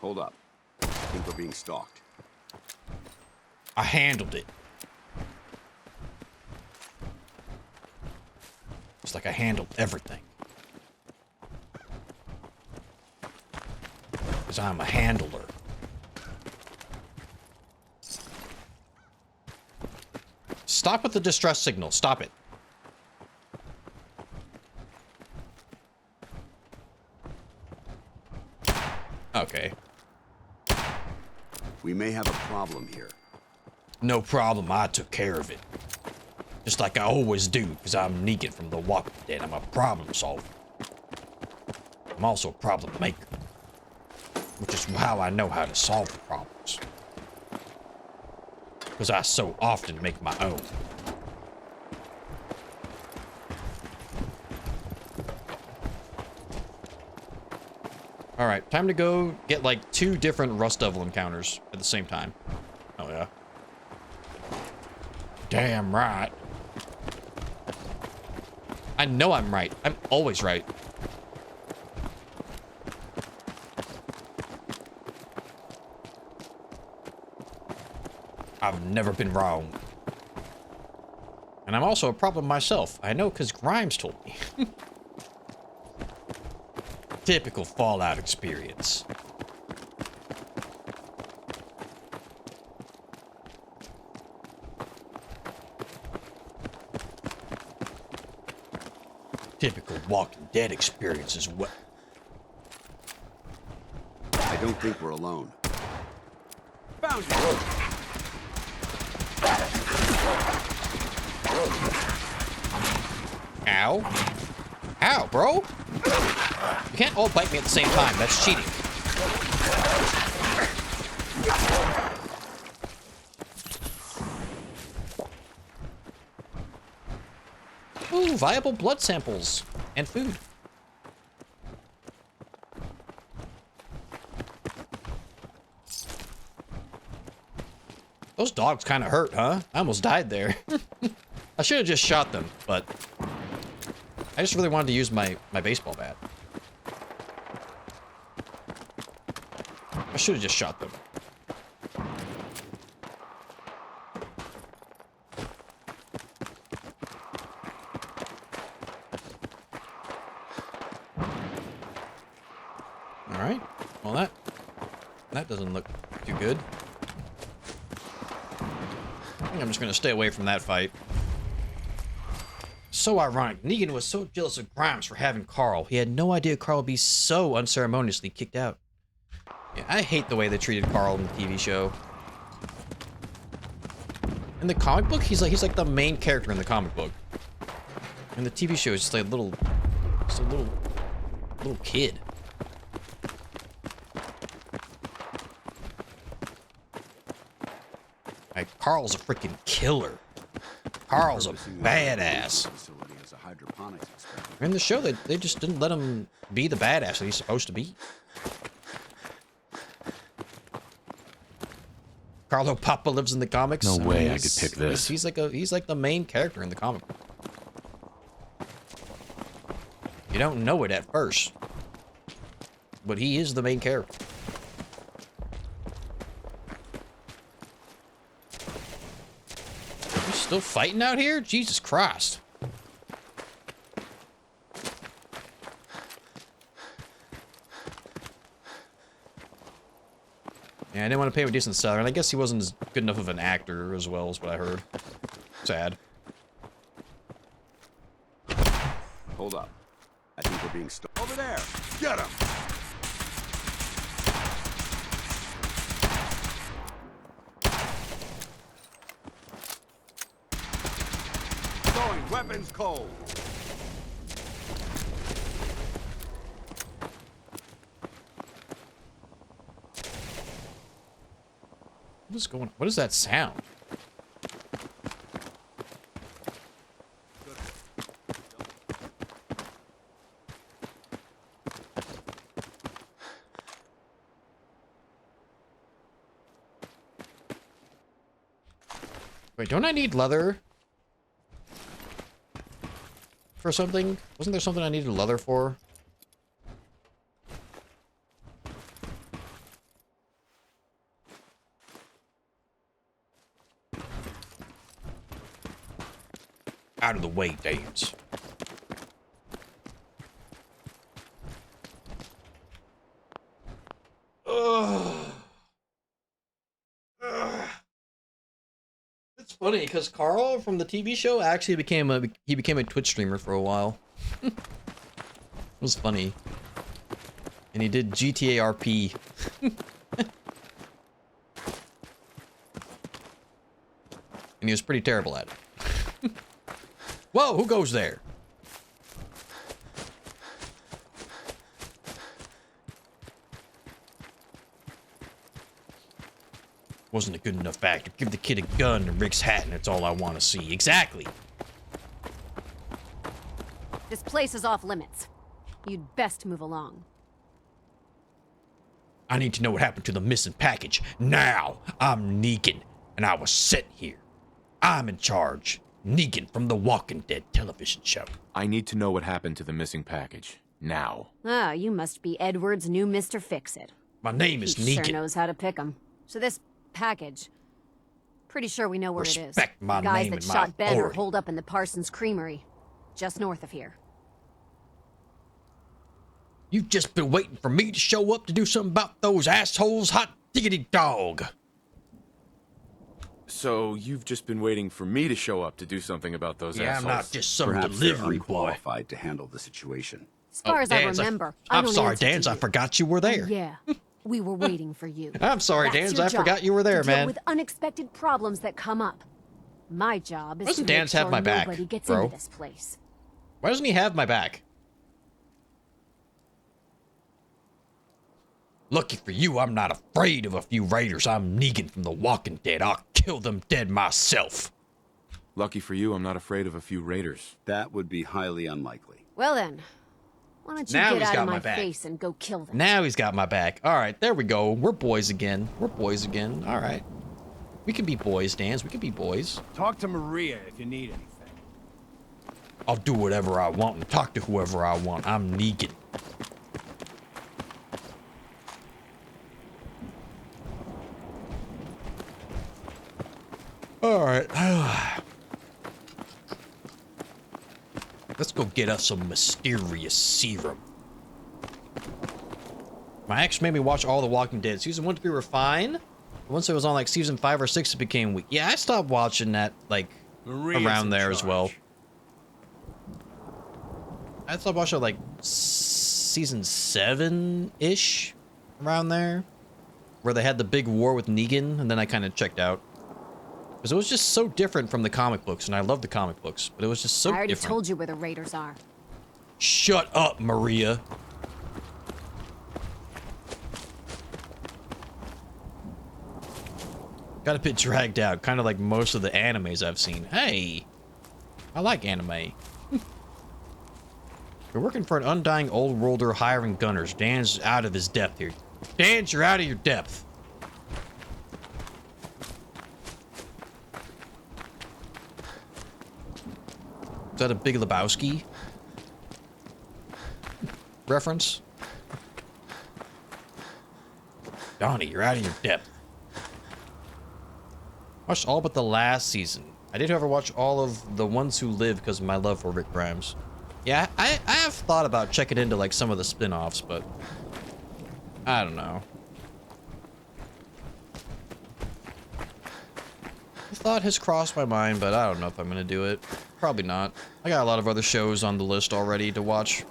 Speaker 12: Hold up. I think we're being stalked.
Speaker 1: I handled it. It's like I handled everything. Because I'm a handler. Stop with the distress signal. Stop it. Okay.
Speaker 12: We may have a problem here.
Speaker 1: No problem, I took care of it. Just like I always do, because I'm Negan from The Walking Dead. I'm a problem solver. I'm also a problem maker. Which is how I know how to solve problems. Because I so often make my own. Alright, time to go get like 2 different Rust Devil encounters at the same time. Oh yeah. Damn right. I know I'm right. I'm always right. I've never been wrong. And I'm also a problem myself. I know because Grimes told me. Typical Fallout experience. Typical Walking Dead experience as well.
Speaker 12: I don't think we're alone.
Speaker 14: Found you.
Speaker 1: Ow. Ow, bro. You can't all bite me at the same time. That's cheating. Ooh, viable blood samples and food. Those dogs kind of hurt, huh? I almost died there. I should have just shot them, but I just really wanted to use my baseball bat. I should have just shot them. All right. Well, that doesn't look too good. I think I'm just gonna stay away from that fight. So ironic. Negan was so jealous of Grimes for having Carl. He had no idea Carl would be so unceremoniously kicked out. Yeah, I hate the way they treated Carl in the TV show. In the comic book, he's like the main character in the comic book. In the TV show, he's just like just a little kid. Like, Carl's a freaking killer. Carl's a badass. In the show, they just didn't let him be the badass that he's supposed to be. Carlo Papa lives in the comics.
Speaker 7: No way I could pick this.
Speaker 1: He's like the main character in the comic. You don't know it at first, but he is the main character. Are you still fighting out here? Jesus Christ. Yeah, I didn't want to pay him a decent salary, and I guess he wasn't as good enough of an actor as well, as what I heard. Sad.
Speaker 12: Hold up. I think we're being over there. Get him. Going weapons cold.
Speaker 1: What is going on? What is that sound? Wait, don't I need leather for something? Wasn't there something I needed leather for? Out of the way, Danes. It's funny because Carl from the TV show actually became a Twitch streamer for a while. It was funny, and he did GTA RP. And he was pretty terrible at it. Whoa, who goes there? Wasn't a good enough actor. Give the kid a gun and Rick's hat and that's all I want to see. Exactly.
Speaker 22: This place is off limits. You'd best move along.
Speaker 1: I need to know what happened to the missing package. Now, I'm Negan, and I was sent here. I'm in charge. Negan from the Walking Dead television show.
Speaker 7: I need to know what happened to the missing package. Now.
Speaker 22: Ah, you must be Edward's new Mr. Fix-It.
Speaker 1: My name is
Speaker 22: He
Speaker 1: Negan.
Speaker 22: sure knows how to pick 'em. So this package, pretty sure we know where it is.
Speaker 1: Respect my
Speaker 22: the guys
Speaker 1: name
Speaker 22: that
Speaker 1: and my
Speaker 22: shot Ben are
Speaker 1: authority.
Speaker 22: holed up in the Parsons Creamery, just north of here.
Speaker 1: You've just been waiting for me to show up to do something about those assholes, hot diggity dog.
Speaker 7: So you've just been waiting for me to show up to do something about those assholes?
Speaker 1: I'm not just some
Speaker 12: Perhaps
Speaker 1: delivery
Speaker 12: they're
Speaker 1: boy.
Speaker 12: unqualified to handle the situation.
Speaker 22: As far as I
Speaker 1: Dans,
Speaker 22: remember,
Speaker 1: I'm
Speaker 22: don't
Speaker 1: sorry,
Speaker 22: answer to
Speaker 1: Dans. I
Speaker 22: you.
Speaker 1: forgot you were there.
Speaker 22: Yeah, we were waiting for you.
Speaker 1: I'm sorry,
Speaker 22: That's
Speaker 1: Dans.
Speaker 22: your
Speaker 1: I
Speaker 22: job,
Speaker 1: forgot you were there,
Speaker 22: to deal
Speaker 1: man.
Speaker 22: with unexpected problems that come up. My job is
Speaker 1: Doesn't
Speaker 22: to make
Speaker 1: Dans have
Speaker 22: sure
Speaker 1: my back,
Speaker 22: nobody gets
Speaker 1: bro?
Speaker 22: into this place.
Speaker 1: Why doesn't he have my back? Lucky for you, I'm not afraid of a few raiders. I'm Negan from The Walking Dead. I'll kill them dead myself.
Speaker 7: Lucky for you, I'm not afraid of a few raiders.
Speaker 12: That would be highly unlikely.
Speaker 22: Well then, why don't you
Speaker 1: Now
Speaker 22: get
Speaker 1: he's
Speaker 22: out
Speaker 1: got
Speaker 22: of
Speaker 1: my
Speaker 22: my
Speaker 1: back.
Speaker 22: face and go kill them?
Speaker 1: Now he's got my back. All right, there we go. We're boys again. We're boys again. All right. We can be boys, Dans. We can be boys.
Speaker 18: Talk to Maria if you need anything.
Speaker 1: I'll do whatever I want and talk to whoever I want. I'm Negan. All right. Let's go get us some mysterious serum. My ex made me watch all The Walking Dead. Season 1 to 3 were fine. Once it was on like season 5 or 6, it became weak. Yeah, I stopped watching that like
Speaker 18: Maria's
Speaker 1: around
Speaker 18: in
Speaker 1: there as well.
Speaker 18: charge.
Speaker 1: I stopped watching like season 7-ish, around there, where they had the big war with Negan, and then I kind of checked out. Because it was just so different from the comic books, and I love the comic books, but it was just so
Speaker 22: I already
Speaker 1: different.
Speaker 22: told you where the raiders are.
Speaker 1: Shut up, Maria. Got a bit dragged out, kind of like most of the animes I've seen. Hey, I like anime. We're working for an undying old worlder hiring gunners. Dan's out of his depth here. Dan, you're out of your depth. Is that a Big Lebowski reference? Donnie, you're out of your depth. Watched all but the last season. I did, however, watch all of The Ones Who Live because of my love for Rick Grimes. Yeah, I have thought about checking into like some of the spin-offs, but I don't know. The thought has crossed my mind, but I don't know if I'm gonna do it. Probably not. I got a lot of other shows on the list already to watch.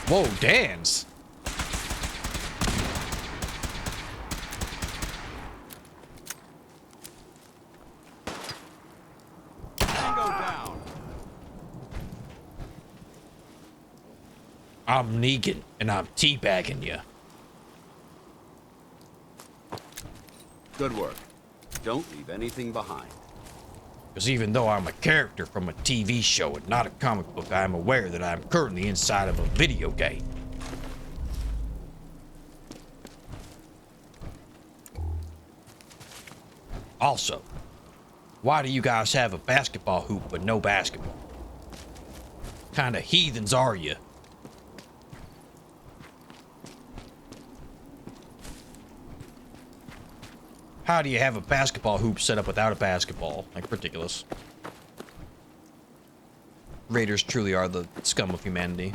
Speaker 1: Whoa, dance.
Speaker 12: Tango down.
Speaker 1: I'm Negan, and I'm teabagging you.
Speaker 12: Good work. Don't leave anything behind.
Speaker 1: Because even though I'm a character from a TV show and not a comic book, I am aware that I am currently inside of a video game. Also, why do you guys have a basketball hoop but no basketball? Kind of heathens are you? How do you have a basketball hoop set up without a basketball? Like, ridiculous. Raiders truly are the scum of humanity.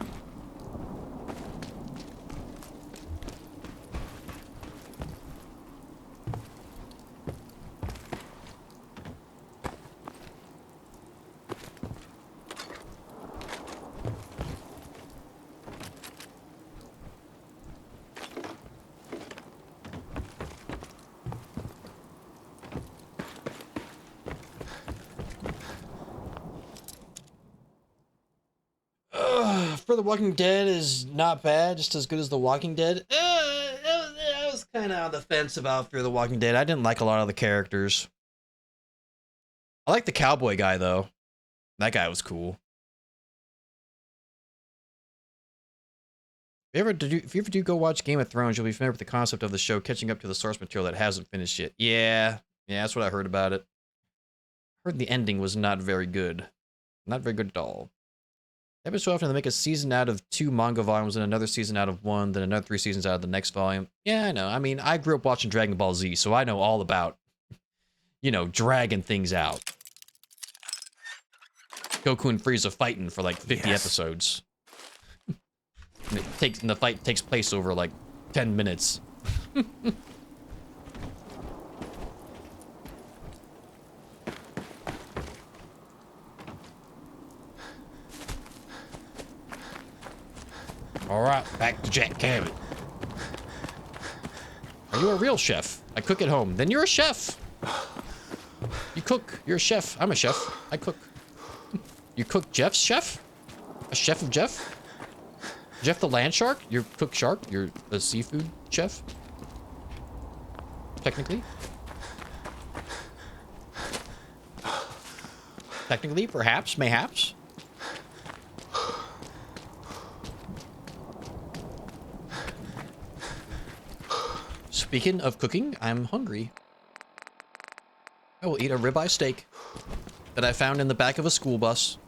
Speaker 1: For The Walking Dead is not bad, just as good as The Walking Dead. I was kind of on the fence about Fear the Walking Dead. I didn't like a lot of the characters. I like the cowboy guy, though. That guy was cool. If you ever do go watch Game of Thrones, you'll be familiar with the concept of the show catching up to the source material that hasn't finished yet. Yeah, that's what I heard about it. I heard the ending was not very good. Not very good at all. Every so often they make a season out of 2 manga volumes and another season out of 1, then another 3 seasons out of the next volume. Yeah, I know. I mean, I grew up watching Dragon Ball Z, so I know all about, you know, dragging things out. Goku and Frieza fighting for like 50 episodes. And the fight takes place over like 10 minutes. All right, back to Jack Cabot. Are you a real chef? I cook at home. Then you're a chef. You cook. You're a chef. I'm a chef. I cook. You cook Jeff's chef? A chef of Jeff? Jeff the land shark? You cook shark? You're a seafood chef? Technically? Technically, perhaps, mayhaps. Speaking of cooking, I'm hungry. I will eat a ribeye steak that I found in the back of a school bus.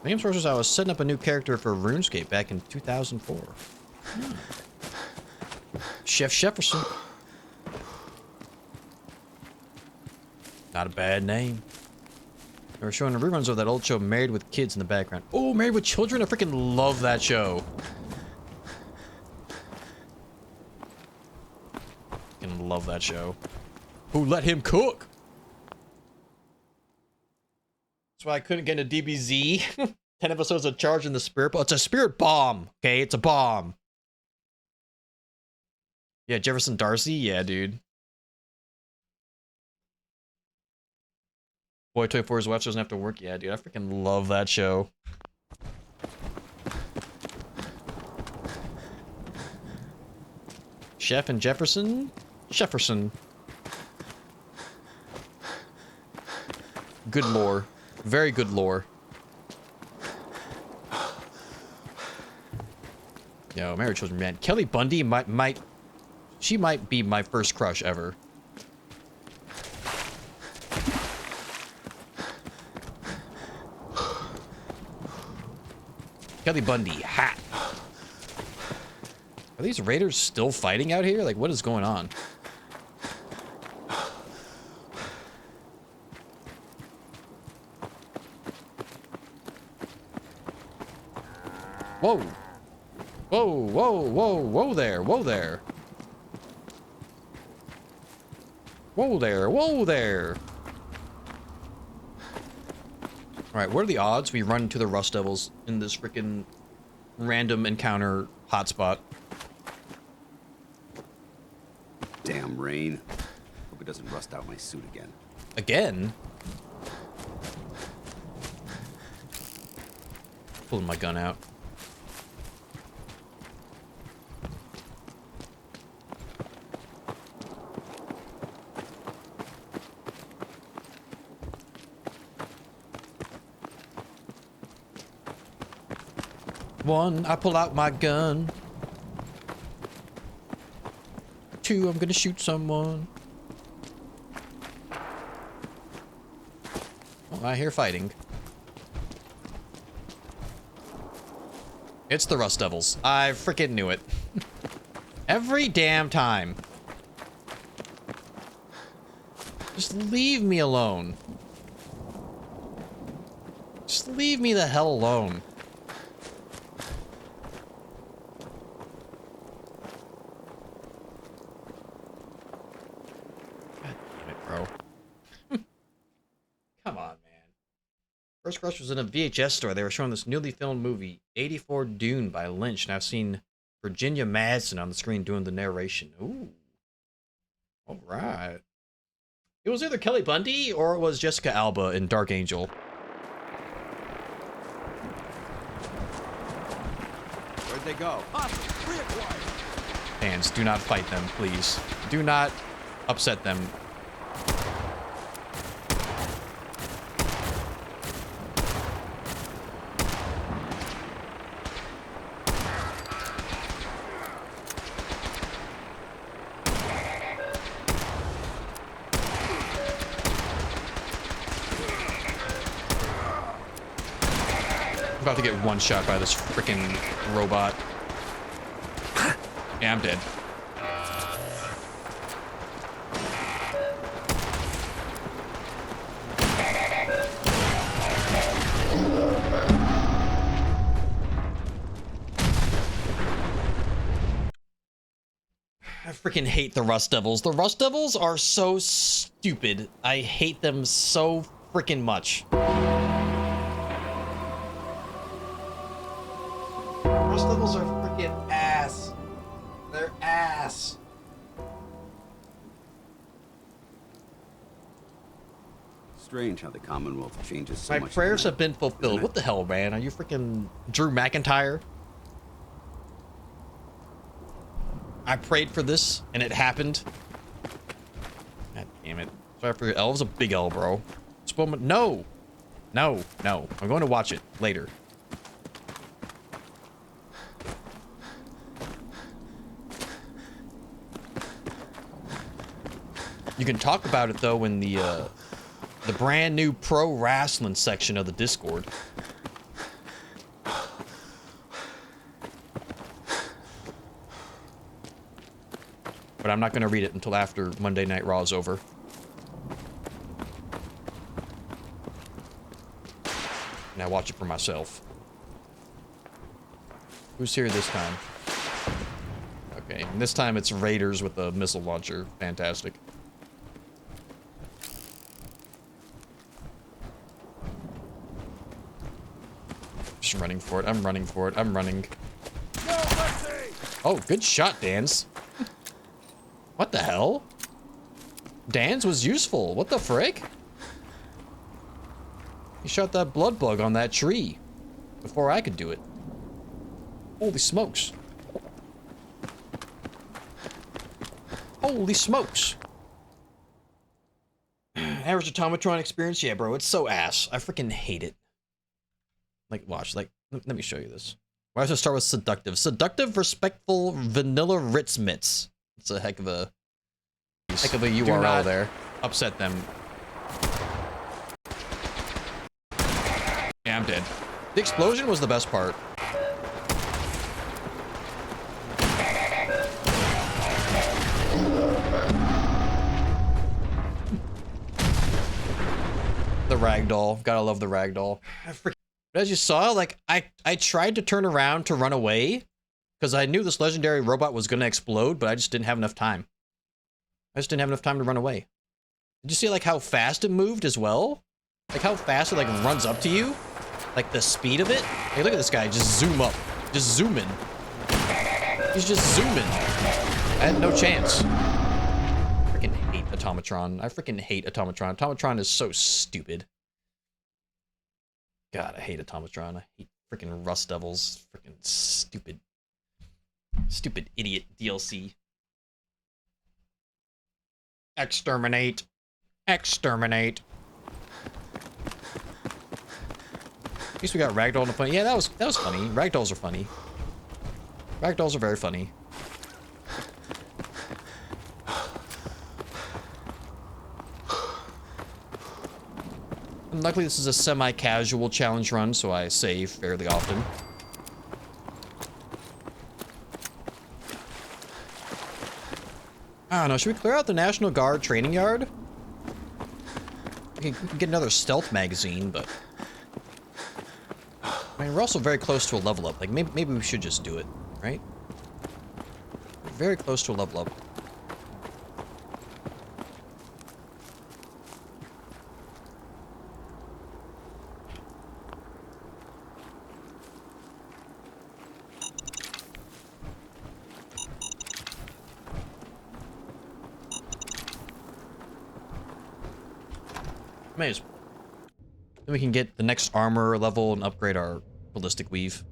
Speaker 1: My game source was I was setting up a new character for RuneScape back in 2004. Chef Jefferson. Not a bad name. They were showing the reruns of that old show, Married with Kids, in the background. Oh, Married with Children? I freaking love that show. love that show. Who let him cook? That's why I couldn't get into DBZ. 10 episodes of Charging the Spirit Bomb. It's a spirit bomb. Okay, it's a bomb. Yeah, Jefferson Darcy. Yeah, dude. Boy Toy 4's watch doesn't have to work. Yeah, dude. I freaking love that show. Chef and Jefferson? Jefferson. Good lore. Very good lore. Yo, Married Children, man. Kelly Bundy she might be my first crush ever. Kelly Bundy, hat. Are these raiders still fighting out here? Like, what is going on? Whoa. Whoa, whoa, whoa, whoa there, whoa there. Whoa there, whoa there. Alright, what are the odds we run into the Rust Devils in this frickin' random encounter hotspot?
Speaker 5: Damn rain. Hope it doesn't rust out my suit again.
Speaker 1: Again? Pulling my gun out. One, I pull out my gun. Two, I'm gonna shoot someone. Oh, I hear fighting. It's the Rust Devils. I freaking knew it. Every damn time. Just leave me alone. Just leave me the hell alone. First Crush was in a VHS store. They were showing this newly filmed movie, 84 Dune by Lynch, and I've seen Virginia Madsen on the screen doing the narration. Ooh. Alright. It was either Kelly Bundy or it was Jessica Alba in Dark Angel.
Speaker 5: Where'd they go?
Speaker 1: Fans, do not fight them, please. Do not upset them. I'm about to get one shot by this freaking robot. Yeah, I'm dead. I freaking hate the Rust Devils. The Rust Devils are so stupid. I hate them so freaking much. Rust Devils are freaking ass. They're ass.
Speaker 5: Strange how the Commonwealth changes so
Speaker 1: My
Speaker 5: much.
Speaker 1: prayers have been fulfilled. What the hell, man? Are you freaking Drew McIntyre? I prayed for this, and it happened. God damn it. Sorry for your elves, a big L, bro. No! No, no. I'm going to watch it later. You can talk about it, though, in the brand new pro wrestling section of the Discord. But I'm not going to read it until after Monday Night Raw is over. And I watch it for myself. Who's here this time? Okay, this time it's raiders with a missile launcher. Fantastic. Just running for it. I'm running for it. I'm running. Oh, good shot, Dan's. What the hell? Dan's was useful. What the frick? He shot that blood bug on that tree before I could do it. Holy smokes. Holy smokes. Average automatron experience? Yeah, bro, it's so ass. I freaking hate it. Like, watch, like, let me show you this. Why does it start with seductive? Seductive, respectful, vanilla Ritz mitts. It's a heck of a URL there. Upset them. Yeah, I'm dead. The explosion was the best part. The ragdoll. Gotta love the ragdoll. As you saw, like, I tried to turn around to run away because I knew this legendary robot was gonna explode, but I just didn't have enough time. I just didn't have enough time to run away. Did you see, like, how fast it moved as well? Like, how fast it, like, runs up to you? Like, the speed of it? Hey, look at this guy. Just zoom up. Just zoom in. He's just zooming. I had no chance. I freaking hate Automatron. I freaking hate Automatron. Automatron is so stupid. God, I hate Automatron. I hate freaking Rust Devils. Freaking stupid. Stupid idiot DLC. Exterminate. Exterminate. At least we got Ragdoll in the funny. Yeah, that was funny. Ragdolls are funny. Ragdolls are very funny. And luckily, this is a semi-casual challenge run, so I save fairly often. I don't know. Should we clear out the National Guard training yard? We can get another stealth magazine, but I mean, we're also very close to a level up. Like, maybe we should just do it, right? We're very close to a level up. Then we can get the next armor level and upgrade our ballistic weave.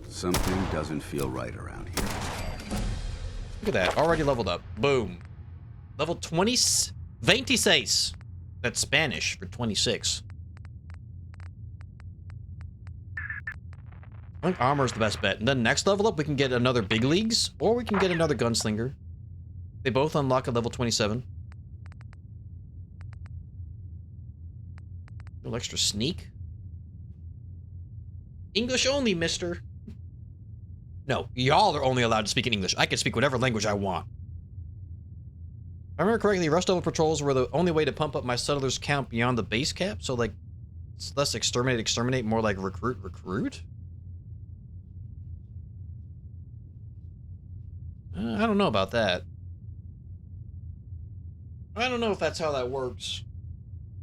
Speaker 5: Something doesn't feel right around here.
Speaker 1: Look at that. Already leveled up. Boom. Level 26. That's Spanish for 26. I think armor is the best bet. And then next level up, we can get another big leagues, or we can get another gunslinger. They both unlock at level 27. A little extra sneak. English only, mister. No, y'all are only allowed to speak in English. I can speak whatever language I want. If I remember correctly, Rust Devil patrols were the only way to pump up my settlers count beyond the base cap. So, like, it's less exterminate, more like recruit? I don't know about that. I don't know if that's how that works.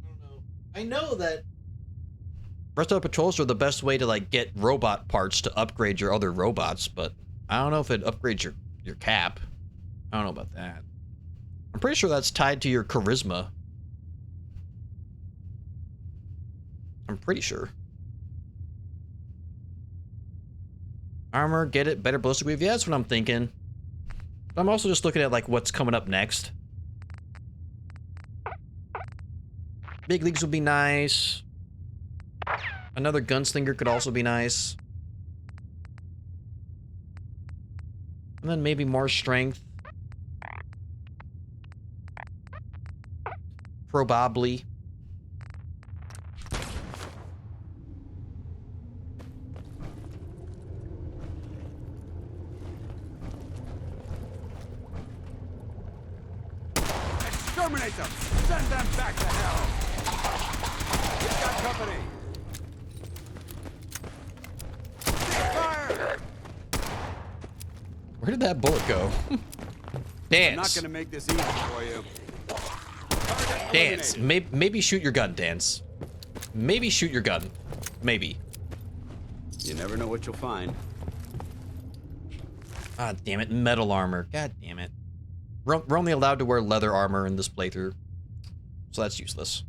Speaker 1: I don't know. I know that Rust Devil patrols are the best way to, like, get robot parts to upgrade your other robots, but I don't know if it upgrades your cap. I don't know about that. I'm pretty sure that's tied to your charisma. I'm pretty sure. Armor, get it, better ballistic weave. Yeah, that's what I'm thinking. But I'm also just looking at, like, what's coming up next. Big leagues would be nice. Another gunslinger could also be nice. And then maybe more strength. Probably.
Speaker 12: Exterminate them! Send them back to hell! We've got company!
Speaker 1: Where did that bullet go? Dance.
Speaker 12: I'm not gonna make this easy for you.
Speaker 1: Dance. Maybe shoot your gun, Dance. Maybe shoot your gun. Maybe.
Speaker 12: You never know what you'll find.
Speaker 1: Ah, damn it. Metal armor. God damn it. We're only allowed to wear leather armor in this playthrough. So that's useless.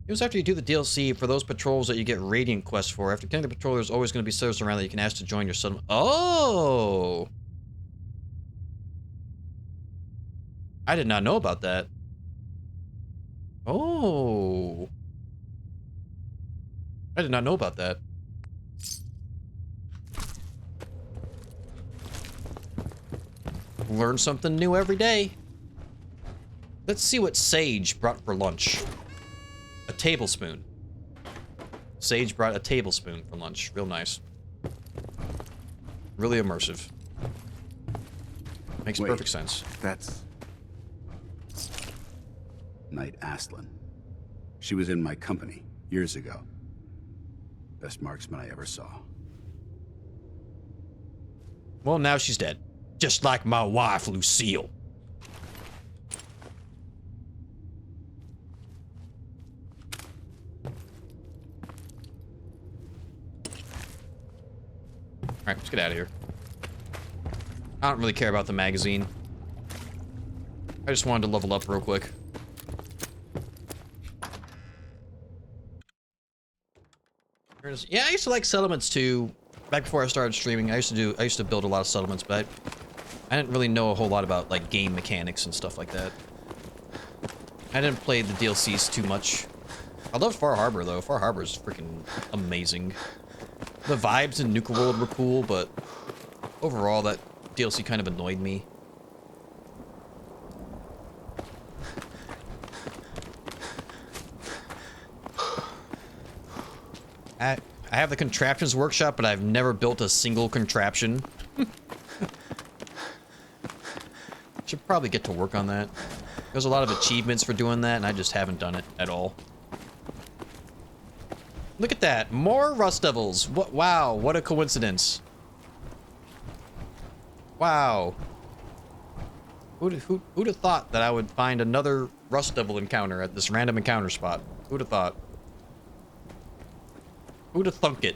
Speaker 1: It was after you do the DLC for those patrols that you get Radiant quests for. After killing the patrol, there's always going to be servers around that you can ask to join your settlement. Oh! I did not know about that. Oh. I did not know about that. Learn something new every day. Let's see what Sage brought for lunch. A tablespoon. Sage brought a tablespoon for lunch. Real nice. Really immersive. Makes perfect sense.
Speaker 12: That's Knight Aslan. She was in my company years ago. Best marksman I ever saw.
Speaker 1: Well, now she's dead. Just like my wife, Lucille. Alright, let's get out of here. I don't really care about the magazine. I just wanted to level up real quick. Yeah, I used to like settlements too. Back before I started streaming, I used to build a lot of settlements, but I didn't really know a whole lot about like game mechanics and stuff like that. I didn't play the DLCs too much. I loved Far Harbor though. Far Harbor is freaking amazing. The vibes in Nuka World were cool, but overall that DLC kind of annoyed me. I have the contraptions workshop, but I've never built a single contraption. Should probably get to work on that. There's a lot of achievements for doing that, and I just haven't done it at all. Look at that. More Rust Devils. What? Wow, what a coincidence. Wow. Who'd have thought that I would find another Rust Devil encounter at this random encounter spot? Who'd have thought? Who'd have thunk it?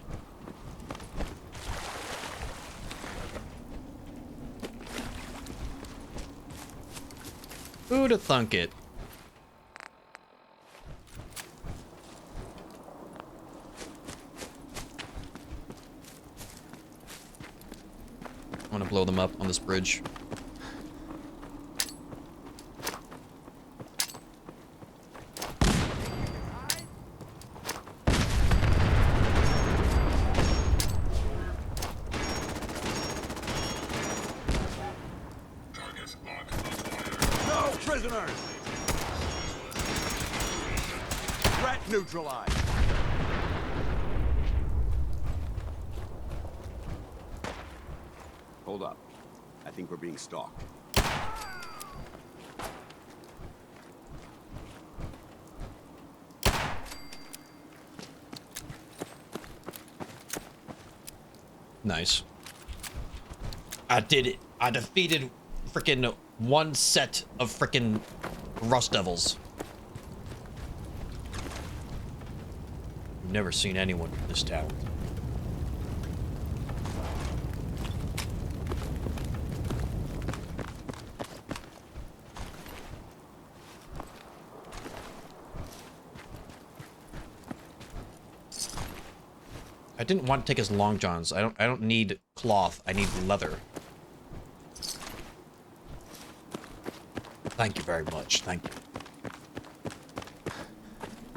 Speaker 1: Who'd have thunk it? I want to blow them up on this bridge.
Speaker 12: No prisoners! Threat neutralized. Hold up. I think we're being stalked.
Speaker 1: Nice. I did it. I defeated freaking one set of freaking Rust Devils. I've never seen anyone in this town. I didn't want to take his long johns. I don't need cloth. I need leather. Thank you very much. Thank you.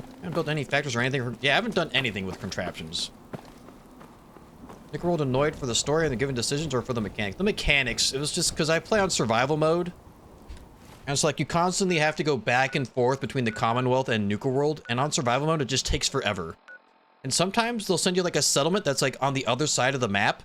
Speaker 1: I haven't built any factors or anything. Yeah, I haven't done anything with contraptions. Nick rolled annoyed for the story and the given decisions or for the mechanics. The mechanics, it was just because I play on survival mode. And it's like you constantly have to go back and forth between the Commonwealth and Nuka World. And on survival mode, it just takes forever. And sometimes they'll send you like a settlement that's like on the other side of the map.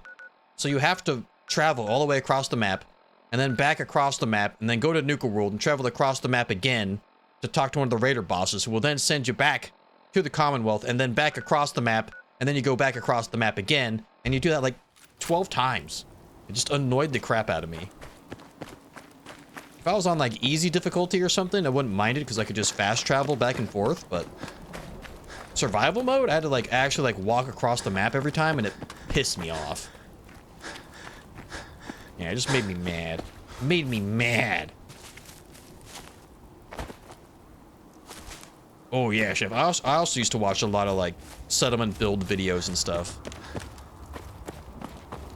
Speaker 1: So you have to travel all the way across the map and then back across the map and then go to Nuka World and travel across the map again to talk to one of the raider bosses who will then send you back to the Commonwealth and then back across the map and then you go back across the map again and you do that like 12 times. It just annoyed the crap out of me. If I was on like easy difficulty or something, I wouldn't mind it because I could just fast travel back and forth, but survival mode, I had to like actually like walk across the map every time and it pissed me off. Yeah, it just made me mad. Made me mad. Oh yeah, Chef. I also used to watch a lot of like settlement build videos and stuff.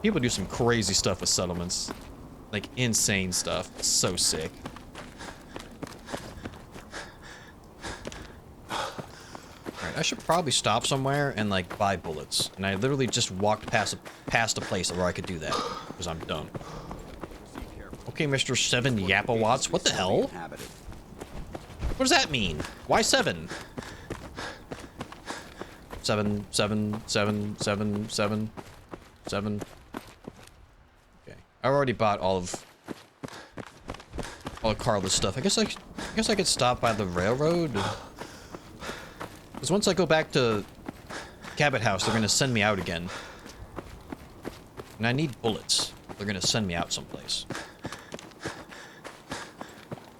Speaker 1: People do some crazy stuff with settlements. Like insane stuff. It's so sick. Alright, I should probably stop somewhere and like buy bullets. And I literally just walked past a place where I could do that. Because I'm dumb. Okay, Mr. 7 Yapawatts. What the hell? What does that mean? Why 7? 7, 7, 7, 7, 7, 7. Okay. I already bought all of Carla's stuff. I guess I could stop by the railroad. Because once I go back to Cabot House, they're gonna send me out again. And I need bullets. They're gonna send me out someplace.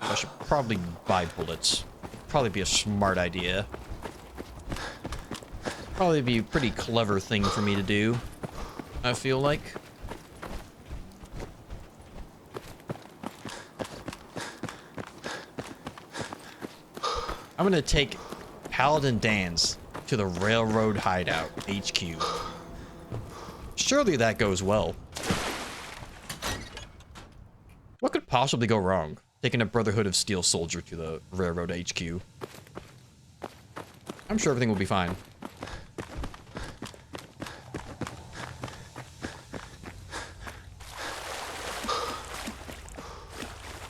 Speaker 1: I should probably buy bullets. Probably be a smart idea. Probably be a pretty clever thing for me to do, I feel like. I'm gonna take Paladin Dan's to the Railroad Hideout, HQ. Surely that goes well. What could possibly go wrong? Taking a Brotherhood of Steel soldier to the Railroad HQ. I'm sure everything will be fine.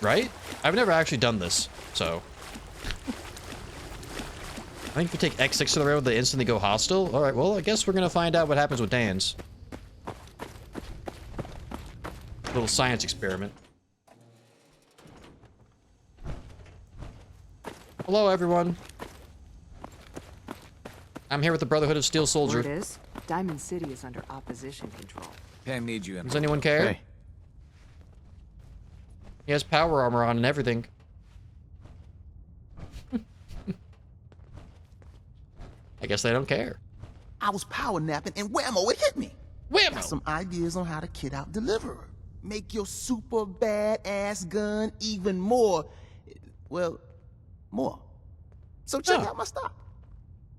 Speaker 1: Right? I've never actually done this, so. I think if we take X6 to the railroad, they instantly go hostile. Alright, well, I guess we're gonna find out what happens with Dan's. Little science experiment. Hello, everyone. I'm here with the Brotherhood of Steel Soldier.
Speaker 3: Word is, Diamond City is under opposition control.
Speaker 9: Pam needs you.
Speaker 1: Does anyone care?
Speaker 7: Hey.
Speaker 1: He has power armor on and everything. I guess they don't care.
Speaker 20: I was power napping and whammo, it hit me.
Speaker 1: Whammo!
Speaker 20: Got some ideas on how to kit out Deliverer. Make your super badass gun even more, well, more. So check out my stock.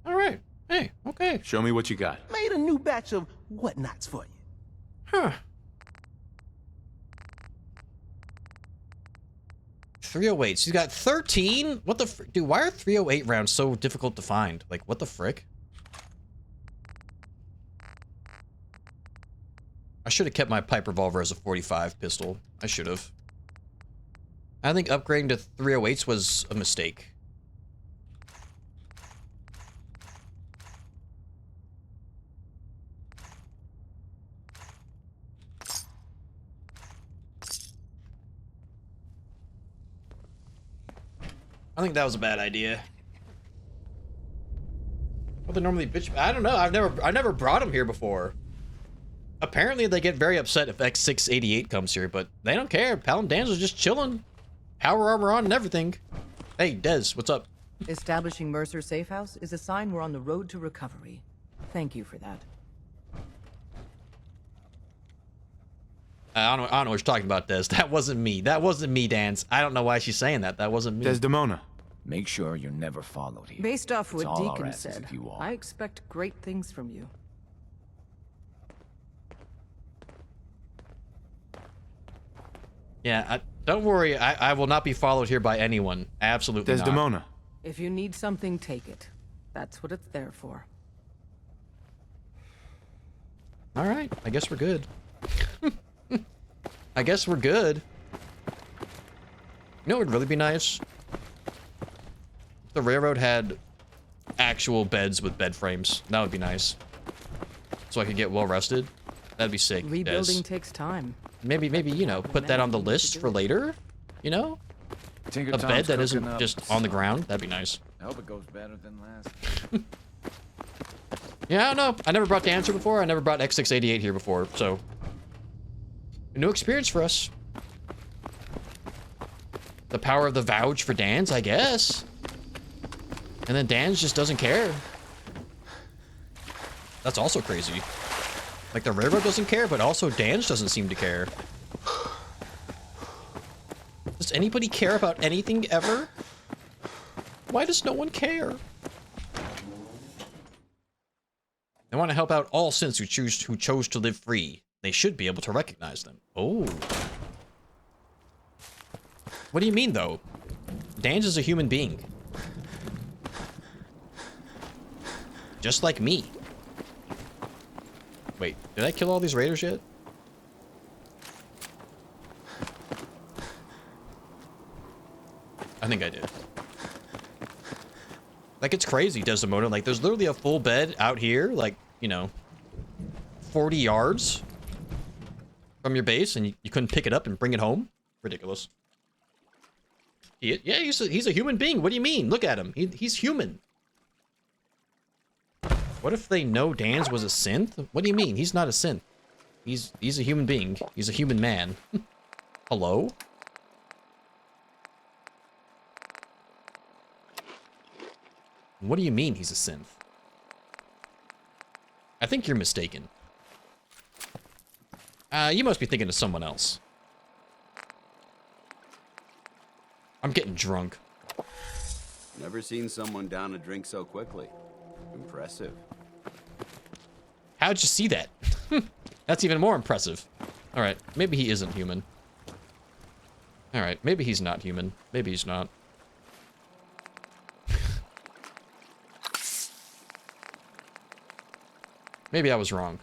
Speaker 1: All right. Hey, okay.
Speaker 7: Show me what you got.
Speaker 20: Made a new batch of whatnots for you.
Speaker 1: Huh. 308. So you got 13? What the frick? Dude, why are 308 rounds so difficult to find? Like, what the frick? I should have kept my pipe revolver as a 45 pistol. I should have. I think upgrading to 308s was a mistake. I think that was a bad idea. What they normally bitch? I don't know. I've never brought them here before. Apparently, they get very upset if X688 comes here, but they don't care. Paladin Dan's is just chilling, power armor on and everything. Hey, Dez, what's up?
Speaker 3: Establishing Mercer Safe House is a sign we're on the road to recovery. Thank you for that.
Speaker 1: I don't know what you're talking about, Dez. That wasn't me. That wasn't me, Dance. I don't know why she's saying that. That wasn't me.
Speaker 7: Desdemona.
Speaker 9: Make sure you're never followed here.
Speaker 3: Based off what
Speaker 9: It's all our
Speaker 3: Deacon
Speaker 9: asses
Speaker 3: said,
Speaker 9: if you are.
Speaker 3: I expect great things from you.
Speaker 1: Yeah, don't worry. I will not be followed here by anyone. Absolutely not.
Speaker 7: Desdemona.
Speaker 3: If you need something, take it. That's what it's there for.
Speaker 1: All right. I guess we're good. I guess we're good. You know what would really be nice? If the railroad had actual beds with bed frames. That would be nice. So I could get well rested. That'd be sick.
Speaker 3: Rebuilding takes time.
Speaker 1: Maybe, you know, put that on the list for later. You know? A bed that isn't just on the ground. That'd be nice.
Speaker 9: I hope it goes better than last.
Speaker 1: Yeah, I don't know. I never brought the answer before. I never brought X688 here before, so New experience for us. The power of the vouch for Dan's, I guess. And then Dan's just doesn't care. That's also crazy. Like, the railroad doesn't care, but also Dan's doesn't seem to care. Does anybody care about anything ever? Why does no one care? They want to help out all synths who chose to live free. They should be able to recognize them. Oh. What do you mean, though? Dan's is a human being. Just like me. Wait, did I kill all these raiders yet? I think I did. Like, it's crazy, Desdemona. Like, there's literally a full bed out here, like, you know, 40 yards from your base, and you couldn't pick it up and bring it home? Ridiculous. Yeah, he's a human being. What do you mean? Look at him. He's human. What if they know Dan's was a synth? What do you mean? He's not a synth. He's a human being. He's a human man. Hello? What do you mean he's a synth? I think you're mistaken. You must be thinking of someone else. I'm getting drunk.
Speaker 5: Never seen someone down a drink so quickly. Impressive.
Speaker 1: How'd you see that? That's even more impressive. Alright, maybe he isn't human. Alright, maybe he's not human. Maybe he's not. Maybe I was wrong.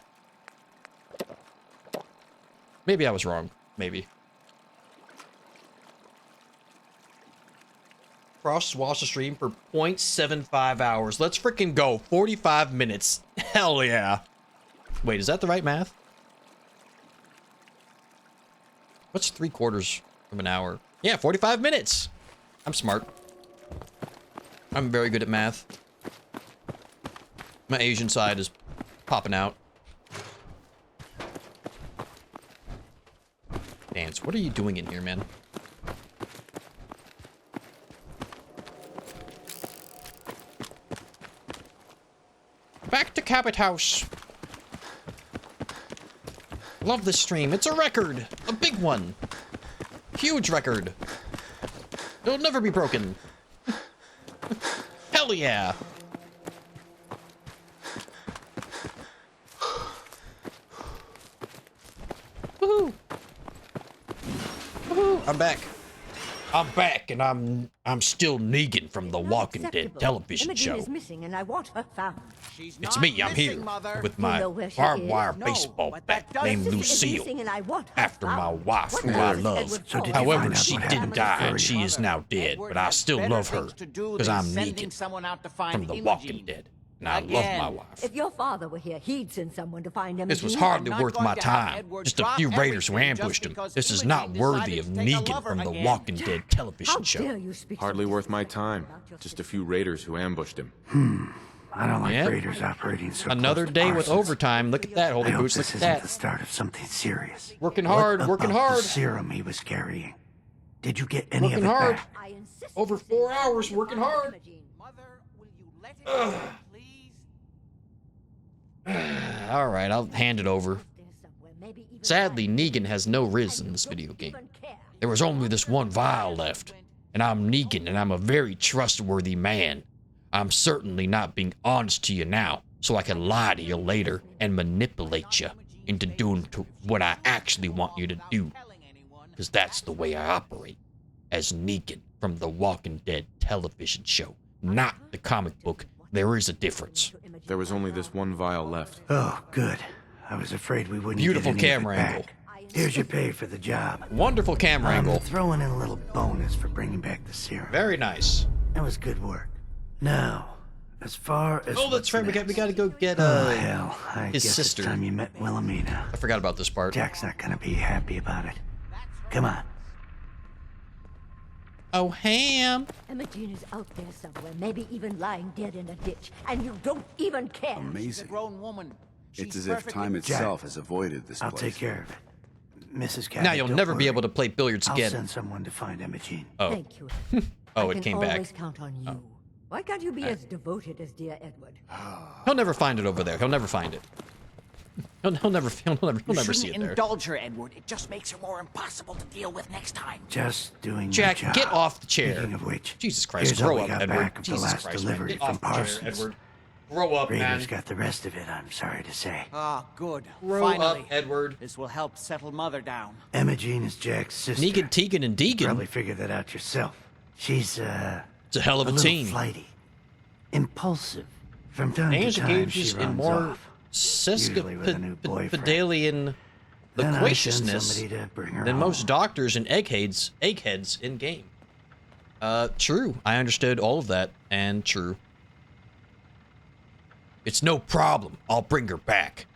Speaker 1: Maybe I was wrong. Maybe. Watch the stream for 0.75 hours. Let's freaking go. 45 minutes. Hell yeah. Wait, is that the right math? What's 3/4 of an hour? Yeah, 45 minutes. I'm smart. I'm very good at math. My Asian side is popping out. Dance, what are you doing in here, man? Back to Cabot House. Love this stream. It's a record. A big one. Huge record. It'll never be broken. Hell yeah. Woohoo. Woohoo. I'm back. I'm back, and I'm still Negan from the Walking Dead television show.
Speaker 6: Is missing, and I want her found.
Speaker 1: It's me. I'm here with my barbed wire baseball bat named Lucille, after my wife, who I love. However, she did die, and she is now dead. But I still love her because I'm Negan from the Walking Dead. And I love my wife.
Speaker 6: If your father were here, he'd send someone to find him.
Speaker 1: This was hardly worth my time. Just a few raiders who ambushed him. This is not worthy of Negan from the Walking Dead television show.
Speaker 7: Hardly worth my time. Just a few raiders who ambushed him.
Speaker 11: I don't like raiders operating so
Speaker 1: Another
Speaker 11: close to
Speaker 1: day with
Speaker 11: parsons.
Speaker 1: overtime. Look at that, Holy
Speaker 11: I hope
Speaker 1: Boots. Look
Speaker 11: this
Speaker 1: at
Speaker 11: isn't
Speaker 1: that.
Speaker 11: the start of something serious.
Speaker 1: Working hard,
Speaker 11: What
Speaker 1: working
Speaker 11: about
Speaker 1: hard.
Speaker 11: The serum he was carrying. Did you get any
Speaker 1: Working
Speaker 11: of it
Speaker 1: hard.
Speaker 11: back?
Speaker 1: Over 4 hours working hard. All right, I'll hand it over. Sadly, Negan has no Riz in this video game. There was only this one vial left, and I'm Negan, and I'm a very trustworthy man. I'm certainly not being honest to you now, so I can lie to you later and manipulate you into doing what I actually want you to do, because that's the way I operate, as Negan from the Walking Dead television show, not the comic book. There is a difference.
Speaker 7: There was only this one vial left.
Speaker 11: Oh, good. I was afraid we wouldn't
Speaker 1: Beautiful
Speaker 11: get any of it
Speaker 1: camera
Speaker 11: back.
Speaker 1: angle.
Speaker 11: Here's your pay for the job.
Speaker 1: Wonderful camera angle.
Speaker 11: Throwing in a little bonus for bringing back the serum.
Speaker 1: Very nice.
Speaker 11: That was good work. Now, as far as
Speaker 1: Oh, that's right. We got to go get
Speaker 11: hell, I
Speaker 1: his
Speaker 11: guess
Speaker 1: sister.
Speaker 11: It's time you met Wilhelmina.
Speaker 1: I forgot about this part.
Speaker 11: Jack's not gonna be happy about it. Come on.
Speaker 1: Oh, Ham.
Speaker 6: Imogen is out there somewhere, maybe even lying dead in a ditch, and you don't even care.
Speaker 12: Amazing.
Speaker 14: Grown woman.
Speaker 12: It's as if time itself has avoided this
Speaker 11: I'll
Speaker 12: place.
Speaker 11: take care of it. Mrs. Cabot,
Speaker 1: Now you'll
Speaker 11: don't
Speaker 1: never be
Speaker 11: worry.
Speaker 1: able to play billiards
Speaker 11: I'll
Speaker 1: again.
Speaker 11: send someone to find Imogene.
Speaker 1: Oh.
Speaker 6: Thank you.
Speaker 1: Oh,
Speaker 6: I
Speaker 1: it
Speaker 6: can
Speaker 1: came
Speaker 6: always
Speaker 1: back.
Speaker 6: count on you.
Speaker 1: Oh.
Speaker 6: Why can't you be as devoted as dear Edward?
Speaker 1: He'll never find it over there. He'll never find it. He'll never see it there.
Speaker 14: Indulge her, Edward. It just makes her more impossible to deal with next time.
Speaker 11: Just doing
Speaker 1: Jack,
Speaker 11: my job.
Speaker 1: get off the chair.
Speaker 11: Speaking of which,
Speaker 1: Jesus Christ,
Speaker 11: here's what
Speaker 1: grow
Speaker 11: we
Speaker 1: up,
Speaker 11: got
Speaker 1: Edward.
Speaker 11: back of the
Speaker 1: Jesus
Speaker 11: last
Speaker 1: Christ, man.
Speaker 11: delivery
Speaker 1: Get off
Speaker 11: from
Speaker 1: the chair,
Speaker 11: Parsons.
Speaker 1: Edward. Grow up,
Speaker 11: Raiders
Speaker 1: man.
Speaker 11: got the rest of it, I'm sorry to say.
Speaker 14: Ah, good.
Speaker 1: Grow
Speaker 14: Finally.
Speaker 1: up, Edward.
Speaker 14: This will help settle Mother down.
Speaker 11: Imogene is Jack's sister.
Speaker 1: Negan, Tegan, and Deegan.
Speaker 11: Probably figured that out yourself. She's
Speaker 1: it's a hell of a
Speaker 11: little
Speaker 1: team.
Speaker 11: flighty, impulsive. From time to
Speaker 1: Names
Speaker 11: time,
Speaker 1: engages
Speaker 11: she
Speaker 1: in
Speaker 11: runs
Speaker 1: more
Speaker 11: off. Usually with a new boyfriend.
Speaker 1: Sesquipedalian
Speaker 11: Then I send
Speaker 1: loquaciousness
Speaker 11: somebody to bring her
Speaker 1: than
Speaker 11: home.
Speaker 1: most doctors and eggheads in game. True. I understood all of that, and true. It's no problem. I'll bring her back.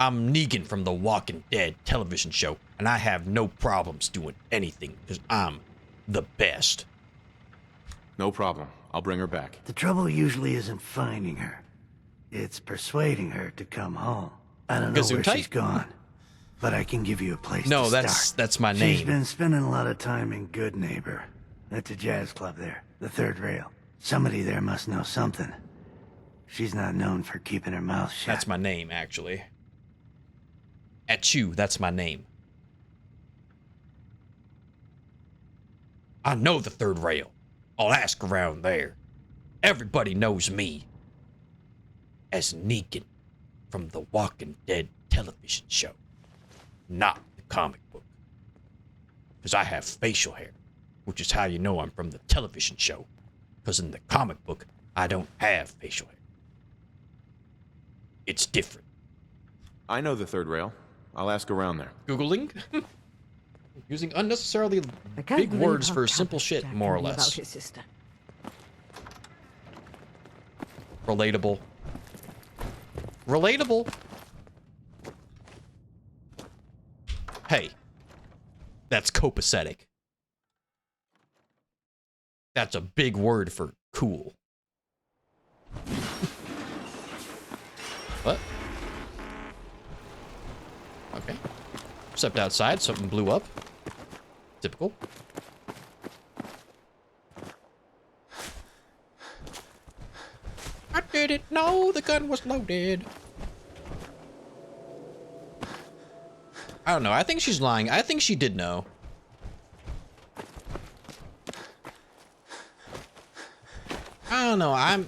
Speaker 1: I'm Negan from the Walking Dead television show, and I have no problems doing anything because I'm the best.
Speaker 2: No problem. I'll bring her back.
Speaker 11: The trouble usually isn't finding her. It's persuading her to come home. I don't know where
Speaker 1: Gesundheit?
Speaker 11: she's gone, but I can give you a place
Speaker 1: No,
Speaker 11: to
Speaker 1: that's
Speaker 11: start.
Speaker 1: my
Speaker 11: She's
Speaker 1: name.
Speaker 11: been spending a lot of time in Good Neighbor. That's a jazz club there, the third rail. Somebody there must know something. She's not known for keeping her mouth shut.
Speaker 1: That's my name, actually. At you, that's my name. I know the third rail. I'll ask around there. Everybody knows me as Negan from the Walking Dead television show, not the comic book. Because I have facial hair, which is how you know I'm from the television show. Because in the comic book, I don't have facial hair. It's different.
Speaker 2: I know the third rail. I'll ask around there.
Speaker 1: Googling? Using unnecessarily
Speaker 6: I can't
Speaker 1: big
Speaker 6: believe
Speaker 1: words
Speaker 6: how
Speaker 1: for
Speaker 6: tough
Speaker 1: simple shit,
Speaker 6: Jack
Speaker 1: more or
Speaker 6: can be
Speaker 1: less.
Speaker 6: about his sister.
Speaker 1: Relatable. Relatable. Hey. That's copacetic. That's a big word for cool. What? Okay. Stepped outside, something blew up. Typical. I didn't know the gun was loaded. I don't know. I think she's lying. I think she did know. I don't know. I'm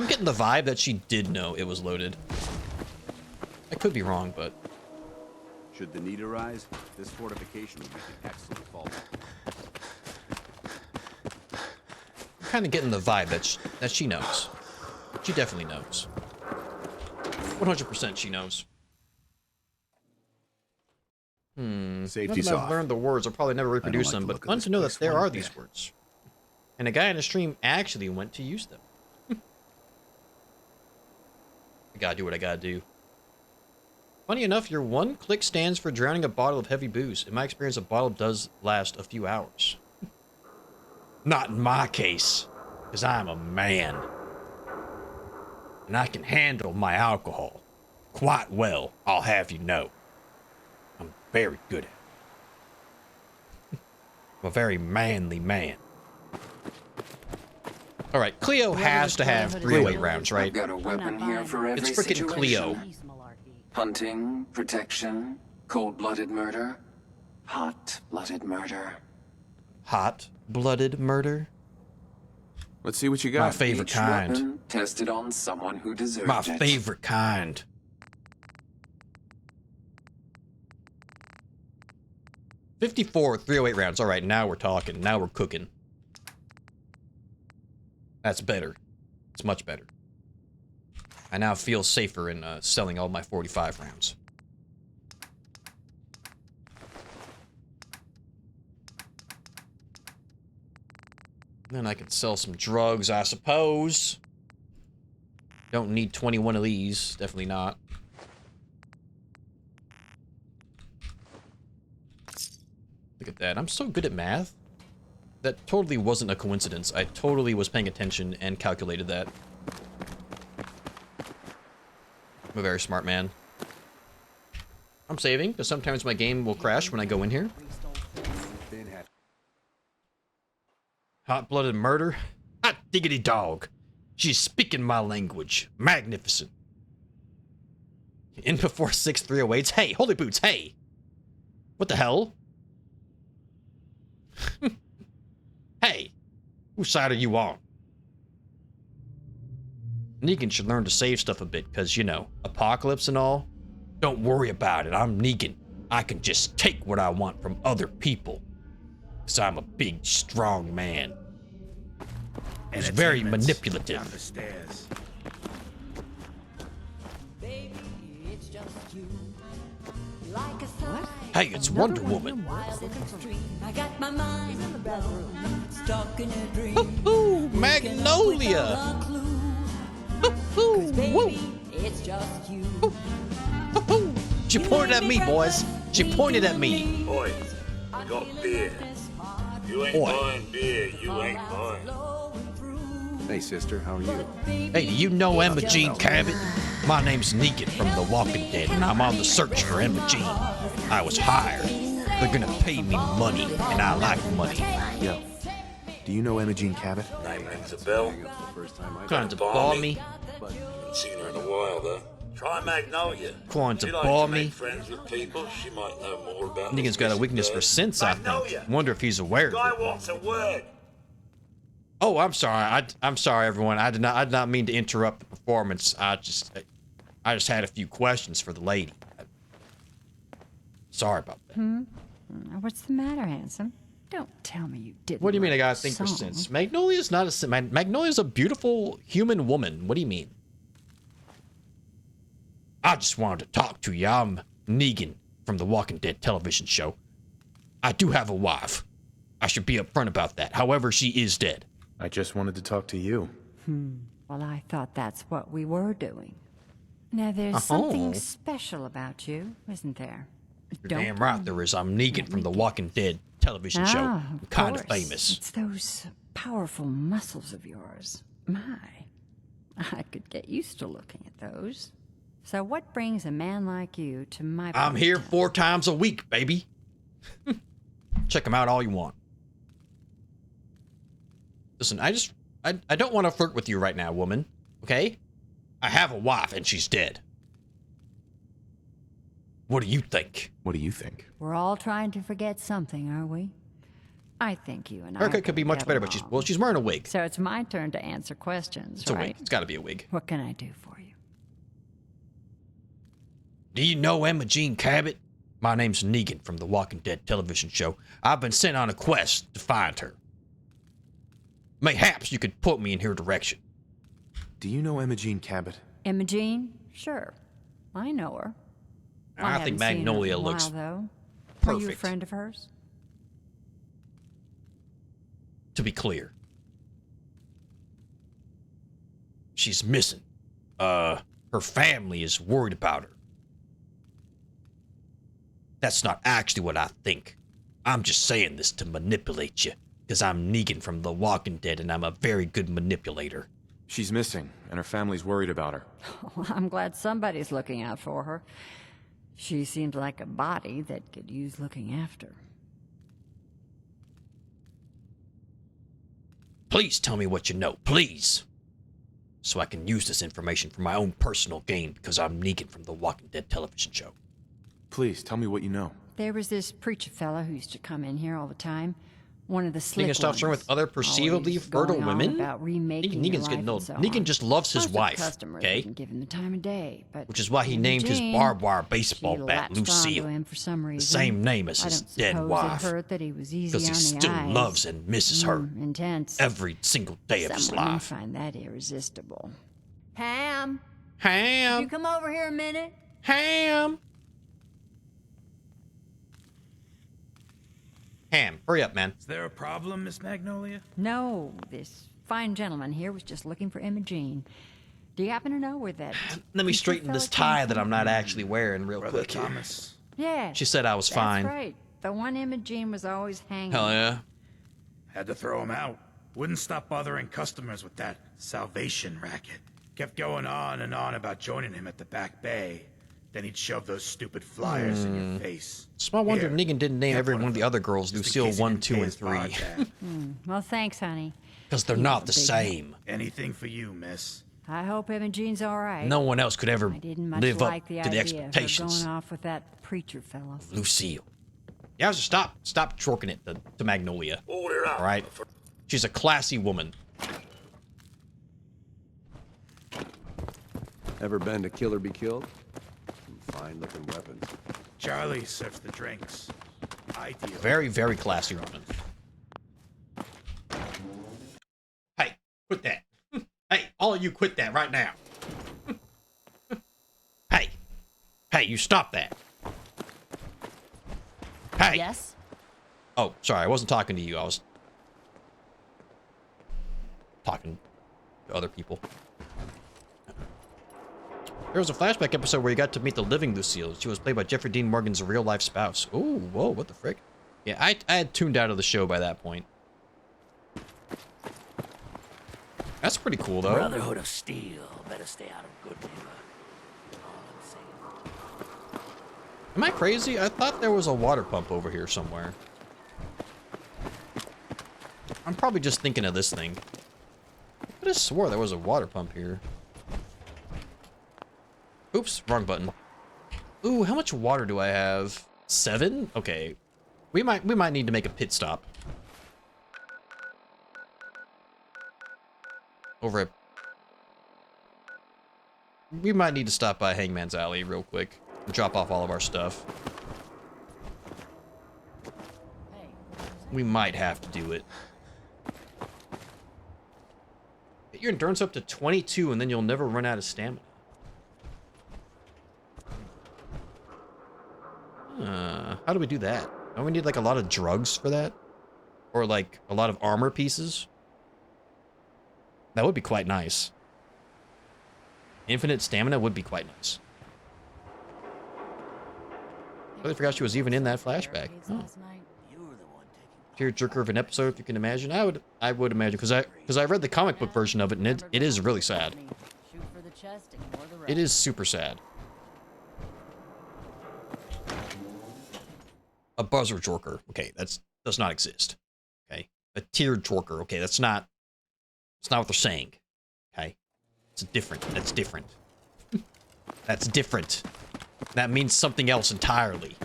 Speaker 1: getting the vibe that she did know it was loaded. I could be wrong, but
Speaker 5: Should the need arise, this fortification would make an excellent fault.
Speaker 1: I'm kind of getting the vibe that she knows. She definitely knows. 100% she knows.
Speaker 12: Safety's
Speaker 1: now that I've
Speaker 12: off.
Speaker 1: learned the words, I'll probably never reproduce
Speaker 12: like
Speaker 1: them,
Speaker 12: the
Speaker 1: but
Speaker 12: look of
Speaker 1: fun
Speaker 12: this
Speaker 1: to know that
Speaker 12: place
Speaker 1: there
Speaker 12: one
Speaker 1: are
Speaker 12: bit.
Speaker 1: these words. And a guy in the stream actually went to use them. I gotta do what I gotta do. Funny enough, your one click stands for drowning a bottle of heavy booze. In my experience, a bottle does last a few hours. Not in my case, because I'm a man. And I can handle my alcohol quite well, I'll have you know. I'm very good at it. I'm a very manly man. Alright, Cleo has to have 308 rounds, right?
Speaker 8: I've got a weapon here for every
Speaker 1: It's freaking
Speaker 8: situation.
Speaker 1: Cleo.
Speaker 8: Hunting, protection, cold-blooded murder, hot-blooded murder.
Speaker 1: Hot-blooded murder?
Speaker 2: Let's see what you got.
Speaker 1: My favorite
Speaker 8: Each
Speaker 1: kind.
Speaker 8: weapon tested on someone who deserved
Speaker 1: My
Speaker 8: it.
Speaker 1: favorite kind. .54 308 rounds. All right, now we're talking. Now we're cooking. That's better. It's much better. I now feel safer in selling all my 45 rounds. Then I can sell some drugs, I suppose. Don't need 21 of these. Definitely not. Look at that. I'm so good at math. That totally wasn't a coincidence. I totally was paying attention and calculated that. I'm a very smart man. I'm saving, because sometimes my game will crash when I go in here. Hot-blooded murder? Hot diggity dog. She's speaking my language. Magnificent. In before 6-308s. Hey, holy boots, hey! What the hell? Hey, whose side are you on? Negan should learn to save stuff a bit, because, you know, apocalypse and all. Don't worry about it, I'm Negan. I can just take what I want from other people. Because I'm a big, strong man. He's very manipulative.
Speaker 11: Down the stairs.
Speaker 1: Hey, it's Wonder Woman. Ooh, Magnolia. Woo. She pointed at me, boys. She pointed at me.
Speaker 13: Boys, we got beer. You ain't buying beer, you ain't buying.
Speaker 7: Hey, sister, how are you?
Speaker 1: Hey, do you know Emma Jean Cabot? My name's Negan from The Walking Dead, and I'm on the search for Emma Jean. I was hired. They're gonna pay me money, and I like money.
Speaker 7: Yo, do you know Emma Jean Cabot?
Speaker 13: Name rings a bell.
Speaker 1: Trying to ball me.
Speaker 13: Haven't seen her in a while, though. Try Magnolia.
Speaker 1: Trying to
Speaker 13: She likes
Speaker 1: ball
Speaker 13: to
Speaker 1: me.
Speaker 13: make friends with people. She might know more about
Speaker 1: Negan's got a weakness for sense, I think. Wonder if he's aware of
Speaker 13: Guy
Speaker 1: it.
Speaker 13: wants a word.
Speaker 1: Oh, I'm sorry. I'm sorry, everyone. I did not mean to interrupt the performance. I just had a few questions for the lady. Sorry about that.
Speaker 17: What's the matter, handsome? Don't tell me you didn't.
Speaker 1: What do you mean I
Speaker 17: write
Speaker 1: gotta
Speaker 17: a
Speaker 1: think for
Speaker 17: song.
Speaker 1: sense? Magnolia's not a Magnolia's a beautiful human woman. What do you mean? I just wanted to talk to you. I'm Negan from the Walking Dead television show. I do have a wife. I should be upfront about that. However, she is dead.
Speaker 7: I just wanted to talk to you.
Speaker 17: Well, I thought that's what we were doing. Now, there's something special about you, isn't there?
Speaker 1: You're damn right there is. I'm Negan from the Walking Dead television show. I'm kind of famous.
Speaker 17: It's those powerful muscles of yours. My, I could get used to looking at those. So what brings a man like you to my...
Speaker 1: I'm here 4 times a week, baby. Check them out all you want. Listen, I don't want to flirt with you right now, woman. Okay? I have a wife and she's dead. What do you think?
Speaker 7: What do you think?
Speaker 17: We're all trying to forget something, are we? I think you and I...
Speaker 1: Haircut could be much better, but she's wearing a wig.
Speaker 17: So it's my turn to answer questions,
Speaker 1: It's a
Speaker 17: right?
Speaker 1: wig. It's got to be a wig.
Speaker 17: What can I do for you?
Speaker 1: Do you know Emma Jean Cabot? My name's Negan from the Walking Dead television show. I've been sent on a quest to find her. Mayhaps you could put me in her direction.
Speaker 7: Do you know Emma Jean Cabot?
Speaker 17: Emma Jean? Sure. I know her.
Speaker 1: I think Magnolia looks
Speaker 17: though.
Speaker 1: perfect.
Speaker 17: Are you a friend of hers?
Speaker 1: To be clear, she's missing. Her family is worried about her. That's not actually what I think. I'm just saying this to manipulate you, because I'm Negan from The Walking Dead, and I'm a very good manipulator.
Speaker 7: She's missing, and her family's worried about her.
Speaker 17: Well, I'm glad somebody's looking out for her. She seems like a body that could use looking after.
Speaker 1: Please tell me what you know, please. So I can use this information for my own personal gain, because I'm Negan from The Walking Dead television show.
Speaker 7: Please, tell me what you know.
Speaker 17: There was this preacher fella who used to come in here all the time. One of the slick
Speaker 1: Negan stops her
Speaker 17: ones.
Speaker 1: with other perceivably
Speaker 17: Always
Speaker 1: fertile
Speaker 17: going on
Speaker 1: women?
Speaker 17: About remaking
Speaker 1: Negan's
Speaker 17: your
Speaker 1: getting
Speaker 17: life
Speaker 1: old.
Speaker 17: and so
Speaker 1: Negan
Speaker 17: on.
Speaker 1: just loves his
Speaker 17: Most of
Speaker 1: wife,
Speaker 17: customers
Speaker 1: okay?
Speaker 17: wouldn't give him the time of day, but
Speaker 1: Which is why he
Speaker 17: Emma
Speaker 1: named his
Speaker 17: Jean,
Speaker 1: barbed wire baseball
Speaker 17: she
Speaker 1: bat
Speaker 17: latched onto
Speaker 1: Lucille.
Speaker 17: him for some
Speaker 1: The
Speaker 17: reason.
Speaker 1: same name as
Speaker 17: I
Speaker 1: his
Speaker 17: don't
Speaker 1: dead
Speaker 17: suppose
Speaker 1: wife.
Speaker 17: It hurt that he was easy
Speaker 1: Because he
Speaker 17: on the
Speaker 1: still
Speaker 17: eyes.
Speaker 1: loves and misses her.
Speaker 17: Intense.
Speaker 1: Every single day of his
Speaker 17: Someone
Speaker 1: life.
Speaker 17: find that irresistible. Ham.
Speaker 1: Ham.
Speaker 17: You come over here a minute.
Speaker 1: Ham. Ham, hurry up, man.
Speaker 11: Is there a problem, Miss Magnolia?
Speaker 17: No, this fine gentleman here was just looking for Emma Jean. Do you happen to know where that...
Speaker 1: Let me straighten this tie that I'm not actually wearing real quick here.
Speaker 11: Thomas.
Speaker 17: Yeah.
Speaker 1: She said I was fine.
Speaker 17: That's right. The one Emma Jean was always hanging.
Speaker 1: Hell yeah.
Speaker 11: Had to throw him out. Wouldn't stop bothering customers with that salvation racket. Kept going on and on about joining him at the back bay. Then he'd shove those stupid flyers in your face.
Speaker 1: Small wonder
Speaker 11: Here,
Speaker 1: Negan didn't name
Speaker 11: have
Speaker 1: every
Speaker 11: one
Speaker 1: one
Speaker 11: of
Speaker 1: of the
Speaker 11: them,
Speaker 1: other girls
Speaker 11: just in
Speaker 1: Lucille
Speaker 11: case he
Speaker 1: 1,
Speaker 11: didn't
Speaker 1: 2,
Speaker 11: pay
Speaker 1: and
Speaker 11: his
Speaker 1: 3.
Speaker 11: bar tab.
Speaker 17: Well, thanks, honey.
Speaker 1: Because they're not the same.
Speaker 11: Anything for you, miss.
Speaker 17: I hope Imogene's all right.
Speaker 1: No one else could ever
Speaker 17: I didn't much
Speaker 1: live
Speaker 17: like
Speaker 1: up
Speaker 17: the
Speaker 1: to the
Speaker 17: idea of her
Speaker 1: expectations.
Speaker 17: going off with that preacher fellow.
Speaker 1: Lucille. Yeah, so stop twerking it to Magnolia. All right? She's a classy woman.
Speaker 4: Ever been to Kill or Be Killed? Some fine-looking weapons.
Speaker 11: Charlie serves the drinks. Ideal.
Speaker 1: Very, very classy woman. Hey, quit that. Hey, all of you quit that right now. Hey, you stop that. Hey.
Speaker 22: Yes?
Speaker 1: Oh, sorry, I wasn't talking to you. I was talking to other people. There was a flashback episode where you got to meet the living Lucille. She was played by Jeffrey Dean Morgan's real-life spouse. Ooh, whoa, what the frick? Yeah, I had tuned out of the show by that point. That's pretty cool, though.
Speaker 21: Brotherhood of Steel. Better stay out of good neighbor.
Speaker 1: Am I crazy? I thought there was a water pump over here somewhere. I'm probably just thinking of this thing. I could have swore there was a water pump here. Oops, wrong button. Ooh, how much water do I have? 7? Okay. We might need to make a pit stop. Over at... We might need to stop by Hangman's Alley real quick. And drop off all of our stuff. We might have to do it. Get your endurance up to 22 and then you'll never run out of stamina. How do we do that? Don't we need like a lot of drugs for that? Or like a lot of armor pieces? That would be quite nice. Infinite stamina would be quite nice. I really forgot she was even in that flashback. Oh. Tearjerker of an episode, if you can imagine. I would imagine, because I read the comic book version of it, and it is really sad. It is super sad. A buzzer jorker. Okay, does not exist. Okay, a tearjerker. Okay, that's not what they're saying. Okay, it's different. That's different. That's different. That means something else entirely.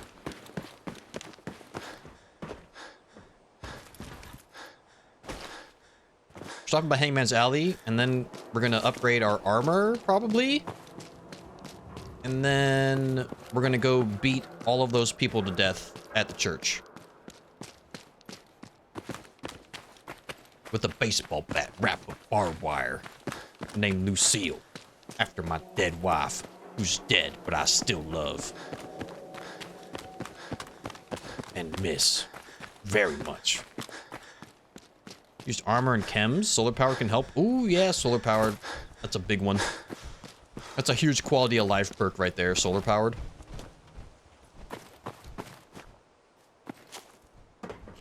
Speaker 1: Stopping by Hangman's Alley, and then we're gonna upgrade our armor, probably. And then we're gonna go beat all of those people to death at the church. With a baseball bat wrapped with barbed wire. Named Lucille. After my dead wife. Who's dead, but I still love. And miss. Very much. Used armor and chems. Solar power can help. Ooh, yeah, solar powered. That's a big one. That's a huge quality of life perk right there, solar powered.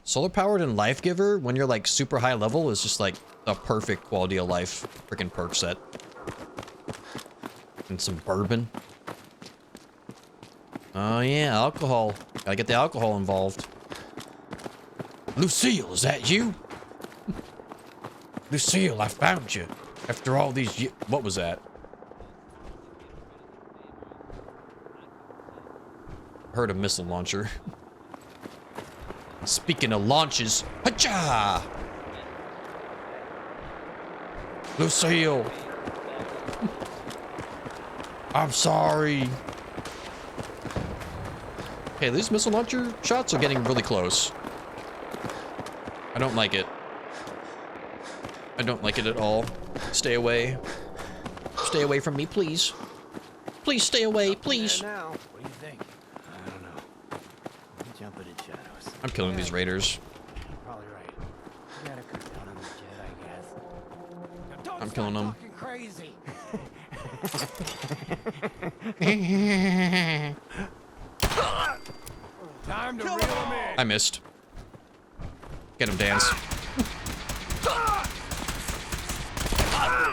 Speaker 1: Solar powered and life giver, when you're like super high level, is just like a perfect quality of life freaking perk set. And some bourbon. Oh yeah, alcohol. Gotta get the alcohol involved. Lucille, is that you? Lucille, I found you. After all these years. What was that? Heard a missile launcher. Speaking of launches, hacha! Lucille. I'm sorry. Okay, these missile launcher shots are getting really close. I don't like it. I don't like it at all. Stay away. Stay away from me, please. Please stay away, please.
Speaker 11: Now, what do you think? I don't know. Jump into shadows.
Speaker 1: I'm killing these raiders.
Speaker 11: You're probably right. You gotta cut down on the jet, I guess.
Speaker 1: I'm killing them.
Speaker 11: Crazy.
Speaker 18: Time to reel him in.
Speaker 1: I missed. Get him, Dance.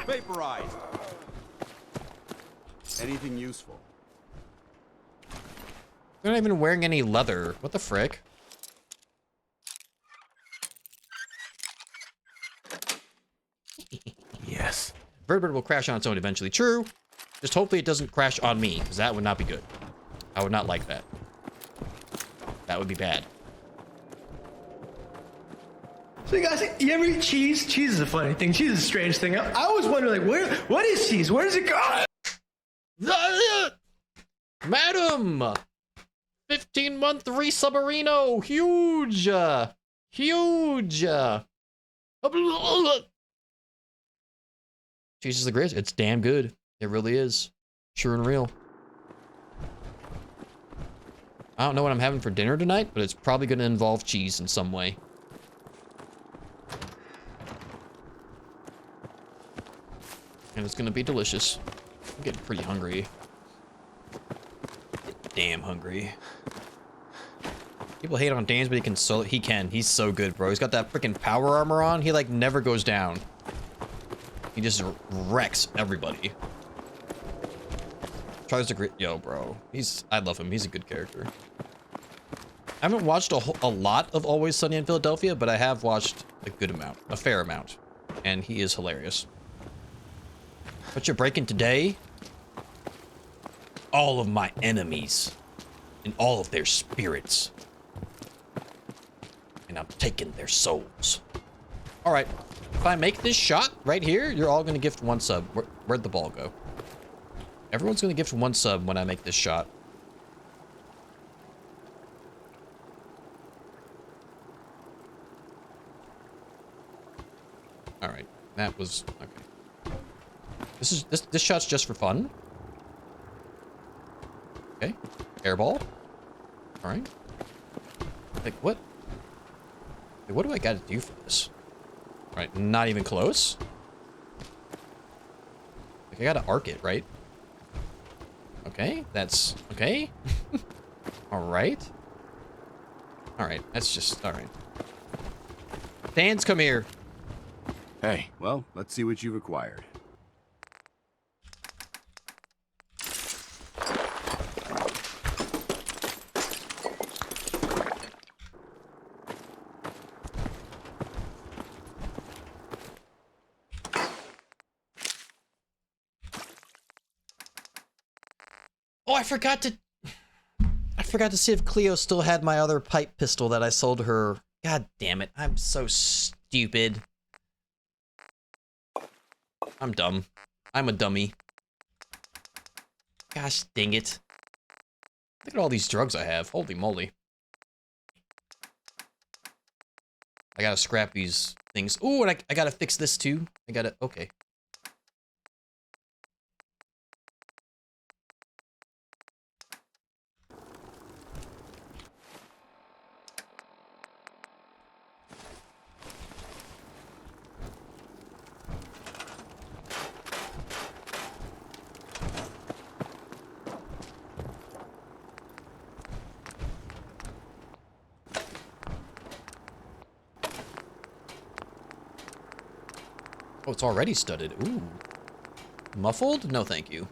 Speaker 12: Vaporized. Anything useful?
Speaker 1: They're not even wearing any leather. What the frick?
Speaker 7: Yes.
Speaker 1: Vertibird will crash on its own eventually. True. Just hopefully it doesn't crash on me, because that would not be good. I would not like that. That would be bad.
Speaker 15: So you guys, you ever eat cheese? Cheese is a funny thing. Cheese is a strange thing. I always wonder, like, what is cheese? Where does it go?
Speaker 1: Madam! 15-month resubmarino! Huge! Huge! Cheese is the greatest. It's damn good. It really is. Sure and real. I don't know what I'm having for dinner tonight, but it's probably going to involve cheese in some way. And it's going to be delicious. I'm getting pretty hungry. Damn hungry. People hate on Danes, but he can. He's so good, bro. He's got that freaking power armor on. He like never goes down. He just wrecks everybody. Tries to grit. Yo, bro. I love him. He's a good character. I haven't watched a lot of Always Sunny in Philadelphia, but I have watched a good amount, a fair amount, and he is hilarious. What you're breaking today? All of my enemies and all of their spirits, and I'm taking their souls. All right, if I make this shot right here, you're all gonna gift one sub. Where'd the ball go? Everyone's gonna gift one sub when I make this shot. All right, that was okay. This shot's just for fun. Okay, airball. All right. Like what? Like, what do I got to do for this? All right, not even close. Like I got to arc it, right? Okay, that's okay. All right. All right, that's just all right. Dan's, come here.
Speaker 12: Hey, well, let's see what you've acquired.
Speaker 1: Oh, I forgot to see if Cleo still had my other pipe pistol that I sold her. God damn it. I'm so stupid. I'm dumb. I'm a dummy. Gosh dang it. Look at all these drugs I have. Holy moly. I gotta scrap these things. Ooh, and I gotta fix this too. Okay. Oh, it's already studded. Ooh. Muffled? No, thank you.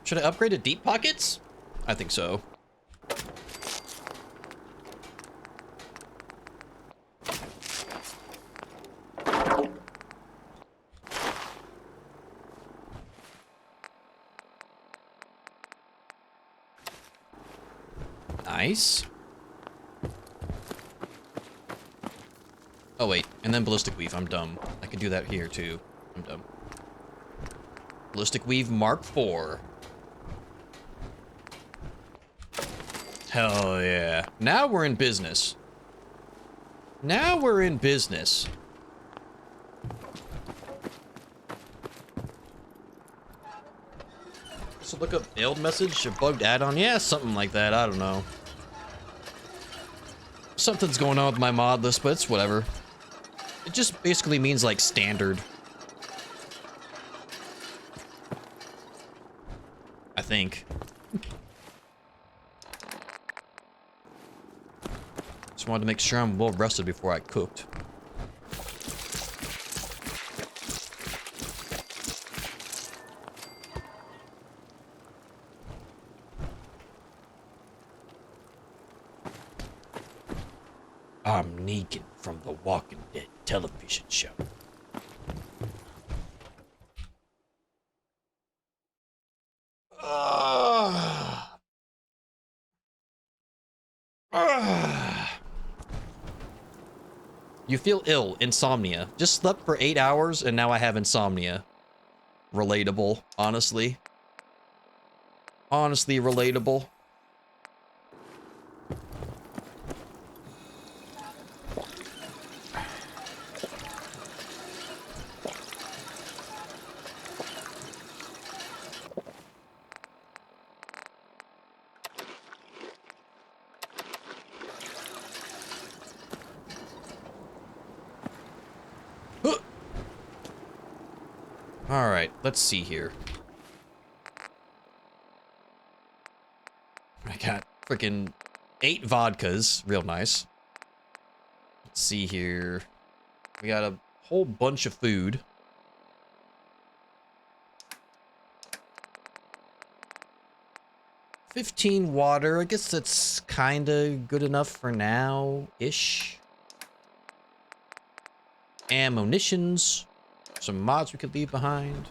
Speaker 1: Should I upgrade to deep pockets? I think so. Nice. Oh, wait. And then Ballistic Weave. I'm dumb. I could do that here, too. I'm dumb. Ballistic Weave Mark IV. Hell yeah. Now we're in business. Now we're in business. So look up failed message, a bugged add-on. Yeah, something like that. I don't know. Something's going on with my mod list, but it's whatever. It just basically means like standard. I think. Just wanted to make sure I'm well rested before I cooked. I'm Negan from the Walking Dead television show. You feel ill, insomnia. Just slept for 8 hours and now I have insomnia. Relatable, honestly. Honestly, relatable. Alright, let's see here. I got freaking 8 vodkas. Real nice. Let's see here. We got a whole bunch of food. $15 water. I guess that's kind of good enough for now-ish. Ammunitions. Some mods we could leave behind.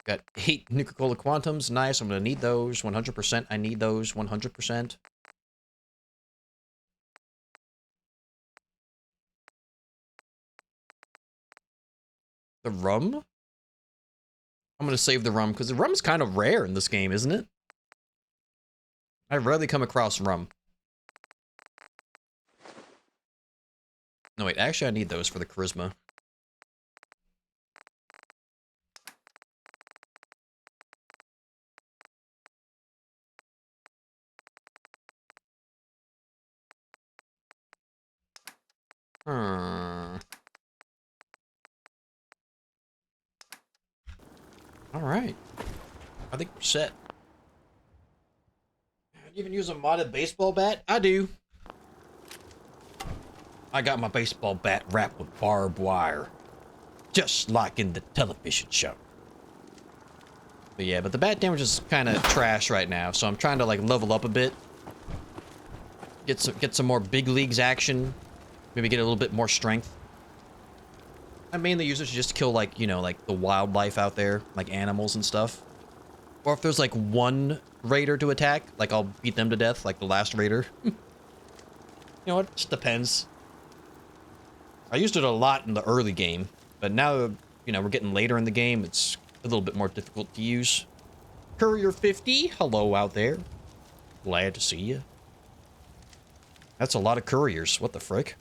Speaker 1: Got 8 Nuka-Cola Quantums. Nice. I'm going to need those. 100%. I need those. 100%. The rum? I'm going to save the rum because the rum is kind of rare in this game, isn't it? I rarely come across rum. No, wait. Actually, I need those for the charisma. Alright. I think we're set. You even use a modded baseball bat? I do. I got my baseball bat wrapped with barbed wire. Just like in the television show. But yeah, but the bat damage is kind of trash right now, so I'm trying to like level up a bit. Get some more big leagues action. Maybe get a little bit more strength. I mainly use it to just kill like, you know, like the wildlife out there, like animals and stuff. Or if there's like one raider to attack, like I'll beat them to death, like the last raider. You know what? It just depends. I used it a lot in the early game, but now, you know, we're getting later in the game. It's a little bit more difficult to use. Courier 50, hello out there. Glad to see you. That's a lot of couriers. What the frick?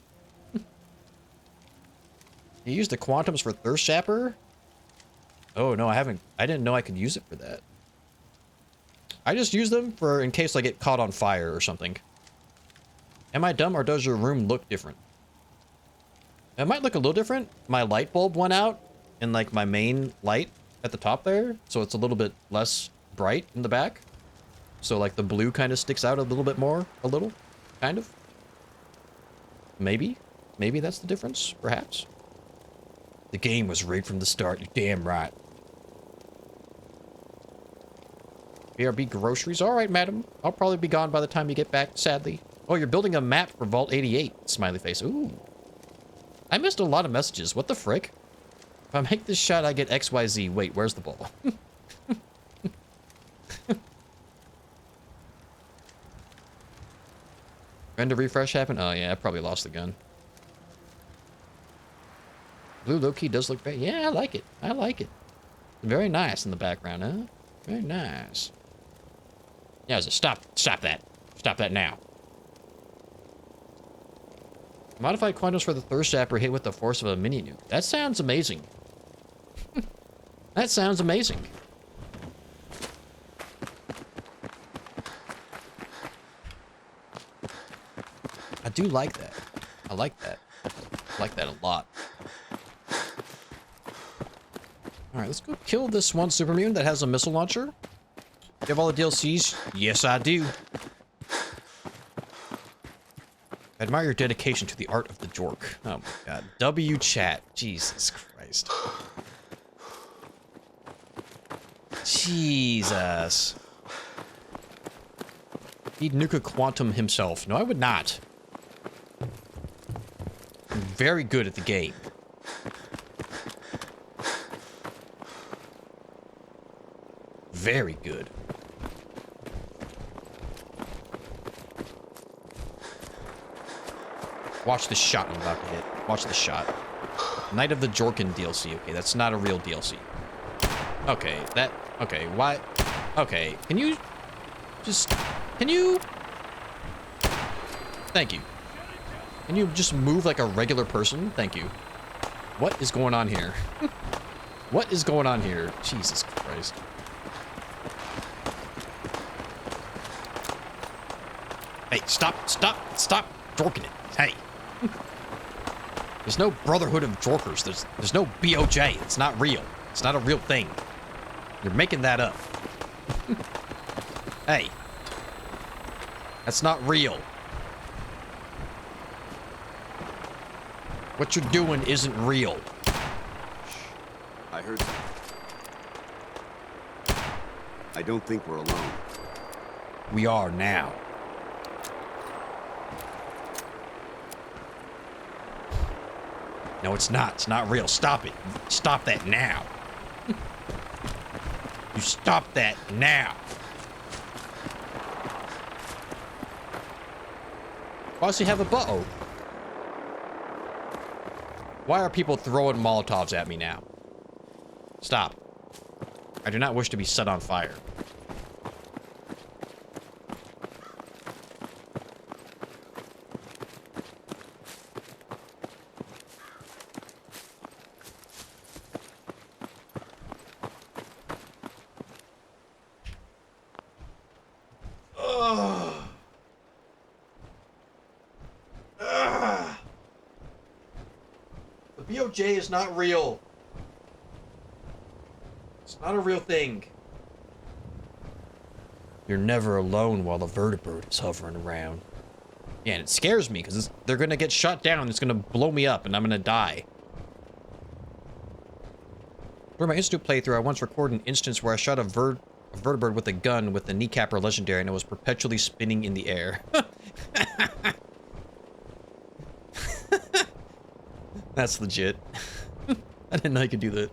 Speaker 1: You use the quantums for thirst sapper? Oh no, I haven't. I didn't know I could use it for that. I just use them for in case I get caught on fire or something. Am I dumb or does your room look different? It might look a little different. My light bulb went out and like my main light at the top there, so it's a little bit less bright in the back. So like the blue kind of sticks out a little bit more, kind of. Maybe that's the difference, perhaps. The game was rigged from the start, you're damn right. BRB groceries, alright madam. I'll probably be gone by the time you get back, sadly. Oh, you're building a map for Vault 88, smiley face, ooh. I missed a lot of messages, what the frick? If I make this shot, I get XYZ. Wait, where's the ball? When did refresh happen? Oh yeah, I probably lost the gun. Blue low-key does look great. Yeah, I like it. I like it. Very nice in the background, huh? Very nice. Yeah, stop that. Stop that now. Modified quantums for the thirst zapper hit with the force of a mini nuke. That sounds amazing. That sounds amazing. I do like that. I like that. I like that a lot. Alright, let's go kill this one super mutant that has a missile launcher. You have all the DLCs? Yes, I do. I admire your dedication to the art of the jork. Oh my god. W chat. Jesus Christ. Christ. Jesus. He'd nuke a quantum himself. No, I would not. I'm very good at the game. Very good. Watch the shot I'm about to hit. Watch the shot. Night of the Jorkin DLC. Okay, that's not a real DLC. Okay, that... Okay, why... Okay, can you... Just... Can you... Thank you. Can you just move like a regular person? Thank you. What is going on here? What is going on here? Jesus Christ. Hey, stop jorking it. Hey. There's no Brotherhood of Jorkers. There's no BOJ. It's not real. It's not a real thing. You're making that up. Hey. That's not real. What you're doing isn't real.
Speaker 12: I heard something. I don't think we're alone.
Speaker 1: We are now. No, it's not. It's not real. Stop it. Stop that now. You stop that now. Why does he have a bow? Why are people throwing Molotovs at me now? Stop. I do not wish to be set on fire. The BOJ is not real. It's not a real thing. You're never alone while the vertibird is hovering around. Yeah, and it scares me because they're gonna get shot down. It's gonna blow me up and I'm gonna die. During my Institute playthrough, I once recorded an instance where I shot a vertibird with a gun with the kneecapper legendary and it was perpetually spinning in the air. That's legit. I didn't know you could do that.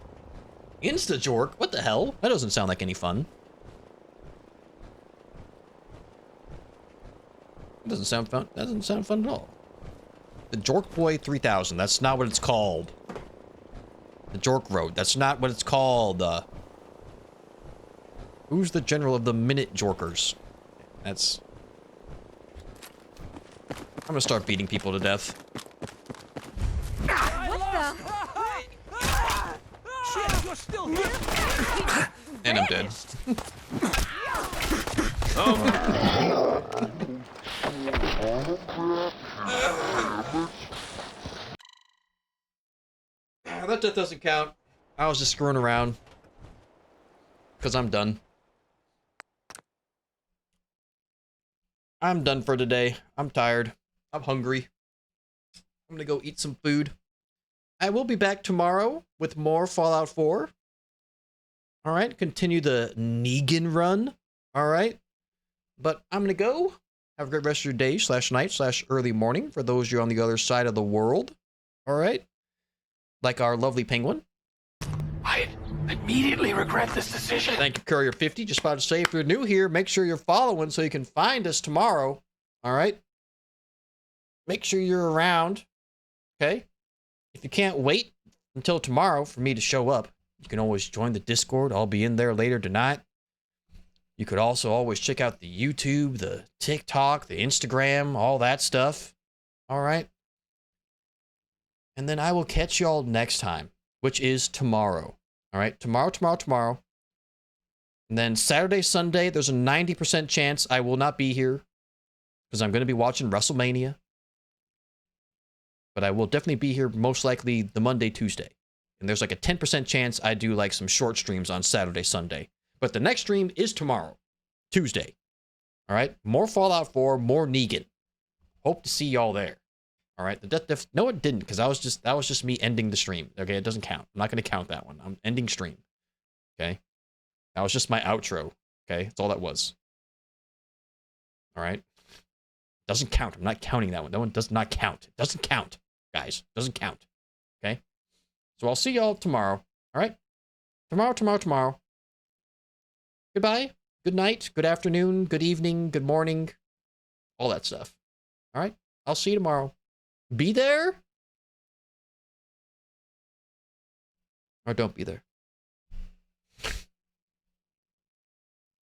Speaker 1: Insta-jork? What the hell? That doesn't sound like any fun. It doesn't sound fun. That doesn't sound fun at all. The Jork Boy 3000. That's not what it's called. The Jork Road. That's not what it's called. Who's the general of the Minute Jorkers? That's... I'm gonna start beating people to death.
Speaker 14: Shit, you're still here?
Speaker 1: And I'm dead. That death doesn't count. I was just screwing around. Because I'm done. I'm done for today. I'm tired. I'm hungry. I'm gonna go eat some food. I will be back tomorrow with more Fallout 4. Alright, continue the Negan run. Alright. But I'm gonna go. Have a great rest of your day, /night, /early morning for those of you on the other side of the world. Alright. Like our lovely penguin.
Speaker 21: I immediately regret this decision.
Speaker 1: Thank you, Courier50. Just about to say, if you're new here, make sure you're following so you can find us tomorrow. Alright? Make sure you're around. Okay? If you can't wait until tomorrow for me to show up, you can always join the Discord. I'll be in there later tonight. You could also always check out the YouTube, the TikTok, the Instagram, all that stuff. All right? And then I will catch y'all next time, which is tomorrow. All right? Tomorrow. And then Saturday, Sunday, there's a 90% chance I will not be here because I'm going to be watching WrestleMania. But I will definitely be here most likely the Monday, Tuesday. And there's like a 10% chance I do like some short streams on Saturday, Sunday. But the next stream is tomorrow, Tuesday. All right? More Fallout 4, more Negan. Hope to see y'all there. All right, the death diff. No, it didn't, because that was just me ending the stream. Okay, it doesn't count. I'm not going to count that one. I'm ending stream. Okay, that was just my outro. Okay, that's all that was. All right, doesn't count. I'm not counting that one. That one does not count. It doesn't count, guys. Doesn't count. Okay, so I'll see y'all tomorrow. All right, tomorrow. Goodbye. Good night. Good afternoon. Good evening. Good morning. All that stuff. All right, I'll see you tomorrow. Be there or don't be there.